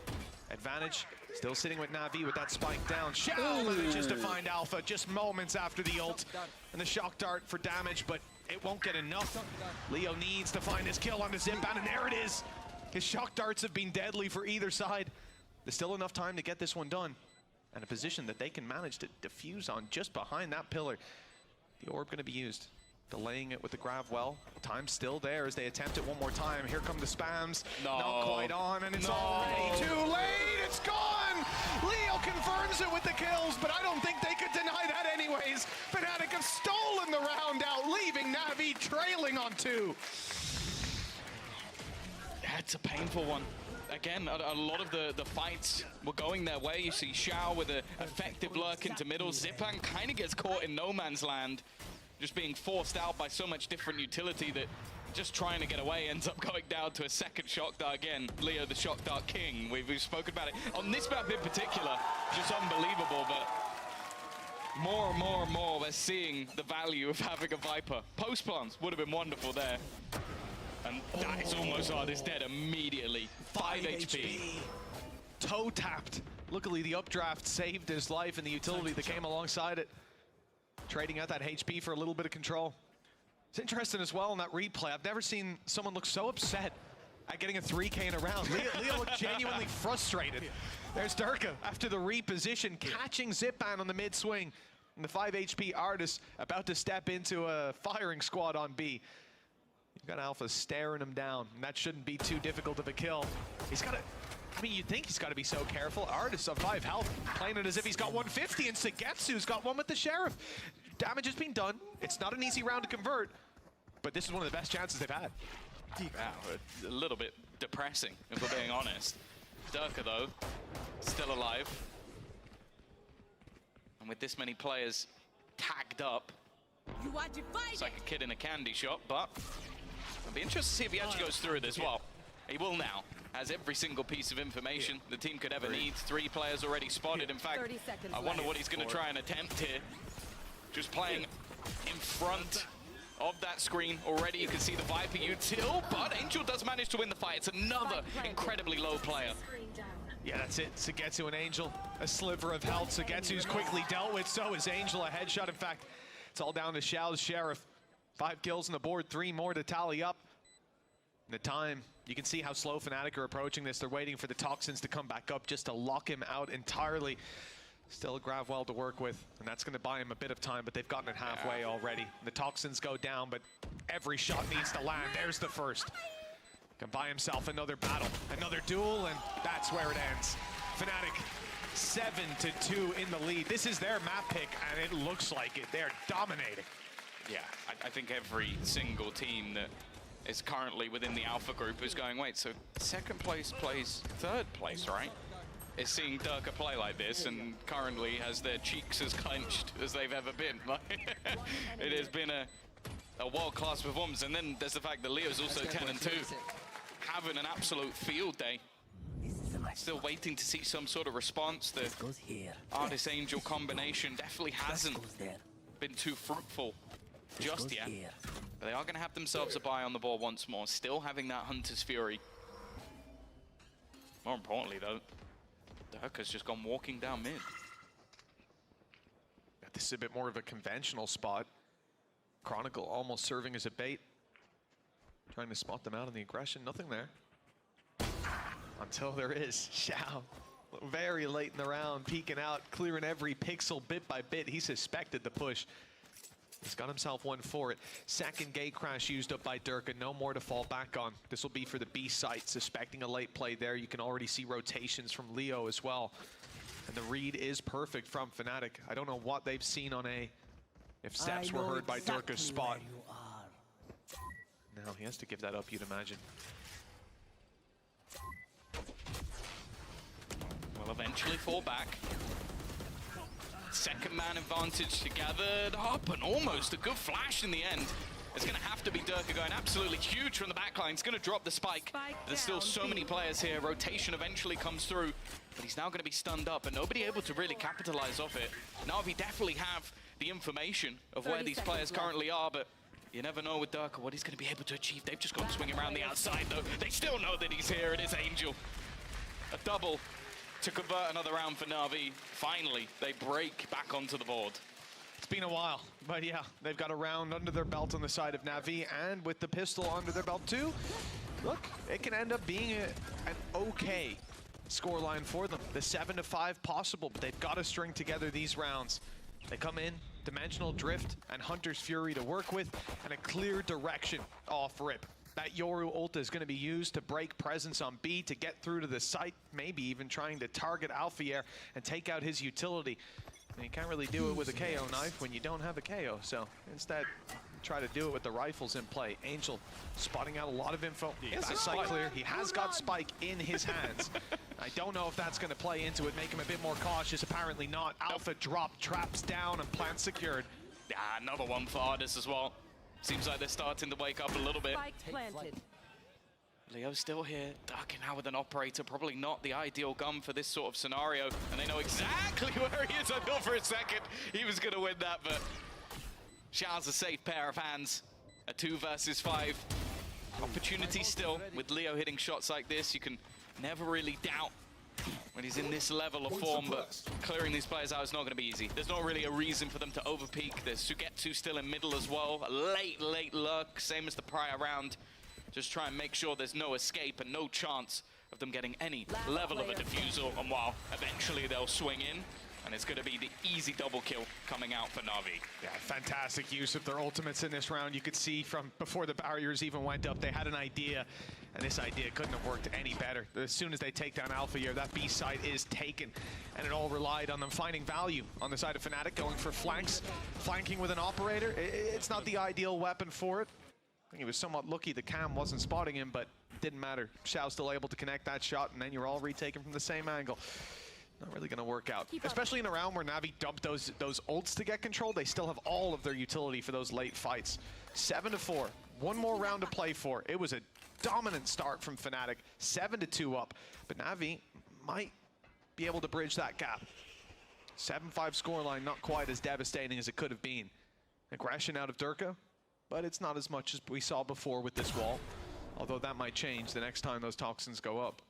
Advantage still sitting with Na'Vi with that spike down. Shao manages to find Alpha just moments after the ult, and the shock dart for damage, but it won't get enough. Leo needs to find his kill on the zip, and there it is. His shock darts have been deadly for either side. There's still enough time to get this one done, and a position that they can manage to defuse on just behind that pillar. The orb going to be used. Delaying it with the grav well. Time's still there as they attempt it one more time. Here come the spams. No. Not quite on, and it's already too late. It's gone. Leo confirms it with the kills, but I don't think they could deny that anyways. Fnatic have stolen the round out, leaving Na'Vi trailing on 2. That's a painful one. Again, a lot of the fights were going their way. You see Shao with an effective lurk into middle. Zipan kind of gets caught in no man's land, just being forced out by so much different utility that just trying to get away ends up going down to a second shock dart again. Leo, the shock dart king. We've spoken about it. On this map in particular, just unbelievable, but more and more we're seeing the value of having a Viper. Post plants would have been wonderful there. And that is almost Ardis dead immediately. 5 HP. Toe tapped. Luckily, the updraft saved his life and the utility that came alongside it. Trading out that HP for a little bit of control. It's interesting as well in that replay. I've never seen someone look so upset at getting a 3K in a round. Leo looked genuinely frustrated. There's Durka after the reposition, catching Zipban on the mid swing. And the 5 HP Artist about to step into a firing squad on B. You've got Alpha staring him down, and that shouldn't be too difficult of a kill. He's got to, I mean, you'd think he's got to be so careful. Artist on 5 health, playing it as if he's got 150, and Sugetsu's got one with the Sheriff. Damage has been done. It's not an easy round to convert, but this is one of the best chances they've had. Wow, a little bit depressing, if we're being honest. Durka, though, still alive. And with this many players tagged up, it's like a kid in a candy shop, but I'll be interested to see if he actually goes through it as well. He will now. Has every single piece of information the team could ever need. 3 players already spotted. In fact, I wonder what he's going to try and attempt here. Just playing in front of that screen already. You can see the Viper util, but Angel does manage to win the fight. It's another incredibly low player. Yeah, that's it. Sugetsu and Angel, a sliver of health. Sugetsu's quickly dealt with, so is Angel. A headshot. In fact, it's all down to Xiao's Sheriff. 5 kills on the board, 3 more to tally up. The time, you can see how slow Fnatic are approaching this. They're waiting for the Toxins to come back up just to lock him out entirely. Still a Gravwell to work with, and that's going to buy him a bit of time, but they've gotten it halfway already. The Toxins go down, but every shot needs to land. There's the first. Can buy himself another battle, another duel, and that's where it ends. Fnatic 7-2 in the lead. This is their map pick, and it looks like it. They're dominating. Yeah, I think every single team that is currently within the Alpha group is going, wait, so second place plays third place, right? Is seeing Durka play like this, and currently has their cheeks as clenched as they've ever been. It has been a world-class performance, and then there's the fact that Leo's also 10-2, having an absolute field day. Still waiting to see some sort of response. The Artist Angel combination definitely hasn't been too fruitful just yet. But they are going to have themselves a buy on the ball once more, still having that Hunter's Fury. More importantly, though, Durka's just gone walking down mid. This is a bit more of a conventional spot. Chronicle almost serving as a bait. Trying to spot them out on the aggression, nothing there. Until there is. Xiao, very late in the round, peeking out, clearing every pixel bit by bit. He suspected the push. He's got himself one for it. Second gate crash used up by Durka, no more to fall back on. This will be for the B site, suspecting a late play there. You can already see rotations from Leo as well. And the read is perfect from Fnatic. I don't know what they've seen on A. If steps were heard by Durka's spot. Now he has to give that up, you'd imagine. Will eventually fall back. Second man advantage gathered up, and almost a good flash in the end. It's going to have to be Durka going absolutely huge from the backline. It's going to drop the spike. There's still so many players here. Rotation eventually comes through, but he's now going to be stunned up and nobody able to really capitalize off it. Now we definitely have the information of where these players currently are, but you never know with Durka what he's going to be able to achieve. They've just gone swinging around the outside, though. They still know that he's here. It is Angel. A double to convert another round for Na'Vi. Finally, they break back onto the board. It's been a while, but yeah, they've got a round under their belt on the side of Na'Vi, and with the pistol under their belt too, look, it can end up being an okay scoreline for them. The 7-5 possible, but they've got to string together these rounds. They come in, Dimensional Drift and Hunter's Fury to work with, and a clear direction off rip. That Yoru ult is going to be used to break presence on B to get through to the site, maybe even trying to target Alfier and take out his utility. And you can't really do it with a KO knife when you don't have a KO, so instead try to do it with the rifles in play. Angel spotting out a lot of info. That's site clear. He has got Spike in his hands. I don't know if that's going to play into it, make him a bit more cautious. Apparently not. Alpha drop, traps down, and plant secured. Yeah, another one for Ardis as well. Seems like they're starting to wake up a little bit. Leo's still here, ducking out with an operator, probably not the ideal gun for this sort of scenario, and they know exactly where he is. I thought for a second he was going to win that, but Xiao's a safe pair of hands. A 2 versus 5 opportunity still with Leo hitting shots like this. You can never really doubt when he's in this level of form, but clearing these players out is not going to be easy. There's not really a reason for them to overpeak. There's Sugetsu still in middle as well. A late lurk, same as the prior round. Just try and make sure there's no escape and no chance of them getting any level of a defusal. And while eventually they'll swing in, and it's going to be the easy double kill coming out for Na'Vi. Yeah, fantastic use of their ultimates in this round. You could see from before the barriers even went up, they had an idea, and this idea couldn't have worked any better. As soon as they take down Alpha here, that B side is taken, and it all relied on them finding value on the side of Fnatic, going for flanks, flanking with an operator. It's not the ideal weapon for it. I think he was somewhat lucky the cam wasn't spotting him, but it didn't matter. Xiao's still able to connect that shot, and then you're all retaken from the same angle. Not really going to work out, especially in a round where Na'Vi dumped those ults to get control. They still have all of their utility for those late fights. 7-4, one more round to play for. It was a dominant start from Fnatic, 7-2 up, but Na'Vi might be able to bridge that gap. 7-5 scoreline, not quite as devastating as it could have been. Aggression out of Durka, but it's not as much as we saw before with this wall, although that might change the next time those toxins go up.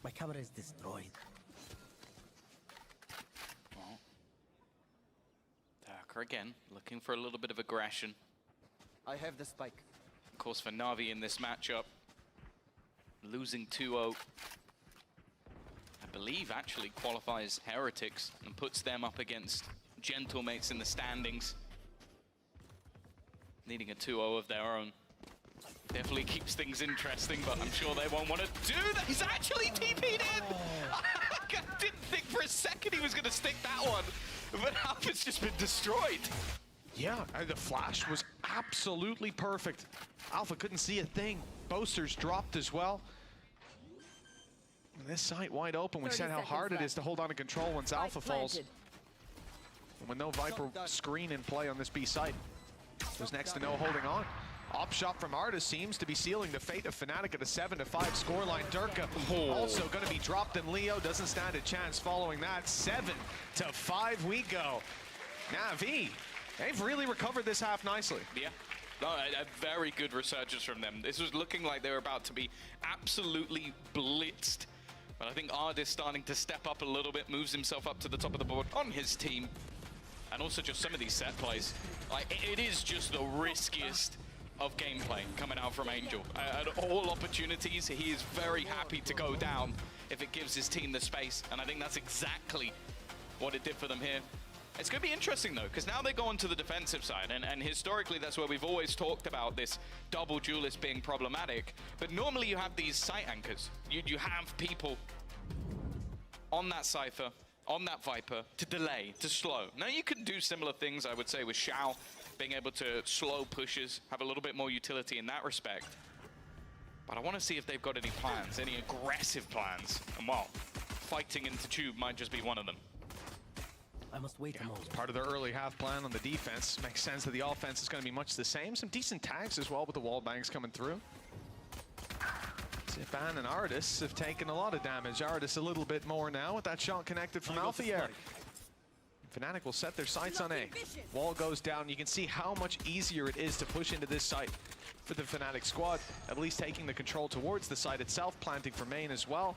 My camera is destroyed. Well, Darker again, looking for a little bit of aggression. I have the spike. Of course, for Na'Vi in this matchup, losing 2-0, I believe actually qualifies Heretics and puts them up against Gentlemates in the standings. Needing a 2-0 of their own. Definitely keeps things interesting, but I'm sure they won't want to do that. He's actually TP'd in! I didn't think for a second he was going to stick that one, but Alpha's just been destroyed. Yeah, the flash was absolutely perfect. Alpha couldn't see a thing. Boasters dropped as well. And this site wide open. We said how hard it is to hold on to control once Alpha falls. And with no Viper screen in play on this B site, there's next to no holding on. Op shot from Artis seems to be sealing the fate of Fnatic at a 7-5 scoreline. Durka also going to be dropped, and Leo doesn't stand a chance following that. 7-5 we go. Na'Vi, they've really recovered this half nicely. Yeah, no, a very good resurgence from them. This was looking like they were about to be absolutely blitzed. But I think Artis starting to step up a little bit, moves himself up to the top of the board on his team. And also just some of these set plays. Like, it is just the riskiest of gameplay coming out from Angel. At all opportunities, he is very happy to go down if it gives his team the space, and I think that's exactly what it did for them here. It's going to be interesting, though, because now they go onto the defensive side, and historically that's where we've always talked about this double duelist being problematic, but normally you have these site anchors. You have people on that Cypher, on that Viper, to delay, to slow. Now you can do similar things, I would say, with Xiao, being able to slow pushes, have a little bit more utility in that respect. But I want to see if they've got any plans, any aggressive plans. And well, fighting into Tube might just be one of them. I must wait a moment. Part of their early half plan on the defense. Makes sense that the offense is going to be much the same. Some decent tags as well with the wall bangs coming through. Zipan and Artis have taken a lot of damage. Artis a little bit more now with that shot connected from Alpha. Fnatic will set their sights on A. Wall goes down. You can see how much easier it is to push into this site for the Fnatic squad. At least taking the control towards the site itself, planting for main as well.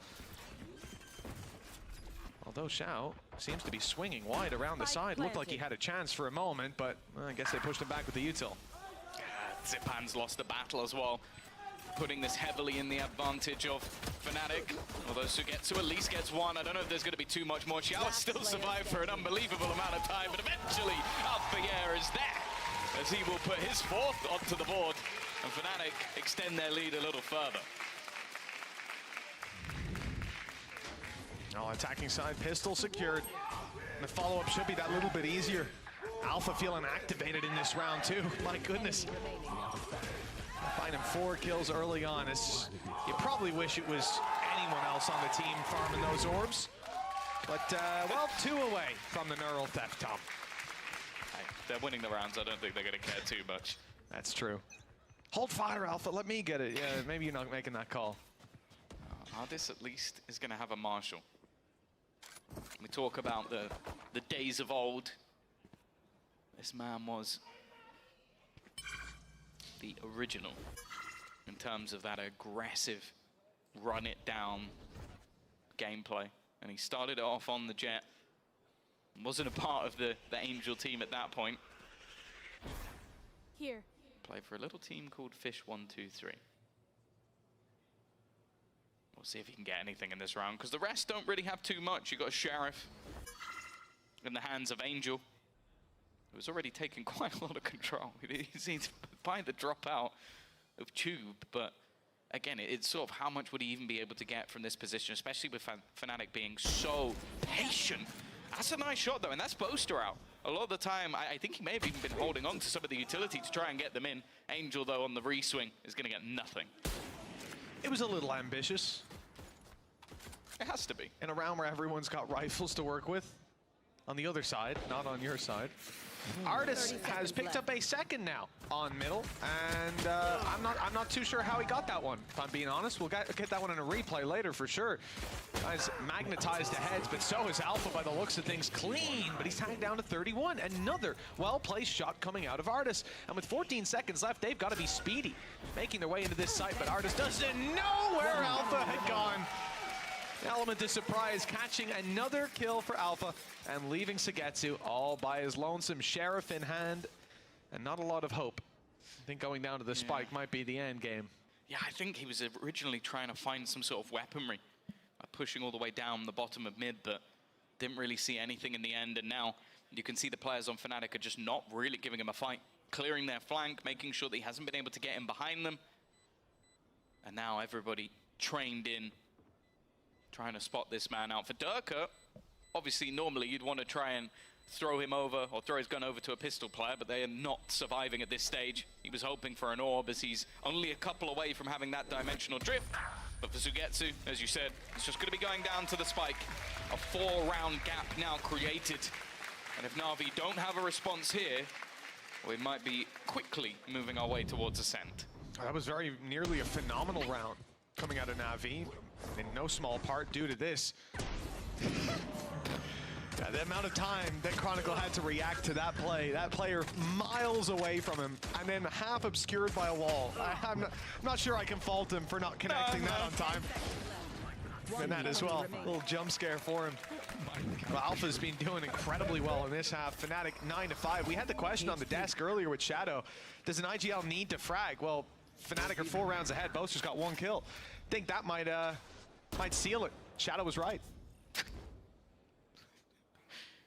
Although Xiao seems to be swinging wide around the side. Looked like he had a chance for a moment, but well, I guess they pushed him back with the util. Zipan's lost the battle as well, putting this heavily in the advantage of Fnatic. Although Sugetsu at least gets one. I don't know if there's going to be too much more. Xiao still survived for an unbelievable amount of time, but eventually Alpha is there as he will put his fourth onto the board, and Fnatic extend their lead a little further. Oh, attacking side, pistol secured. And the follow-up should be that little bit easier. Alpha feeling activated in this round too. My goodness. Finding 4 kills early on. You probably wish it was anyone else on the team farming those orbs. But, well, 2 away from the neural theft, Tom. Hey, they're winning the rounds. I don't think they're going to care too much. That's true. Hold fire, Alpha. Let me get it. Yeah, maybe you're not making that call. Artis at least is going to have a Marshal. We talk about the days of old. This man was the original in terms of that aggressive run it down gameplay. And he started it off on the Jet. Wasn't a part of the Angel team at that point. Here. Played for a little team called Fish123. We'll see if he can get anything in this round, because the rest don't really have too much. You got a Sheriff in the hands of Angel, who's already taken quite a lot of control. He's by the dropout of Tube, but again, it's sort of how much would he even be able to get from this position, especially with Fnatic being so patient. That's a nice shot, though, and that's Boaster out. A lot of the time, I think he may have even been holding on to some of the utility to try and get them in. Angel, though, on the re-swing is going to get nothing. It was a little ambitious. It has to be. In a round where everyone's got rifles to work with. On the other side, not on your side. Artis has picked up a second now on middle, and I'm not too sure how he got that one, if I'm being honest. We'll get that one in a replay later for sure. Guys magnetized ahead, but so is Alpha by the looks of things. Clean, but he's tagged down to 31. Another well-placed shot coming out of Artis. And with 14 seconds left, they've got to be speedy, making their way into this site, but Artis doesn't know where Alpha had gone. Element of surprise, catching another kill for Alpha and leaving Sagetsu all by his lonesome, Sheriff in hand, and not a lot of hope. I think going down to the spike might be the end game. Yeah, I think he was originally trying to find some sort of weaponry, pushing all the way down the bottom of mid, but didn't really see anything in the end. And now you can see the players on Fnatic are just not really giving him a fight, clearing their flank, making sure that he hasn't been able to get in behind them. And now everybody trained in, trying to spot this man out. For Durka, obviously normally you'd want to try and throw him over or throw his gun over to a pistol player, but they are not surviving at this stage. He was hoping for an orb, as he's only a couple away from having that dimensional drift. But for Sugetsu, as you said, it's just going to be going down to the spike. A 4-round gap now created. And if Na'Vi don't have a response here, we might be quickly moving our way towards Ascent. That was very nearly a phenomenal round coming out of Na'Vi, in no small part due to this. The amount of time that Chronicle had to react to that play, that player miles away from him, and then half obscured by a wall. I'm not sure I can fault him for not connecting that on time. And that as well, a little jump scare for him. Well, Alpha's been doing incredibly well in this half. Fnatic 9-5. We had the question on the desk earlier with Shadow. Does an IGL need to frag? Well, Fnatic are 4 rounds ahead. Boaster's got 1 kill. Think that might seal it. Shadow was right.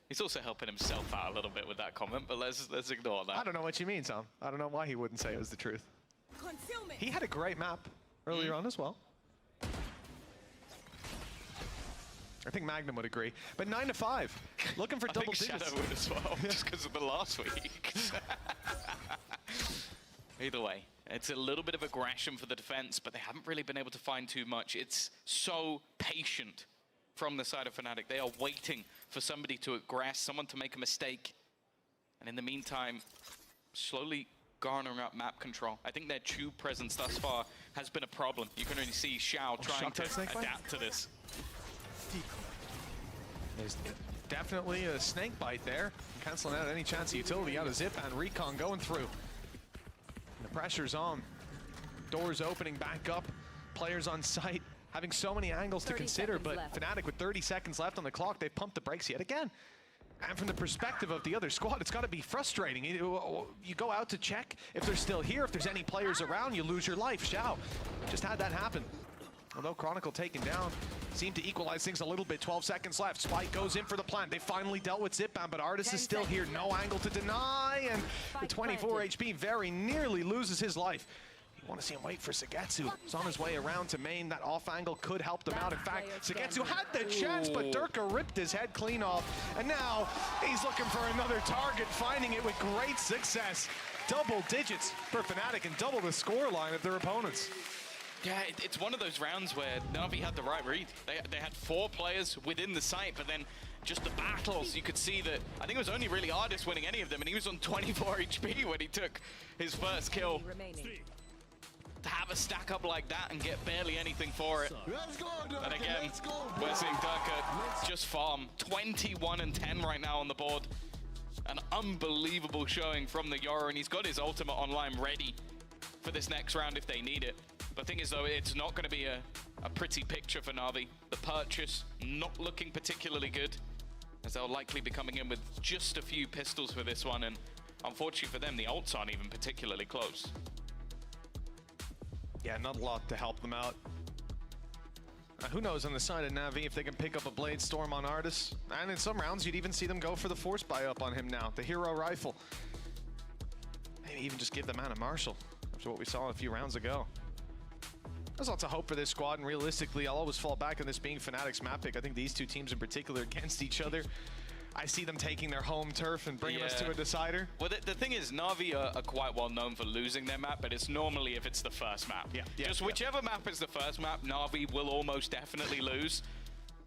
He's also helping himself out a little bit with that comment, but let's ignore that. I don't know what you mean, Tom. I don't know why he wouldn't say it was the truth. He had a great map earlier on as well. I think Magnum would agree. But 9-5, looking for double digits. Shadow would as well, just because of the last week. Either way, it's a little bit of aggression for the defense, but they haven't really been able to find too much. It's so patient from the side of Fnatic. They are waiting for somebody to aggress, someone to make a mistake. And in the meantime, slowly garnering up map control. I think their tube presence thus far has been a problem. You can only see Xiao trying to adapt to this. There's definitely a snake bite there. Canceling out any chance of utility out of Zip, and Recon going through. The pressure's on. Doors opening back up. Players on site having so many angles to consider, but Fnatic with 30 seconds left on the clock, they've pumped the brakes yet again. And from the perspective of the other squad, it's got to be frustrating. You go out to check if they're still here, if there's any players around, you lose your life. Xiao just had that happen. Although Chronicle taken down, seemed to equalize things a little bit. 12 seconds left. Spike goes in for the plant. They finally dealt with Zipbound, but Artis is still here. No angle to deny, and the 24 HP very nearly loses his life. You want to see him wait for Sagetsu. He's on his way around to main. That off angle could help them out. In fact, Sagetsu had the chance, but Durka ripped his head clean off. And now he's looking for another target, finding it with great success. Double digits for Fnatic and double the score line of their opponents. Yeah, it's one of those rounds where Na'Vi had the right read. They had 4 players within the site, but then just the battles, you could see that, I think it was only really Artis winning any of them, and he was on 24 HP when he took his first kill. To have a stack up like that and get barely anything for it. And again, we're seeing Durka just farm. 21 and 10 right now on the board. An unbelievable showing from the Yoru, and he's got his ultimate online ready for this next round if they need it. The thing is, though, it's not going to be a pretty picture for Na'Vi. The purchase not looking particularly good, as they'll likely be coming in with just a few pistols for this one, and unfortunately for them, the ults aren't even particularly close. Yeah, not a lot to help them out. Who knows on the side of Na'Vi if they can pick up a Blade Storm on Artis. And in some rounds, you'd even see them go for the Force buy up on him now, the hero rifle. Maybe even just give the man a Marshal, after what we saw a few rounds ago. There's lots of hope for this squad, and realistically, I'll always fall back on this being Fnatic's map pick. I think these two teams in particular against each other, I see them taking their home turf and bringing us to a decider. Well, the thing is, Na'Vi are quite well known for losing their map, but it's normally if it's the first map. Just whichever map is the first map, Na'Vi will almost definitely lose.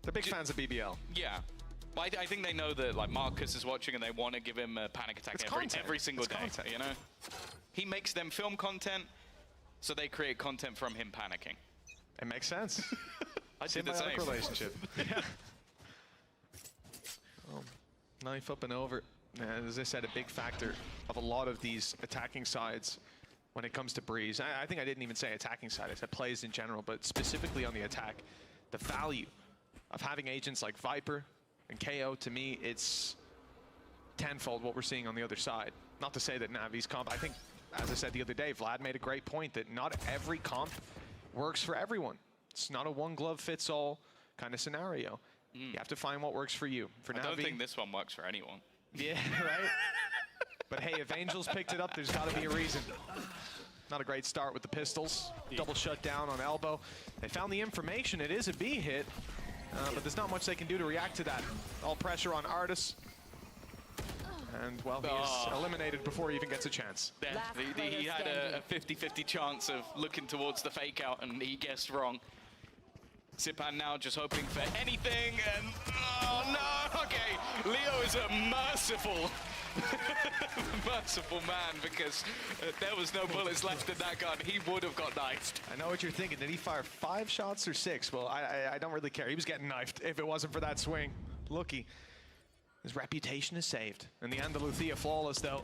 They're big fans of BBL. Yeah. But I think they know that like Marcus is watching and they want to give him a panic attack every single day, you know? He makes them film content, so they create content from him panicking. It makes sense. I did the same. Relationship. Yeah. Knife up and over. And as I said, a big factor of a lot of these attacking sides when it comes to Breeze. I think I didn't even say attacking side, I said plays in general, but specifically on the attack, the value of having agents like Viper and KO, to me, it's tenfold what we're seeing on the other side. Not to say that Navi's comp, I think, as I said the other day, Vlad made a great point that not every comp works for everyone. It's not a one-glove-fits-all kind of scenario. You have to find what works for you. For Na'Vi, I don't think this one works for anyone. Yeah, right? But hey, if Angels picked it up, there's got to be a reason. Not a great start with the pistols. Double shut down on elbow. They found the information. It is a B hit, but there's not much they can do to react to that. All pressure on Artis. And, well, he is eliminated before he even gets a chance. Yeah, he had a 50-50 chance of looking towards the fake out, and he guessed wrong. Zipan now just hoping for anything, and oh no, okay. Leo is a merciful, merciful man, because there was no bullets left in that gun. He would have got knifed. I know what you're thinking. Did he fire 5 shots or 6? Well, I don't really care. He was getting knifed if it wasn't for that swing. Looky. His reputation is saved. And the Andalucia flawless, though.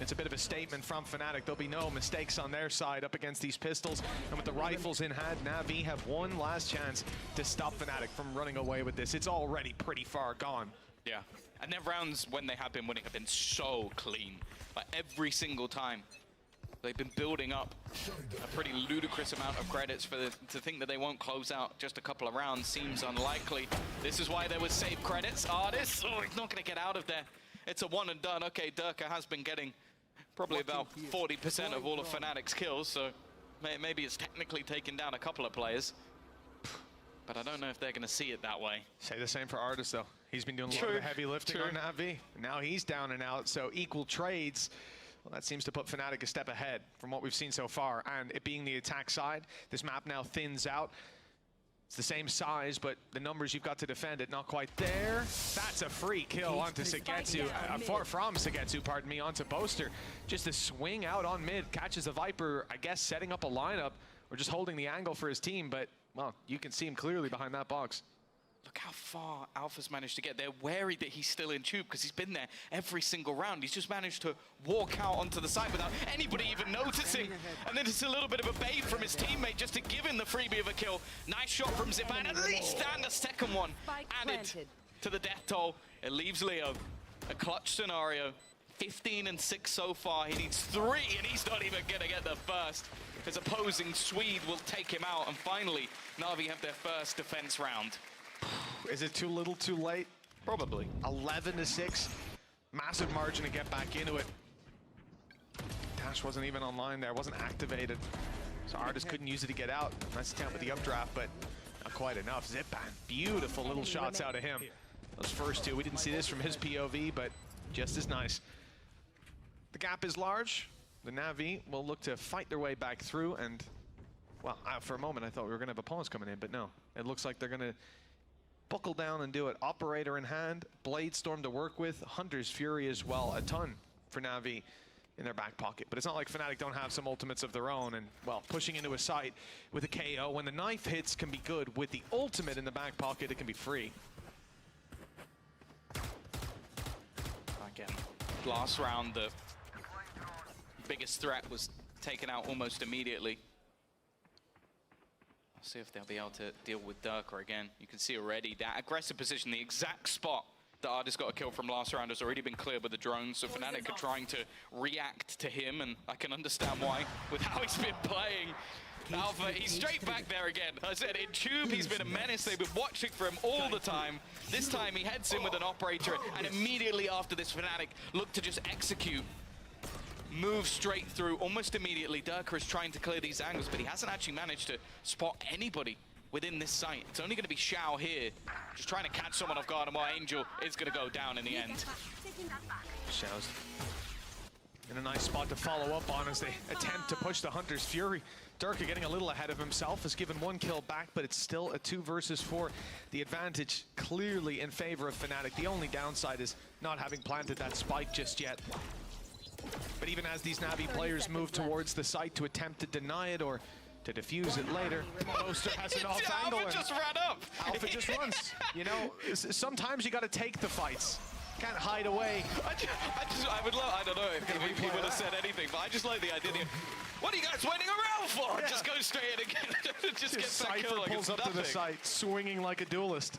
It's a bit of a statement from Fnatic. There'll be no mistakes on their side up against these pistols. And with the rifles in hand, Na'Vi have one last chance to stop Fnatic from running away with this. It's already pretty far gone. Yeah. And their rounds, when they have been winning, have been so clean. Like, every single time. They've been building up a pretty ludicrous amount of credits to think that they won't close out just a couple of rounds seems unlikely. This is why there was save credits. Artis, he's not going to get out of there. It's a one and done. Okay, Durka has been getting probably about 40% of all of Fnatic's kills, so maybe it's technically taken down a couple of players. But I don't know if they're going to see it that way. Say the same for Artis, though. He's been doing a lot of the heavy lifting on Na'Vi. Now he's down and out, so equal trades. Well, that seems to put Fnatic a step ahead from what we've seen so far. And it being the attack side, this map now thins out. It's the same size, but the numbers you've got to defend it, not quite there. That's a free kill onto Sagetsu, from Sagetsu, pardon me, onto Boaster. Just a swing out on mid, catches the Viper, I guess setting up a lineup, or just holding the angle for his team, but, well, you can see him clearly behind that box. Look how far Alpha's managed to get. They're wary that he's still in tube because he's been there every single round. He's just managed to walk out onto the side without anybody even noticing. And then it's a little bit of a bait from his teammate just to give him the freebie of a kill. Nice shot from Zipan, at least, and a second one added to the death toll. It leaves Leo a clutch scenario. 15 and 6 so far. He needs 3, and he's not even going to get the first. His opposing Swede will take him out, and finally, Na'Vi have their first defense round. Is it too little, too late? Probably. 11-6. Massive margin to get back into it. Dash wasn't even online there, wasn't activated. So Artis couldn't use it to get out. Nice attempt with the updraft, but not quite enough. Zipan, beautiful little shots out of him. Those first two, we didn't see this from his POV, but just as nice. The gap is large. The Na'Vi will look to fight their way back through, and, well, for a moment I thought we were going to have a pause coming in, but no. It looks like they're going to buckle down and do it. Operator in hand, Blade Storm to work with, Hunter's Fury as well. A ton for Na'Vi in their back pocket. But it's not like Fnatic don't have some ultimates of their own, and, well, pushing into a site with a KO. When the knife hits can be good. With the ultimate in the back pocket, it can be free. Again, last round, the biggest threat was taken out almost immediately. See if they'll be able to deal with Durka again. You can see already that aggressive position, the exact spot that Artis got a kill from last round has already been cleared with the drones, so Fnatic are trying to react to him, and I can understand why, with how he's been playing. Alpha, he's straight back there again. I said, in Tube, he's been a menace. They've been watching for him all the time. This time, he heads in with an operator, and immediately after this, Fnatic look to just execute. Move straight through almost immediately. Durka is trying to clear these angles, but he hasn't actually managed to spot anybody within this site. It's only going to be Xiao here, just trying to catch someone off guard, and while Angel is going to go down in the end. Xiao's in a nice spot to follow up on as they attempt to push the Hunter's Fury. Durka getting a little ahead of himself, has given 1 kill back, but it's still a 2 versus 4. The advantage clearly in favor of Fnatic. The only downside is not having planted that spike just yet. But even as these Navi players move towards the site to attempt to deny it or to defuse it later, Poster has an off angle. Alpha just ran up. Alpha just runs. You know, sometimes you got to take the fights. Can't hide away. I would love, I don't know if he would have said anything, but I just like the idea. What are you guys waiting around for? Yeah. Just go straight in again. Just get that kill like pulls it's up to the nothing. site, swinging like a duelist.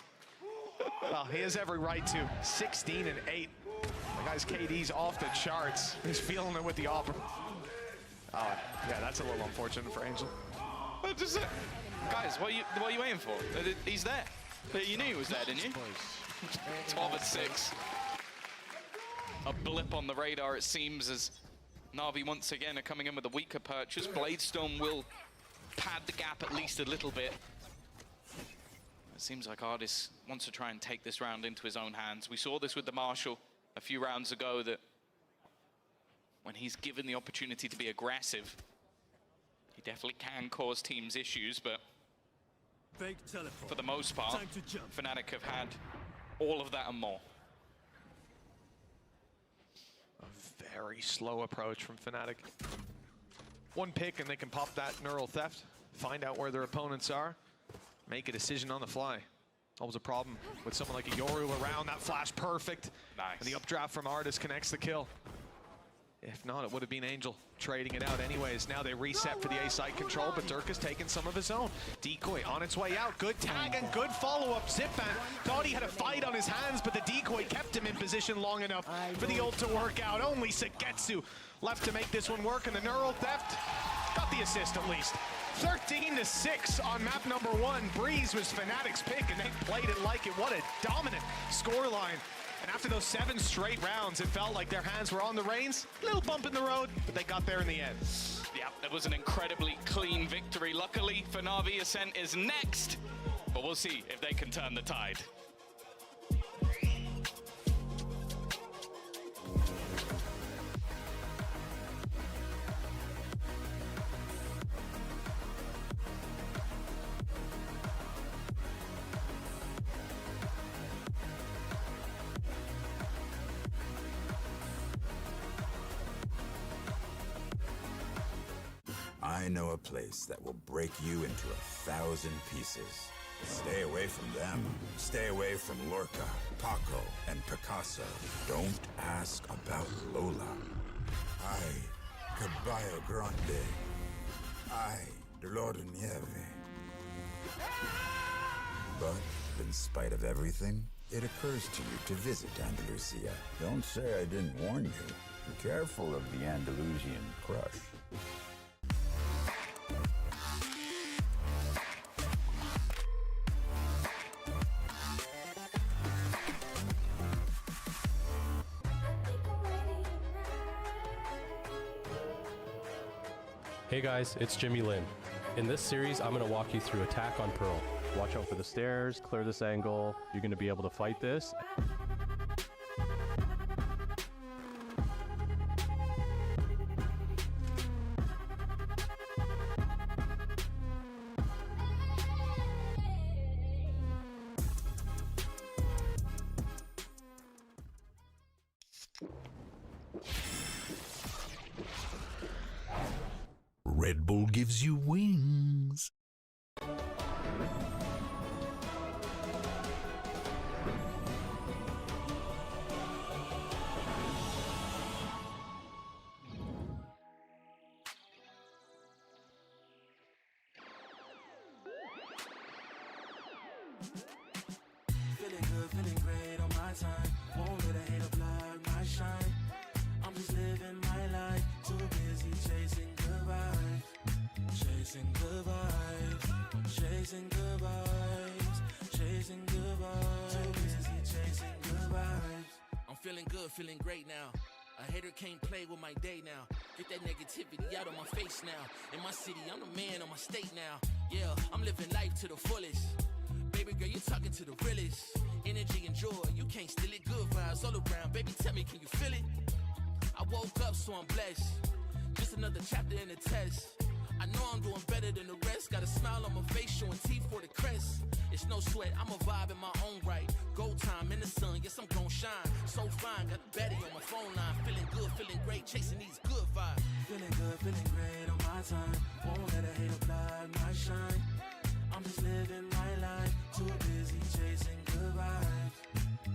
Well, he has every right to. 16 and 8. The guy's KD's off the charts. He's feeling it with the opera. Oh, yeah, that's a little unfortunate for Angel. Guys, what are you aiming for? He's there. You knew he was there, didn't you? 12 and 6. A blip on the radar, it seems, as Na'Vi once again are coming in with a weaker purchase. Bladestone will pad the gap at least a little bit. It seems like Artis wants to try and take this round into his own hands. We saw this with the Marshall a few rounds ago, that when he's given the opportunity to be aggressive, he definitely can cause teams issues, but for the most part, Fnatic have had all of that and more. A very slow approach from Fnatic. One pick and they can pop that neural theft, find out where their opponents are, make a decision on the fly. Always a problem with someone like a Yoru around. That flash perfect. Nice. And the updraft from Artis connects the kill. If not, it would have been Angel trading it out anyways. Now they reset for the A side control, but Durka's taken some of his own. Decoy on its way out. Good tag and good follow-up. Zipman thought he had a fight on his hands, but the decoy kept him in position long enough for the ult to work out. Only Sagetsu left to make this one work, and the neural theft got the assist at least. 13-6 on map number 1. Breeze was Fnatic's pick, and they played it like it. What a dominant scoreline. And after those 7 straight rounds, it felt like their hands were on the reins. Little bump in the road, but they got there in the end. Yeah, it was an incredibly clean victory. Luckily for Na'Vi, Ascent is next, but we'll see if they can turn the tide. I know a place that will break you into 1,000 pieces. Stay away from them. Stay away from Lorca, Paco, and Picasso. Don't ask about Lola. I, Caballo Grande. I, Dolor de Nieve. But in spite of everything, it occurs to you to visit Andalusia. Don't say I didn't warn you. Be careful of the Andalusian crush. Hey guys, it's Jimmy Lin. In this series, I'm going to walk you through Attack on Pearl. Watch out for the stairs, clear this angle. You're going to be able to fight this. Red Bull gives you wings. feeling great on my time. Won't let a hater block my shine. I'm just living my life, too busy chasing good vibes. Chasing good vibes, chasing good vibes, chasing good vibes. Too busy chasing good vibes. I'm feeling good, feeling great now. A hater can't play with my day now. Get that negativity out of my face now. In my city, I'm the man of my state now. Yeah, I'm living life to the fullest. Baby girl, you talking to the realest. Energy and joy, you can't steal it. Good vibes all around. Baby, tell me, can you feel it? I woke up, so I'm blessed. Just another chapter in the test. I know I'm doing better than the rest. Got a smile on my face, showing teeth for the crest. It's no sweat, I'm a vibe in my own right. Go time in the sun, yes, I'm gon' shine. So fine, got the baddie on my phone line. Feeling good, feeling great, chasing these good vibes. Feeling good, feeling great on my time. Won't let a hater block my shine. I'm just living my life, too busy chasing good vibes.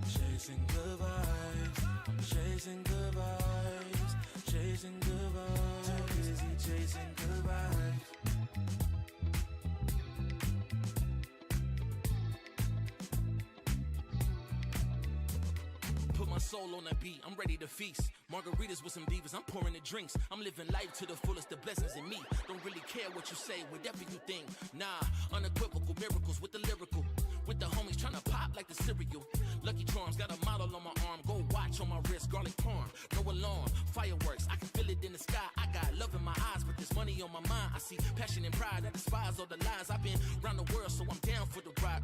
Chasing good vibes, chasing good vibes, chasing good vibes. Too busy chasing good vibes. Put my soul on that beat, I'm ready to feast. Margaritas with some divas, I'm pouring the drinks. I'm living life to the fullest, the blessings in me. Don't really care what you say, whatever you think. Nah, unequivocal miracles with the lyrical. With the homies tryna pop like the cereal. Lucky Charms got a model on my arm. Go watch on my wrist, garlic parm. No alarm, fireworks, I can feel it in the sky. I got love in my eyes, but there's money on my mind. I see passion and pride, I despise all the lies. I've been around the world, so I'm down for the ride.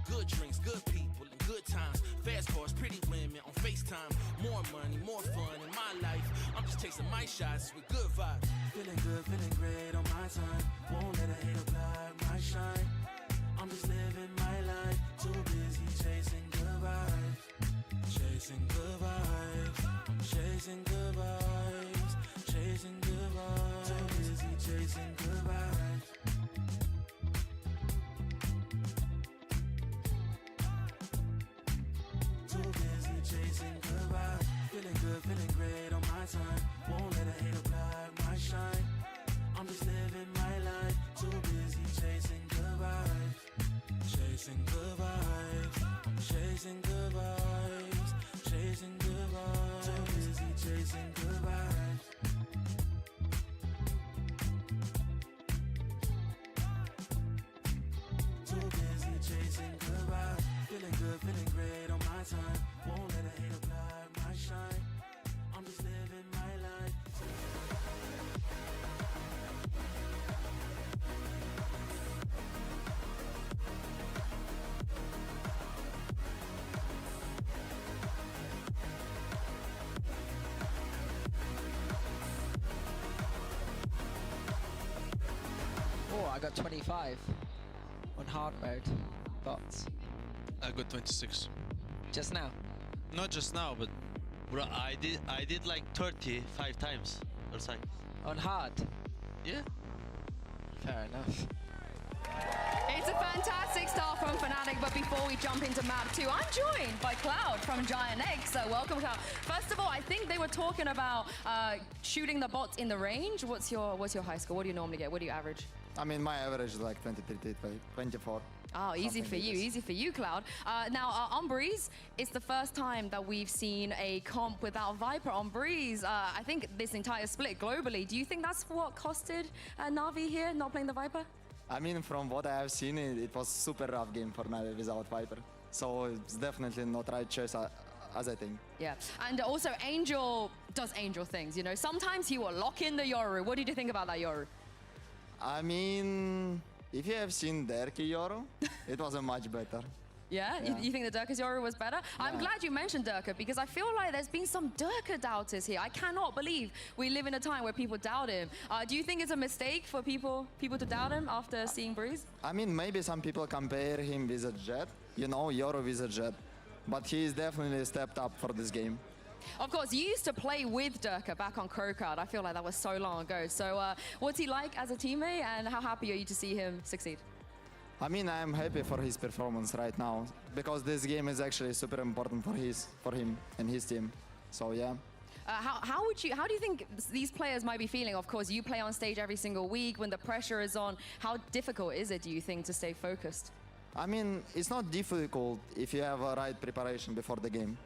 Good drinks, good people, and good times. Fast cars, pretty women on FaceTime. More money, more fun in my life. I'm just chasing my shots with good vibes. Feeling good, feeling great on my time. Won't let a hater block my shine. I'm just living my life, too busy chasing good vibes. Chasing good vibes, chasing good vibes, chasing good vibes. Too busy chasing good vibes. Too busy chasing good vibes. Feeling good, feeling great on my time. Won't let a hater block my shine. I'm just living my life, too busy chasing good vibes. Chasing good vibes, chasing good vibes, chasing good vibes. Too busy chasing good vibes. Too busy chasing good vibes. Feeling good, feeling great on my time. Won't let a hater block my shine. I'm just living my life. Oh, I got 25 on hard mode. Thoughts? I got 26. Just now? Not just now, but bro, I did like 35 times or something. On hard? Yeah. Fair enough. It's a fantastic start from Fnatic, but before we jump into map 2, I'm joined by Cloud from Giant X. So welcome, Cloud. First of all, I think they were talking about shooting the bots in the range. What's your high score? What do you normally get? What do you average? I mean, my average is like 23, 24. Oh, easy for you, easy for you, Cloud. Now, on Breeze, it's the first time that we've seen a comp without Viper on Breeze. I think this entire split globally. Do you think that's what costed Na'Vi here, not playing the Viper? I mean, from what I have seen, it was super rough game for Na'Vi without Viper. So it's definitely not right choice, as I think. Yeah, and also Angel does Angel things, you know. Sometimes he will lock in the Yoru. What did you think about that Yoru? I mean, if you have seen Derky Yoru, it was much better. Yeah? You think the Durka's Yoru was better? Yeah. I'm glad you mentioned Durka because I feel like there's been some Durka doubters here. I cannot believe we live in a time where people doubt him. Do you think it's a mistake for people to doubt him after seeing Breeze? I mean, maybe some people compare him with a Jet. You know, Yoru with a Jet. But he's definitely stepped up for this game. Of course, you used to play with Durka back on Crowcard. I feel like that was so long ago. So what's he like as a teammate and how happy are you to see him succeed? I mean, I'm happy for his performance right now because this game is actually super important for him and his team. So yeah. How do you think these players might be feeling? Of course, you play on stage every single week when the pressure is on. How difficult is it, do you think, to stay focused? I mean, it's not difficult if you have a right preparation before the game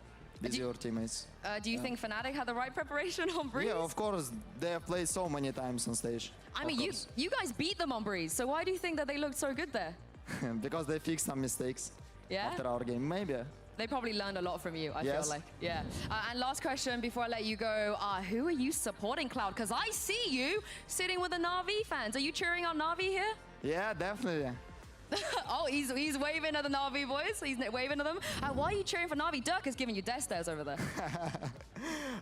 with your teammates. Do you think Fnatic had the right preparation on Breeze? Yeah, of course. They have played so many times on stage. I mean, you guys beat them on Breeze, so why do you think that they looked so good there? Because they fixed some mistakes Yeah? after our game, maybe. They probably learned a lot from you, I Yes. feel like. Yeah. And last question before I let you go. Who are you supporting, Cloud? Because I see you sitting with the Na'Vi fans. Are you cheering on Na'Vi here? Yeah, definitely. Oh, he's waving at the Na'Vi boys. He's waving at them. Why are you cheering for Na'Vi? Dirk is giving you death stares over there.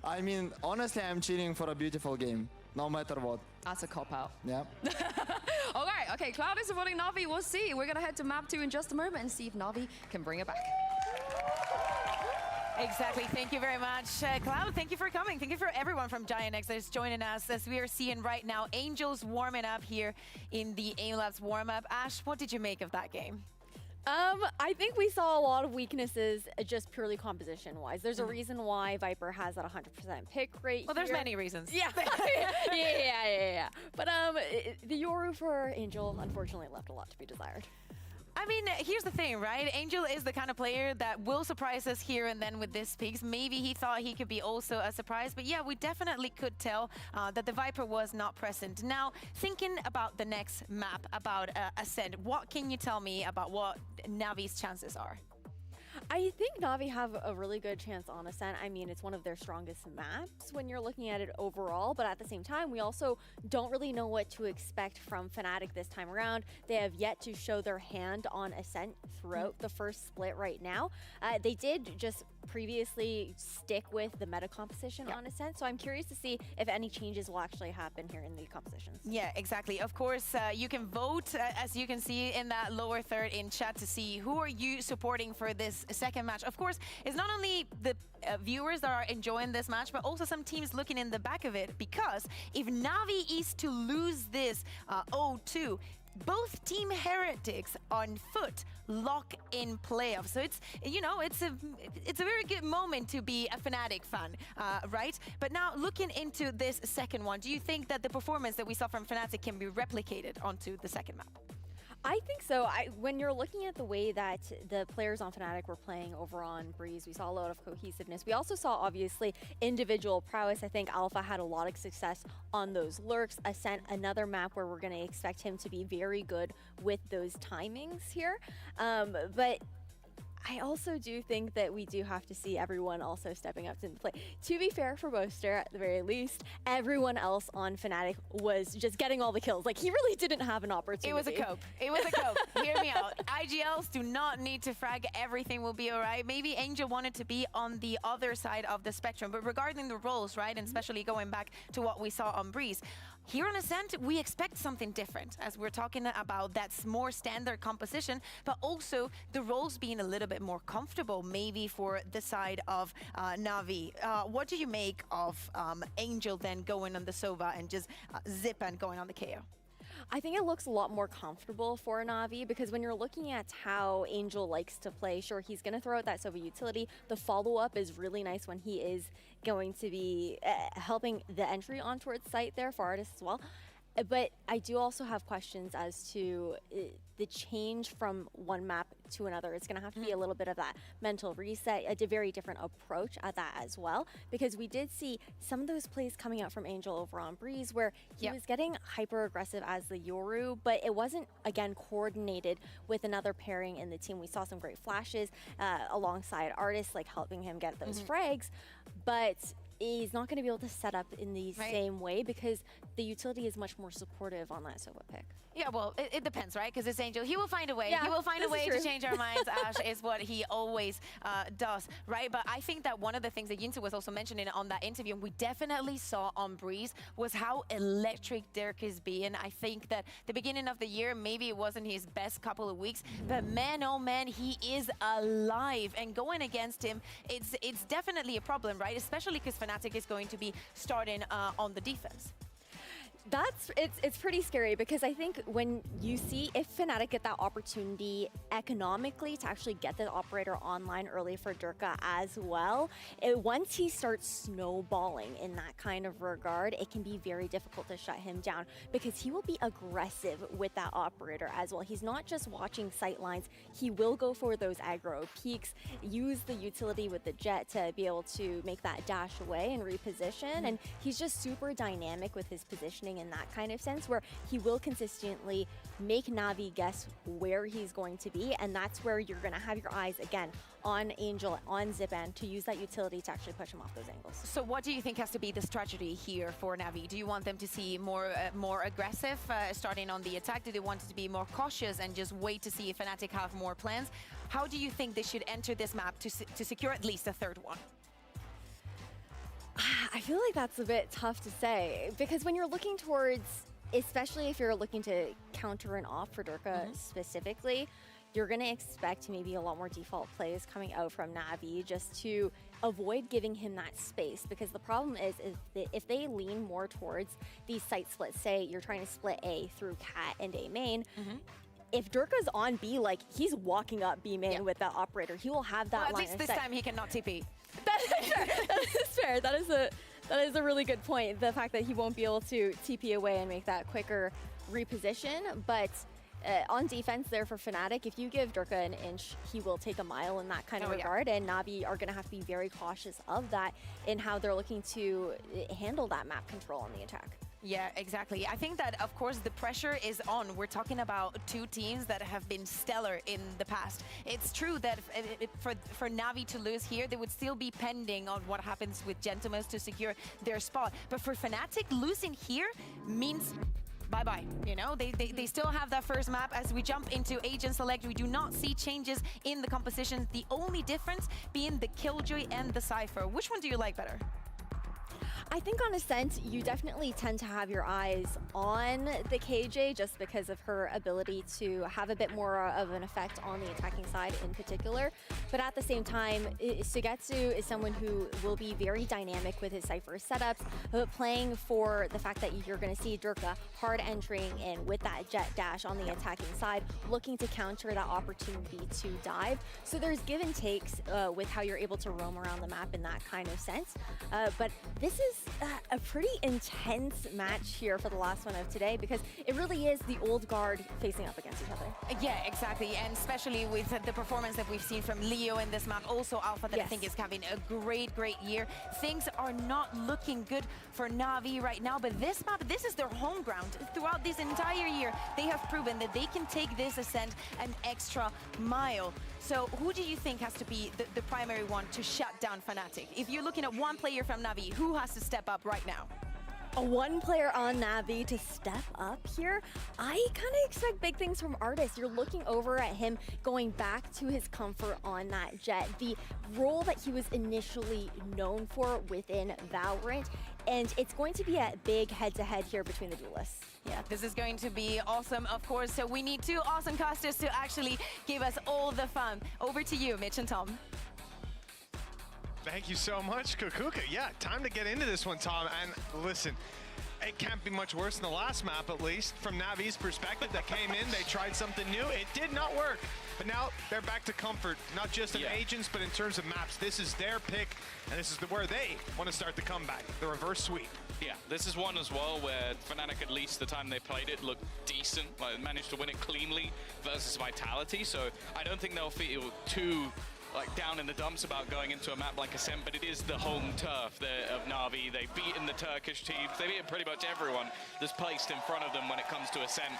I mean, honestly, I'm cheering for a beautiful game, no matter what. That's a cop-out. Yeah. Okay, Cloud is supporting Na'Vi. We'll see. We're going to head to map 2 in just a moment and see if Na'Vi can bring it back. Exactly. Thank you very much, Cloud. Thank you for coming. Thank you for everyone from Giant X that is joining us as we are seeing right now Angels warming up here in the AIM Labs warm-up. Ash, what did you make of that game? I think we saw a lot of weaknesses just purely composition-wise. There's a reason why Viper has that 100% pick rate. Well, there's here. many reasons. Yeah. yeah. But the Yoru for Angel unfortunately left a lot to be desired. I mean, here's the thing, right? Angel is the kind of player that will surprise us here and then with this picks. Maybe he thought he could be also a surprise, but yeah, we definitely could tell that the Viper was not present. Now, thinking about the next map, about Ascent, what can you tell me about what Navi's chances are? I think Na'Vi have a really good chance on Ascent. I mean, it's one of their strongest maps when you're looking at it overall, but at the same time, we also don't really know what to expect from Fnatic this time around. They have yet to show their hand on Ascent throughout the first split right now. They did just previously stick with the meta composition on Ascent, so I'm curious to see if any changes will actually happen here in the compositions. Yeah, exactly. Of course, you can vote, as you can see in that lower third in chat, to see who are you supporting for this second match. Of course, it's not only the viewers that are enjoying this match, but also some teams looking in the back of it, because if Na'Vi is to lose this 0-2, both Team Heretics on foot lock in playoffs. So it's, you know, it's a very good moment to be a Fnatic fan, right? But now looking into this second one, do you think that the performance that we saw from Fnatic can be replicated onto the second map? I think so. When you're looking at the way that the players on Fnatic were playing over on Breeze, we saw a lot of cohesiveness. We also saw, obviously, individual prowess. I think Alpha had a lot of success on those lurks. Ascent, another map where we're going to expect him to be very good with those timings here. But I also do think that we do have to see everyone also stepping up to the play. To be fair for Boaster, at the very least, everyone else on Fnatic was just getting all the kills. Like, he really didn't have an opportunity. It was a cope. It was a cope. Hear me out. IGLs do not need to frag. Everything will be all right. Maybe Angel wanted to be on the other side of the spectrum. But regarding the roles, right, and especially going back to what we saw on Breeze, here on Ascent, we expect something different, as we're talking about that's more standard composition, but also the roles being a little bit more comfortable, maybe for the side of Na'Vi. What do you make of Angel then going on the Sova and just zip and going on the KO? I think it looks a lot more comfortable for Na'Vi, because when you're looking at how Angel likes to play, sure, he's going to throw out that Sova utility. The follow-up is really nice when he is going to be helping the entry on towards site there for artists as well. But I do also have questions as to the change from one map to another. It's going to have to be a little bit of that mental reset, a very different approach at that as well, because we did see some of those plays coming out from Angel over on Breeze where he was getting hyper aggressive as the Yoru, but it wasn't, again, coordinated with another pairing in the team. We saw some great flashes alongside artists, like helping him get those frags, but he's not going to be able to set up in the same way because the utility is much more supportive on that Sova pick. Yeah, well, it depends, right? Because it's Angel. He will find a way. Yeah, he will find a way to true. change our minds. Ash is what he always does, right? But I think that one of the things that Yinsu was also mentioning on that interview, and we definitely saw on Breeze, was how electric Dirk is being. I think that the beginning of the year, maybe it wasn't his best couple of weeks, but man, oh man, he is alive. And going against him, it's definitely a problem, right? Especially because Fnatic is going to be starting on the defense. It's pretty scary because I think when you see if Fnatic get that opportunity economically to actually get the operator online early for Durka as well, once he starts snowballing in that kind of regard, it can be very difficult to shut him down because he will be aggressive with that operator as well. He's not just watching sight lines, he will go for those aggro peaks, use the utility with the jet to be able to make that dash away and reposition, and he's just super dynamic with his positioning in that kind of sense where he will consistently make Navi guess where he's going to be, and that's where you're going to have your eyes again on Angel, on Ziban to use that utility to actually push him off those angles. So what do you think has to be the strategy here for Navi? Do you want them to see more aggressive starting on the attack? Do they want it to be more cautious and just wait to see if Fnatic have more plans? How do you think they should enter this map to secure at least a third one? I feel like that's a bit tough to say because when you're looking towards, especially if you're looking to counter and off for Durka specifically, you're going to expect maybe a lot more default plays coming out from Navi just to avoid giving him that space, because the problem is that if they lean more towards these site splits, say you're trying to split A through Cat and A main, if Durka's on B, like he's walking up B main with that operator, he will have that line of sight. At least this time he cannot TP. That is fair. That is a really good point. The fact that he won't be able to TP away and make that quicker reposition, but on defense there for Fnatic, if you give Durka an inch, he will take a mile in that kind of regard, and Navi are going to have to be very cautious of that in how they're looking to handle that map control on the attack. Yeah, exactly. I think that, of course, the pressure is on. We're talking about two teams that have been stellar in the past. It's true that for Navi to lose here, they would still be pending on what happens with Gentlemen to secure their spot. But for Fnatic, losing here means bye-bye. You know, they still have that first map. As we jump into Agent Select, we do not see changes in the composition. The only difference being the Killjoy and the Cypher. Which one do you like better? I think on Ascent, you definitely tend to have your eyes on the KJ just because of her ability to have a bit more of an effect on the attacking side in particular. But at the same time, Sugetsu is someone who will be very dynamic with his Cypher setups, but playing for the fact that you're going to see Durka hard entering in with that jet dash on the attacking side, looking to counter that opportunity to dive. So there's give and takes with how you're able to roam around the map in that kind of sense. But this is a pretty intense match here for the last one of today because it really is the old guard facing up against each other. Yeah, exactly, and especially with the performance that we've seen from Leo in this map, also Alpha that I think is having a great year. Things are not looking good for Navi right now, but this map, this is their home ground. Throughout this entire year, they have proven that they can take this ascent an extra mile. So who do you think has to be the primary one to shut down Fnatic? If you're looking at one player from Navi, who has to step up right now? One player on Navi to step up here, I kind of expect big things from Artist. You're looking over at him going back to his comfort on that jet, the role that he was initially known for within Valorant, and it's going to be a big head-to-head here between the duelists. Yeah, this is going to be awesome, of course. So we need two awesome casters to actually give us all the fun. Over to you, Mitch and Tom. Thank you so much, Kukuka. Yeah, time to get into this one, Tom. And listen, it can't be much worse than the last map, at least. From Navi's perspective, they came in, they tried something new. It did not work. But now they're back to comfort, not just in agents, but in terms of maps. This is their pick, and this is where they want to start the comeback, the reverse sweep. Yeah, this is one as well where Fnatic, at least the time they played it, looked decent. Like, managed to win it cleanly versus Vitality. So I don't think they'll feel too down in the dumps about going into a map like Ascent, but it is the home turf of Navi. They've beaten the Turkish teams. They've beaten pretty much everyone that's placed in front of them when it comes to Ascent.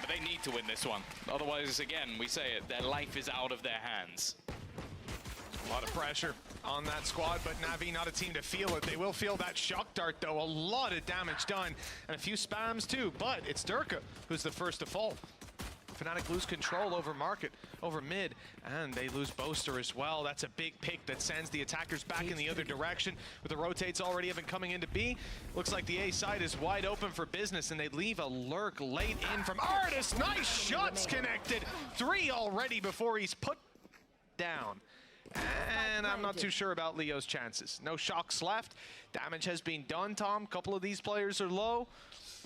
But they need to win this one. Otherwise, again, we say it, their life is out of their hands. A lot of pressure on that squad, but Navi not a team to feel it. They will feel that shock dart, though. A lot of damage done, and a few spams, too. But it's Durka who's the first to fall. Fnatic lose control over market, over mid, and they lose Boaster as well. That's a big pick that sends the attackers back in the other direction. With the rotates already even coming into B, looks like the A side is wide open for business, and they leave a lurk late in from Artist. Nice shots connected. 3 already before he's put down. And I'm not too sure about Leo's chances. No shocks left. Damage has been done, Tom. A couple of these players are low.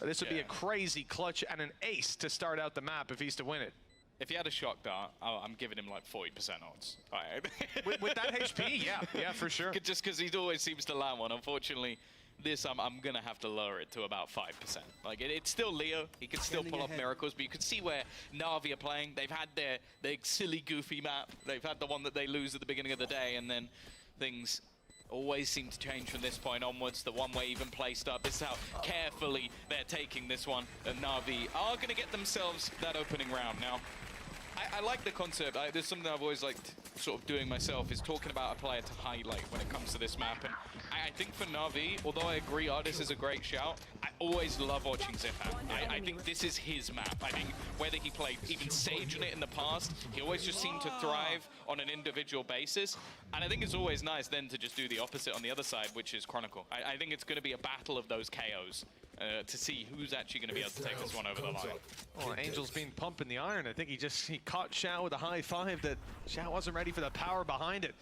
This would be a crazy clutch and an ace to start out the map if he's to win it. If he had a shock dart, I'm giving him like 40% odds. With that HP, yeah, for sure. Just because he always seems to land one. Unfortunately, this I'm going to have to lower it to about 5%. Like, it's still Leo. He can still pull off miracles, but you can see where Na'Vi are playing. They've had their silly, goofy map. They've had the one that they lose at the beginning of the day, and then things always seem to change from this point onwards. The one-way even placed up. This is how carefully they're taking this one. And Na'Vi are going to get themselves that opening round. Now, I like the concept. There's something I've always liked sort of doing myself, is talking about a player to highlight when it comes to this map. And I think for Na'Vi, although I agree Artis is a great shout, I always love watching Zipham. I think this is his map. I think whether he played even Sage in it in the past, he always just seemed to thrive on an individual basis. And I think it's always nice then to just do the opposite on the other side, which is Chronicle. I think it's going to be a battle of those KOs. To see who's actually going to be able to take this one over the line. Well, Angel's been pumping the iron. I think he caught Xiao with a high five that Xiao wasn't ready for the power behind it.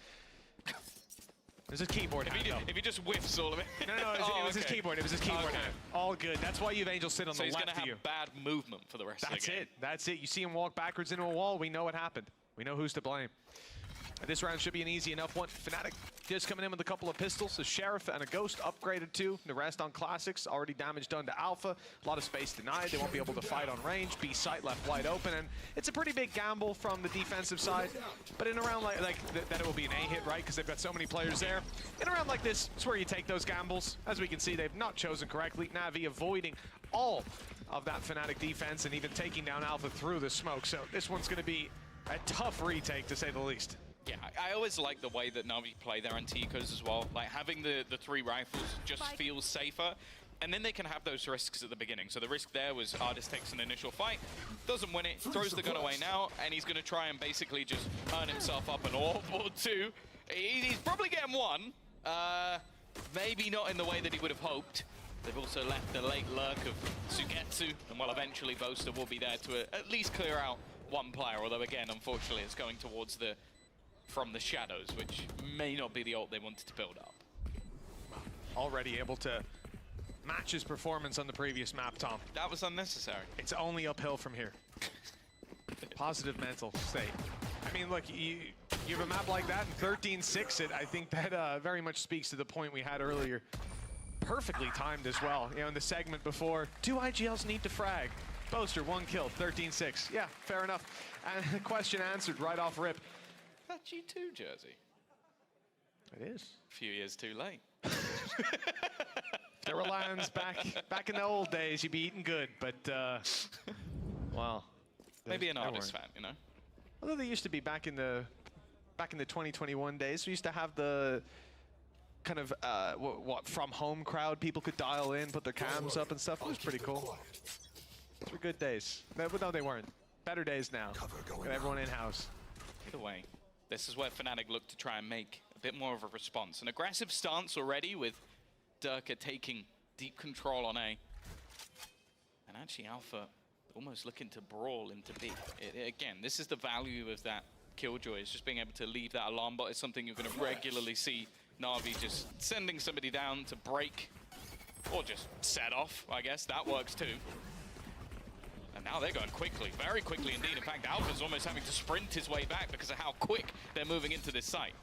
There's his keyboard. If he just whiffs all of it. No, it was his keyboard. It was his keyboard. Okay. All good. That's why you've Angel sit on the left of you. So he's going to have bad movement for the rest of the game. That's it. You see him walk backwards into a wall. We know what happened. We know who's to blame. This round should be an easy enough one. Fnatic just coming in with a couple of pistols. A Sheriff and a Ghost upgraded too. The rest on Classics. Already damage done to Alpha. A lot of space denied. They won't be able to fight on range. B site left wide open. And it's a pretty big gamble from the defensive side. But in a round like that, it will be an A hit, right? Because they've got so many players there. In a round like this, it's where you take those gambles. As we can see, they've not chosen correctly. Na'Vi avoiding all of that Fnatic defense and even taking down Alpha through the smoke. So this one's going to be a tough retake, to say the least. Yeah, I always like the way that Na'Vi play their anti-ecos as well. Like, having the 3 rifles just feels safer. And then they can have those risks at the beginning. So the risk there was Artis takes an initial fight, doesn't win it, throws the gun away now, and he's going to try and basically just earn himself up an orb or 2. He's probably getting 1. Maybe not in the way that he would have hoped. They've also left the late lurk of Sugetsu, and well, eventually Boaster will be there to at least clear out 1 player, although again, unfortunately, it's going towards from the shadows, which may not be the ult they wanted to build up. Already able to match his performance on the previous map, Tom. That was unnecessary. It's only uphill from here. Positive mental state. I mean, look, you have a map like that and 13-6 it. I think that very much speaks to the point we had earlier. Perfectly timed as well. You know, in the segment before, do IGLs need to frag? Boaster, 1 kill, 13-6. Yeah, fair enough. And the question answered right off rip. That G2 jersey. It is. A few years too late. There were Lions back in the old days, you'd be eating good, but well. Maybe an Artis fan, you know. Although they used to be back in the 2021 days, we used to have the kind of what from home crowd. People could dial in, put their cams up and stuff. It was pretty cool. Those were good days. No, they weren't. Better days now. Got everyone in house. Either way, this is where Fnatic look to try and make a bit more of a response. An aggressive stance already with Durka taking deep control on A. And actually Alpha almost looking to brawl into B. Again, this is the value of that Killjoy, is just being able to leave that alarm bot. Is something you're going to regularly see Na'Vi just sending somebody down to break or just set off, I guess. That works too. And now they're going quickly, very quickly indeed. In fact, Alpha's almost having to sprint his way back because of how quick they're moving into this site.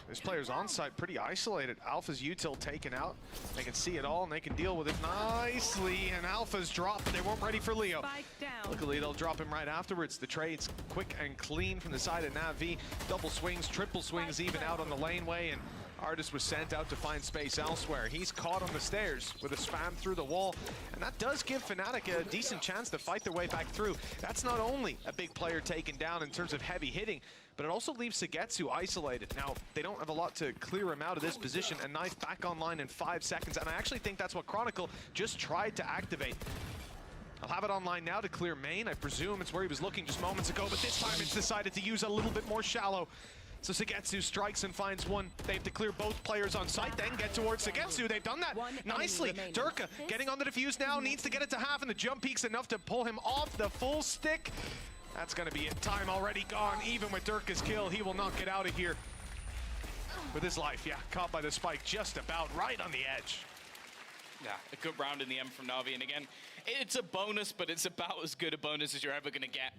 This player's on site pretty isolated. Alpha's util taken out. They can see it all and they can deal with it nicely. And Alpha's dropped. They weren't ready for Leo. Luckily, they'll drop him right afterwards. The trade's quick and clean from the side of Na'Vi. Double swings, triple swings even out on the laneway. And Artis was sent out to find space elsewhere. He's caught on the stairs with a spam through the wall. And that does give Fnatic a decent chance to fight their way back through. That's not only a big player taken down in terms of heavy hitting, but it also leaves Sugetsu isolated. Now, they don't have a lot to clear him out of this position. A knife back online in 5 seconds. And I actually think that's what Chronicle just tried to activate. I'll have it online now to clear main. I presume it's where he was looking just moments ago, but this time it's decided to use a little bit more shallow. So Sugetsu strikes and finds 1. They have to clear both players on site, then get towards Sugetsu. They've done that nicely. Durka getting on the defuse now, needs to get it to half, and the jump peak's enough to pull him off the full stick. That's going to be it. Time already gone. Even with Durka's kill, he will not get out of here with his life. Yeah, caught by the spike just about right on the edge. Yeah, a good round in the end from Na'Vi. And again, it's a bonus, but it's about as good a bonus as you're ever going to get.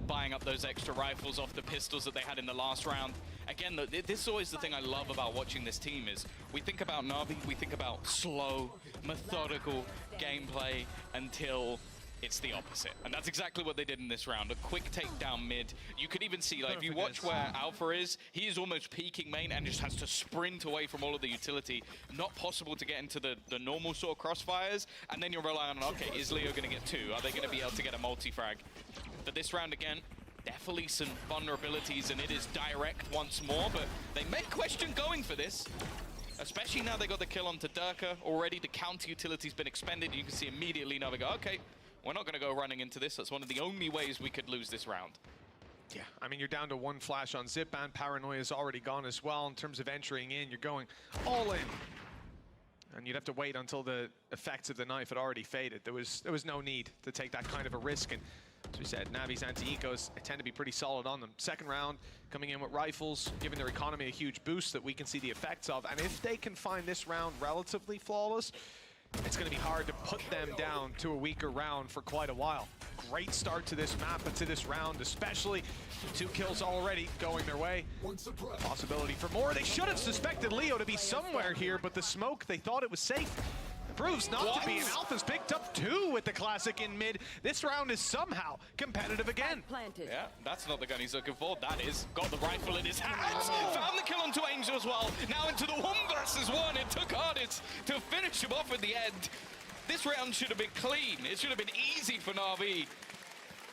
Buying up those extra rifles off the pistols that they had in the last round. Again, this is always the thing I love about watching this team is we think about Na'Vi, we think about slow, methodical gameplay until it's the opposite. And that's exactly what they did in this round. A quick takedown mid. You could even see, like, if you watch where Alpha is, he is almost peeking main and just has to sprint away from all of the utility. Not possible to get into the normal sort of crossfires. And then you're relying on, okay, is Leo going to get two? Are they going to be able to get a multi-frag? But this round, again, definitely some vulnerabilities, and it is direct once more. But they may question going for this. Especially now they got the kill onto Durka. Already the counter utility's been expended. You can see immediately now they go, okay, we're not going to go running into this. That's one of the only ways we could lose this round. Yeah, I mean, you're down to one flash on Zip, and Paranoia is already gone as well. In terms of entering in, you're going all in. And you'd have to wait until the effects of the knife had already faded. There was no need to take that kind of a risk. And as we said, Navi's anti-ecos tend to be pretty solid on them. Second round, coming in with rifles, giving their economy a huge boost that we can see the effects of. And if they can find this round relatively flawless, it's going to be hard to put them down to a weaker round for quite a while. Great start to this map and to this round, especially 2 kills already going their way. Possibility for more. They should have suspected Leo to be somewhere here, but the smoke, they thought it was safe. Proves not to be, and Alpha's picked up 2 with the classic in mid. This round is somehow competitive again. Yeah, that's not the gun he's looking for. That is, got the rifle in his hands. Found the kill onto Angel as well. Now into the 1 versus 1. It took Ardis to finish him off at the end. This round should have been clean. It should have been easy for Na'Vi.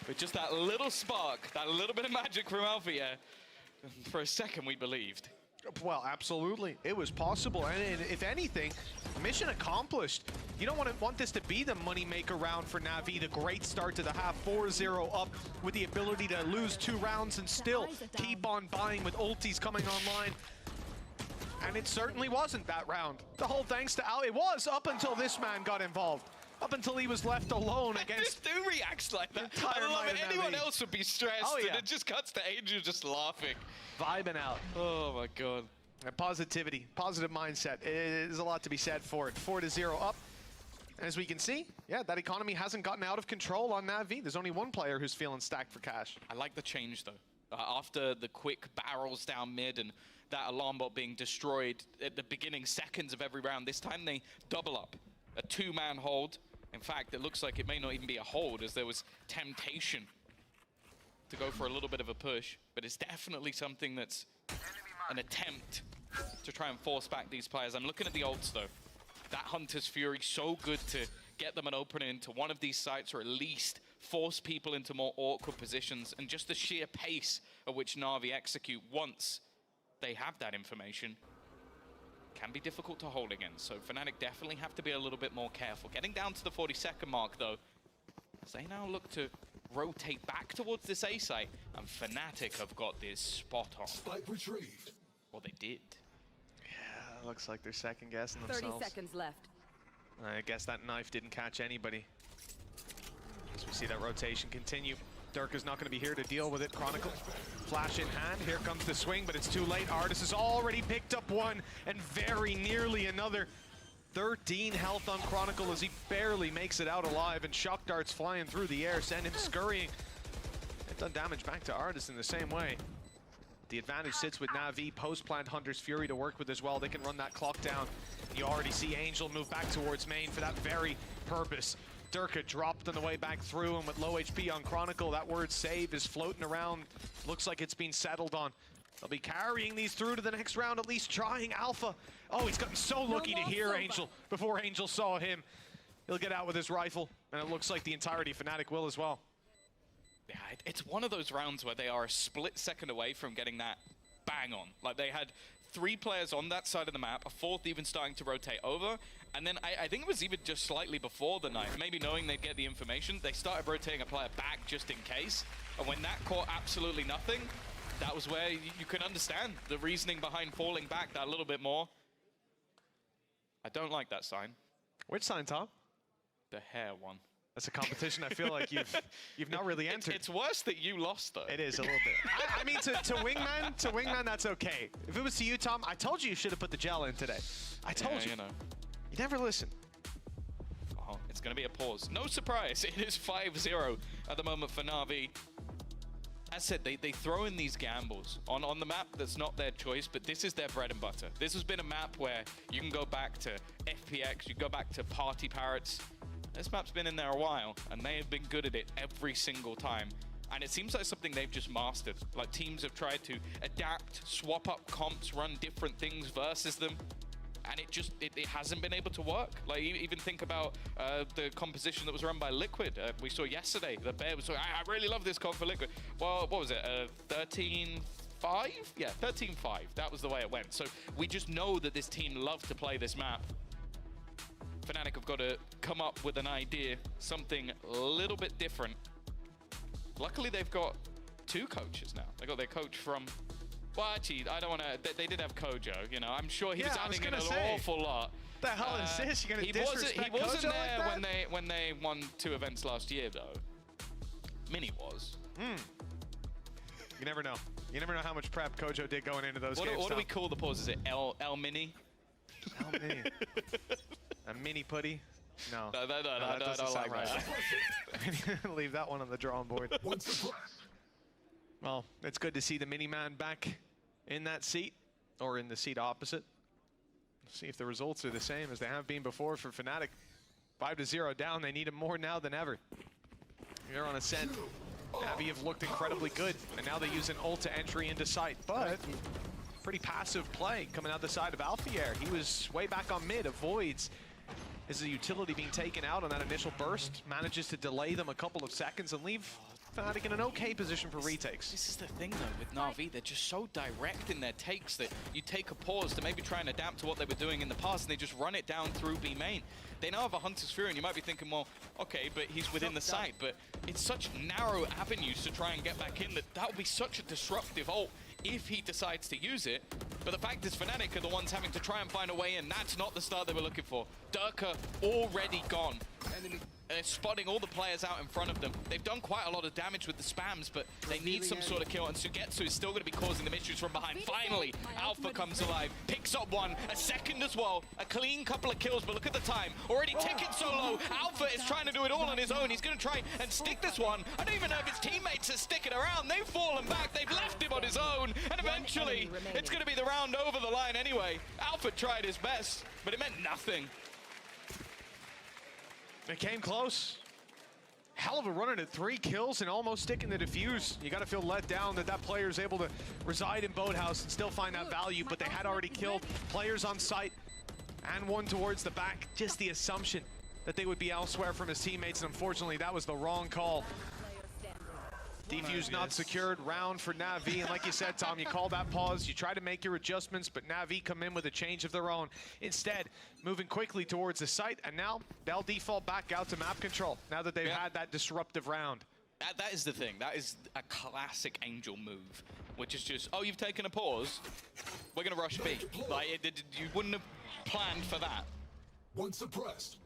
But just that little spark, that little bit of magic from Alpha here. For a second, we believed. Well, absolutely. It was possible. And if anything, mission accomplished. You don't want this to be the moneymaker round for Na'Vi. The great start to the half, 4-0 up with the ability to lose 2 rounds and still keep on buying with ultis coming online. And it certainly wasn't that round. The whole thanks to Al. It was up until this man got involved. Up until he was left alone against... Just do reacts like that. I love it. Anyone else would be stressed. Oh, yeah. And it just cuts to Angel just laughing. Vibing out. Oh, my God. Positivity, positive mindset. There's a lot to be said for it. 4-0 up. As we can see, yeah, that economy hasn't gotten out of control on Na'Vi. There's only one player who's feeling stacked for cash. I like the change, though. After the quick barrels down mid and that alarm bot being destroyed at the beginning seconds of every round, this time they double up. A 2-man hold. In fact, it looks like it may not even be a hold, as there was temptation to go for a little bit of a push. But it's definitely something that's an attempt to try and force back these players. I'm looking at the ults, though. That Hunter's Fury, so good to get them an opening into one of these sites, or at least force people into more awkward positions. And just the sheer pace at which Na'Vi execute once they have that information can be difficult to hold against. So Fnatic definitely have to be a little bit more careful. Getting down to the 40-second mark, though, as they now look to rotate back towards this A site, and Fnatic have got this spot on. Spike retrieved. Well, they did. Yeah, looks like they're second guessing themselves. 30 seconds left. I guess that knife didn't catch anybody. As we see that rotation continue. Durka's not going to be here to deal with it. Chronicle, flash in hand. Here comes the swing, but it's too late. Ardis has already picked up 1 and very nearly another. 13 health on Chronicle as he barely makes it out alive, and shock darts flying through the air send him scurrying. They've done damage back to Ardis in the same way. The advantage sits with Na'Vi, post-plant Hunter's Fury to work with as well. They can run that clock down. You already see Angel move back towards main for that very purpose. Durka dropped on the way back through, and with low HP on Chronicle, that word save is floating around. Looks like it's been settled on. They'll be carrying these through to the next round, at least trying Alpha. Oh, he's gotten so lucky to hear Angel before Angel saw him. He'll get out with his rifle, and it looks like the entirety of Fnatic will as well. Yeah, it's one of those rounds where they are a split second away from getting that bang on. Like, they had 3 players on that side of the map, a 4th even starting to rotate over, and then I think it was even just slightly before the knife, maybe knowing they'd get the information, they started rotating a player back just in case, and when that caught absolutely nothing, that was where you can understand the reasoning behind falling back that little bit more. I don't like that sign. Which sign, Tom? The hair one. That's a competition I feel like you've not really entered. It's worse that you lost, though. It is a little bit. I mean, to wingman, that's okay. If it was to you, Tom, I told you should have put the gel in today. I told you. You know. You never listen. Oh, it's going to be a pause. No surprise. It is 5-0 at the moment for Na'Vi. As said, they throw in these gambles on the map that's not their choice, but this is their bread and butter. This has been a map where you can go back to FPX, you go back to Party Parrots. This map's been in there a while, and they have been good at it every single time. And it seems like something they've just mastered. Like, teams have tried to adapt, swap up comps, run different things versus them, and it hasn't been able to work. Like, even think about the composition that was run by Liquid. We saw yesterday, the Bear was, I really love this comp for Liquid. Well, what was it, 13-5? Yeah, 13-5, that was the way it went. So we just know that this team loves to play this map. Fnatic have got to come up with an idea, something a little bit different. Luckily, they've got 2 coaches now. They got their coach from, well, actually, I don't want to, they did have Kojo, you know. I'm sure he was adding in an awful lot. The hell is this? You're going to disrespect Kojo He wasn't there like that? when they won 2 events last year, though. Mini was. You never know. You never know how much prep Kojo did going into those games. What do we call the pause? Is it El Mini? El Mini. A mini putty? No. No, that I doesn't don't sound like right. Leave that one on the drawing board. Well, it's good to see the mini man back in that seat, or in the seat opposite. See if the results are the same as they have been before for Fnatic. 5-0 down. They need him more now than ever. They're on ascent. Na'Vi have looked incredibly good, and now they use an ult to entry into sight, but pretty passive play coming out the side of Alfier. He was way back on mid, avoids his utility being taken out on that initial burst, manages to delay them a couple of seconds and leave Fnatic in an okay position for retakes. This is the thing, though, with Na'Vi. They're just so direct in their takes that you take a pause to maybe try and adapt to what they were doing in the past, and they just run it down through B main. They now have a Hunter's Fury, and you might be thinking, well, okay, but he's within the site. But it's such narrow avenues to try and get back in that would be such a disruptive ult if he decides to use it. But the fact is, Fnatic are the ones having to try and find a way in. That's not the start they were looking for. Durka already gone. They're spotting all the players out in front of them. They've done quite a lot of damage with the spams, but they need some sort of kill, and Sugetsu is still going to be causing them issues from behind. Finally, Alpha comes alive, picks up one, a second as well, a clean couple of kills, but look at the time. Already ticking so low. Alpha is trying to do it all on his own. He's going to try and stick this one. I don't even know if his teammates are sticking around. They've fallen back. They've left him on his own, and eventually, it's going to be the round over the line anyway. Alpha tried his best, but it meant nothing. It came close. Hell of a run at 3 kills and almost sticking the defuse. You got to feel let down that player is able to reside in Boathouse and still find that value, but they had already killed players on site and one towards the back. Just the assumption that they would be elsewhere from his teammates, and unfortunately that was the wrong call. Defuse not secured, round for Na'Vi, and like you said, Tom, you call that pause, you try to make your adjustments, but Na'Vi come in with a change of their own. Instead, moving quickly towards the site, and now they'll default back out to map control, now that they've had that disruptive round. That is the thing, that is a classic Angel move, which is just, oh, you've taken a pause, we're gonna rush B. Like, you wouldn't have planned for that. One suppressed.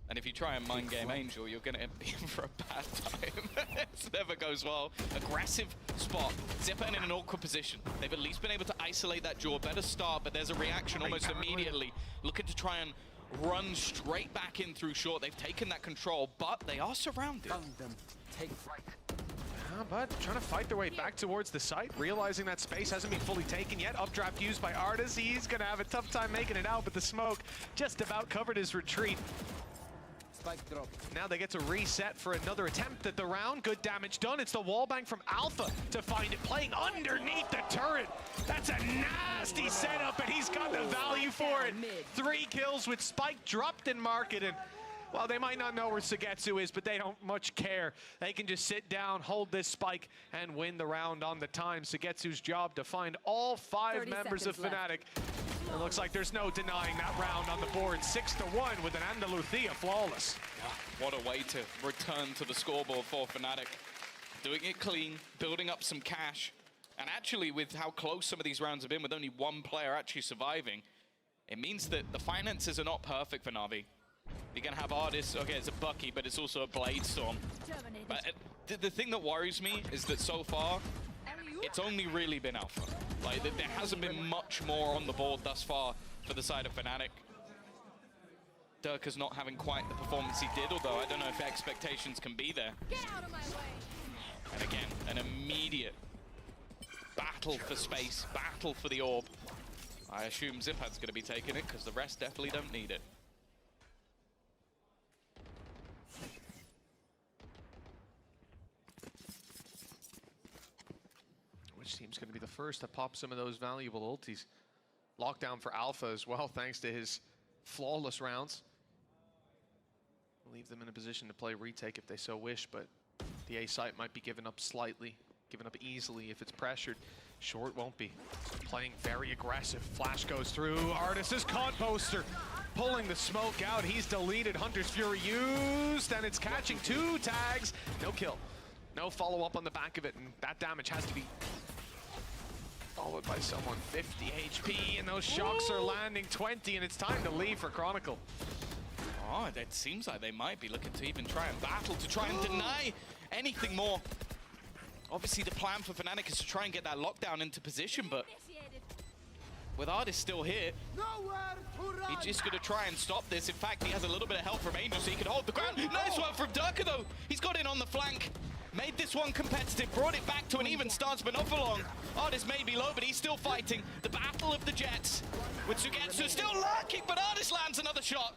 And if you try and mind game Angel, you're going to be in for a bad time. It never goes well. Aggressive spot. Zipper in an awkward position. They've at least been able to isolate that jaw. Better start, but there's a reaction almost immediately. Looking to try and run straight back in through short. They've taken that control, but they are surrounded. Take flight. But trying to fight their way back towards the site, realizing that space hasn't been fully taken yet. Updraft used by Artis. He's going to have a tough time making it out, but the smoke just about covered his retreat. Spike drop. Now they get to reset for another attempt at the round. Good damage done. It's the wallbang from Alpha to find it, playing underneath the turret. That's a nasty setup, and he's got the value for it. 3 kills with Spike dropped in market, and well, they might not know where Sugetsu is, but they don't much care. They can just sit down, hold this Spike, and win the round on the time. Sugetsu's job to find all 5 members of Fnatic. It looks like there's no denying that round on the board. 6-1 with an Andalucia flawless. Yeah, what a way to return to the scoreboard for Fnatic. Doing it clean, building up some cash. And actually, with how close some of these rounds have been, with only 1 player actually surviving, it means that the finances are not perfect for Na'Vi. You're going to have Artis. Okay, it's a Bucky, but it's also a Blade Storm. But the thing that worries me is that so far, it's only really been Alpha. Like, there hasn't been much more on the board thus far for the side of Fnatic. Durka's not having quite the performance he did, although I don't know if expectations can be there. And again, an immediate battle for space, battle for the orb. I assume Zipad's going to be taking it, because the rest definitely don't need it. Which team's going to be the first to pop some of those valuable ultis? Lockdown for Alpha as well, thanks to his flawless rounds. Leave them in a position to play retake if they so wish, but the A site might be given up slightly, given up easily if it's pressured. Short won't be. Playing very aggressive. Flash goes through. Artis is caught. Poster pulling the smoke out. He's deleted. Hunter's Fury used, and it's catching 2 tags. No kill. No follow-up on the back of it, and that damage has to be followed by someone. 50 HP, and those shocks are landing 20, and it's time to leave for Chronicle. Oh, it seems like they might be looking to even try and battle, to try and deny anything more. Obviously, the plan for Fnatic is to try and get that lockdown into position, but with Artis still here, he's just going to try and stop this. In fact, he has a little bit of help from Angel, so he can hold the ground. Nice one from Durka, though. He's got in on the flank. Made this one competitive, brought it back to an even stance, but not for long. Artis may be low, but he's still fighting. The battle of the Jets with Sugetsu still lurking, but Artis lands another shot.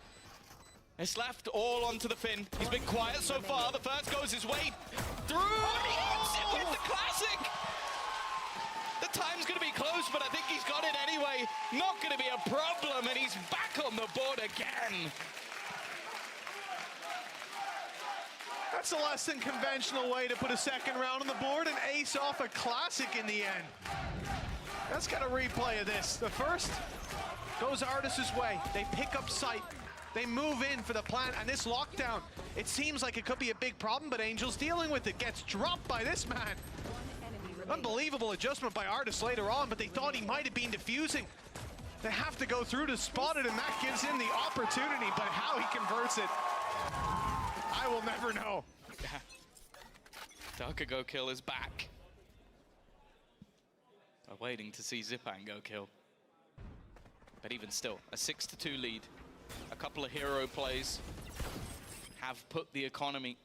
It's left all onto the Finn. He's been quiet so far. The first goes his way through, and he hits it with the classic. The time's going to be close, but I think he's got it anyway. Not going to be a problem, and he's back on the board again. That's a less than conventional way to put a second round on the board and ace off a classic in the end. Let's get a replay of this. The first goes Artis' way. They pick up sight. They move in for the plant, and this lockdown, it seems like it could be a big problem, but Angel's dealing with it. Gets dropped by this man. Unbelievable adjustment by Artis later on, but they thought he might have been defusing. They have to go through to spot it, and that gives him the opportunity, but how he converts it, I will never know. Durka go kill is back. I'm waiting to see Zipan go kill. But even still, a 6-2 lead. A couple of hero plays have put the economy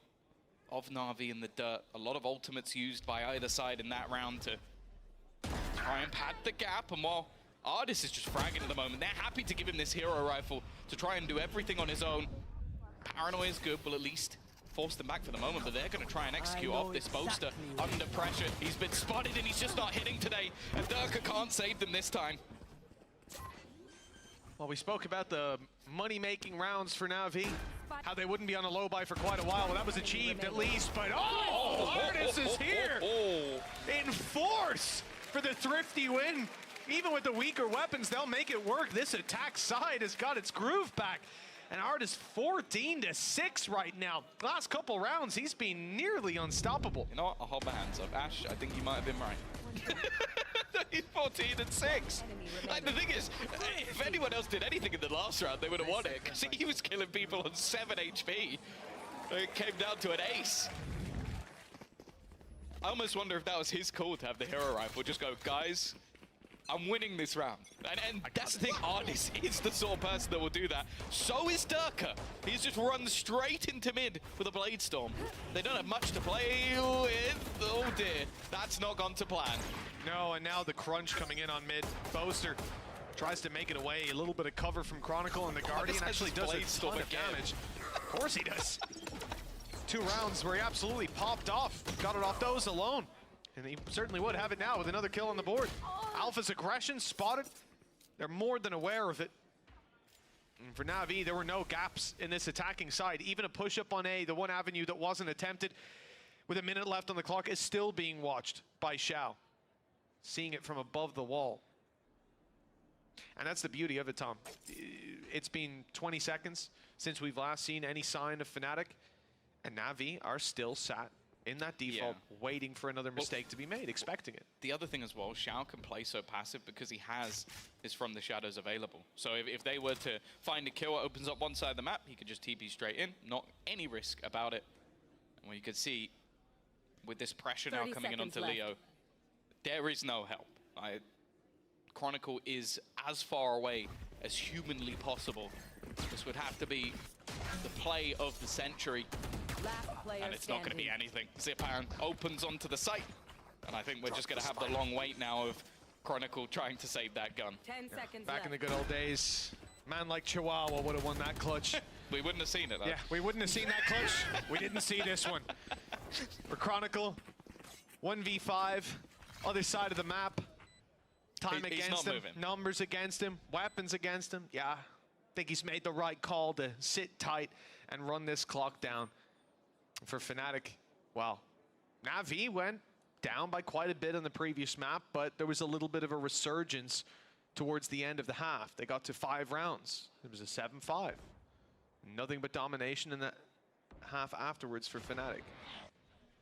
of Na'Vi in the dirt. A lot of ultimates used by either side in that round to try and pad the gap. And while Artis is just fragging at the moment, they're happy to give him this hero rifle to try and do everything on his own. Paranoia is good, will at least force them back for the moment, but they're going to try and execute off this boaster under pressure. He's been spotted and he's just not hitting today, and Durka can't save them this time. Well, we spoke about the money-making rounds for Na'Vi, how they wouldn't be on a low buy for quite a while. Well, that was achieved at least, but Artis is here in force for the thrifty win. Even with the weaker weapons, they'll make it work. This attack side has got its groove back. And Artis 14-6 right now. Last couple rounds, he's been nearly unstoppable. You know what? I'll hold my hands up. Ash, I think you might have been right. He's 14-6. Like, the thing is, if anyone else did anything in the last round, they would have won it. Because he was killing people on 7 HP. It came down to an ace. I almost wonder if that was his call to have the hero rifle. Just go, guys, I'm winning this round. And that's the thing, Artis is the sort of person that will do that. So is Durka. He's just run straight into mid with a Blade Storm. They don't have much to play with. Oh dear, that's not gone to plan. No, and now the crunch coming in on mid. Boaster tries to make it away. A little bit of cover from Chronicle, and the Guardian actually does a ton of damage. Of course he does. 2 rounds where he absolutely popped off. Got it off those alone. And he certainly would have it now with another kill on the board. Alpha's aggression spotted. They're more than aware of it. And for Na'Vi, there were no gaps in this attacking side. Even a push-up on A, the one avenue that wasn't attempted with a minute left on the clock, is still being watched by Xiao. Seeing it from above the wall. And that's the beauty of it, Tom. It's been 20 seconds since we've last seen any sign of Fnatic, and Na'Vi are still sat in that default, waiting for another mistake to be made, expecting it. The other thing as well, Xiao can play so passive because he has his From the Shadows available. So if they were to find a kill that opens up one side of the map, he could just TP straight in, not any risk about it. And you can see with this pressure now coming in onto Leo, there is no help. Chronicle is as far away as humanly possible. This would have to be the play of the century. And it's not going to be anything. Zipan opens onto the site. And I think we're just going to have the long wait now of Chronicle trying to save that gun. 10 seconds Back in the good old days, man like Chihuahua would have won that clutch. We wouldn't have seen it, though. Yeah, we wouldn't have seen that clutch. We didn't see this one. For Chronicle, 1v5, other side of the map. Time against him, moving. Numbers against him, weapons against him. Yeah, I think he's made the right call to sit tight and run this clock down. For Fnatic, well, Na'Vi went down by quite a bit on the previous map, but there was a little bit of a resurgence towards the end of the half. They got to 5 rounds. It was a 7-5. Nothing but domination in that half afterwards for Fnatic.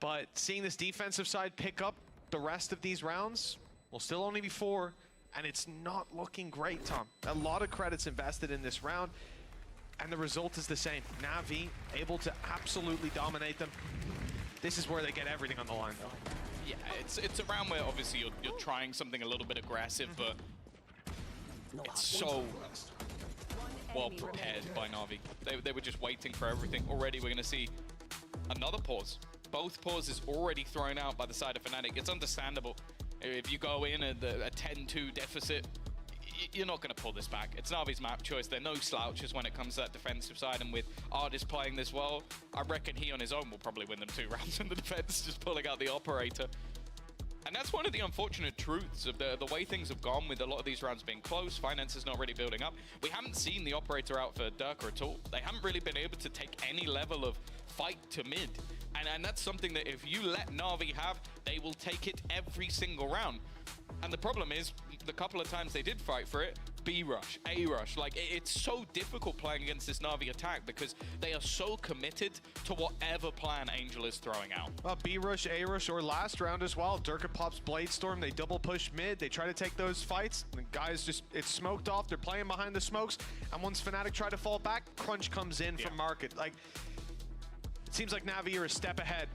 But seeing this defensive side pick up the rest of these rounds, will still only be 4, and it's not looking great, Tom. A lot of credits invested in this round, and the result is the same. Na'Vi able to absolutely dominate them. This is where they get everything on the line, though. Yeah, it's a round where obviously you're trying something a little bit aggressive, but it's so well prepared by Na'Vi. They were just waiting for everything. Already we're going to see another pause. Both pauses already thrown out by the side of Fnatic. It's understandable. If you go in at a 10-2 deficit, you're not going to pull this back. It's Na'Vi's map choice. They're no slouches when it comes to that defensive side, and with Artist playing this well, I reckon he on his own will probably win them 2 rounds in the defense, just pulling out the operator. And that's one of the unfortunate truths of the way things have gone with a lot of these rounds being close. Finance is not really building up. We haven't seen the operator out for Durka at all. They haven't really been able to take any level of fight to mid. And that's something that if you let Na'Vi have, they will take it every single round. And the problem is, the couple of times they did fight for it, B rush, A rush. Like, it's so difficult playing against this Na'Vi attack because they are so committed to whatever plan Angel is throwing out. Well, B rush, A rush, or last round as well. Durka pops Blade Storm, they double push mid, they try to take those fights. The guys just, it's smoked off, they're playing behind the smokes, and once Fnatic try to fall back, Crunch comes in from Market. Like, it seems like Na'Vi are a step ahead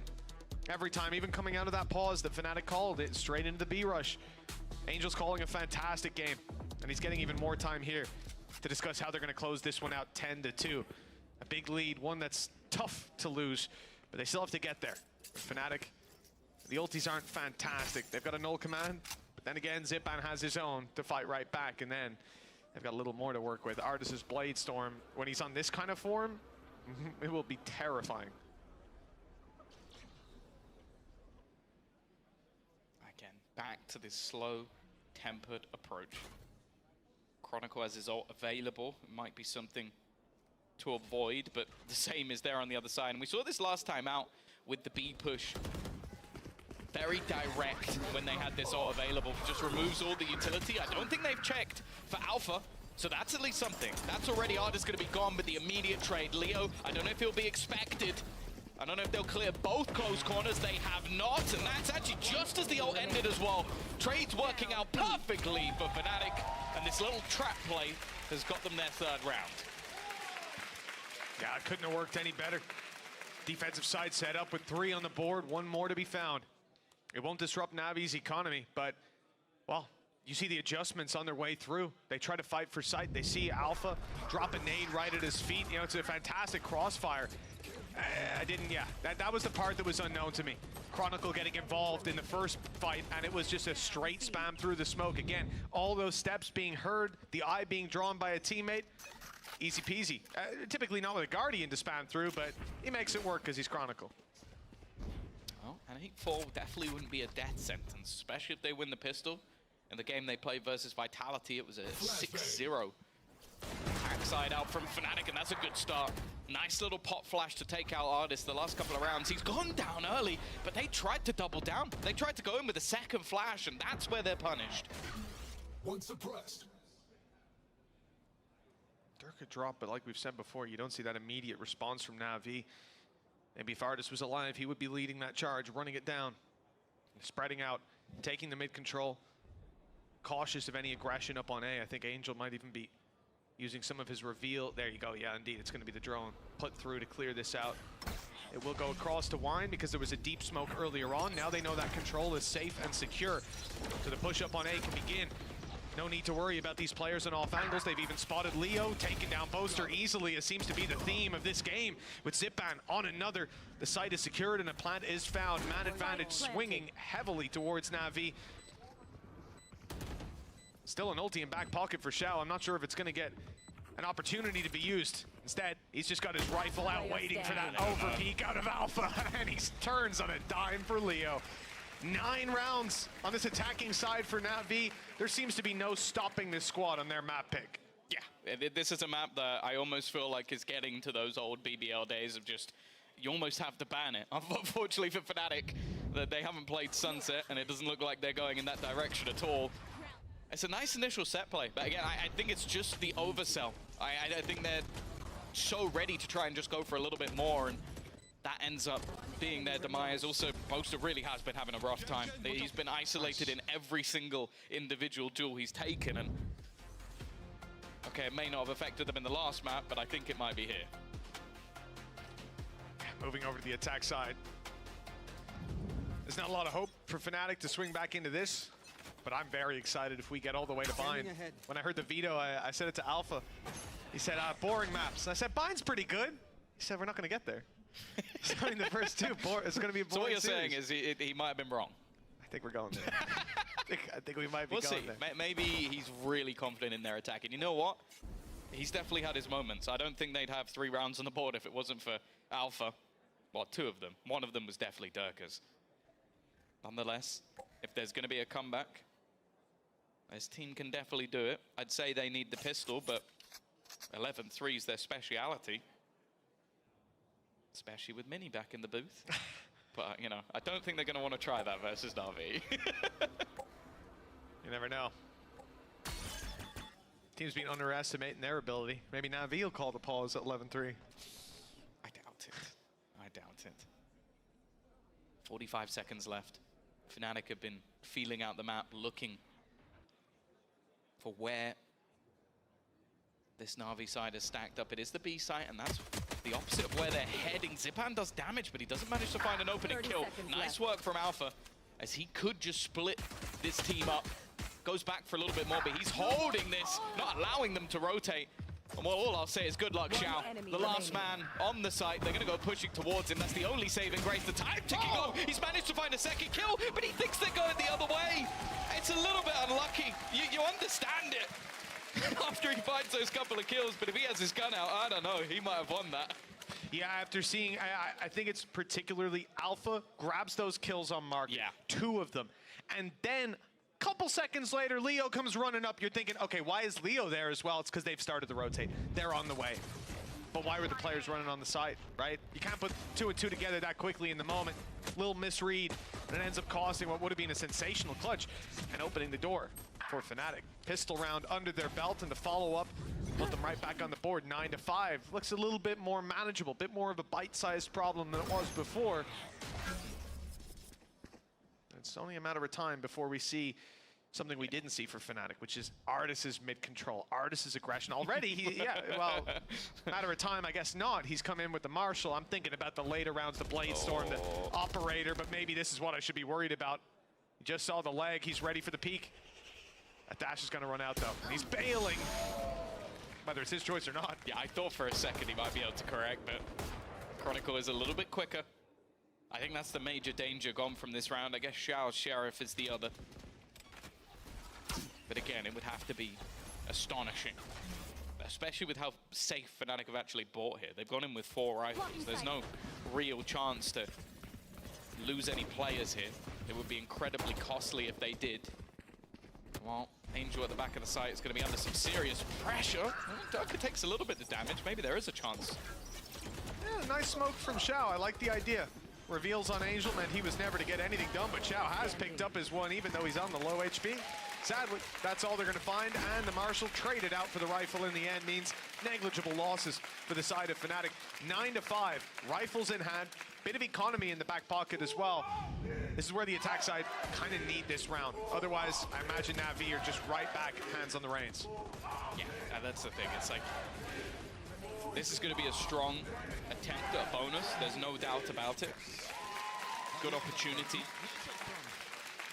every time, even coming out of that pause that Fnatic called it straight into the B rush. Angel's calling a fantastic game, and he's getting even more time here to discuss how they're going to close this one out 10-2. A big lead, one that's tough to lose, but they still have to get there. Fnatic, the ultis aren't fantastic. They've got a null command, but then again, Zipan has his own to fight right back, and then they've got a little more to work with. Artis' Blade Storm, when he's on this kind of form, it will be terrifying. Again, back to this slow, tempered approach. Chronicle has his ult available. It might be something to avoid, but the same is there on the other side. And we saw this last time out with the B push. Very direct when they had this ult available. Just removes all the utility. I don't think they've checked for Alpha, so that's at least something. That's already Artis going to be gone with the immediate trade. Leo, I don't know if he'll be expected. I don't know if they'll clear both close corners. They have not, and that's actually just as the ult ended as well. Trade's working out perfectly for Fnatic, and this little trap play has got them their 3rd round. Yeah, it couldn't have worked any better. Defensive side set up with 3 on the board, 1 more to be found. It won't disrupt Navi's economy, but, well, you see the adjustments on their way through. They try to fight for sight. They see Alpha drop a nade right at his feet. You know, it's a fantastic crossfire. That was the part that was unknown to me. Chronicle getting involved in the first fight, and it was just a straight spam through the smoke. Again, all those steps being heard, the eye being drawn by a teammate, easy peasy. Typically not with a Guardian to spam through, but he makes it work because he's Chronicle. Well, and I think 4 definitely wouldn't be a death sentence, especially if they win the pistol. In the game they played versus Vitality, it was a 6-0. Backside out from Fnatic, and that's a good start. Nice little pot flash to take out Artis the last couple of rounds. He's gone down early, but they tried to double down. They tried to go in with a second flash, and that's where they're punished. One suppressed. Durka drop, but like we've said before, you don't see that immediate response from Na'Vi. Maybe if Artis was alive, he would be leading that charge, running it down, spreading out, taking the mid control. Cautious of any aggression up on A. I think Angel might even be using some of his reveal. There you go. Yeah, indeed. It's going to be the drone put through to clear this out. It will go across to Wine because there was a deep smoke earlier on. Now they know that control is safe and secure. So the push up on A can begin. No need to worry about these players on off angles. They've even spotted Leo, taken down Boaster easily. It seems to be the theme of this game with Zipan on another. The site is secured and a plant is found. Man advantage swinging heavily towards Na'Vi. Still an ulti in back pocket for Xiao. I'm not sure if it's going to get an opportunity to be used. Instead, he's just got his rifle out waiting for that overpeak out of Alpha, and he turns on a dime for Leo. 9 rounds on this attacking side for Na'Vi. There seems to be no stopping this squad on their map pick. Yeah, this is a map that I almost feel like is getting to those old BBL days of just, you almost have to ban it. Unfortunately for Fnatic, that they haven't played Sunset, and it doesn't look like they're going in that direction at all. It's a nice initial set play, but again, I think it's just the oversell. I think they're so ready to try and just go for a little bit more, and that ends up being their demise. Also, Boaster really has been having a rough time. He's been isolated in every single individual duel he's taken, and okay, it may not have affected them in the last map, but I think it might be here. Moving over to the attack side. There's not a lot of hope for Fnatic to swing back into this, but I'm very excited if we get all the way to Bind. When I heard the veto, I said it to Alpha. He said, boring maps. And I said, Bind's pretty good. He said, we're not going to get there. So in the first two, it's going to be a boring So what you're series. saying is he might have been wrong. I think we're going there. I think we might be We'll going see. there. Maybe he's really confident in their attack. And you know what? He's definitely had his moments. I don't think they'd have 3 rounds on the board if it wasn't for Alpha. Well, 2 of them. One of them was definitely Durka's. Nonetheless, if there's going to be a comeback, this team can definitely do it. I'd say they need the pistol, but 11-3 is their speciality. Especially with Mini back in the booth. But, you know, I don't think they're going to want to try that versus Na'Vi. You never know. Team's been underestimating their ability. Maybe Na'Vi will call the pause at 11-3. I doubt it. I doubt it. 45 seconds left. Fnatic have been feeling out the map, looking for where this Na'Vi side is stacked up. It is the B site, and that's the opposite of where they're heading. Zipan does damage, but he doesn't manage to find an opening kill. Nice work from Alpha, as he could just split this team up. Goes back for a little bit more, but he's holding this, not allowing them to rotate. And well, all I'll say is good luck, Xiao. The last man on the site, they're going to go pushing towards him. That's the only saving grace. The time ticking on. He's managed to find a second kill, but he thinks they're going the other way. It's a little bit unlucky. You understand it after he finds those couple of kills, but if he has his gun out, I don't know. He might have won that. Yeah, after seeing, I think it's particularly Alpha grabs those kills on Mark. Yeah. 2 of them. And then couple seconds later, Leo comes running up. You're thinking, okay, why is Leo there as well? It's because they've started to rotate. They're on the way. But why were the players running on the side, right? You can't put 2 and 2 together that quickly in the moment. Little misread, and it ends up costing what would have been a sensational clutch and opening the door for Fnatic. Pistol round under their belt, and the follow-up put them right back on the board, 9-5. Looks a little bit more manageable, a bit more of a bite-sized problem than it was before. It's only a matter of time before we see something we didn't see for Fnatic, which is Artis' mid-control, Artis' aggression. Already, well, matter of time, I guess not. He's come in with the Marshal. I'm thinking about the later rounds, the Bladestorm, the Operator, but maybe this is what I should be worried about. He just saw the leg. He's ready for the peak. That dash is going to run out, though. He's bailing, whether it's his choice or not. Yeah, I thought for a second he might be able to correct, but Chronicle is a little bit quicker. I think that's the major danger gone from this round. I guess Xiao's Sheriff is the other. But again, it would have to be astonishing, especially with how safe Fnatic have actually bought here. They've gone in with 4 rifles. There's no real chance to lose any players here. It would be incredibly costly if they did. Well, Angel at the back of the site is going to be under some serious pressure. Durka takes a little bit of damage. Maybe there is a chance. Yeah, nice smoke from Xiao. I like the idea. Reveals on Angel meant he was never to get anything done, but Xiao has picked up his one, even though he's on the low HP. sadly, that's all they're going to find, and the Marshal traded out for the rifle in the end means negligible losses for the side of Fnatic. 9-5, rifles in hand, bit of economy in the back pocket as well. This is where the attack side kind of need this round. Otherwise, I imagine Na'Vi are just right back, hands on the reins. Yeah, that's the thing. It's like, this is going to be a strong attempt at a bonus. There's no doubt about it. Good opportunity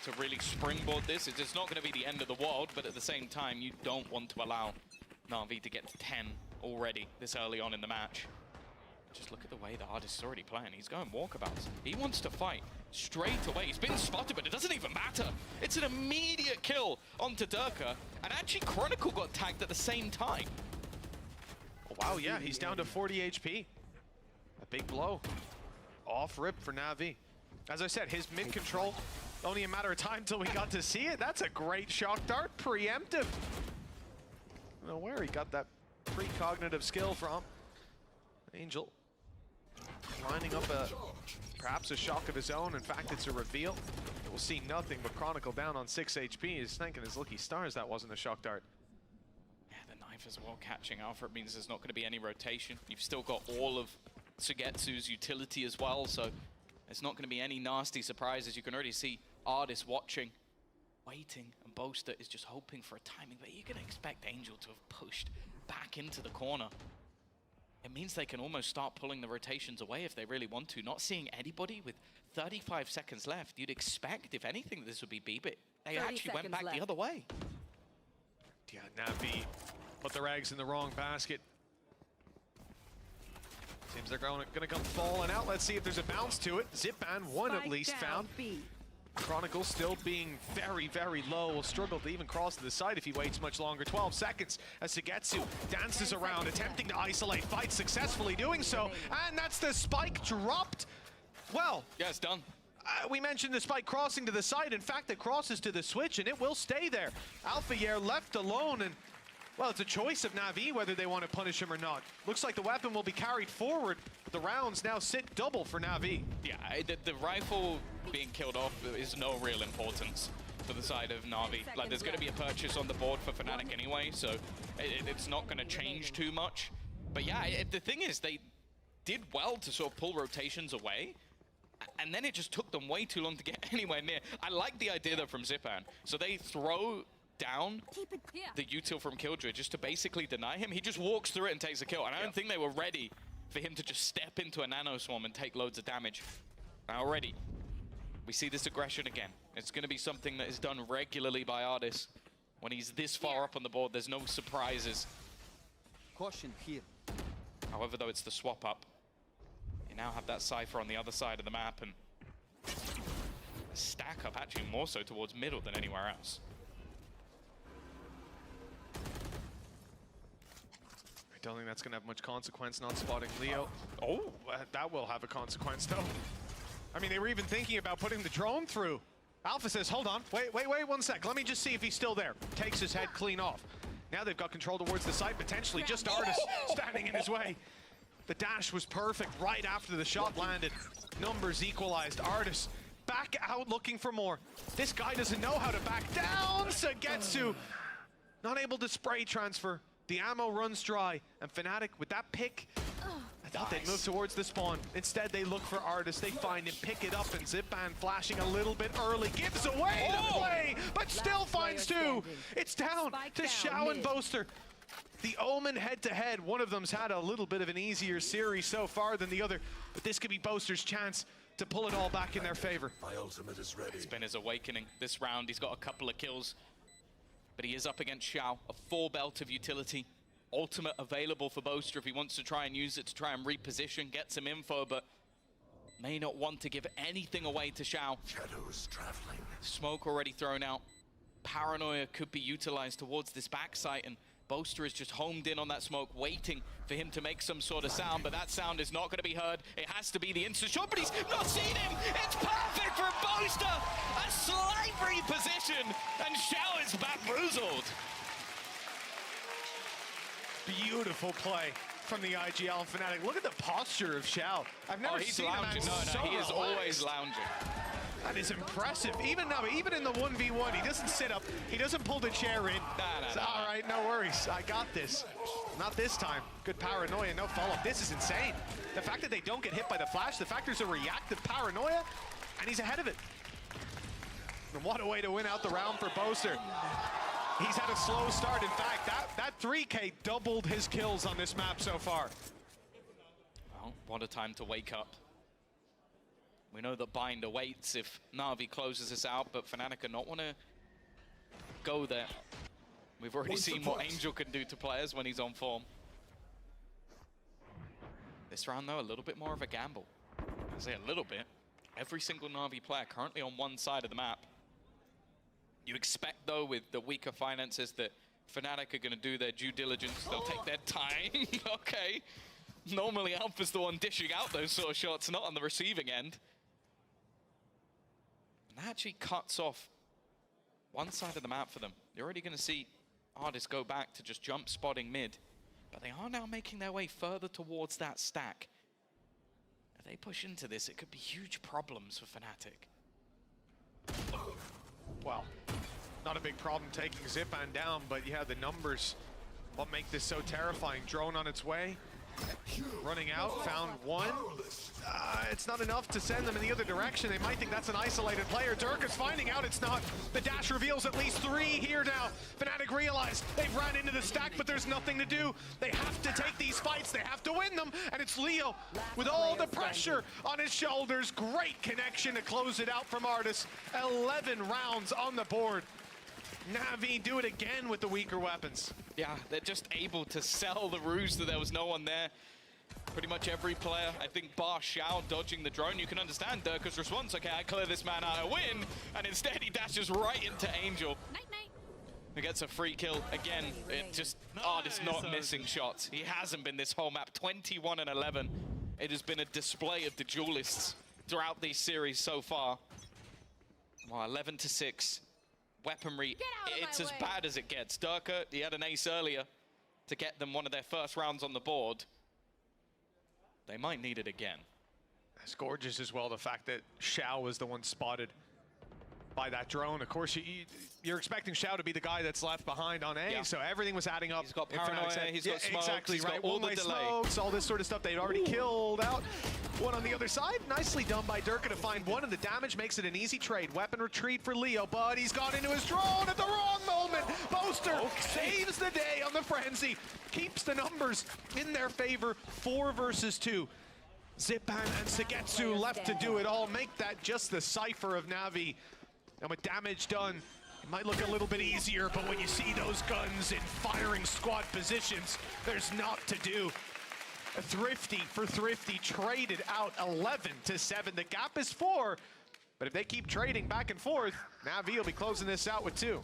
to really springboard this. It's not going to be the end of the world, but at the same time, you don't want to allow Na'Vi to get to 10 already this early on in the match. Just look at the way the artist is already playing. He's going walkabouts. He wants to fight straight away. He's been spotted, but it doesn't even matter. It's an immediate kill onto Durka, and actually Chronicle got tagged at the same time. Oh, wow, yeah, he's down to 40 HP. A big blow. Off rip for Na'Vi. As I said, his mid control, only a matter of time till we got to see it. That's a great shock dart, preemptive. I don't know where he got that precognitive skill from. Angel lining up perhaps a shock of his own. In fact, it's a reveal. We'll see nothing but Chronicle down on 6 HP. He's thanking his lucky stars that wasn't a shock dart. Yeah, the knife as well catching Alpha. It means there's not going to be any rotation. You've still got all of Sugetsu's utility as well, so there's not going to be any nasty surprises. You can already see Ardis watching, waiting, and Boaster is just hoping for a timing, but you're going to expect Angel to have pushed back into the corner. It means they can almost start pulling the rotations away if they really want to. Not seeing anybody with 35 seconds left, you'd expect, if anything, this would be B, but they actually went back the other way. Yeah, Na'Vi put their eggs in the wrong basket. Seems they're going to come falling out. Let's see if there's a bounce to it. Zipban, one at least found. Chronicle still being very, very low. Will struggle to even cross to the side if he waits much longer. 12 seconds as Sugetsu dances around, attempting to isolate, fights successfully doing so. And that's the spike dropped. Well, yeah, it's done. We mentioned the spike crossing to the side. In fact, it crosses to the switch and it will stay there. Alphayer left alone, and well, it's a choice of Na'Vi whether they want to punish him or not. Looks like the weapon will be carried forward. The rounds now sit double for Na'Vi. Yeah, the rifle being killed off is no real importance for the side of Na'Vi. Like, there's going to be a purchase on the board for Fnatic anyway, so it's not going to change too much. But yeah, the thing is, they did well to sort of pull rotations away, and then it just took them way too long to get anywhere near. I like the idea, though, from Zipan. So they throw down the util from Killjoy just to basically deny him. He just walks through it and takes a kill, and I don't think they were ready for him to just step into a nano swarm and take loads of damage. Now already, we see this aggression again. It's going to be something that is done regularly by Ardis. When he's this far up on the board, there's no surprises. Caution here. However, though, it's the swap up. You now have that Cypher on the other side of the map, and a stack up actually more so towards middle than anywhere else. I don't think that's going to have much consequence, not spotting Leo. Oh, that will have a consequence, though. I mean, they were even thinking about putting the drone through. Alpha says, hold on, wait 1 sec. Let me just see if he's still there. Takes his head clean off. Now they've got control towards the site, potentially just Ardis standing in his way. The dash was perfect right after the shot landed. Numbers equalized. Ardis back out looking for more. This guy doesn't know how to back down. Sugetsu not able to spray transfer. The ammo runs dry, and Fnatic with that pick, I thought they'd move towards the spawn. Instead, they look for Ardis. They find him, pick it up, and Zipban flashing a little bit early. Gives away the play, but still finds two. It's down to Xiao and Boaster. The Omen head-to-head. One of them's had a little bit of an easier series so far than the other, but this could be Boaster's chance to pull it all back in their favor. My ultimate is ready. It's been his awakening this round. He's got a couple of kills, but he is up against Xiao, a full belt of utility. Ultimate available for Boaster if he wants to try and use it to try and reposition, get some info, but may not want to give anything away to Xiao. Shadows traveling. Smoke already thrown out. Paranoia could be utilized towards this backside, and Boaster is just homed in on that smoke, waiting for him to make some sort of sound, but that sound is not going to be heard. It has to be the instant shot, but he's not seen him! It's perfect for Boaster! A slight reposition, and Xiao is bamboozled. Beautiful play from the IGL Fnatic. Look at the posture of Xiao. I've never seen him lounging. so he is relaxed. always lounging. That is impressive. Even now, even in the 1v1, he doesn't sit up. He doesn't pull the chair in. All right, no worries. I got this. Not this time. Good paranoia, no follow-up. This is insane. The fact that they don't get hit by the flash, the fact there's a reactive paranoia, and he's ahead of it. And what a way to win out the round for Boaster. He's had a slow start. In fact, that 3K doubled his kills on this map so far. Well, what a time to wake up. We know that Bind awaits if Na'Vi closes us out, but Fnatic are not want to go there. We've already seen what Angel can do to players when he's on form. This round, though, a little bit more of a gamble. I say a little bit. Every single Na'Vi player currently on one side of the map. You expect, though, with the weaker finances that Fnatic are going to do their due diligence. They'll take their time. Okay. Normally, Alpha's the one dishing out those sort of shots, not on the receiving end. And that actually cuts off one side of the map for them. You're already going to see Artists go back to just jump spotting mid. But they are now making their way further towards that stack. If they push into this, it could be huge problems for Fnatic. Well, not a big problem taking Zipan down, but yeah, the numbers what make this so terrifying. Drone on its way, running out, found one. It's not enough to send them in the other direction. They might think that's an isolated player. Dirk is finding out it's not. The dash reveals at least 3 here now. Fnatic realize they've ran into the stack, but there's nothing to do. They have to take these fights. They have to win them. And it's Leo with all the pressure on his shoulders. Great connection to close it out from Artis. 11 rounds on the board. Na'Vi do it again with the weaker weapons. Yeah, they're just able to sell the ruse that there was no one there. Pretty much every player, I think bar Xiao dodging the drone. You can understand Durka's response. Okay, I clear this man out, I win. And instead he dashes right into Angel. He gets a free kill. Again, it just, Artis not missing shots. He hasn't been this whole map. 21 and 11. It has been a display of the duelists throughout these series so far. Well, 11 to 6. Weaponry, it's as bad as it gets. Durka, he had an ace earlier to get them one of their first rounds on the board. They might need it again. It's gorgeous as well, the fact that Xiao was the one spotted by that drone. Of course, you're expecting Xiao to be the guy that's left behind on A, so everything was adding up. He's got paranoia, he's got smokes, exactly, he's right. got all the delay. Smokes, all this sort of stuff they'd already killed out. One on the other side, nicely done by Durka to find one, and the damage makes it an easy trade. Weapon retreat for Leo, but he's gone into his drone at the wrong moment. Boaster saves the day on the frenzy, keeps the numbers in their favor. 4 versus 2. Zipan and Sagetsu left to do it all. Make that just the cipher of Na'Vi. And with damage done, it might look a little bit easier, but when you see those guns in firing squad positions, there's naught to do. A Thrifty for Thrifty traded out 11 to 7. The gap is 4, but if they keep trading back and forth, Na'Vi will be closing this out with 2.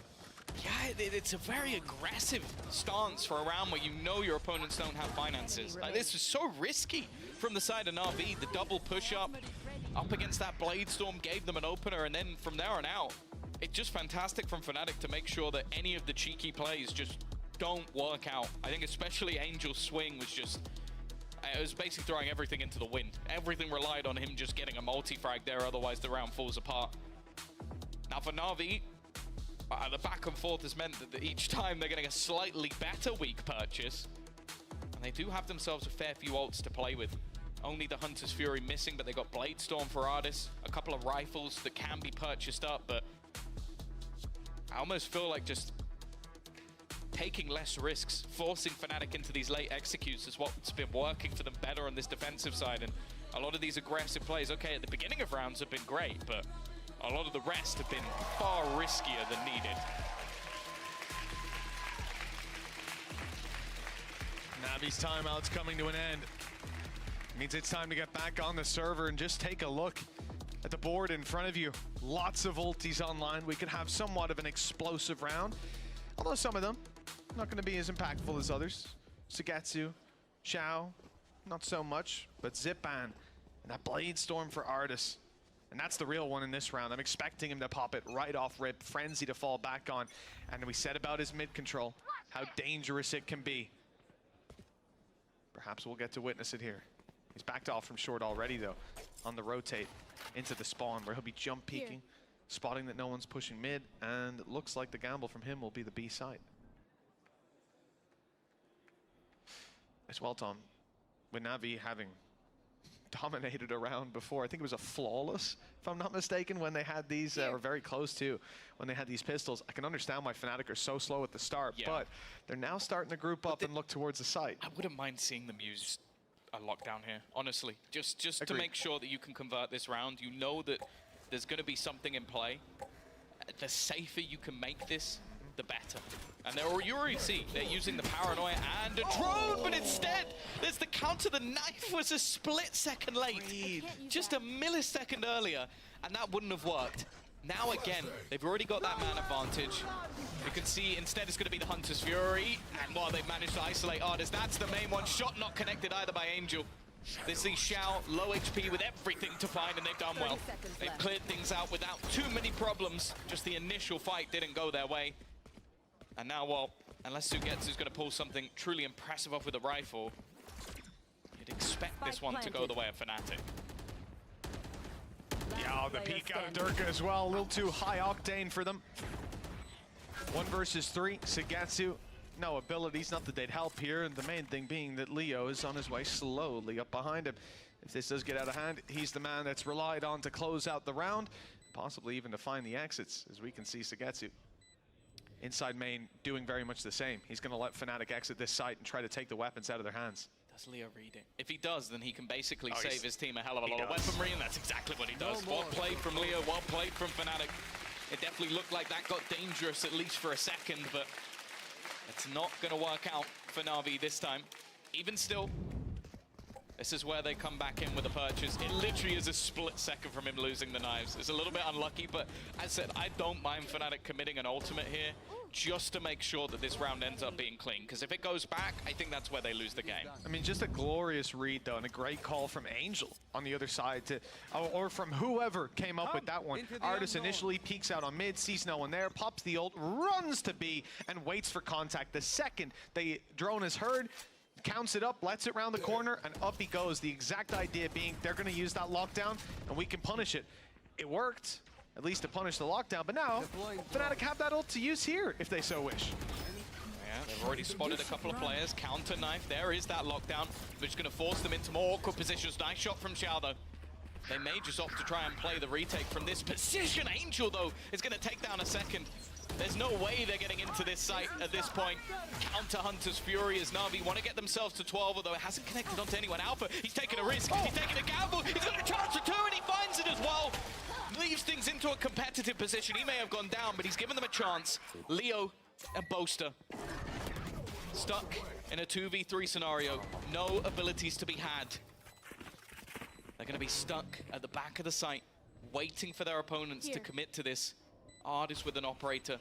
Yeah, it's a very aggressive stance for a round where you know your opponents don't have finances. Like, this was so risky from the side of Na'Vi. The double push-up up against that Blade Storm gave them an opener, and then from there on out, it's just fantastic from Fnatic to make sure that any of the cheeky plays just don't work out. I think especially Angel's swing was just, it was basically throwing everything into the wind. Everything relied on him just getting a multi-frag there, otherwise the round falls apart. Now for Na'Vi, the back and forth has meant that each time they're getting a slightly better weak purchase. And they do have themselves a fair few ults to play with. Only the Hunter's Fury missing, but they got Blade Storm for Artis, a couple of rifles that can be purchased up, but I almost feel like just taking less risks, forcing Fnatic into these late executes is what's been working for them better on this defensive side. And a lot of these aggressive plays, okay, at the beginning of rounds have been great, but a lot of the rest have been far riskier than needed. Na'Vi's timeout's coming to an end. Means it's time to get back on the server and just take a look at the board in front of you. Lots of ultis online. We could have somewhat of an explosive round, although some of them not going to be as impactful as others. Sagetsu, Xiao, not so much, but Zipan and that Blade Storm for Artis. And that's the real one in this round. I'm expecting him to pop it right off rip, Frenzy to fall back on. And we said about his mid control, how dangerous it can be. Perhaps we'll get to witness it here. He's backed off from short already, though, on the rotate into the spawn, where he'll be jump peeking, spotting that no one's pushing mid, and it looks like the gamble from him will be the B site. As well, Tom, with Navi having dominated around before, I think it was a flawless, if I'm not mistaken, when they had these, or very close to, when they had these pistols. I can understand why Fnatic are so slow at the start, but they're now starting to group up and look towards the site. I wouldn't mind seeing them use a lockdown here, honestly. Just to make sure that you can convert this round. You know that there's going to be something in play. The safer you can make this, the better. And you already see they're using the paranoia and a drone, but instead there's the counter. The knife was a split second late, just a millisecond earlier, and that wouldn't have worked. Now again, they've already got that man advantage. You can see instead it's going to be the Hunter's Fury, and while they've managed to isolate Artist, that's the main one. Shot not connected either by Angel. This is Xiao, low HP with everything to find, and they've done well. They've cleared things out without too many problems. Just the initial fight didn't go their way. And now, well, unless Sugetsu's going to pull something truly impressive off with a rifle, you'd expect this one to go the way of Fnatic. Yeah, the peek out of Durka as well, a little too high octane for them. 1 versus 3, Sugetsu, no abilities, not that they'd help here, and the main thing being that Leo is on his way slowly up behind him. If this does get out of hand, he's the man that's relied on to close out the round, possibly even to find the exits, as we can see Sugetsu inside main doing very much the same. He's going to let Fnatic exit this site and try to take the weapons out of their hands. Does Leo read it? If he does, then he can basically save his team a hell of a lot of weaponry, and that's exactly what he does. Well played from Leo, well played from Fnatic. It definitely looked like that got dangerous, at least for a second, but it's not going to work out for Na'Vi this time. Even still, this is where they come back in with a purchase. It literally is a split second from him losing the knives. It's a little bit unlucky, but as I said, I don't mind Fnatic committing an ultimate here just to make sure that this round ends up being clean. Because if it goes back, I think that's where they lose the game. I mean, just a glorious read, though, and a great call from Angel on the other side, to, or from whoever came up with that one. Artist initially peeks out on mid, sees no one there, pops the ult, runs to B, and waits for contact. The second the drone is heard, counts it up, lets it round the corner, and up he goes. The exact idea being they're going to use that lockdown, and we can punish it. It worked, at least to punish the lockdown, but now Fnatic have that ult to use here if they so wish. Yeah, they've already spotted a couple of players. Counter knife, there is that lockdown, which is going to force them into more awkward positions. Nice shot from Xiao, though. They may just opt to try and play the retake from this position. Angel, though, is going to take down a second. There's no way they're getting into this site at this point. Counter Hunter's Fury as Na'Vi want to get themselves to 12, although it hasn't connected onto anyone. Alpha, he's taking a risk, he's taking a gamble, he's got a chance to 2, and he finds it as well. Leaves things into a competitive position. He may have gone down, but he's given them a chance. Leo and Boaster stuck in a 2v3 scenario. No abilities to be had. They're going to be stuck at the back of the site, waiting for their opponents to commit to this. Artist with an operator,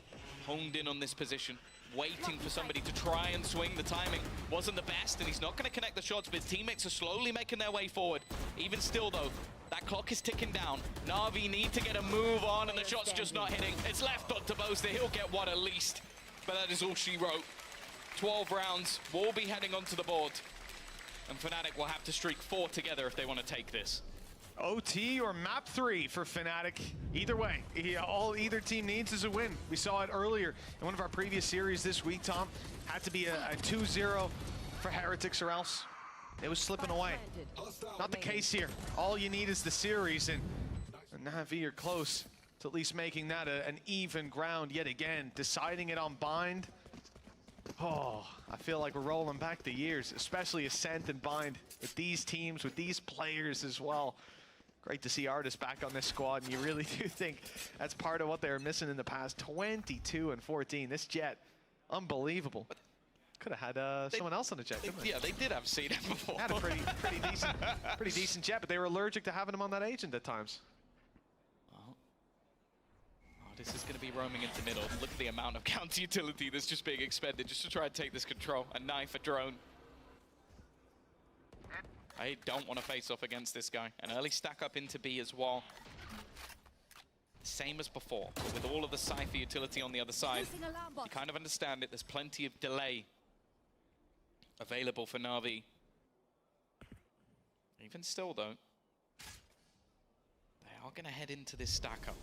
honed in on this position, waiting for somebody to try and swing. The timing wasn't the best, and he's not going to connect the shots, but his teammates are slowly making their way forward. Even still, though, that clock is ticking down. Na'Vi need to get a move on, and the shot's just not hitting. It's left to Boaster. He'll get one at least, but that is all she wrote. 12 rounds will be heading onto the board, and Fnatic will have to streak 4 together if they want to take this. OT or map 3 for Fnatic. Either way, all either team needs is a win. We saw it earlier in one of our previous series this week, Tom. Had to be a 2-0 for Heretics or else it was slipping away. Not the case here. All you need is the series, and Na'Vi are close to at least making that an even ground yet again. Deciding it on Bind. Oh, I feel like we're rolling back the years, especially Ascent and Bind with these teams, with these players as well. Great to see Artist back on this squad, and you really do think that's part of what they were missing in the past. 22-14. This Jet, unbelievable. Could have had someone else on the Jet, couldn't they? Yeah, they did have seen it before. Had a pretty decent Jet, but they were allergic to having him on that agent at times. Well, this is going to be roaming into middle. Look at the amount of counter utility that's just being expended just to try and take this control. A knife, a drone. I don't want to face off against this guy. An early stack up into B as well. Same as before, but with all of the Cypher utility on the other side, you kind of understand it. There's plenty of delay available for Na'Vi. Even still, though, they are going to head into this stack up,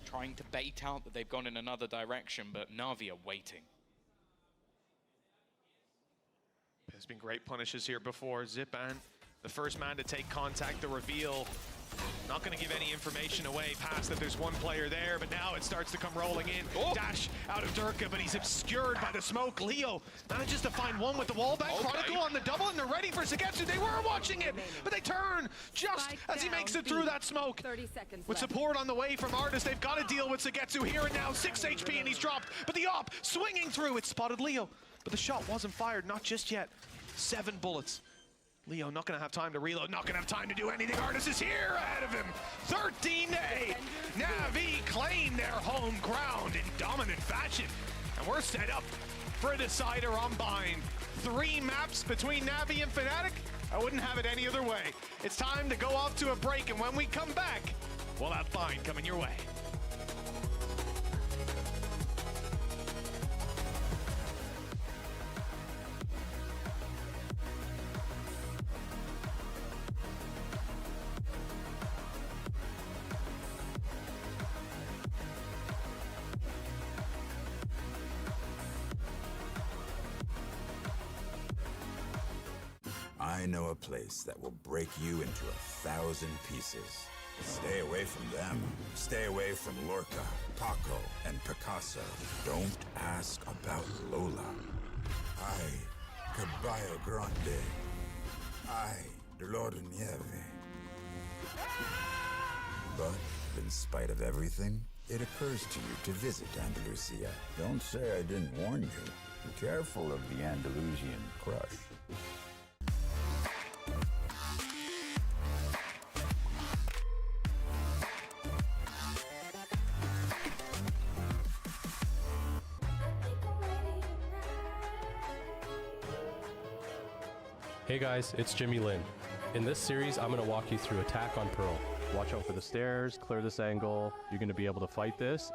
trying to bait out that they've gone in another direction, but Na'Vi are waiting. There's been great punishes here before. Zipan, the first man to take contact, the reveal. Not going to give any information away past that there's one player there, but now it starts to come rolling in. Oh. Dash out of Durka, but he's obscured by the smoke. Leo manages to find one with the wall back. Okay. Chronicle on the double, and they're ready for Sagetsu. They were watching it, but they turn just as he makes it through that smoke. 30 seconds With left. support on the way from Artis, they've got to deal with Sagetsu here and now. 6 HP and he's dropped, but the op swinging through. It spotted Leo, but the shot wasn't fired, not just yet. 7 bullets. Leo not gonna have time to reload, not gonna have time to do anything. Artis is here ahead of him. 13-8. Na'Vi claim their home ground in dominant fashion. And we're set up for a decider on Bind. 3 maps between Na'Vi and Fnatic. I wouldn't have it any other way. It's time to go off to a break, and when we come back, we'll have Bind coming your way. I know a place that will break you into 1,000 pieces. Stay away from them. Stay away from Lorca, Paco, and Picasso. Don't ask about Lola. Caballo Grande. Dolor de Nieve. But in spite of everything, it occurs to you to visit Andalusia. Don't say I didn't warn you. Be careful of the Andalusian crush. Hey guys, it's Jimmy Lin. In this series, I'm going to walk you through Attack on Pearl. Watch out for the stairs, clear this angle. You're going to be able to fight this.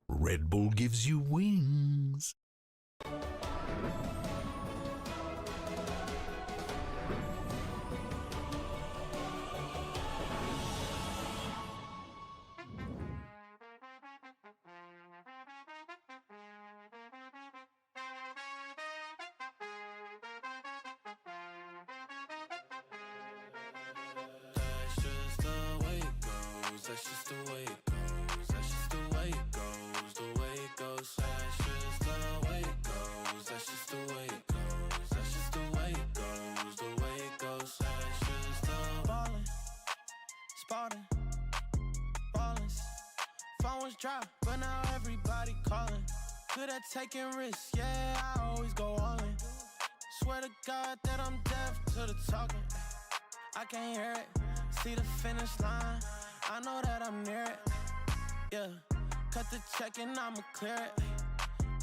Red Bull gives you wings. That's just the way it goes. That's just the way it goes. That's just the way it goes. The way it goes. That's just the way it goes. That's just the way it goes. That's just the way it goes. The way it goes. That's just the ballin', spotting, ballin'. Phone was dry, but now everybody calling. Good at taking risks, yeah, I always go all in. Swear to God that I'm deaf to the talking. I can't hear it, see the finish line. I know that I'm near it, yeah. Cut the check and I'ma clear it.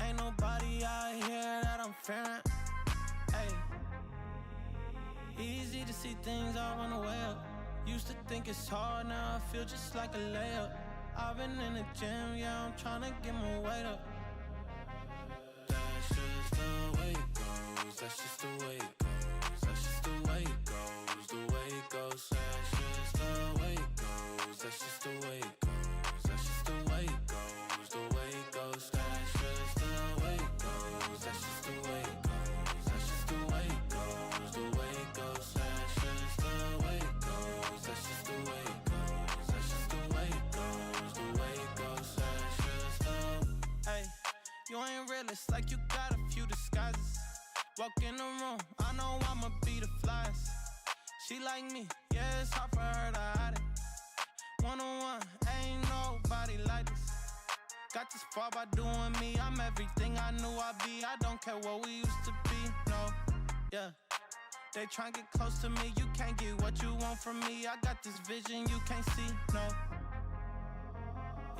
Ain't nobody out here that I'm fearing. Hey, easy to see things all on the way up. Used to think it's hard, now I feel just like a layup. I've been in the gym, yeah, I'm tryna get my weight up. That's just the way it goes. That's just the way it goes. That's just the way it goes. The way it goes. That's just the way it goes. That's just the way it goes. That's just the way it goes. The way it goes. That's just the way it goes. That's just the way it goes. That's just the way it goes. The way it goes. That's just the way it goes. That's just the way it goes. That's just the way it goes. The way it goes. That's just the. Hey, you ain't realist, like you got a few disguises. Walk in the room, I know I'ma be the flyest. She like me, yeah, it's hard for her to hide it. One-on-one, ain't nobody like this. Got this far by doing me, I'm everything I knew I'd be. I don't care what we used to be, no, yeah. They try and get close to me, you can't get what you want from me. I got this vision you can't see, no.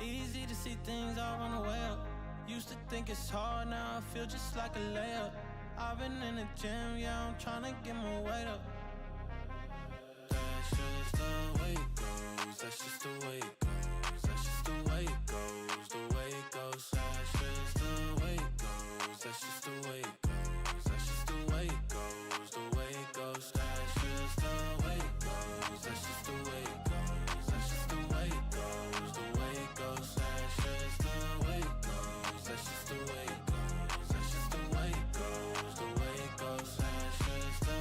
Easy to see things all on the way up. Used to think it's hard, now I feel just like a layup. I've been in the gym, yeah, I'm tryna get my weight up. That's just the way it goes, that's just the way it goes, that's just the way it goes, the way it goes. That's just the way it goes, that's just the way it goes, that's just the way it goes, the way it goes. That's just the way it goes, that's just the way it goes, that's just the way it goes, the way it goes. That's just the way it goes, that's just the way it goes, that's just the way it goes, the way it goes. That's just the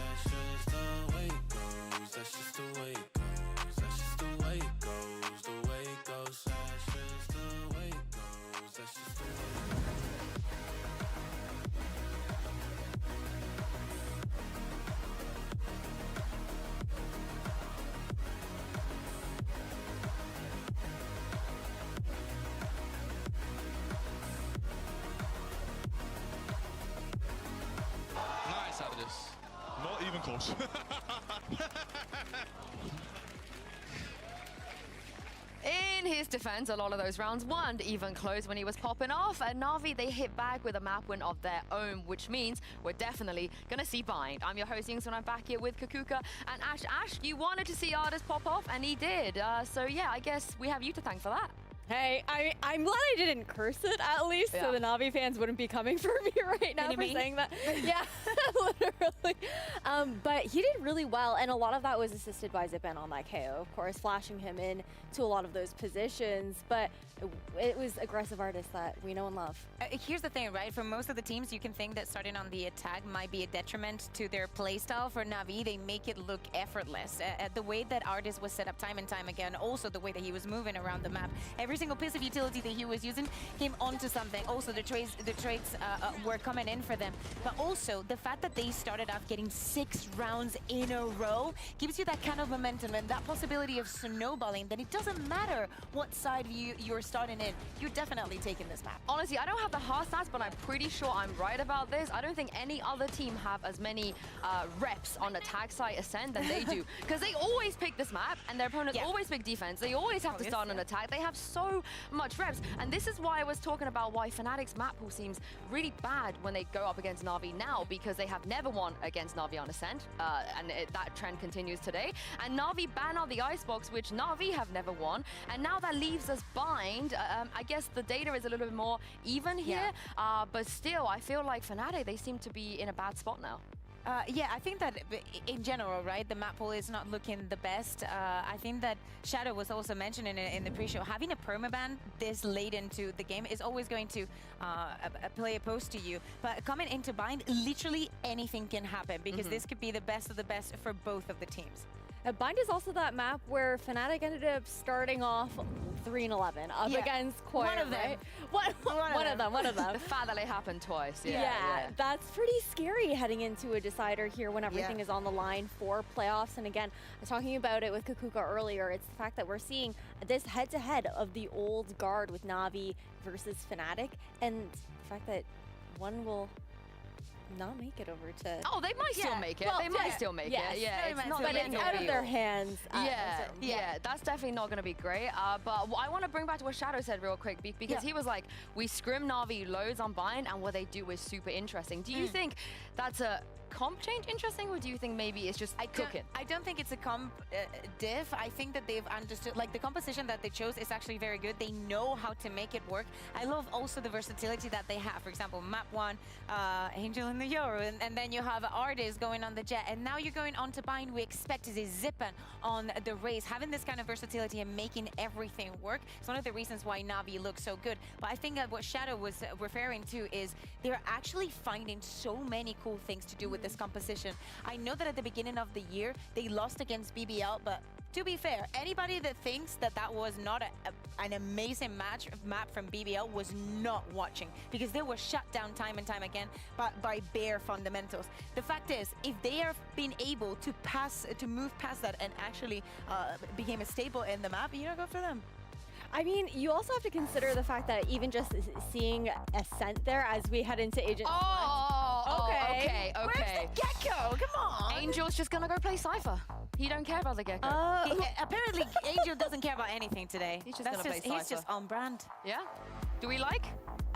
That's just the way it goes, that's just the way it goes, that's just the way it goes, the way it goes. That's just the way it goes, that's just the way it goes. Nice out of this. Not even close. In his defense, a lot of those rounds weren't even close when he was popping off. And Na'Vi, they hit back with a map win of their own, which means we're definitely going to see Bind. I'm your host, Yingsun. I'm back here with Kakuka and Ash. Ash, you wanted to see Artist pop off, and he did. So yeah, I guess we have you to thank for that. Hey, I'm glad I didn't curse it at least, so the Na'Vi fans wouldn't be coming for me right now for saying that. Yeah, literally. But he did really well, and a lot of that was assisted by Zippen on that KO, of course, flashing him in to a lot of those positions. But it was aggressive Artists that we know and love. Here's the thing, right? For most of the teams, you can think that starting on the attack might be a detriment to their playstyle. For Na'Vi, they make it look effortless. The way that Artist was set up time and time again, also the way that he was moving around the map. Every single piece of utility that he was using came onto something. Also, the trades were coming in for them. But also, the fact that they started off getting 6 rounds in a row gives you that kind of momentum and that possibility of snowballing, that it doesn't matter what side you're starting in. You're definitely taking this map. Honestly, I don't have the hard stats, but I'm pretty sure I'm right about this. I don't think any other team have as many reps on attack side Ascend than they do. Because they always pick this map, and their opponents always pick defense. They always have to start on attack. They have so much reps. And this is why I was talking about why Fnatic's map pool seems really bad when they go up against Na'Vi now, because they have never won against Na'Vi on Ascent. And that trend continues today. And Na'Vi ban out the Icebox, which Na'Vi have never won. And now that leaves us Bind. I guess the data is a little bit more even here. But still, I feel like Fnatic, they seem to be in a bad spot now. Yeah, I think that in general, right, the map pool is not looking the best. I think that Shadow was also mentioning in the pre-show, having a permaban this late into the game is always going to play opposed to you. But coming into Bind, literally anything can happen, because this could be the best of the best for both of the teams. Bind is also that map where Fnatic ended up starting off 3-11 up against Koi. One of them. Right? One of them. The fact that it happened twice. Yeah, that's pretty scary heading into a decider here when everything is on the line for playoffs. And again, I was talking about it with Kakuka earlier. It's the fact that we're seeing this head-to-head of the old guard with Na'Vi versus Fnatic, and the fact that one will not make it over to... Oh, they might still make it. Well, they might still make it. Yeah, it's not but it's out of their hands. Yeah, that's definitely not going to be great. But I want to bring back to what Shadow said real quick, because he was like, we scrim Na'Vi loads on Bind, and what they do is super interesting. Do you think that's a comp change interesting, or do you think maybe it's just cooking? I don't think it's a comp diff. I think that they've understood, like the composition that they chose is actually very good. They know how to make it work. I love also the versatility that they have. For example, map 1, Angel in the Yoru, and then you have Artist going on the Jet, and now you're going on to Bind. We expect to see Zippen on the Raze. Having this kind of versatility and making everything work is one of the reasons why Na'Vi looks so good. But I think that what Shadow was referring to is they're actually finding so many cool things to do with this composition. I know that at the beginning of the year, they lost against BBL, but to be fair, anybody that thinks that that was not an amazing map from BBL was not watching, because they were shut down time and time again by bare fundamentals. The fact is, if they have been able to move past that and actually became a staple in the map, you know, go for them. I mean, you also have to consider the fact that even just seeing Ascent there as we head into Agent... Okay. Where's the Gecko? Come on. Angel's just gonna go play Cypher. He don't care about the Gecko. Apparently, Angel doesn't care about anything today. He's just gonna play He's Cypher. just on brand. Yeah? Do we like?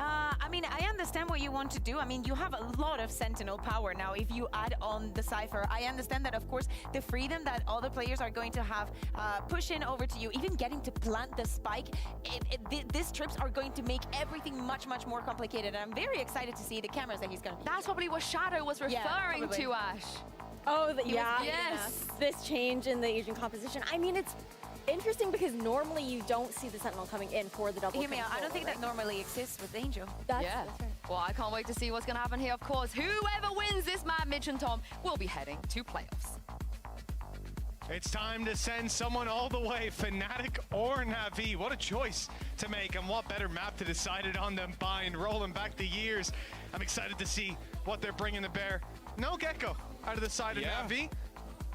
I mean, I understand what you want to do. I mean, you have a lot of Sentinel power now if you add on the Cypher. I understand that, of course, the freedom that all the players are going to have pushing over to you, even getting to plant the spike, these trips are going to make everything much, much more complicated. And I'm very excited to see the cameras that he's going to... That's probably what Shadow was referring to, Ash. Oh, yeah. Yes. This change in the agent composition. I mean, it's interesting because normally you don't see the Sentinel coming in for the double control. I don't think that normally exists with Angel. That's right. Well, I can't wait to see what's going to happen here. Of course, whoever wins this match, Mitch and Tom, will be heading to playoffs. It's time to send someone all the way, Fnatic or Na'Vi. What a choice to make, and what better map to decide it on than Bind, rolling back the years. I'm excited to see what they're bringing to bear. No Gecko out of the side of Na'Vi.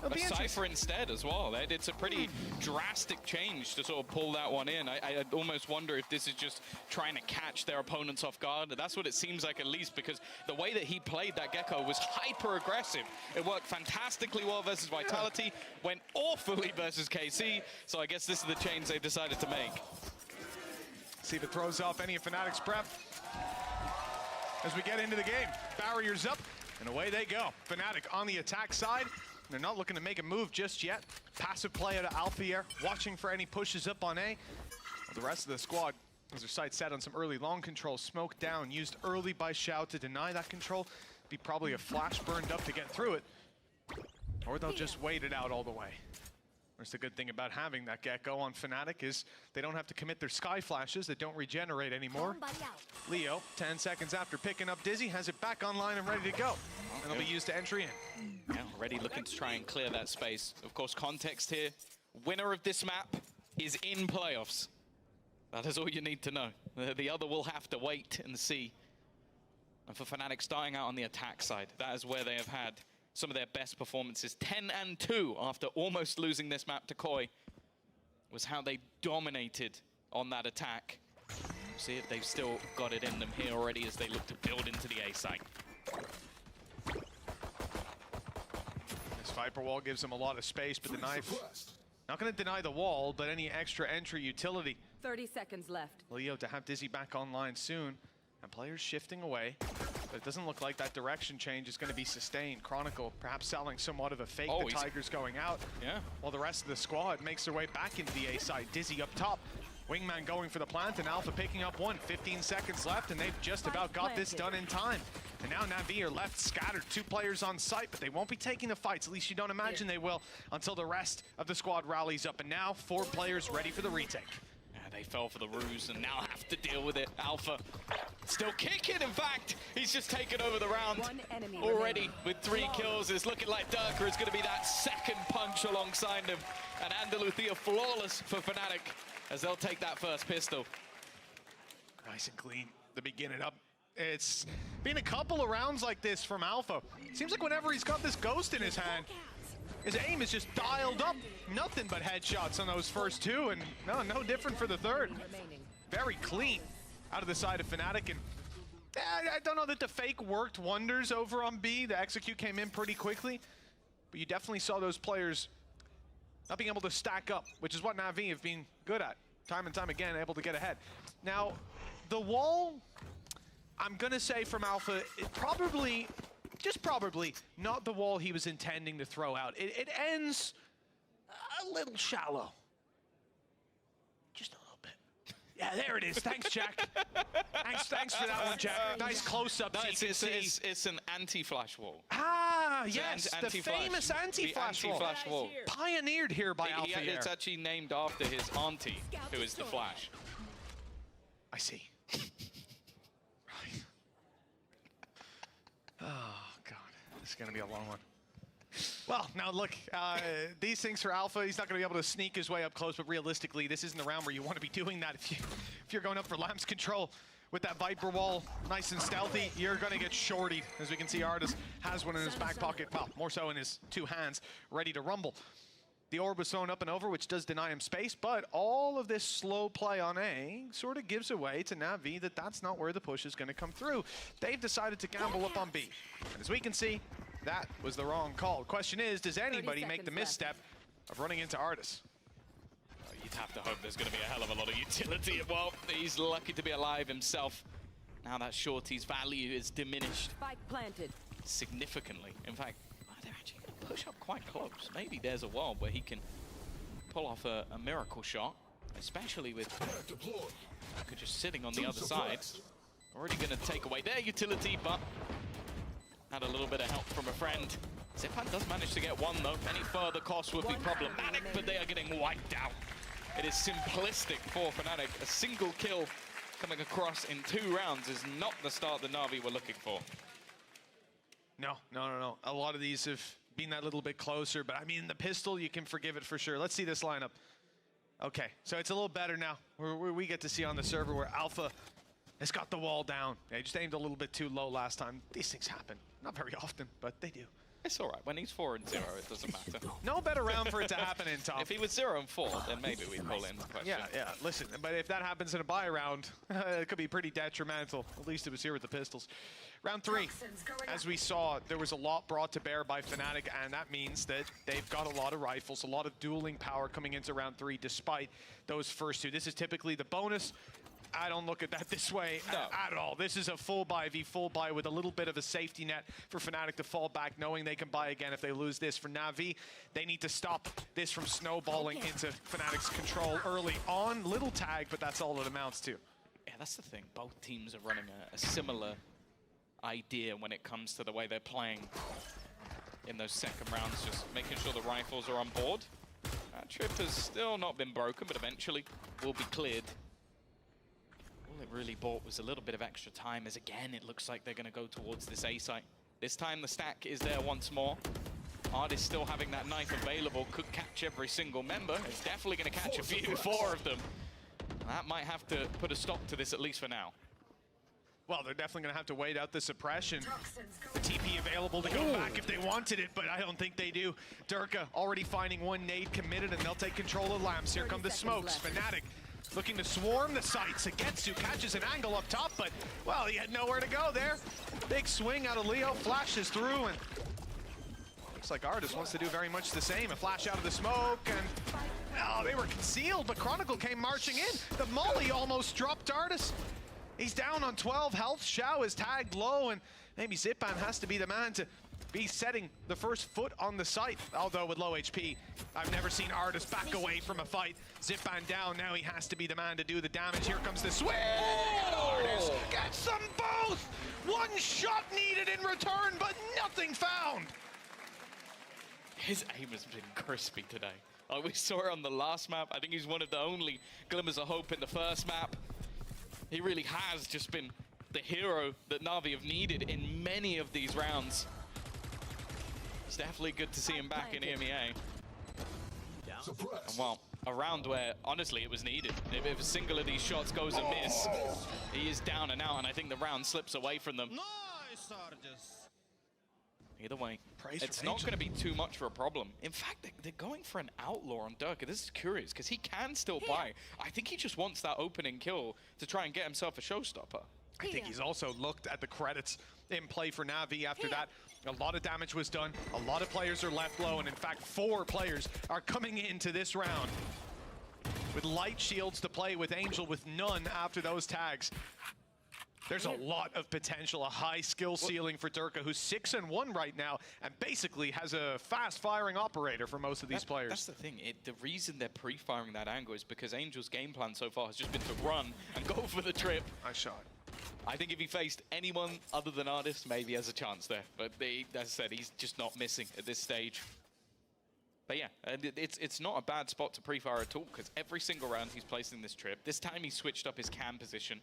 A Cypher instead as well. It's a pretty drastic change to sort of pull that one in. I almost wonder if this is just trying to catch their opponents off guard. That's what it seems like, at least, because the way that he played that Gecko was hyper aggressive. It worked fantastically well versus Vitality, went awfully versus KC. So I guess this is the change they decided to make. See if it throws off any of Fnatic's prep as we get into the game. Barriers up, and away they go. Fnatic on the attack side. They're not looking to make a move just yet. Passive play out of Alpha here, watching for any pushes up on A. The rest of the squad has their sights set on some early long control. Smoke down, used early by Xiao to deny that control. Be probably a flash burned up to get through it. Or they'll just wait it out all the way. That's the good thing about having that Gecko on Fnatic is they don't have to commit their sky flashes that don't regenerate anymore. Leo, 10 seconds after picking up Dizzy, has it back online and ready to go. And it'll be used to entry in. Yeah, already looking to try and clear that space. Of course, context here. Winner of this map is in playoffs. That is all you need to know. The other will have to wait and see. And for Fnatic starting out on the attack side, that is where they have had some of their best performances. 10-2 after almost losing this map to Koi was how they dominated on that attack. See if they've still got it in them here already as they look to build into the A site. This Viper wall gives them a lot of space, but the knife not going to deny the wall, but any extra entry utility. 30 seconds left. Leo to have Dizzy back online soon, and players shifting away. But it doesn't look like that direction change is going to be sustained. Chronicle perhaps selling somewhat of a fake. The Tiger's going out. Yeah. While the rest of the squad makes their way back into the A side. Dizzy up top. Wingman going for the plant, and Alpha picking up one. 15 seconds left, and they've just about got this done in time. And now Na'Vi are left scattered. 2 players on site, but they won't be taking the fights. At least you don't imagine they will until the rest of the squad rallies up. And now 4 players ready for the retake. They fell for the ruse and now have to deal with it. Alpha still kicking, in fact. He's just taken over the round already with 3 kills. It's looking like Durka is going to be that second punch alongside him. And Andaluthia flawless for Fnatic as they'll take that first pistol. Nice and clean to begin it up. It's been a couple of rounds like this from Alpha. Seems like whenever he's got this ghost in his hand, his aim is just dialed up. Nothing but headshots on those first 2, and no different for the third. Very clean out of the side of Fnatic, and I don't know that the fake worked wonders over on B. The execute came in pretty quickly, but you definitely saw those players not being able to stack up, which is what Na'Vi have been good at, time and time again, able to get ahead. Now, the wall, I'm gonna say from Alpha, it probably, just probably, not the wall he was intending to throw out. It ends a little shallow. Just a little bit. Yeah, there it is. Thanks, Jack. Thanks for that one, Jack. Nice close-up. No, it's an anti-flash wall. Ah, yes, the famous anti-flash wall. Pioneered here by Alpha. It's actually named after his auntie, who is the Flash. I see. Right. Oh, God. This is going to be a long one. Well, now look, these things for Alpha, he's not going to be able to sneak his way up close, but realistically, this isn't the round where you want to be doing that. If you're going up for Lamps control with that Viper wall, nice and stealthy, you're going to get shortied. As we can see, Artis has one in his back pocket, well, more so in his 2 hands, ready to rumble. The orb was thrown up and over, which does deny him space, but all of this slow play on A sort of gives away to Na'Vi that that's not where the push is going to come through. They've decided to gamble up on B. And as we can see, that was the wrong call. Question is, does anybody make the misstep of running into Artis? You'd have to hope there's going to be a hell of a lot of utility. Well, he's lucky to be alive himself. Now that Shorty's value is diminished. Spike planted. Significantly. In fact, they're actually going to push up quite close. Maybe there's a world where he can pull off a miracle shot, especially with Tuka just sitting on the other side. Already going to take away their utility, but had a little bit of help from a friend. Zipan does manage to get one, though. Any further cost would be problematic, but they are getting wiped out. It is simplistic for Fnatic. A single kill coming across in 2 rounds is not the start that Na'Vi were looking for. No. A lot of these have been that little bit closer, but I mean, the pistol, you can forgive it for sure. Let's see this lineup. Okay, so it's a little better now. We get to see on the server where Alpha has got the wall down. They just aimed a little bit too low last time. These things happen. Not very often, but they do. It's all right. When he's 4-0, it doesn't matter. No better round for it to happen in top. If he was 0-4, then maybe we'd call in the question. Yeah. Listen, but if that happens in a buy round, it could be pretty detrimental. At least it was here with the pistols. Round 3, as we saw, there was a lot brought to bear by Fnatic, and that means that they've got a lot of rifles, a lot of dueling power coming into round 3, despite those first 2. This is typically the bonus. I don't look at that this way at all. This is a full buy v full buy with a little bit of a safety net for Fnatic to fall back, knowing they can buy again if they lose this. For Na'Vi, they need to stop this from snowballing into Fnatic's control early on. Little tag, but that's all it amounts to. Yeah, that's the thing. Both teams are running a similar idea when it comes to the way they're playing in those second rounds, just making sure the rifles are on board. That trip has still not been broken, but eventually will be cleared. All it really bought was a little bit of extra time, as again, it looks like they're going to go towards this A site. This time the stack is there once more. Ardis still having that knife available, could catch every single member. It's definitely going to catch a few, 4 of them. That might have to put a stop to this, at least for now. Well, they're definitely going to have to wait out the suppression. The TP available to go back if they wanted it, but I don't think they do. Durka already finding one nade committed, and they'll take control of lamps. Here come the smokes. Fnatic looking to swarm the site. Sagetsu catches an angle up top, but, well, he had nowhere to go there. Big swing out of Leo, flashes through, and looks like Artis wants to do very much the same. A flash out of the smoke, and, oh, they were concealed, but Chronicle came marching in. The molly almost dropped Artis. He's down on 12 health. Xiao is tagged low, and maybe Zipan has to be the man to be setting the first foot on the site. Although with low HP, I've never seen Artis back away from a fight. Zipan down, now he has to be the man to do the damage. Here comes the swing, and Artis gets them both! One shot needed in return, but nothing found! His aim has been crispy today. Like we saw it on the last map. I think he's one of the only glimmers of hope in the first map. He really has just been the hero that Na'Vi have needed in many of these rounds. It's definitely good to see him back in EMEA. And well, a round where, honestly, it was needed. If a single of these shots goes amiss, he is down and out, and I think the round slips away from them. Nice, Artis. Either way, it's not going to be too much of a problem. In fact, they're going for an outlaw on Durka. This is curious, because he can still buy. I think he just wants that opening kill to try and get himself a showstopper. I think he's also looked at the credits in play for Na'Vi after that. A lot of damage was done. A lot of players are left low, and in fact, 4 players are coming into this round with light shields to play with Angel with none after those tags. There's a lot of potential, a high skill ceiling for Durka, who's 6-1 right now, and basically has a fast-firing operator for most of these players. That's the thing. The reason they're pre-firing that angle is because Angel's game plan so far has just been to run and go for the trip. Nice shot. I think if he faced anyone other than Artis, maybe he has a chance there. But as I said, he's just not missing at this stage. But yeah, it's not a bad spot to pre-fire at all, because every single round he's placing this trip. This time he switched up his cam position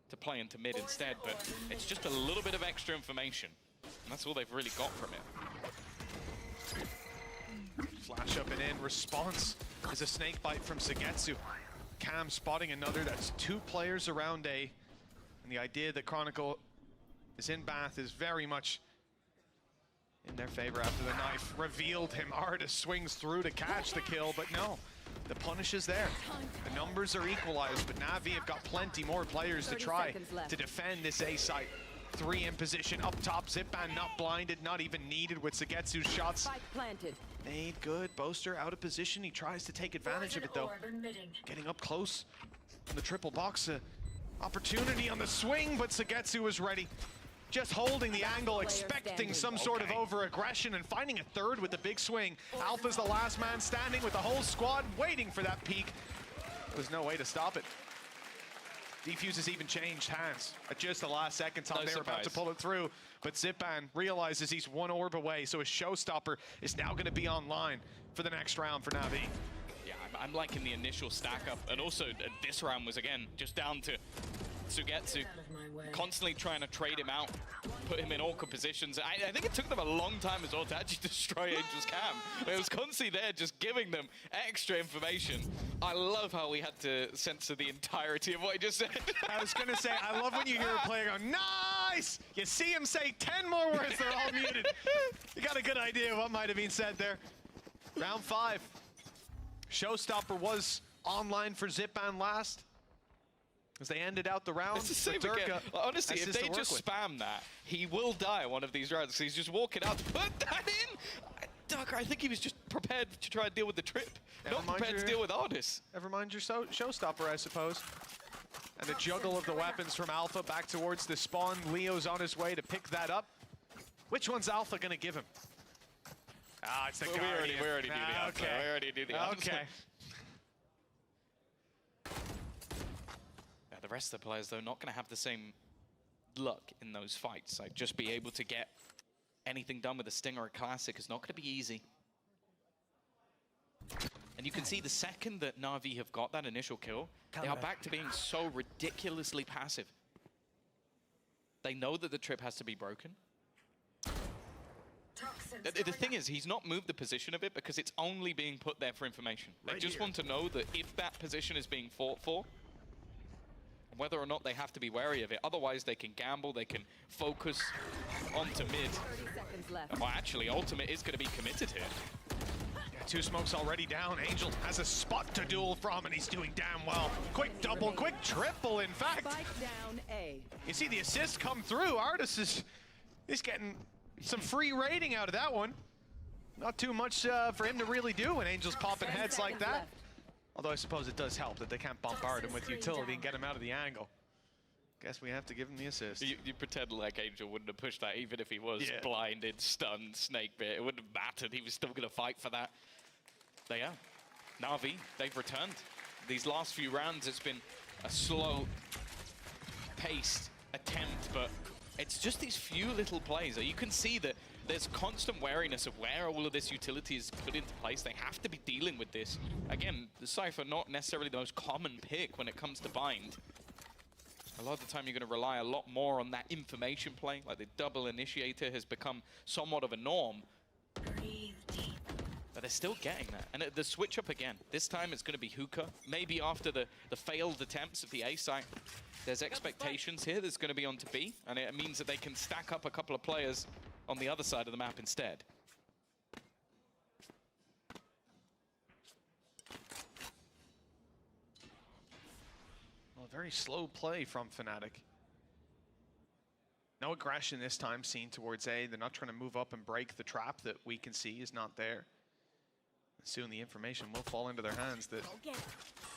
to play into mid instead, but it's just a little bit of extra information. And that's all they've really got from it. Flash up and in. Response is a snake bite from Sagetsu. Cam spotting another. That's 2 players around A. And the idea that Chronicle is in Bath is very much in their favor after the knife revealed him. Artis swings through to catch the kill, but no, the punish is there. The numbers are equalized, but Na'Vi have got plenty more players to try to defend this A site. 3 in position up top. Zipan not blinded, not even needed with Sagetsu's shots. Made good. Boaster out of position. He tries to take advantage of it though. Getting up close on the triple box. Opportunity on the swing, but Sagetsu was ready. Just holding the angle, expecting some sort of over-aggression and finding a third with the big swing. Alpha's the last man standing with the whole squad waiting for that peak. There's no way to stop it. Defuse has even changed hands at just the last second time they were about to pull it through. But Zipan realizes he's 1 orb away, so his showstopper is now going to be online for the next round for Na'Vi. Yeah, I'm liking the initial stack up, and also this round was again just down to Sugetsu constantly trying to trade him out, put him in awkward positions. I think it took them a long time as well to actually destroy Angel's cam. It was constantly there just giving them extra information. I love how we had to censor the entirety of what he just said. I was going to say, I love when you hear a player go, nice! You see him say 10 more words, they're all muted. You got a good idea of what might have been said there. Round 5. Showstopper was online for Zipan last, as they ended out the round. It's the same again. Honestly, if they just spam that, he will die one of these rounds because he's just walking out to put that in. Darker, I think he was just prepared to try and deal with the trip, not prepared to deal with Artis. Never mind your showstopper, I suppose. And a juggle of the weapons from Alpha back towards the spawn. Leo's on his way to pick that up. Which one's Alpha going to give him? Ah, it's the Guardian. We already knew the answer. Okay. We already knew the answer. Okay. The rest of the players, though, not going to have the same luck in those fights. Like, just be able to get anything done with a Stinger or a Classic is not going to be easy. And you can see the second that Na'Vi have got that initial kill, they are back to being so ridiculously passive. They know that the trip has to be broken. The thing is, he's not moved the position of it because it's only being put there for information. They just want to know that if that position is being fought for, whether or not they have to be wary of it. Otherwise, they can gamble, they can focus onto mid. Well, actually, Ultimate is going to be committed here. Yeah, 2 smokes already down. Angel has a spot to duel from, and he's doing damn well. Quick double, quick triple, in fact. You see the assist come through. Artis is getting some free rating out of that one. Not too much for him to really do when Angel's popping heads like that. Although I suppose it does help that they can't bombard him with utility and get him out of the angle. Guess we have to give him the assist. You pretend like Angel wouldn't have pushed that, even if he was blinded, stunned, snake bit. It wouldn't have mattered. He was still going to fight for that. They are. Na'Vi, they've returned. These last few rounds, it's been a slow-paced attempt, but it's just these few little plays. You can see that there's constant wariness of where all of this utility is put into place. They have to be dealing with this. Again, the Cypher not necessarily the most common pick when it comes to bind. A lot of the time you're going to rely a lot more on that information play. Like the double initiator has become somewhat of a norm. But they're still getting that. And the switch up again. This time it's going to be Hookah. Maybe after the failed attempts of the A site. There's expectations here that's going to be on to B. And it means that they can stack up a couple of players on the other side of the map instead. Well, very slow play from Fnatic. No aggression this time seen towards A. They're not trying to move up and break the trap that we can see is not there. Soon the information will fall into their hands that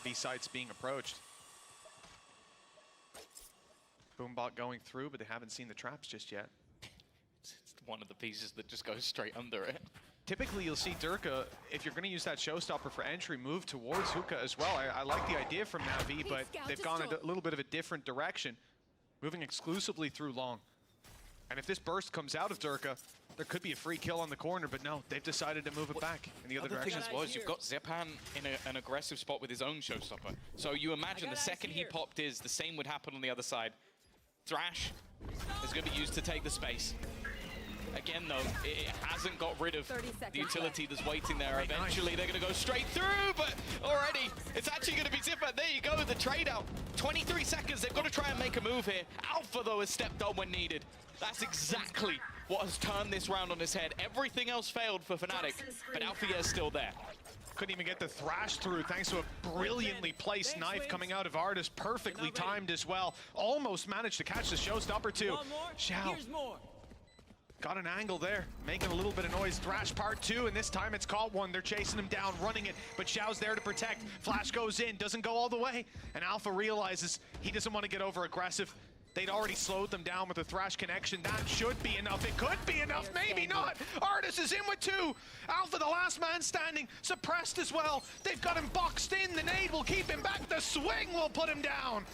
B site's being approached. Boombot going through, but they haven't seen the traps just yet. It's one of the pieces that just goes straight under it. Typically, you'll see Durka, if you're going to use that showstopper for entry, move towards Hookah as well. I like the idea from Na'Vi, but they've gone a little bit of a different direction, moving exclusively through long. And if this burst comes out of Durka, there could be a free kill on the corner, but no, they've decided to move it back in the other direction. The thing as you've got Zipan in an aggressive spot with his own showstopper. So you imagine the second he popped the same would happen on the other side. Thrash is going to be used to take the space. Again, though, it hasn't got rid of the utility that's waiting there. Eventually, they're going to go straight through, but already, it's actually going to be Zipan. There you go, the trade out. 23 seconds, they've got to try and make a move here. Alpha, though, has stepped on when needed. That's exactly what has turned this round on its head. Everything else failed for Fnatic, but Alpha is still there. Couldn't even get the thrash through thanks to a brilliantly placed knife coming out of Artis, perfectly timed as well. Almost managed to catch the showstopper too. Xiao got an angle there, making a little bit of noise. Thrash part 2, and this time it's caught one. They're chasing him down, running it, but Xiao's there to protect. Flash goes in, doesn't go all the way, and Alpha realizes he doesn't want to get over aggressive. They'd already slowed them down with a Thrash connection. That should be enough. It could be enough, maybe not. Artis is in with 2. Alpha, the last man standing, suppressed as well. They've got him boxed in. The nade will keep him back. The swing will put him down.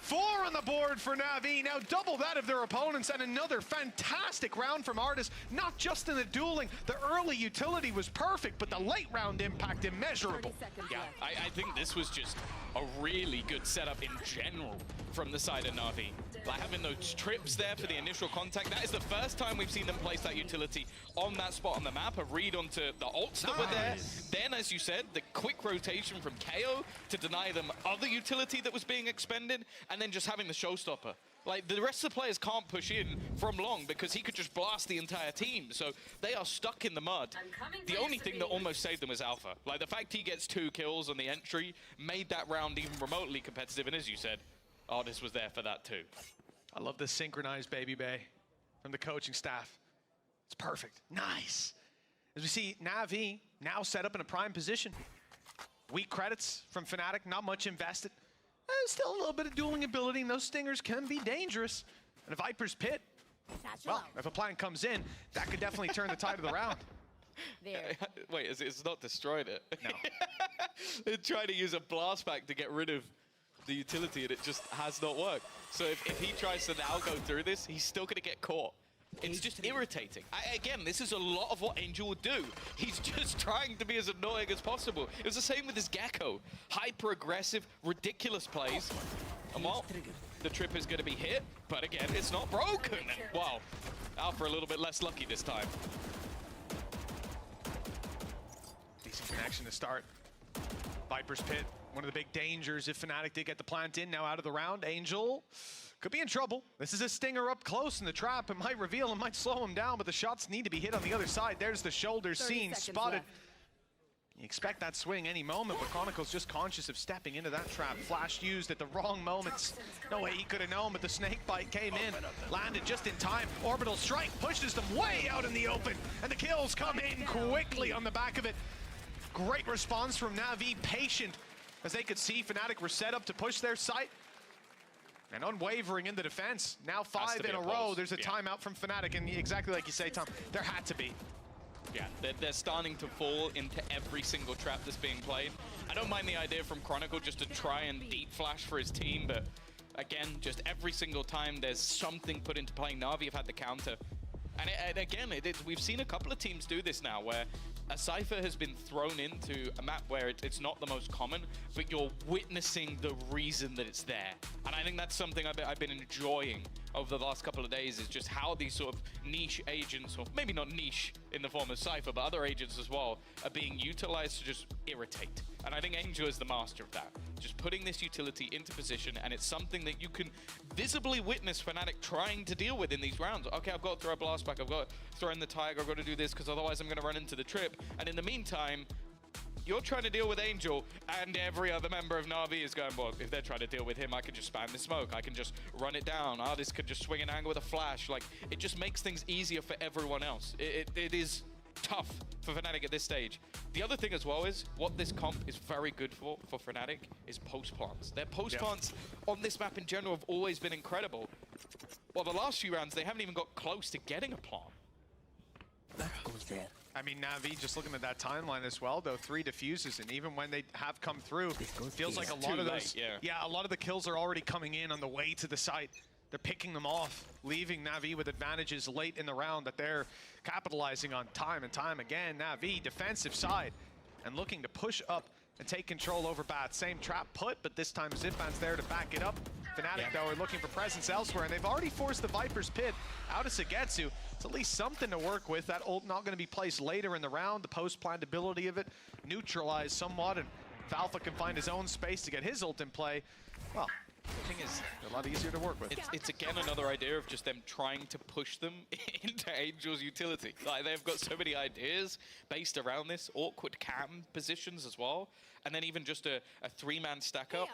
4 on the board for Na'Vi, now double that of their opponents, and another fantastic round from Artis. Not just in the dueling, the early utility was perfect, but the late round impact immeasurable. Yeah, I think this was just a really good setup in general from the side of Na'Vi. Like having those trips there for the initial contact, that is the first time we've seen them place that utility on that spot on the map, a read onto the ults that were there. Then, as you said, the quick rotation from KO to deny them other utility that was being expended, and then just having the showstopper. Like, the rest of the players can't push in from long because he could just blast the entire team. So they are stuck in the mud. The only thing that almost saved them was Alpha. Like, the fact he gets 2 kills on the entry made that round even remotely competitive. And as you said, Artis was there for that too. I love the synchronized Baby Bay from the coaching staff. It's perfect. Nice. As we see Na'Vi now set up in a prime position. Weak credits from Fnatic, not much invested. Still a little bit of dueling ability, and those stingers can be dangerous. And a Viper's Pit, well, if a plant comes in, that could definitely turn the tide of the round. There. Wait, it's not destroyed it? No. They're trying to use a blast pack to get rid of the utility, and it just has not worked. So if he tries to now go through this, he's still going to get caught. It's just irritating. Again, this is a lot of what Angel would do. He's just trying to be as annoying as possible. It was the same with his Gecko. Hyper-aggressive, ridiculous plays. And well, the trip is going to be hit, but again, it's not broken. Wow, Alpha a little bit less lucky this time. Decent connection to start. Viper's Pit, one of the big dangers if Fnatic did get the plant in, now out of the round. Angel could be in trouble. This is a stinger up close in the trap. It might reveal, it might slow him down, but the shots need to be hit on the other side. There's the shoulder seen, spotted. Left. You expect that swing any moment, but Chronicle's just conscious of stepping into that trap. Flash used at the wrong moments. No way he could have known, but the snake bite came in, landed just in time. Orbital strike pushes them way out in the open, and the kills come in quickly on the back of it. Great response from Na'Vi, patient, as they could see Fnatic were set up to push their site. And unwavering in the defense. Now 5 in a row. There's a timeout from Fnatic, and exactly like you say, Tom, there had to be. Yeah, they're starting to fall into every single trap that's being played. I don't mind the idea from Chronicle just to try and deep flash for his team, but again, just every single time there's something put into play. Na'Vi have had the counter. And again, we've seen a couple of teams do this now, where a Cypher has been thrown into a map where it's not the most common, but you're witnessing the reason that it's there. And I think that's something I've been enjoying over the last couple of days, is just how these sort of niche agents, or maybe not niche in the form of Cypher, but other agents as well, are being utilized to just irritate. And I think Angel is the master of that. Just putting this utility into position, and it's something that you can visibly witness Fnatic trying to deal with in these rounds. Okay, I've got to throw a blast back, I've got to throw in the Tiger, I've got to do this, because otherwise I'm going to run into the trip. And in the meantime, you're trying to deal with Angel, and every other member of Na'Vi is going, well, if they're trying to deal with him, I can just spam the smoke, I can just run it down, Artis could just swing an angle with a flash. Like, it just makes things easier for everyone else. It is tough for Fnatic at this stage. The other thing as well is, what this comp is very good for Fnatic is post plants. Their post plants on this map in general have always been incredible. Well, the last few rounds, they haven't even got close to getting a plant. That goes there. I mean, Na'Vi, just looking at that timeline as well, though, 3 diffuses, and even when they have come through, feels like a lot of those, a lot of the kills are already coming in on the way to the site. They're picking them off, leaving Na'Vi with advantages late in the round that they're capitalizing on time and time again. Na'Vi, defensive side, and looking to push up and take control over Bat. Same trap put, but this time Zipman's there to back it up. Fnatic, though, are looking for presence elsewhere, and they've already forced the Viper's Pit out of Sagetsu. It's at least something to work with. That ult not going to be placed later in the round. The post-planned ability of it neutralized somewhat, and if Alpha can find his own space to get his ult in play, well, the thing is, they're a lot easier to work with. It's again another idea of just them trying to push them into Angel's utility. Like, they've got so many ideas based around this, awkward cam positions as well, and then even just a three-man stack up.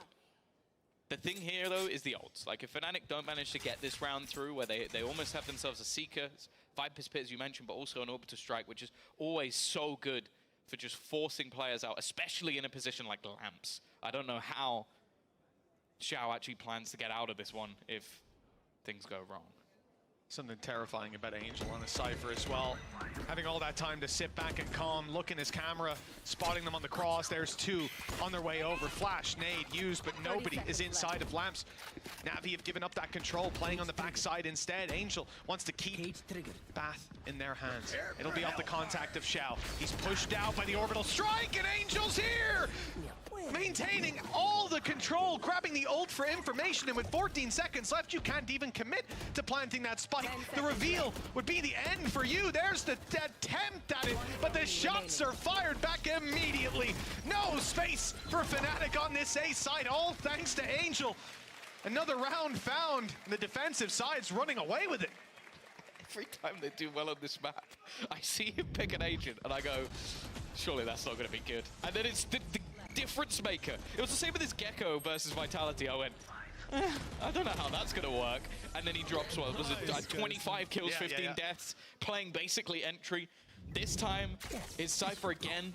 The thing here, though, is the ults. Like, if Fnatic don't manage to get this round through, where they almost have themselves a Seeker, Viper's Pit, as you mentioned, but also an Orbital Strike, which is always so good for just forcing players out, especially in a position like Lamps. I don't know how Xiao actually plans to get out of this one if things go wrong. Something terrifying about Angel on the Cypher as well. Having all that time to sit back and calm, look in his camera, spotting them on the cross. There's two on their way over. Flash, nade used, but nobody is inside of Lamps. Na'Vi have given up that control, playing on the backside instead. Angel wants to keep Bath in their hands. It'll be off the contact of Xiao. He's pushed out by the Orbital Strike, and Angel's here! Maintaining all the control, grabbing the ult for information, and with 14 seconds left, you can't even commit to planting that spike. The reveal would be the end for you. There's the attempt at it, but the shots are fired back immediately. No space for Fnatic on this A side, all thanks to Angel. Another round found, and the defensive side's running away with it. Every time they do well on this map, I see him pick an agent, and I go, surely that's not going to be good. And then it's the difference maker. It was the same with this Gecko versus Vitality. I went, I don't know how that's going to work. And then he drops, what was it, 25 kills, 15 deaths, playing basically entry. This time, it's Cypher again.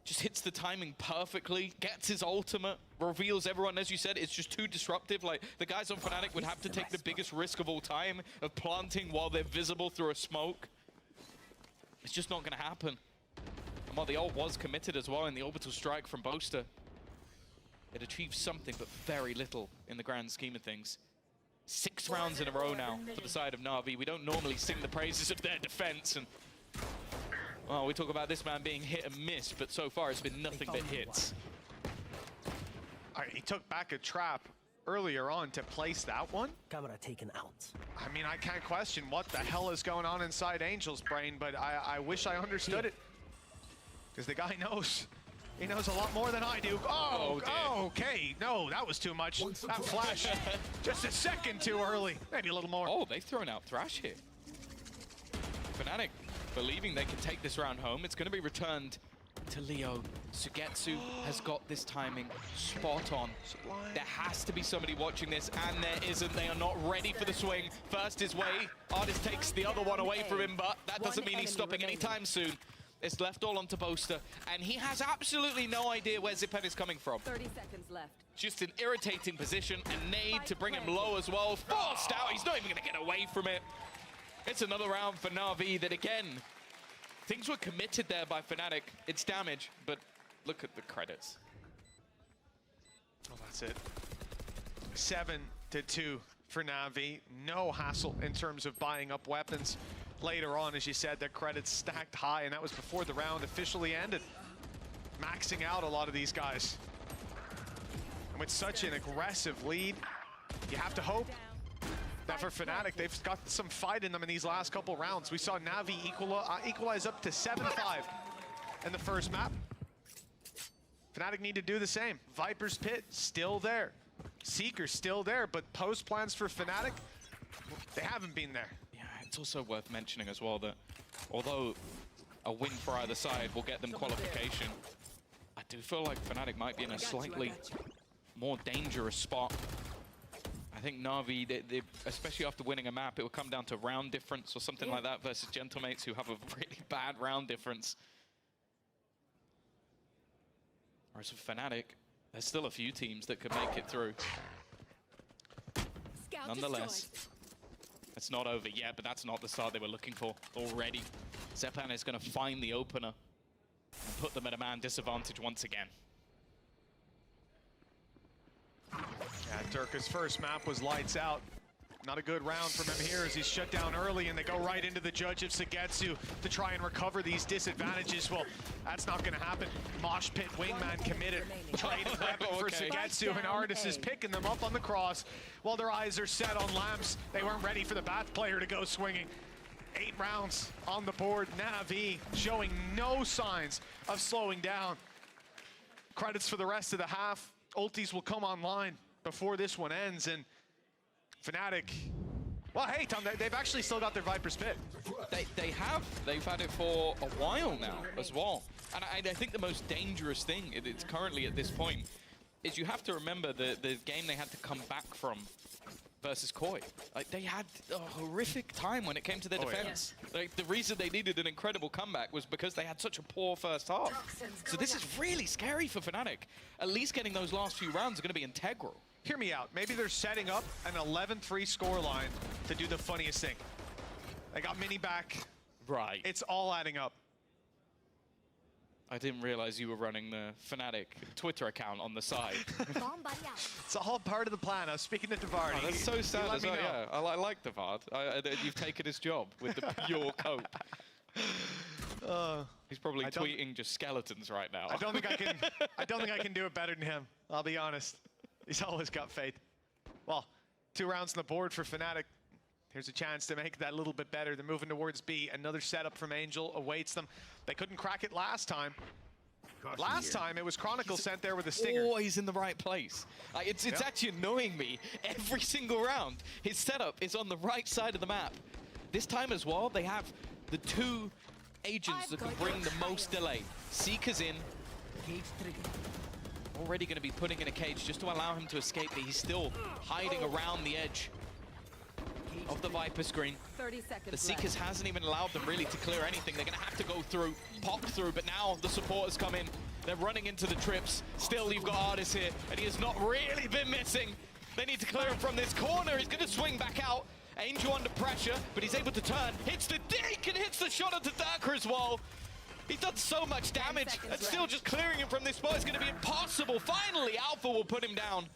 Just hits the timing perfectly, gets his ultimate, reveals everyone. As you said, it's just too disruptive. Like, the guys on Fnatic would have to take the biggest risk of all time of planting while they're visible through a smoke. It's just not going to happen. And while the ult was committed as well in the Orbital Strike from Boaster, it achieved something, but very little in the grand scheme of things. 6 rounds in a row now for the side of Na'Vi. We don't normally sing the praises of their defense, and well, we talk about this man being hit and miss, but so far it's been nothing but hits. All right, he took back a trap earlier on to place that one. Camera taken out. I mean, I can't question what the hell is going on inside Angel's brain, but I wish I understood it. Because the guy knows. He knows a lot more than I do. Oh, okay. No, that was too much. That flash, just a second too early. Maybe a little more. Oh, they've thrown out Thrash here. Fnatic believing they can take this round home. It's going to be returned to Leo. Sugetsu has got this timing spot on. There has to be somebody watching this, and there isn't. They are not ready for the swing. First his way. Artist takes the other one away from him, but that doesn't mean he's stopping anytime soon. It's left all onto Boaster, and he has absolutely no idea where Zipen is coming from. 30 seconds left. Just an irritating position, and nade to bring him low as well. Forced out, he's not even going to get away from it. It's another round for Na'Vi that, again, things were committed there by Fnatic. It's damage, but look at the credits. Well, that's it. 7-2 for Na'Vi. No hassle in terms of buying up weapons. Later on, as you said, their credits stacked high, and that was before the round officially ended. Maxing out a lot of these guys. And with such an aggressive lead, you have to hope that for Fnatic, they've got some fight in them in these last couple rounds. We saw Na'Vi equalize up to 7-5 in the first map. Fnatic need to do the same. Viper's Pit, still there. Seeker, still there, but post plans for Fnatic, they haven't been there. It's also worth mentioning as well that although a win for either side will get them qualification, I do feel like Fnatic might be in a slightly more dangerous spot. I think Na'Vi, they, especially after winning a map, it will come down to round difference or something like that versus Gentlemates who have a really bad round difference. Whereas for Fnatic, there's still a few teams that could make it through. Nonetheless, it's not over yet, but that's not the start they were looking for already. Zepan is going to find the opener and put them at a man disadvantage once again. Yeah, Durka's first map was lights out. Not a good round from him here as he's shut down early, and they go right into the judge of Sugetsu to try and recover these disadvantages. Well, that's not going to happen. Mosh Pit Wingman committed. Traded weapon for Sugetsu, and Artis is picking them up on the cross while their eyes are set on Lamps. They weren't ready for the Bath player to go swinging. 8 rounds on the board. Na'Vi showing no signs of slowing down. Credits for the rest of the half. ultis will come online before this one ends, and Fnatic, well, hey, Tom, they've actually still got their Viper Spit. They have. They've had it for a while now as well. And I think the most dangerous thing it's currently at this point is you have to remember the game they had to come back from versus Koi. Like, they had a horrific time when it came to their defense. Yeah. Like, the reason they needed an incredible comeback was because they had such a poor first half. So this is really scary for Fnatic. At least getting those last few rounds are going to be integral. Hear me out. Maybe they're setting up an 11-3 scoreline to do the funniest thing. They got Mini back. Right. It's all adding up. I didn't realize you were running the Fnatic Twitter account on the side. It's all part of the plan. I was speaking to Devardy. Oh, that's so sad as well, yeah. I like Devard. You've taken his job with the pure cope. He's probably tweeting just skeletons right now. I don't think I can do it better than him. I'll be honest. He's always got faith. Well, 2 rounds on the board for Fnatic. Here's a chance to make that a little bit better. They're moving towards B. Another setup from Angel awaits them. They couldn't crack it last time. Last time it was Chronicle sent there with a stinger. Always in the right place. It's actually annoying me every single round. His setup is on the right side of the map. This time as well, they have the 2 agents that can bring the most delay. Seeker's in. Already going to be putting in a cage just to allow him to escape, but he's still hiding around the edge of the Viper screen. 30 seconds the Seekers hasn't even allowed them really to clear anything. They're going to have to go through, pop through, but now the supporters come in. They're running into the trips. Still, you've got Artis here, and he has not really been missing. They need to clear him from this corner. He's going to swing back out. Angel under pressure, but he's able to turn. Hits the deke and hits the shot onto Darker as well. He's done so much damage, and still just clearing him from this spot is going to be impossible. Finally, Alpha will put him down.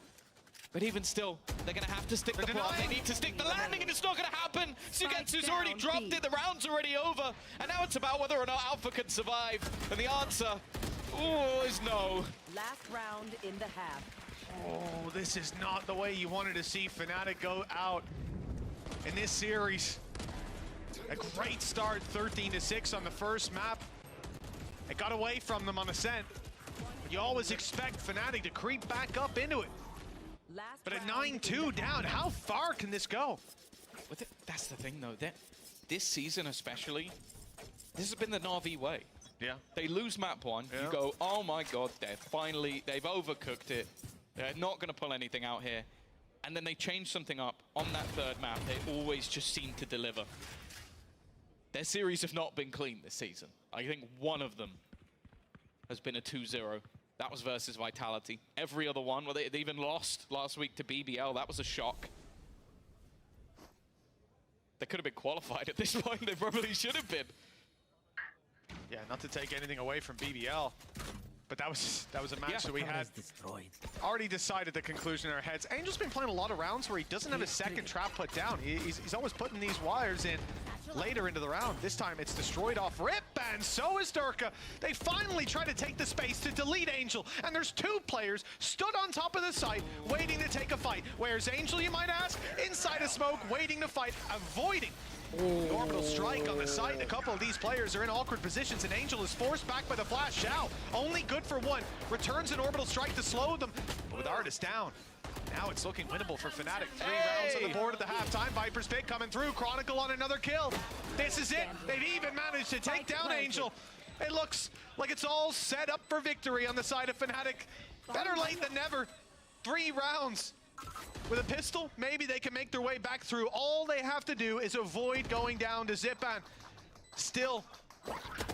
But even still, they're going to have to stick the plot. They need to stick the landing, and it's not going to happen. Sugetsu's already dropped it. The round's already over. And now it's about whether or not Alpha can survive. And the answer, is no. Last round in the half. Oh, this is not the way you wanted to see Fnatic go out in this series. A great start, 13-6 on the first map. It got away from them on Ascent. You always expect Fnatic to creep back up into it. But at 9-2 down, how far can this go? But that's the thing, though. This season especially, this has been the Na'Vi way. Yeah. They lose map 1. Yeah. You go, oh my god, they've overcooked it. They're not going to pull anything out here. And then they change something up on that 3rd map. They always just seem to deliver. Their series have not been clean this season. I think one of them has been a 2-0. That was versus Vitality. Every other one, well, they even lost last week to BBL. That was a shock. They could have been qualified at this point. They probably should have been. Yeah, not to take anything away from BBL, but that was a match that we had already decided the conclusion in our heads. Angel's been playing a lot of rounds where he doesn't have a second trap put down. He's always putting these wires in later into the round. This time it's destroyed off rip, and so is Durka. They finally try to take the space to delete Angel, and there's 2 players stood on top of the site waiting to take a fight. Where's Angel, you might ask? Inside a smoke, waiting to fight, avoiding the orbital strike on the site. A couple of these players are in awkward positions, and Angel is forced back by the flash. Shao, only good for 1, returns an orbital strike to slow them, but with Artis down, now it's looking winnable for Fnatic. 3 rounds on the board at the halftime. Viper's pick coming through. Chronicle on another kill. This is it. They've even managed to take down Angel. It looks like it's all set up for victory on the side of Fnatic. Better late than never. 3 rounds. With a pistol, maybe they can make their way back through. All they have to do is avoid going down to Zipan. Still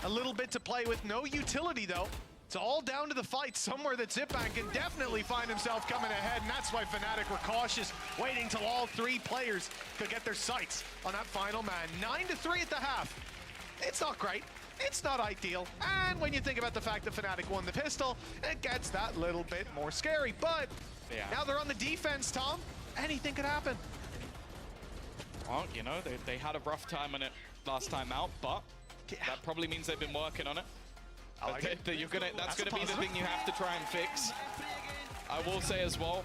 a little bit to play with. No utility, though. It's all down to the fight, somewhere that Zipan can definitely find himself coming ahead, and that's why Fnatic were cautious, waiting till all 3 players could get their sights on that final man. 9-3 at the half. It's not great. It's not ideal. And when you think about the fact that Fnatic won the pistol, it gets that little bit more scary. But now they're on the defense, Tom. Anything could happen. Well, you know, they had a rough time on it last time out, but that probably means they've been working on it. That's gonna be the thing you have to try and fix. I will say as well,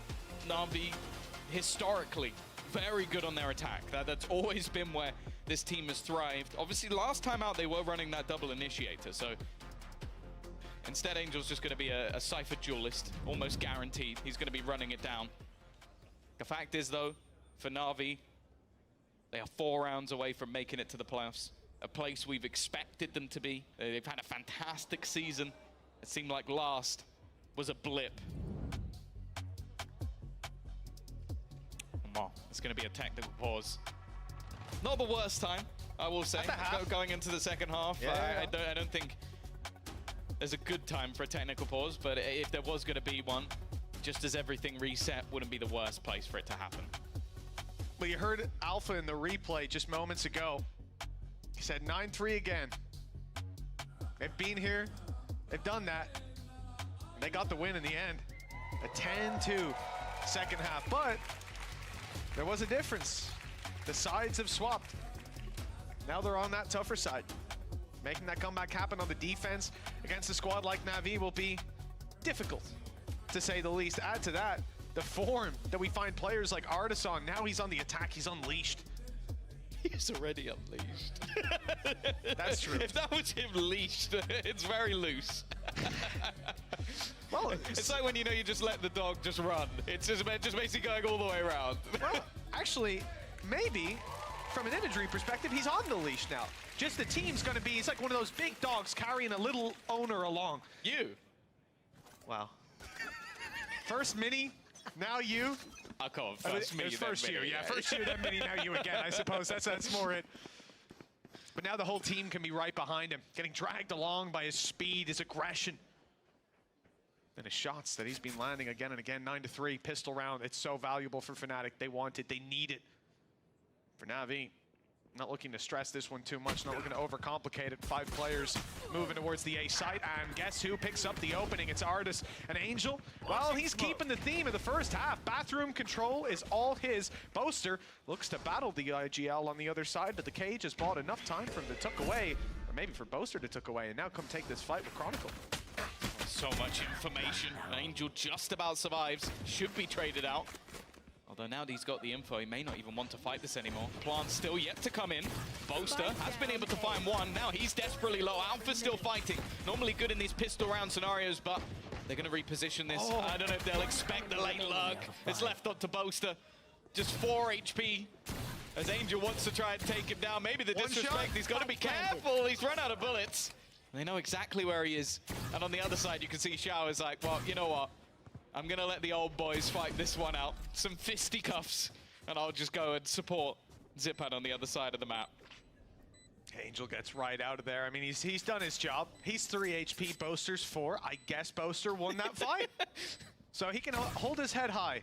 Na'Vi historically very good on their attack. That's always been where this team has thrived. Obviously, last time out they were running that double initiator, so Instead, Angel's just going to be a Cypher duelist, almost guaranteed. He's going to be running it down. The fact is, though, for Na'Vi, they are 4 rounds away from making it to the playoffs, a place we've expected them to be. They've had a fantastic season. It seemed like last was a blip. Well, it's going to be a technical pause. Not the worst time, I will say, going into the second half. Yeah. I don't think there's a good time for a technical pause, but if there was going to be one, just as everything reset, wouldn't be the worst place for it to happen. Well, you heard Alpha in the replay just moments ago. He said 9-3 again. They've been here, they've done that. They got the win in the end. A 10-2 second half, but there was a difference. The sides have swapped. Now they're on that tougher side. Making that comeback happen on the defense against a squad like Na'Vi will be difficult, to say the least. Add to that, the form that we find players like Artis on. Now he's on the attack, he's unleashed. He's already unleashed. That's true. If that was him leashed, it's very loose. Well, it's like when you just let the dog just run. It's just basically going all the way around. Well, actually, maybe from an imagery perspective, he's on the leash now. Just the team's going to be, it's like one of those big dogs carrying a little owner along. You. Wow. First Mini, now you. I'll call it first me, first then you, Mini. yeah. First you, then Mini, now you again. I suppose that's more it. But now the whole team can be right behind him, getting dragged along by his speed, his aggression, and his shots that he's been landing again and again. 9-3 pistol round. It's so valuable for Fnatic. They want it. They need it. For Na'Vi, not looking to stress this one too much, not looking to overcomplicate it. 5 players moving towards the A site, and guess who picks up the opening? It's Artis. And Angel, well, he's keeping the theme of the first half. Bathroom control is all his. Boaster looks to battle the IGL on the other side, but the cage has bought enough time for him to tuck away, or maybe for Boaster to tuck away, and now come take this fight with Chronicle. So much information. Angel just about survives. Should be traded out. Although now that he's got the info, he may not even want to fight this anymore. Plant still yet to come in. Boaster has been able to find one. Now he's desperately low. Alpha's still fighting. Normally good in these pistol round scenarios, but they're going to reposition this. I don't know if they'll expect the late lurk. It's left on to Boaster. Just 4 HP. As Angel wants to try and take him down. Maybe the disrespect. He's got to be careful. He's run out of bullets. They know exactly where he is. And on the other side, you can see Xiao is like, well, you know what? I'm going to let the old boys fight this one out. Some fisticuffs, and I'll just go and support Zippad on the other side of the map. Angel gets right out of there. I mean, he's done his job. He's 3 HP, Boaster's 4. I guess Boaster won that fight. So he can hold his head high.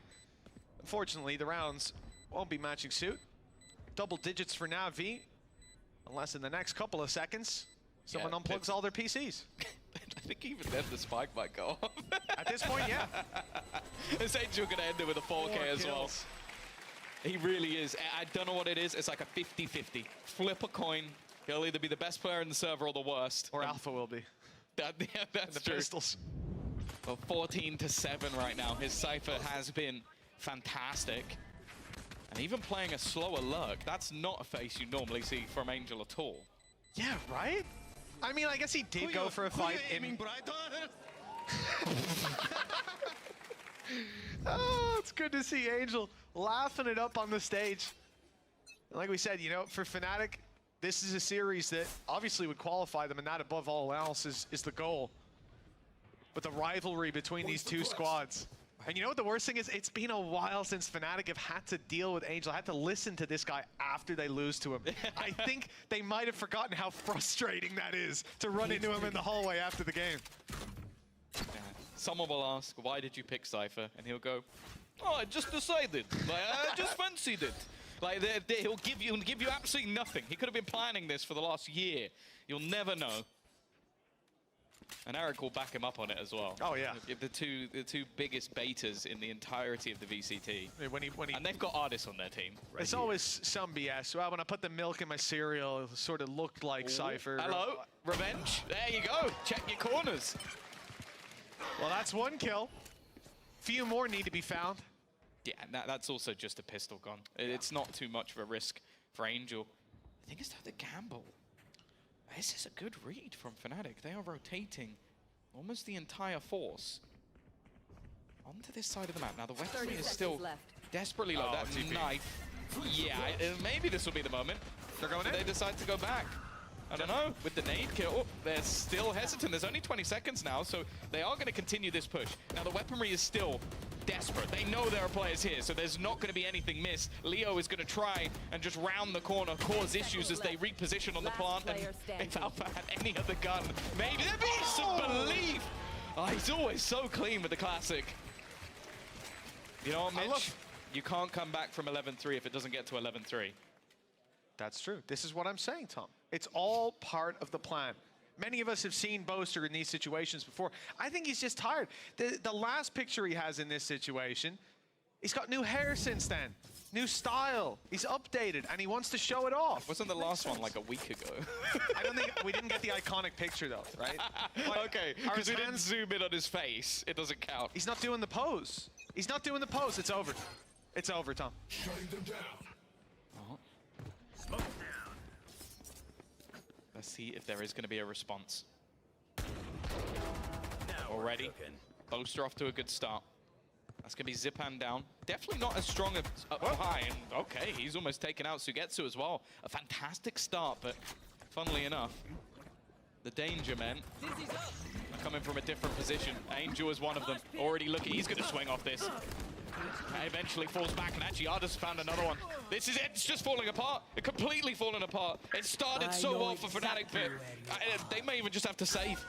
Unfortunately, the rounds won't be matching suit. Double digits for Na'Vi, unless in the next couple of seconds, someone unplugs all their PCs. I think even then the spike might go off. At this point, yeah. This Angel gonna end it with a 4K as well. He really is. I don't know what it is. It's like a 50-50. Flip a coin. He'll either be the best player in the server or the worst. Or Alpha will be. That's true. Pistols. Well, 14-7 right now. His Cypher has been fantastic. And even playing a slower lurk, that's not a face you normally see from Angel at all. Yeah, right? I mean, I guess he did go for a fight in... Oh, it's good to see Angel laughing it up on the stage. And like we said, for Fnatic, this is a series that obviously would qualify them, and that above all else is the goal. But the rivalry between these two squads. And you know what the worst thing is? It's been a while since Fnatic have had to deal with Angel, had to listen to this guy after they lose to him. I think they might have forgotten how frustrating that is to run into him in the hallway after the game. Yeah. Someone will ask, why did you pick Cypher? And he'll go, oh, I just decided. Like, I just fancied it. Like, he'll give you absolutely nothing. He could have been planning this for the last year. You'll never know. And Eric will back him up on it as well. Oh, yeah. The two biggest betas in the entirety of the VCT. And they've got Artis on their team. It's always some BS. Well, when I put the milk in my cereal, it sort of looked like Cypher. Hello, revenge. There you go. Check your corners. Well, that's 1 kill. Few more need to be found. Yeah, and that's also just a pistol gun. It's not too much of a risk for Angel. I think it's the gamble. This is a good read from Fnatic. They are rotating almost the entire force onto this side of the map. Now the weaponry is still desperately low. That TP. knife, yeah, maybe this will be the moment. They're going in. They decide to go back. I don't know, with the nade kill, they're still hesitant. There's only 20 seconds now, so they are going to continue this push. Now the weaponry is still desperate. They know there are players here, so there's not going to be anything missed. Leo is going to try and just round the corner, cause issues as they reposition on the plant. And if Alpha had any other gun, maybe there'd be some belief. Oh, he's always so clean with the classic. You know what, Mitch? You can't come back from 11-3 if it doesn't get to 11-3. That's true. This is what I'm saying, Tom. It's all part of the plan. Many of us have seen Boaster in these situations before. I think he's just tired. The last picture he has in this situation, he's got new hair since then, new style. He's updated, and he wants to show it off. Wasn't the last one like a week ago? I don't think we didn't get the iconic picture though, right? Okay, because we didn't zoom in on his face. It doesn't count. He's not doing the pose. He's not doing the pose. It's over. It's over, Tom. Shutting them down. Smoke down. Let's see if there is going to be a response. Already, Boaster off to a good start. That's going to be Zipan down. Definitely not as strong as up high. And okay, he's almost taken out Sugetsu as well. A fantastic start, but funnily enough, the danger men are coming from a different position. Angel is one of them. Already looking, he's going to swing off this. Eventually falls back, and actually Ardus found another one. This is it, it's just falling apart. It completely fallen apart. It started so well for Fnatic, but they may even just have to save.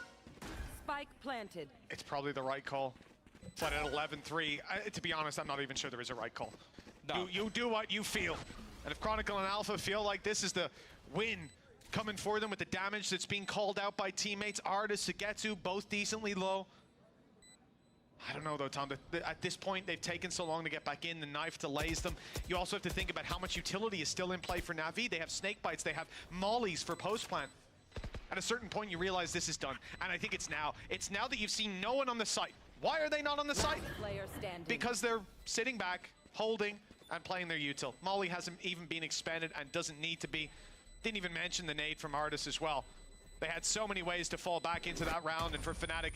Spike planted. It's probably the right call. But at 11-3, to be honest, I'm not even sure there is a right call. No. You do what you feel. And if Chronicle and Alpha feel like this is the win coming for them with the damage that's being called out by teammates, Ardus, Sugetsu, both decently low. I don't know though, Tom. At this point, they've taken so long to get back in. The knife delays them. You also have to think about how much utility is still in play for Na'Vi. They have snake bites. They have mollies for post-plant. At a certain point, you realize this is done. And I think it's now. It's now that you've seen no one on the site. Why are they not on the site? Player standing. Because they're sitting back, holding, and playing their util. Molly hasn't even been expanded and doesn't need to be. Didn't even mention the nade from Ardus as well. They had so many ways to fall back into that round, and for Fnatic,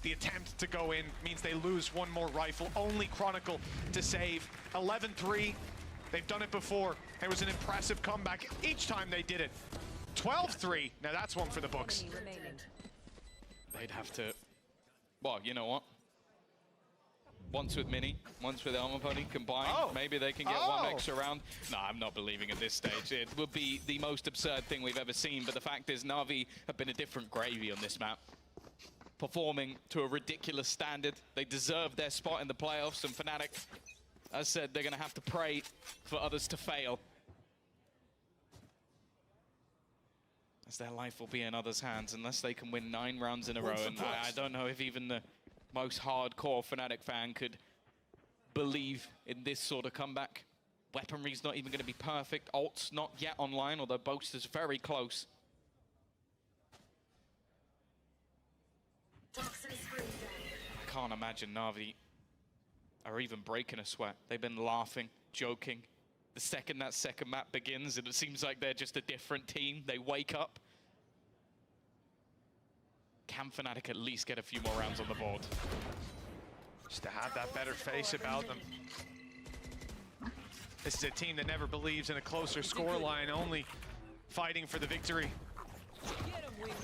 the attempt to go in means they lose one more rifle. Only Chronicle to save. 11-3. They've done it before. It was an impressive comeback each time they did it. 12-3. Now that's one for the books. They'd have to... Well, you know what? Once with Mini, once with Elmer Pony combined, maybe they can get one extra round. No, I'm not believing at this stage. It would be the most absurd thing we've ever seen, but the fact is Na'Vi have been a different gravy on this map. Performing to a ridiculous standard. They deserve their spot in the playoffs, and Fnatic, as said, they're going to have to pray for others to fail. As their life will be in others' hands, unless they can win 9 rounds in a row. And I don't know if even the most hardcore Fnatic fan could believe in this sort of comeback. Weaponry's not even going to be perfect. Ult's not yet online, although Boaster's very close. I can't imagine Na'Vi are even breaking a sweat. They've been laughing, joking. The second that second map begins, and it seems like they're just a different team. They wake up. Can Fnatic at least get a few more rounds on the board? Just to have that better face about them. This is a team that never believes in a closer scoreline, only fighting for the victory.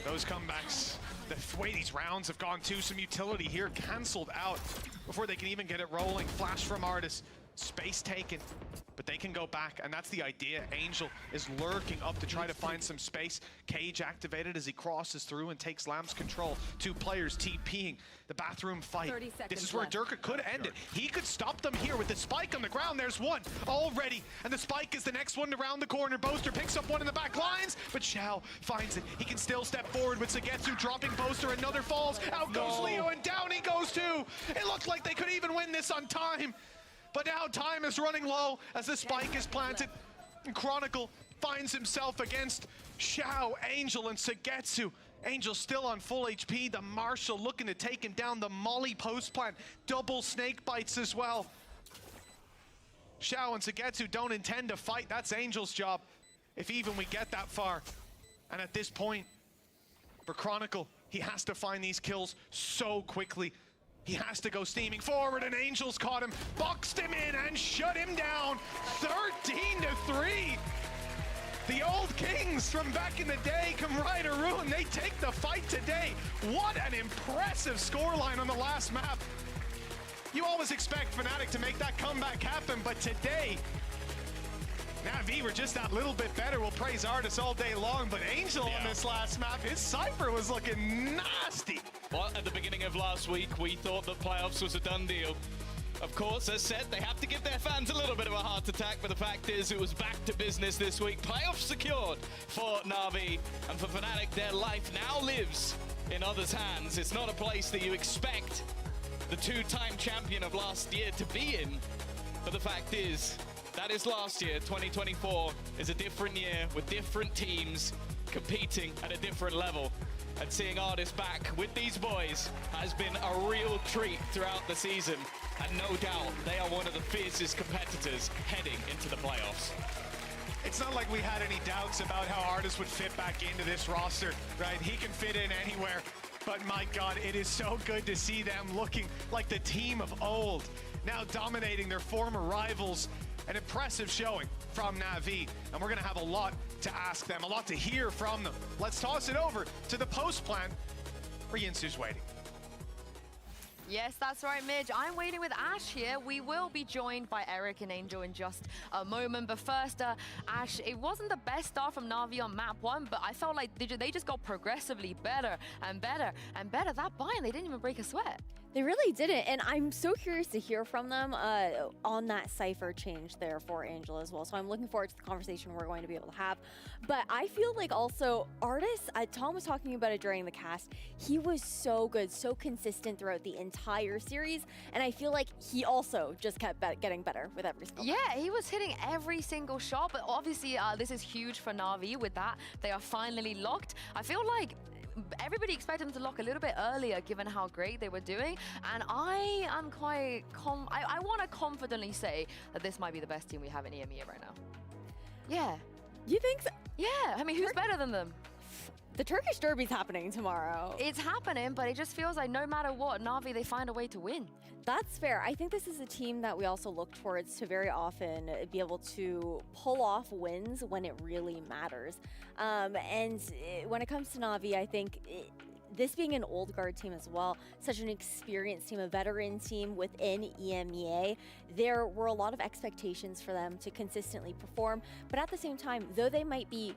Those comebacks, the way these rounds have gone too, some utility here canceled out before they can even get it rolling. Flash from Ardus, space taken, but they can go back, and that's the idea. Angel is lurking up to try to find some space. Cage activated as he crosses through and takes Lamb's control. 2 players TPing the bathroom fight. This is where Durka could end it. He could stop them here with the spike on the ground. There's one already, and the spike is the next one around the corner. Boaster picks up one in the back lines, but Xiao finds it. He can still step forward with Sugetsu dropping Boaster. Another falls. Out goes Leo, and down he goes too. It looked like they could even win this on time. But now time is running low as the spike is planted. And Chronicle finds himself against Xiao, Angel, and Sugetsu. Angel still on full HP. The Marshal looking to take him down. The Molly post plant. Double snake bites as well. Xiao and Sugetsu don't intend to fight. That's Angel's job, if even we get that far. And at this point, for Chronicle, He has to find these kills so quickly. He has to go steaming forward, and Angels caught him, boxed him in, and shut him down. 13-3. The old kings from back in the day come right or ruin. They take the fight today. What an impressive scoreline on the last map. You always expect Fnatic to make that comeback happen, but today, Na'Vi were just that little bit better. We'll praise Artis all day long, but Angel on this last map, his Cypher was looking nasty. Well, at the beginning of last week, we thought that playoffs was a done deal. Of course, as said, they have to give their fans a little bit of a heart attack, but the fact is it was back to business this week. Playoffs secured for Na'Vi, and for Fnatic, their life now lives in others' hands. It's not a place that you expect the two-time champion of last year to be in, but the fact is, that is last year. 2024 is a different year with different teams competing at a different level. And seeing Artis back with these boys has been a real treat throughout the season. And no doubt, they are one of the fiercest competitors heading into the playoffs. It's not like we had any doubts about how Artis would fit back into this roster, right? He can fit in anywhere. But my God, it is so good to see them looking like the team of old, now dominating their former rivals. An impressive showing from Na'Vi, and we're going to have a lot to ask them, a lot to hear from them. Let's toss it over to the post plan where Yinsu's waiting. Yes, that's right, Midge. I'm waiting with Ash here. We will be joined by Eric and Angel in just a moment. But first, Ash, it wasn't the best start from Na'Vi on map 1, but I felt like they just got progressively better and better and better. That buy-in, they didn't even break a sweat. They really didn't, and I'm so curious to hear from them on that Cypher change there for Angel as well. So I'm looking forward to the conversation we're going to be able to have. But I feel like also Artis, Tom was talking about it during the cast, he was so good, so consistent throughout the entire series, and I feel like he also just kept getting better with every single Yeah, he was hitting every single shot, but obviously this is huge for Na'Vi with that. They are finally locked. I feel like everybody expected them to lock a little bit earlier given how great they were doing, and I am quite I want to confidently say that this might be the best team we have in EMEA right now. Yeah. You think so? Yeah, I mean, who's better than them? The Turkish Derby's happening tomorrow. It's happening, but it just feels like no matter what, Na'Vi, they find a way to win. That's fair. I think this is a team that we also look towards to very often be able to pull off wins when it really matters. And when it comes to Na'Vi, I think this being an old guard team as well, such an experienced team, a veteran team within EMEA, there were a lot of expectations for them to consistently perform. But at the same time, though they might be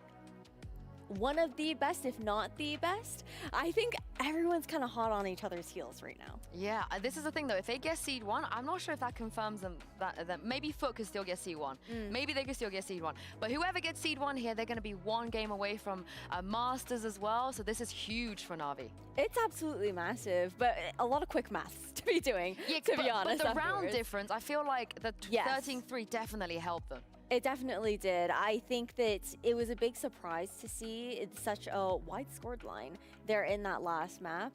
one of the best, if not the best, I think everyone's kind of hot on each other's heels right now. Yeah, this is the thing though. If they get seed 1, I'm not sure if that confirms them that maybe Foot could still get seed 1. Maybe they could still get seed 1. But whoever gets seed 1 here, they're going to be one game away from Masters as well. So this is huge for Na'Vi. It's absolutely massive, but a lot of quick maths to be doing, to be honest. But the round difference, I feel like the 13-3 definitely helped them. It definitely did. I think that it was a big surprise to see such a wide scored line there in that last map,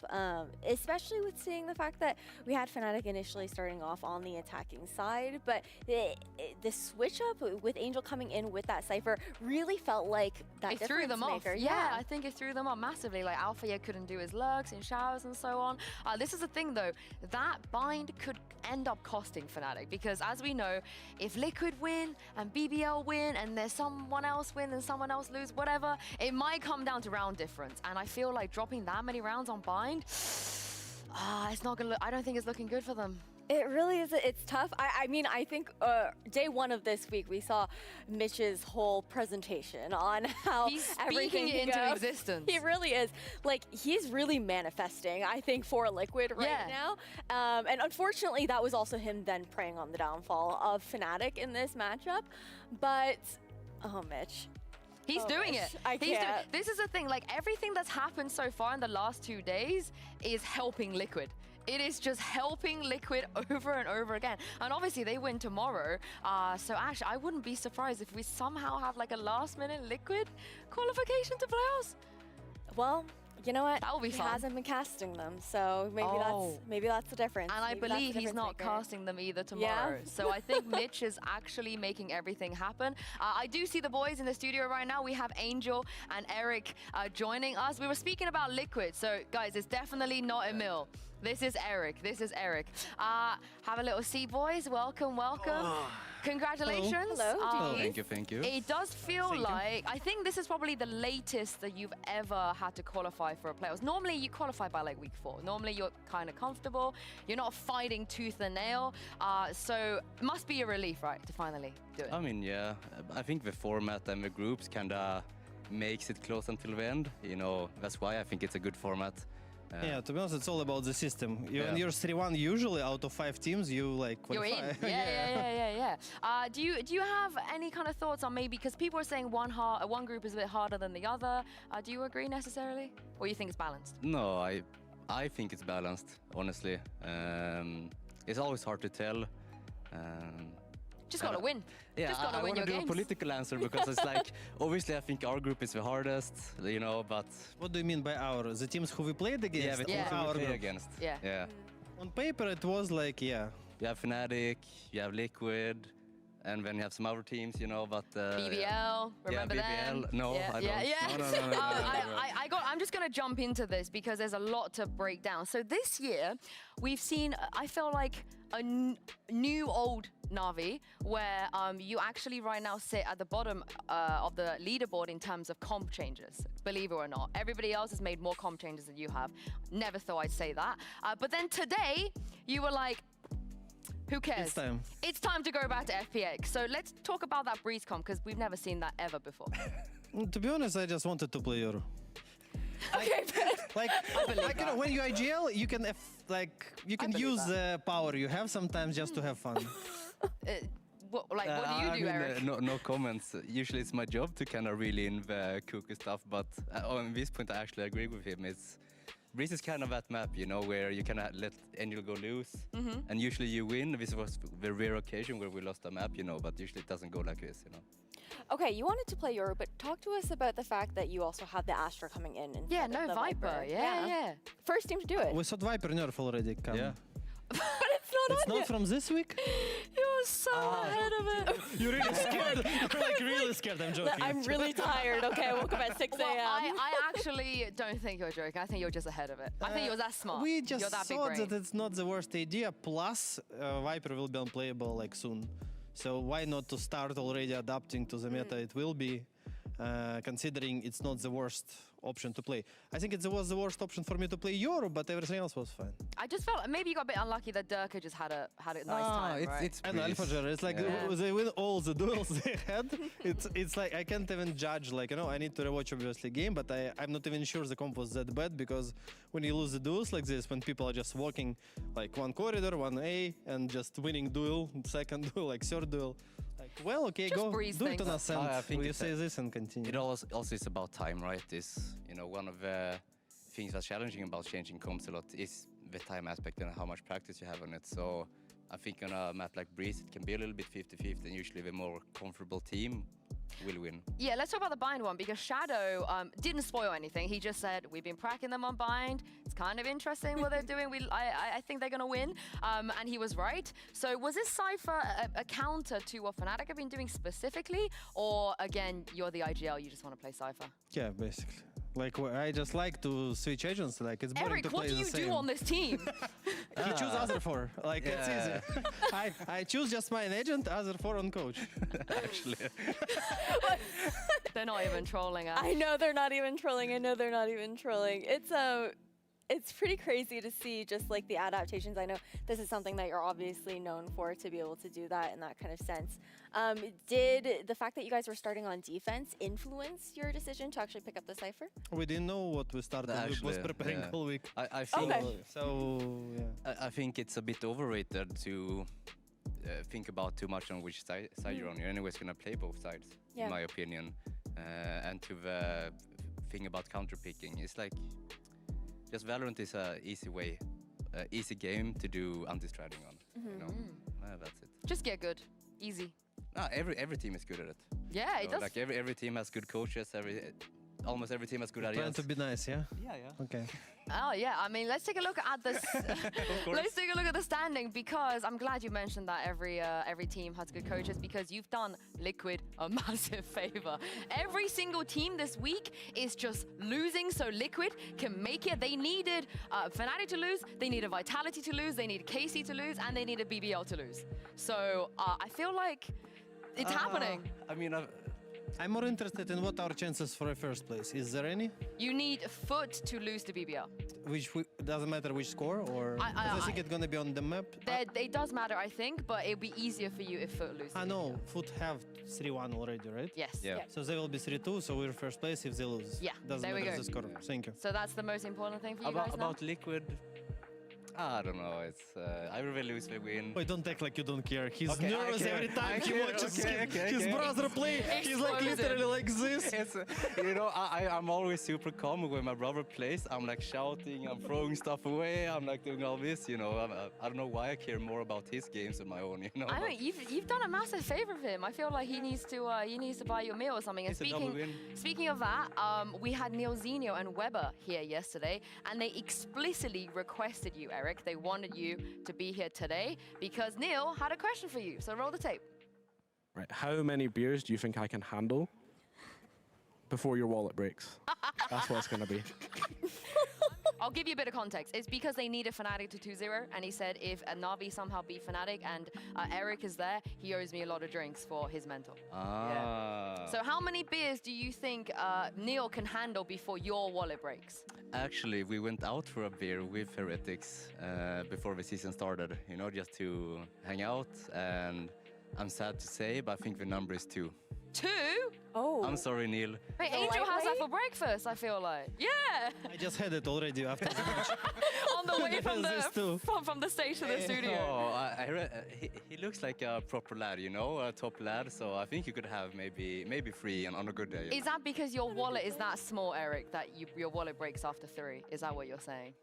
especially with seeing the fact that we had Fnatic initially starting off on the attacking side, but the switch up with Angel coming in with that Cypher really felt like that It threw them off. maker. Yeah, I think it threw them off massively. Like Alpha couldn't do his lurks in showers and so on. This is the thing though, that bind could end up costing Fnatic, because as we know, if Liquid win and BBL win and there's someone else win and someone else lose, whatever, it might come down to round difference. And I feel like dropping that many rounds on bind, it's not gonna look, I don't think it's looking good for them. It really is. It's tough. I mean, I think day 1 of this week, we saw Mitch's whole presentation on how he's everything speaking into goes. existence. He really is. Like, he's really manifesting, I think, for Liquid right now. And unfortunately, that was also him then preying on the downfall of Fnatic in this matchup. But, oh, Mitch. He's doing it. I can't. This is the thing, like everything that's happened so far in the last 2 days is helping Liquid. It is just helping Liquid over and over again. And obviously they win tomorrow. So Ash, I wouldn't be surprised if we somehow have like a last minute Liquid qualification to playoffs. Well, You know what? That will be he fun. hasn't been casting them, so maybe that's the difference. And I Maybe that's the believe he's difference not maker. casting them either tomorrow. Yeah? So I think Mitch is actually making everything happen. I do see the boys in the studio right now. We have Angel and Eric joining us. We were speaking about Liquid. So guys, it's definitely not Emil. This is Eric. This is Eric. Have a little seat, boys. Welcome, welcome. Congratulations. Hello. Thank you, thank you. It does feel like, I think this is probably the latest that you've ever had to qualify for a playoffs. Normally you qualify by like week 4. Normally you're kind of comfortable. You're not fighting tooth and nail. So it must be a relief, right, to finally do it. I mean, yeah, I think the format and the groups kind of makes it close until the end. You know, that's why I think it's a good format. Yeah, to be honest, it's all about the system. When you're 3-1, usually out of 5 teams, you like qualify. You're in. Yeah. Do you have any kind of thoughts on maybe, because people are saying one group is a bit harder than the other. Do you agree necessarily, or you think it's balanced? No, I think it's balanced, honestly. It's always hard to tell. Just gotta win. Yeah, just gotta I win want to your do games. a political answer because it's like, obviously I think our group is the hardest, you know, but... What do you mean by our? The teams who we played against? Yeah, the teams who we played against. Yeah. On paper it was like, yeah. You have Fnatic, you have Liquid, and then you have some other teams, you know, but... BBL, remember BBL. them? No, yeah, I don't. Yeah. No. I'm just going to jump into this because there's a lot to break down. So this year, we've seen, I feel like, a new old Na'Vi, where you actually right now sit at the bottom of the leaderboard in terms of comp changes, believe it or not. Everybody else has made more comp changes than you have. Never thought I'd say that. But then today, you were like, who cares? It's time. It's time to go back to FPX. So let's talk about that Breeze comp, because we've never seen that ever before. To be honest, I just wanted to play Euro. Okay, like you know, when you IGL, you can use the power you have sometimes just to have fun. What do you do, Eric? No comments. Usually it's my job to kind of reel in the cookie stuff, but on this point I actually agree with him. Breeze is kind of that map, you know, where you can let Angel go loose, and usually you win. This was the rare occasion where we lost a map, you know, but usually it doesn't go like this, you know. Okay, you wanted to play Euro, but talk to us about the fact that you also had the Astra coming in. Yeah, no Viper. Yeah. First team to do it. We saw Viper nerf already come. Yeah. But it's not It's on not yet. from this week? You're so ahead of it. You're really scared. You're like really scared. I'm joking. I'm really tired. Okay, I woke up at 6 a.m. Well, I actually don't think you're joking. I think you're just ahead of it. I think you're that smart. We just you're that big thought brain. that it's not the worst idea. Plus, Viper will be unplayable like soon. So why not to start already adapting to the meta it will be, considering it's not the worst option to play. I think it was the worst option for me to play Euro, but everything else was fine. I just felt maybe you got a bit unlucky that Durka just had a nice time, right? And AlphaGer, it's like they win all the duels they had. It's like I can't even judge. Like, you know, I need to rewatch obviously game, but I'm not even sure the comp was that bad, because when you lose the duels like this, when people are just walking like one corridor, one A, and just winning duel, second duel, like third duel. Like, well, okay, Just go breeze do it on things. us, and I think we it's say this and continue. It also is about time, right? You know, one of the things that's challenging about changing comps a lot is the time aspect and how much practice you have on it. So I think on a map like Breeze, it can be a little bit 50-50, and usually the more comfortable team will win. Yeah, let's talk about the bind one, because Shadow didn't spoil anything. He just said, we've been pracking them on bind. It's kind of interesting what they're doing. I think they're going to win. And he was right. So was this Cypher a counter to what Fnatic have been doing specifically? Or again, you're the IGL, you just want to play Cypher? Yeah, basically. Like, I just like to switch agents. Like, it's boring Eric, to play what do you the same. do on this team? You choose other 4. Like, it's easy. I choose just my agent, other 4 on coach. Actually. They're not even trolling us. I know they're not even trolling. It's pretty crazy to see just like the adaptations. I know this is something that you're obviously known for, to be able to do that in that kind of sense. Did the fact that you guys were starting on defense influence your decision to actually pick up the Cypher? We didn't know what we started. We was preparing yeah. all week. I think, So, yeah. I think it's a bit overrated to think about too much on which side you're on. You're anyways going to play both sides, in my opinion. And to the thing about counter picking, it's like, just Valorant is a easy game to do anti-stratting on. You know, that's it. Just get good, easy. Every team is good at it. Yeah, it does. Like every team has good coaches. almost every team has good Trying ideas. to be nice, yeah? Yeah. Okay. Oh yeah, I mean, let's take a look at this. Let's take a look at the standing, because I'm glad you mentioned that every team has good coaches, because you've done Liquid a massive favor. Every single team this week is just losing, so Liquid can make it. They needed Fnatic to lose, they needed Vitality to lose, they needed KC to lose, and they needed BBL to lose. So I feel like it's happening. I mean, I'm more interested in what our chances for a first place. Is there any? You need Foot to lose to BBL. Doesn't matter which score, or I think it's gonna be on the map. It does matter, I think, but it'll be easier for you if Foot loses. I know Foot have 3-1 already, right? Yes. Yeah. So they will be 3-2, so we're first place if they lose. Yeah, Doesn't there we matter go. the score. Thank you. So that's the most important thing for you guys now? about Liquid, I don't know. It's I will lose, we win. Wait, don't act like you don't care. He's Okay, I nervous care. every time I he care. watches Okay, his brother play. He's like literally like this. It's, I'm always super calm when my brother plays. I'm like shouting, I'm throwing stuff away, I'm like doing all this, I don't know why I care more about his games than my own, I mean, you've done a massive favor for him. I feel like he needs to buy you a meal or something. And It's a double win. speaking of that, we had Neil Zenio and Weber here yesterday, and they explicitly requested you, Eric. They wanted you to be here today because Neil had a question for you. So roll the tape. Right, how many beers do you think I can handle before your wallet breaks? That's what it's gonna be. I'll give you a bit of context. It's because they needed Fnatic to 2-0, and he said if Navi somehow beat Fnatic and Eric is there, he owes me a lot of drinks for his mental. Yeah. So how many beers do you think Neil can handle before your wallet breaks? Actually, we went out for a beer with Heretics before the season started, just to hang out, and I'm sad to say, but I think the number is 2. 2? Oh. I'm sorry, Neil. Wait, Angel has that for breakfast, I feel like. Yeah! I just had it already after the match. On the way from This too. from the stage to the studio. No, he looks like a proper lad, a top lad, so I think you could have maybe 3 on a good day. Is that because your wallet is that small, Eric, that your wallet breaks after 3? Is that what you're saying?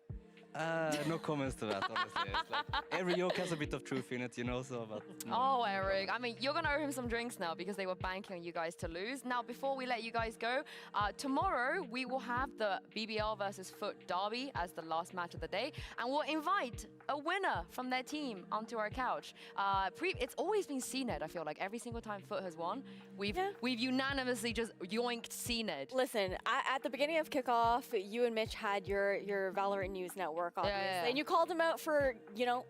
No comments to that, honestly. It's like every joke has a bit of truth in it, so, but... No. Oh, Eric. I mean, you're going to owe him some drinks now because they were banking on you guys to lose. Now, before we let you guys go, tomorrow we will have the BBL versus Foot derby as the last match of the day, and we'll invite a winner from their team onto our couch. It's always been CNED, I feel like. Every single time Foot has won, we've unanimously just yoinked CNED. Listen, at the beginning of kickoff, you and Mitch had your Valorant News Network, obviously. Yeah. And you called him out for,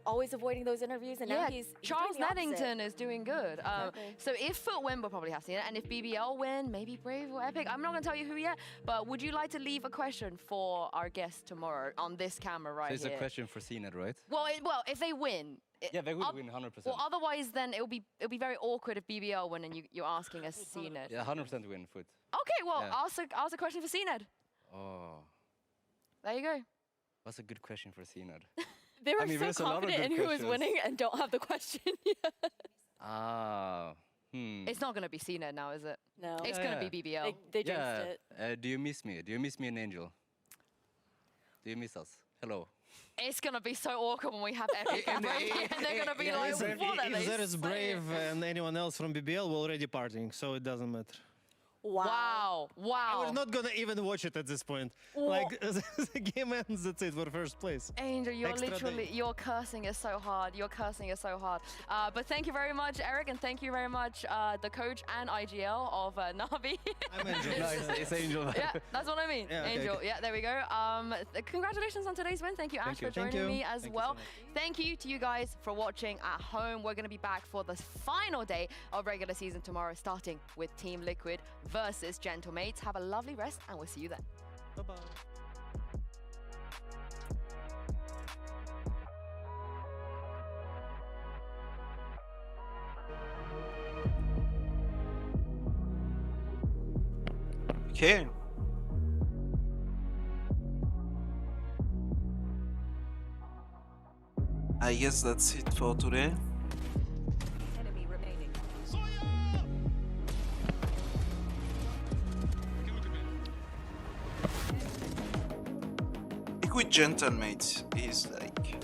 always avoiding those interviews, and now he's Charles doing the opposite. Neddington is doing good. So if Foot win, we'll probably have seen it. And if BBL win, maybe Brave or Epic. I'm not going to tell you who yet, but would you like to leave a question for our guest tomorrow on this camera right So here? it's a question for CNED, right? Well, if they win. Yeah, they would win 100%. Well, otherwise, then it'll be very awkward if BBL win and you're asking us CNED. Yeah, 100% win Foot. Okay, well, Yeah. ask a question for CNED. Oh, There you go. that's a good question for CNED. They were there's so a lot of confident in good who was questions. winning and don't have the question yet. It's not going to be CNED now, is it? No. It's going to be BBL. They jinxed it. Do you miss me? Do you miss me and Angel? Do you miss us? Hello. It's going to be so awkward when we have Epic and Brave, and they're going to be like, what are they If there is saying? Brave and anyone else from BBL, we're already partying, so it doesn't matter. Wow. We're not gonna even watch it at this point. Like, the game ends, that's it, for first place. Angel, you're Extra literally, day. you're cursing us so hard. You're cursing us so hard. But thank you very much, Eric, and thank you very much, the coach and IGL of Navi. I'm Angel. No, it's Angel. Yeah, that's what I mean. Yeah, okay, Angel. okay. Yeah, there we go. Congratulations on today's win. Thank you, Ash, you. for Thank joining you. me as Thank you well. so much. Thank you to you guys for watching at home. We're going to be back for the final day of regular season tomorrow, starting with Team Liquid versus Gentle Mates. Have a lovely rest, and we'll see you then. Bye-bye. Okay. I guess that's it for today. Enemy remaining. Liquid Gentlemates is like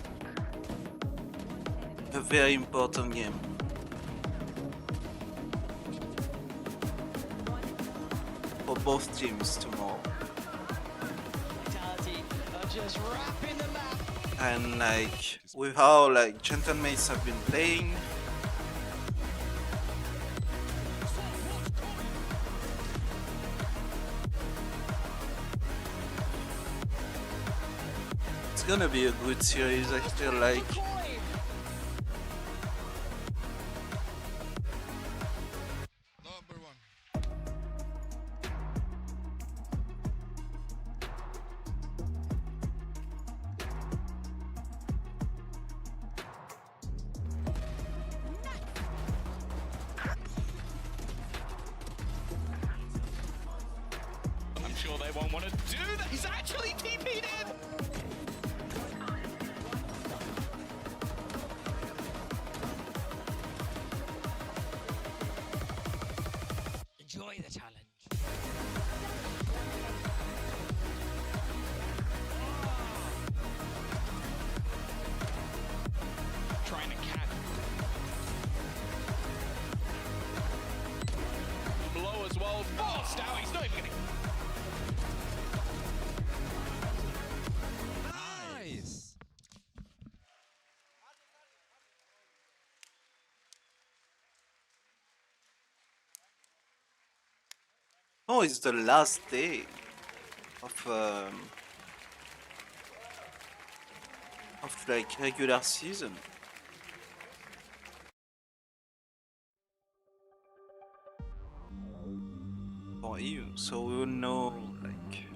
a very important game. For both teams tomorrow. Just wrapping the map. And like with how like Gentlemates have been playing, it's gonna be a good series, I feel like. I'm sure they won't want to do that. He's actually TP'd in. Enjoy the challenge. Trying to catch. Low as well. Forced out. He's not even getting. Nice. Oh, it's the last day of like regular season. For EU, so we will know like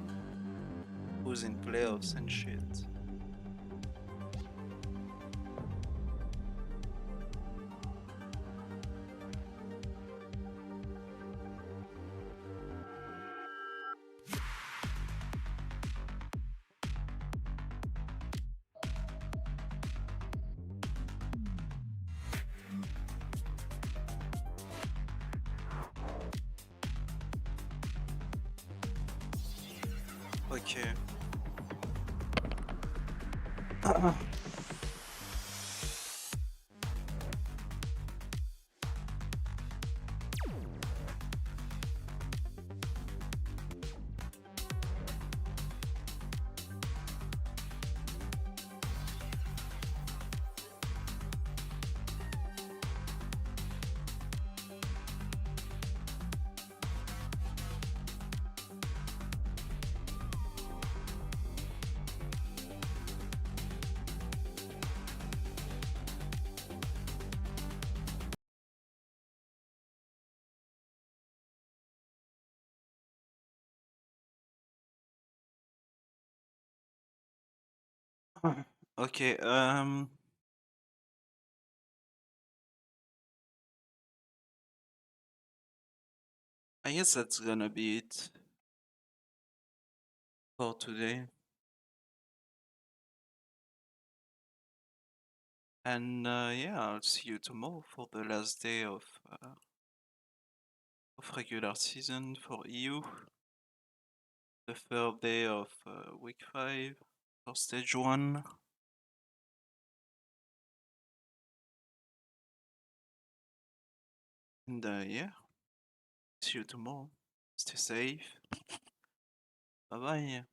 who's in playoffs and shit. Okay. Okay, I guess that's gonna be it for today. And yeah, I'll see you tomorrow for the last day of regular season for EU. The third day of week 5 for stage 1. And yeah, see you tomorrow. Stay safe. Bye bye.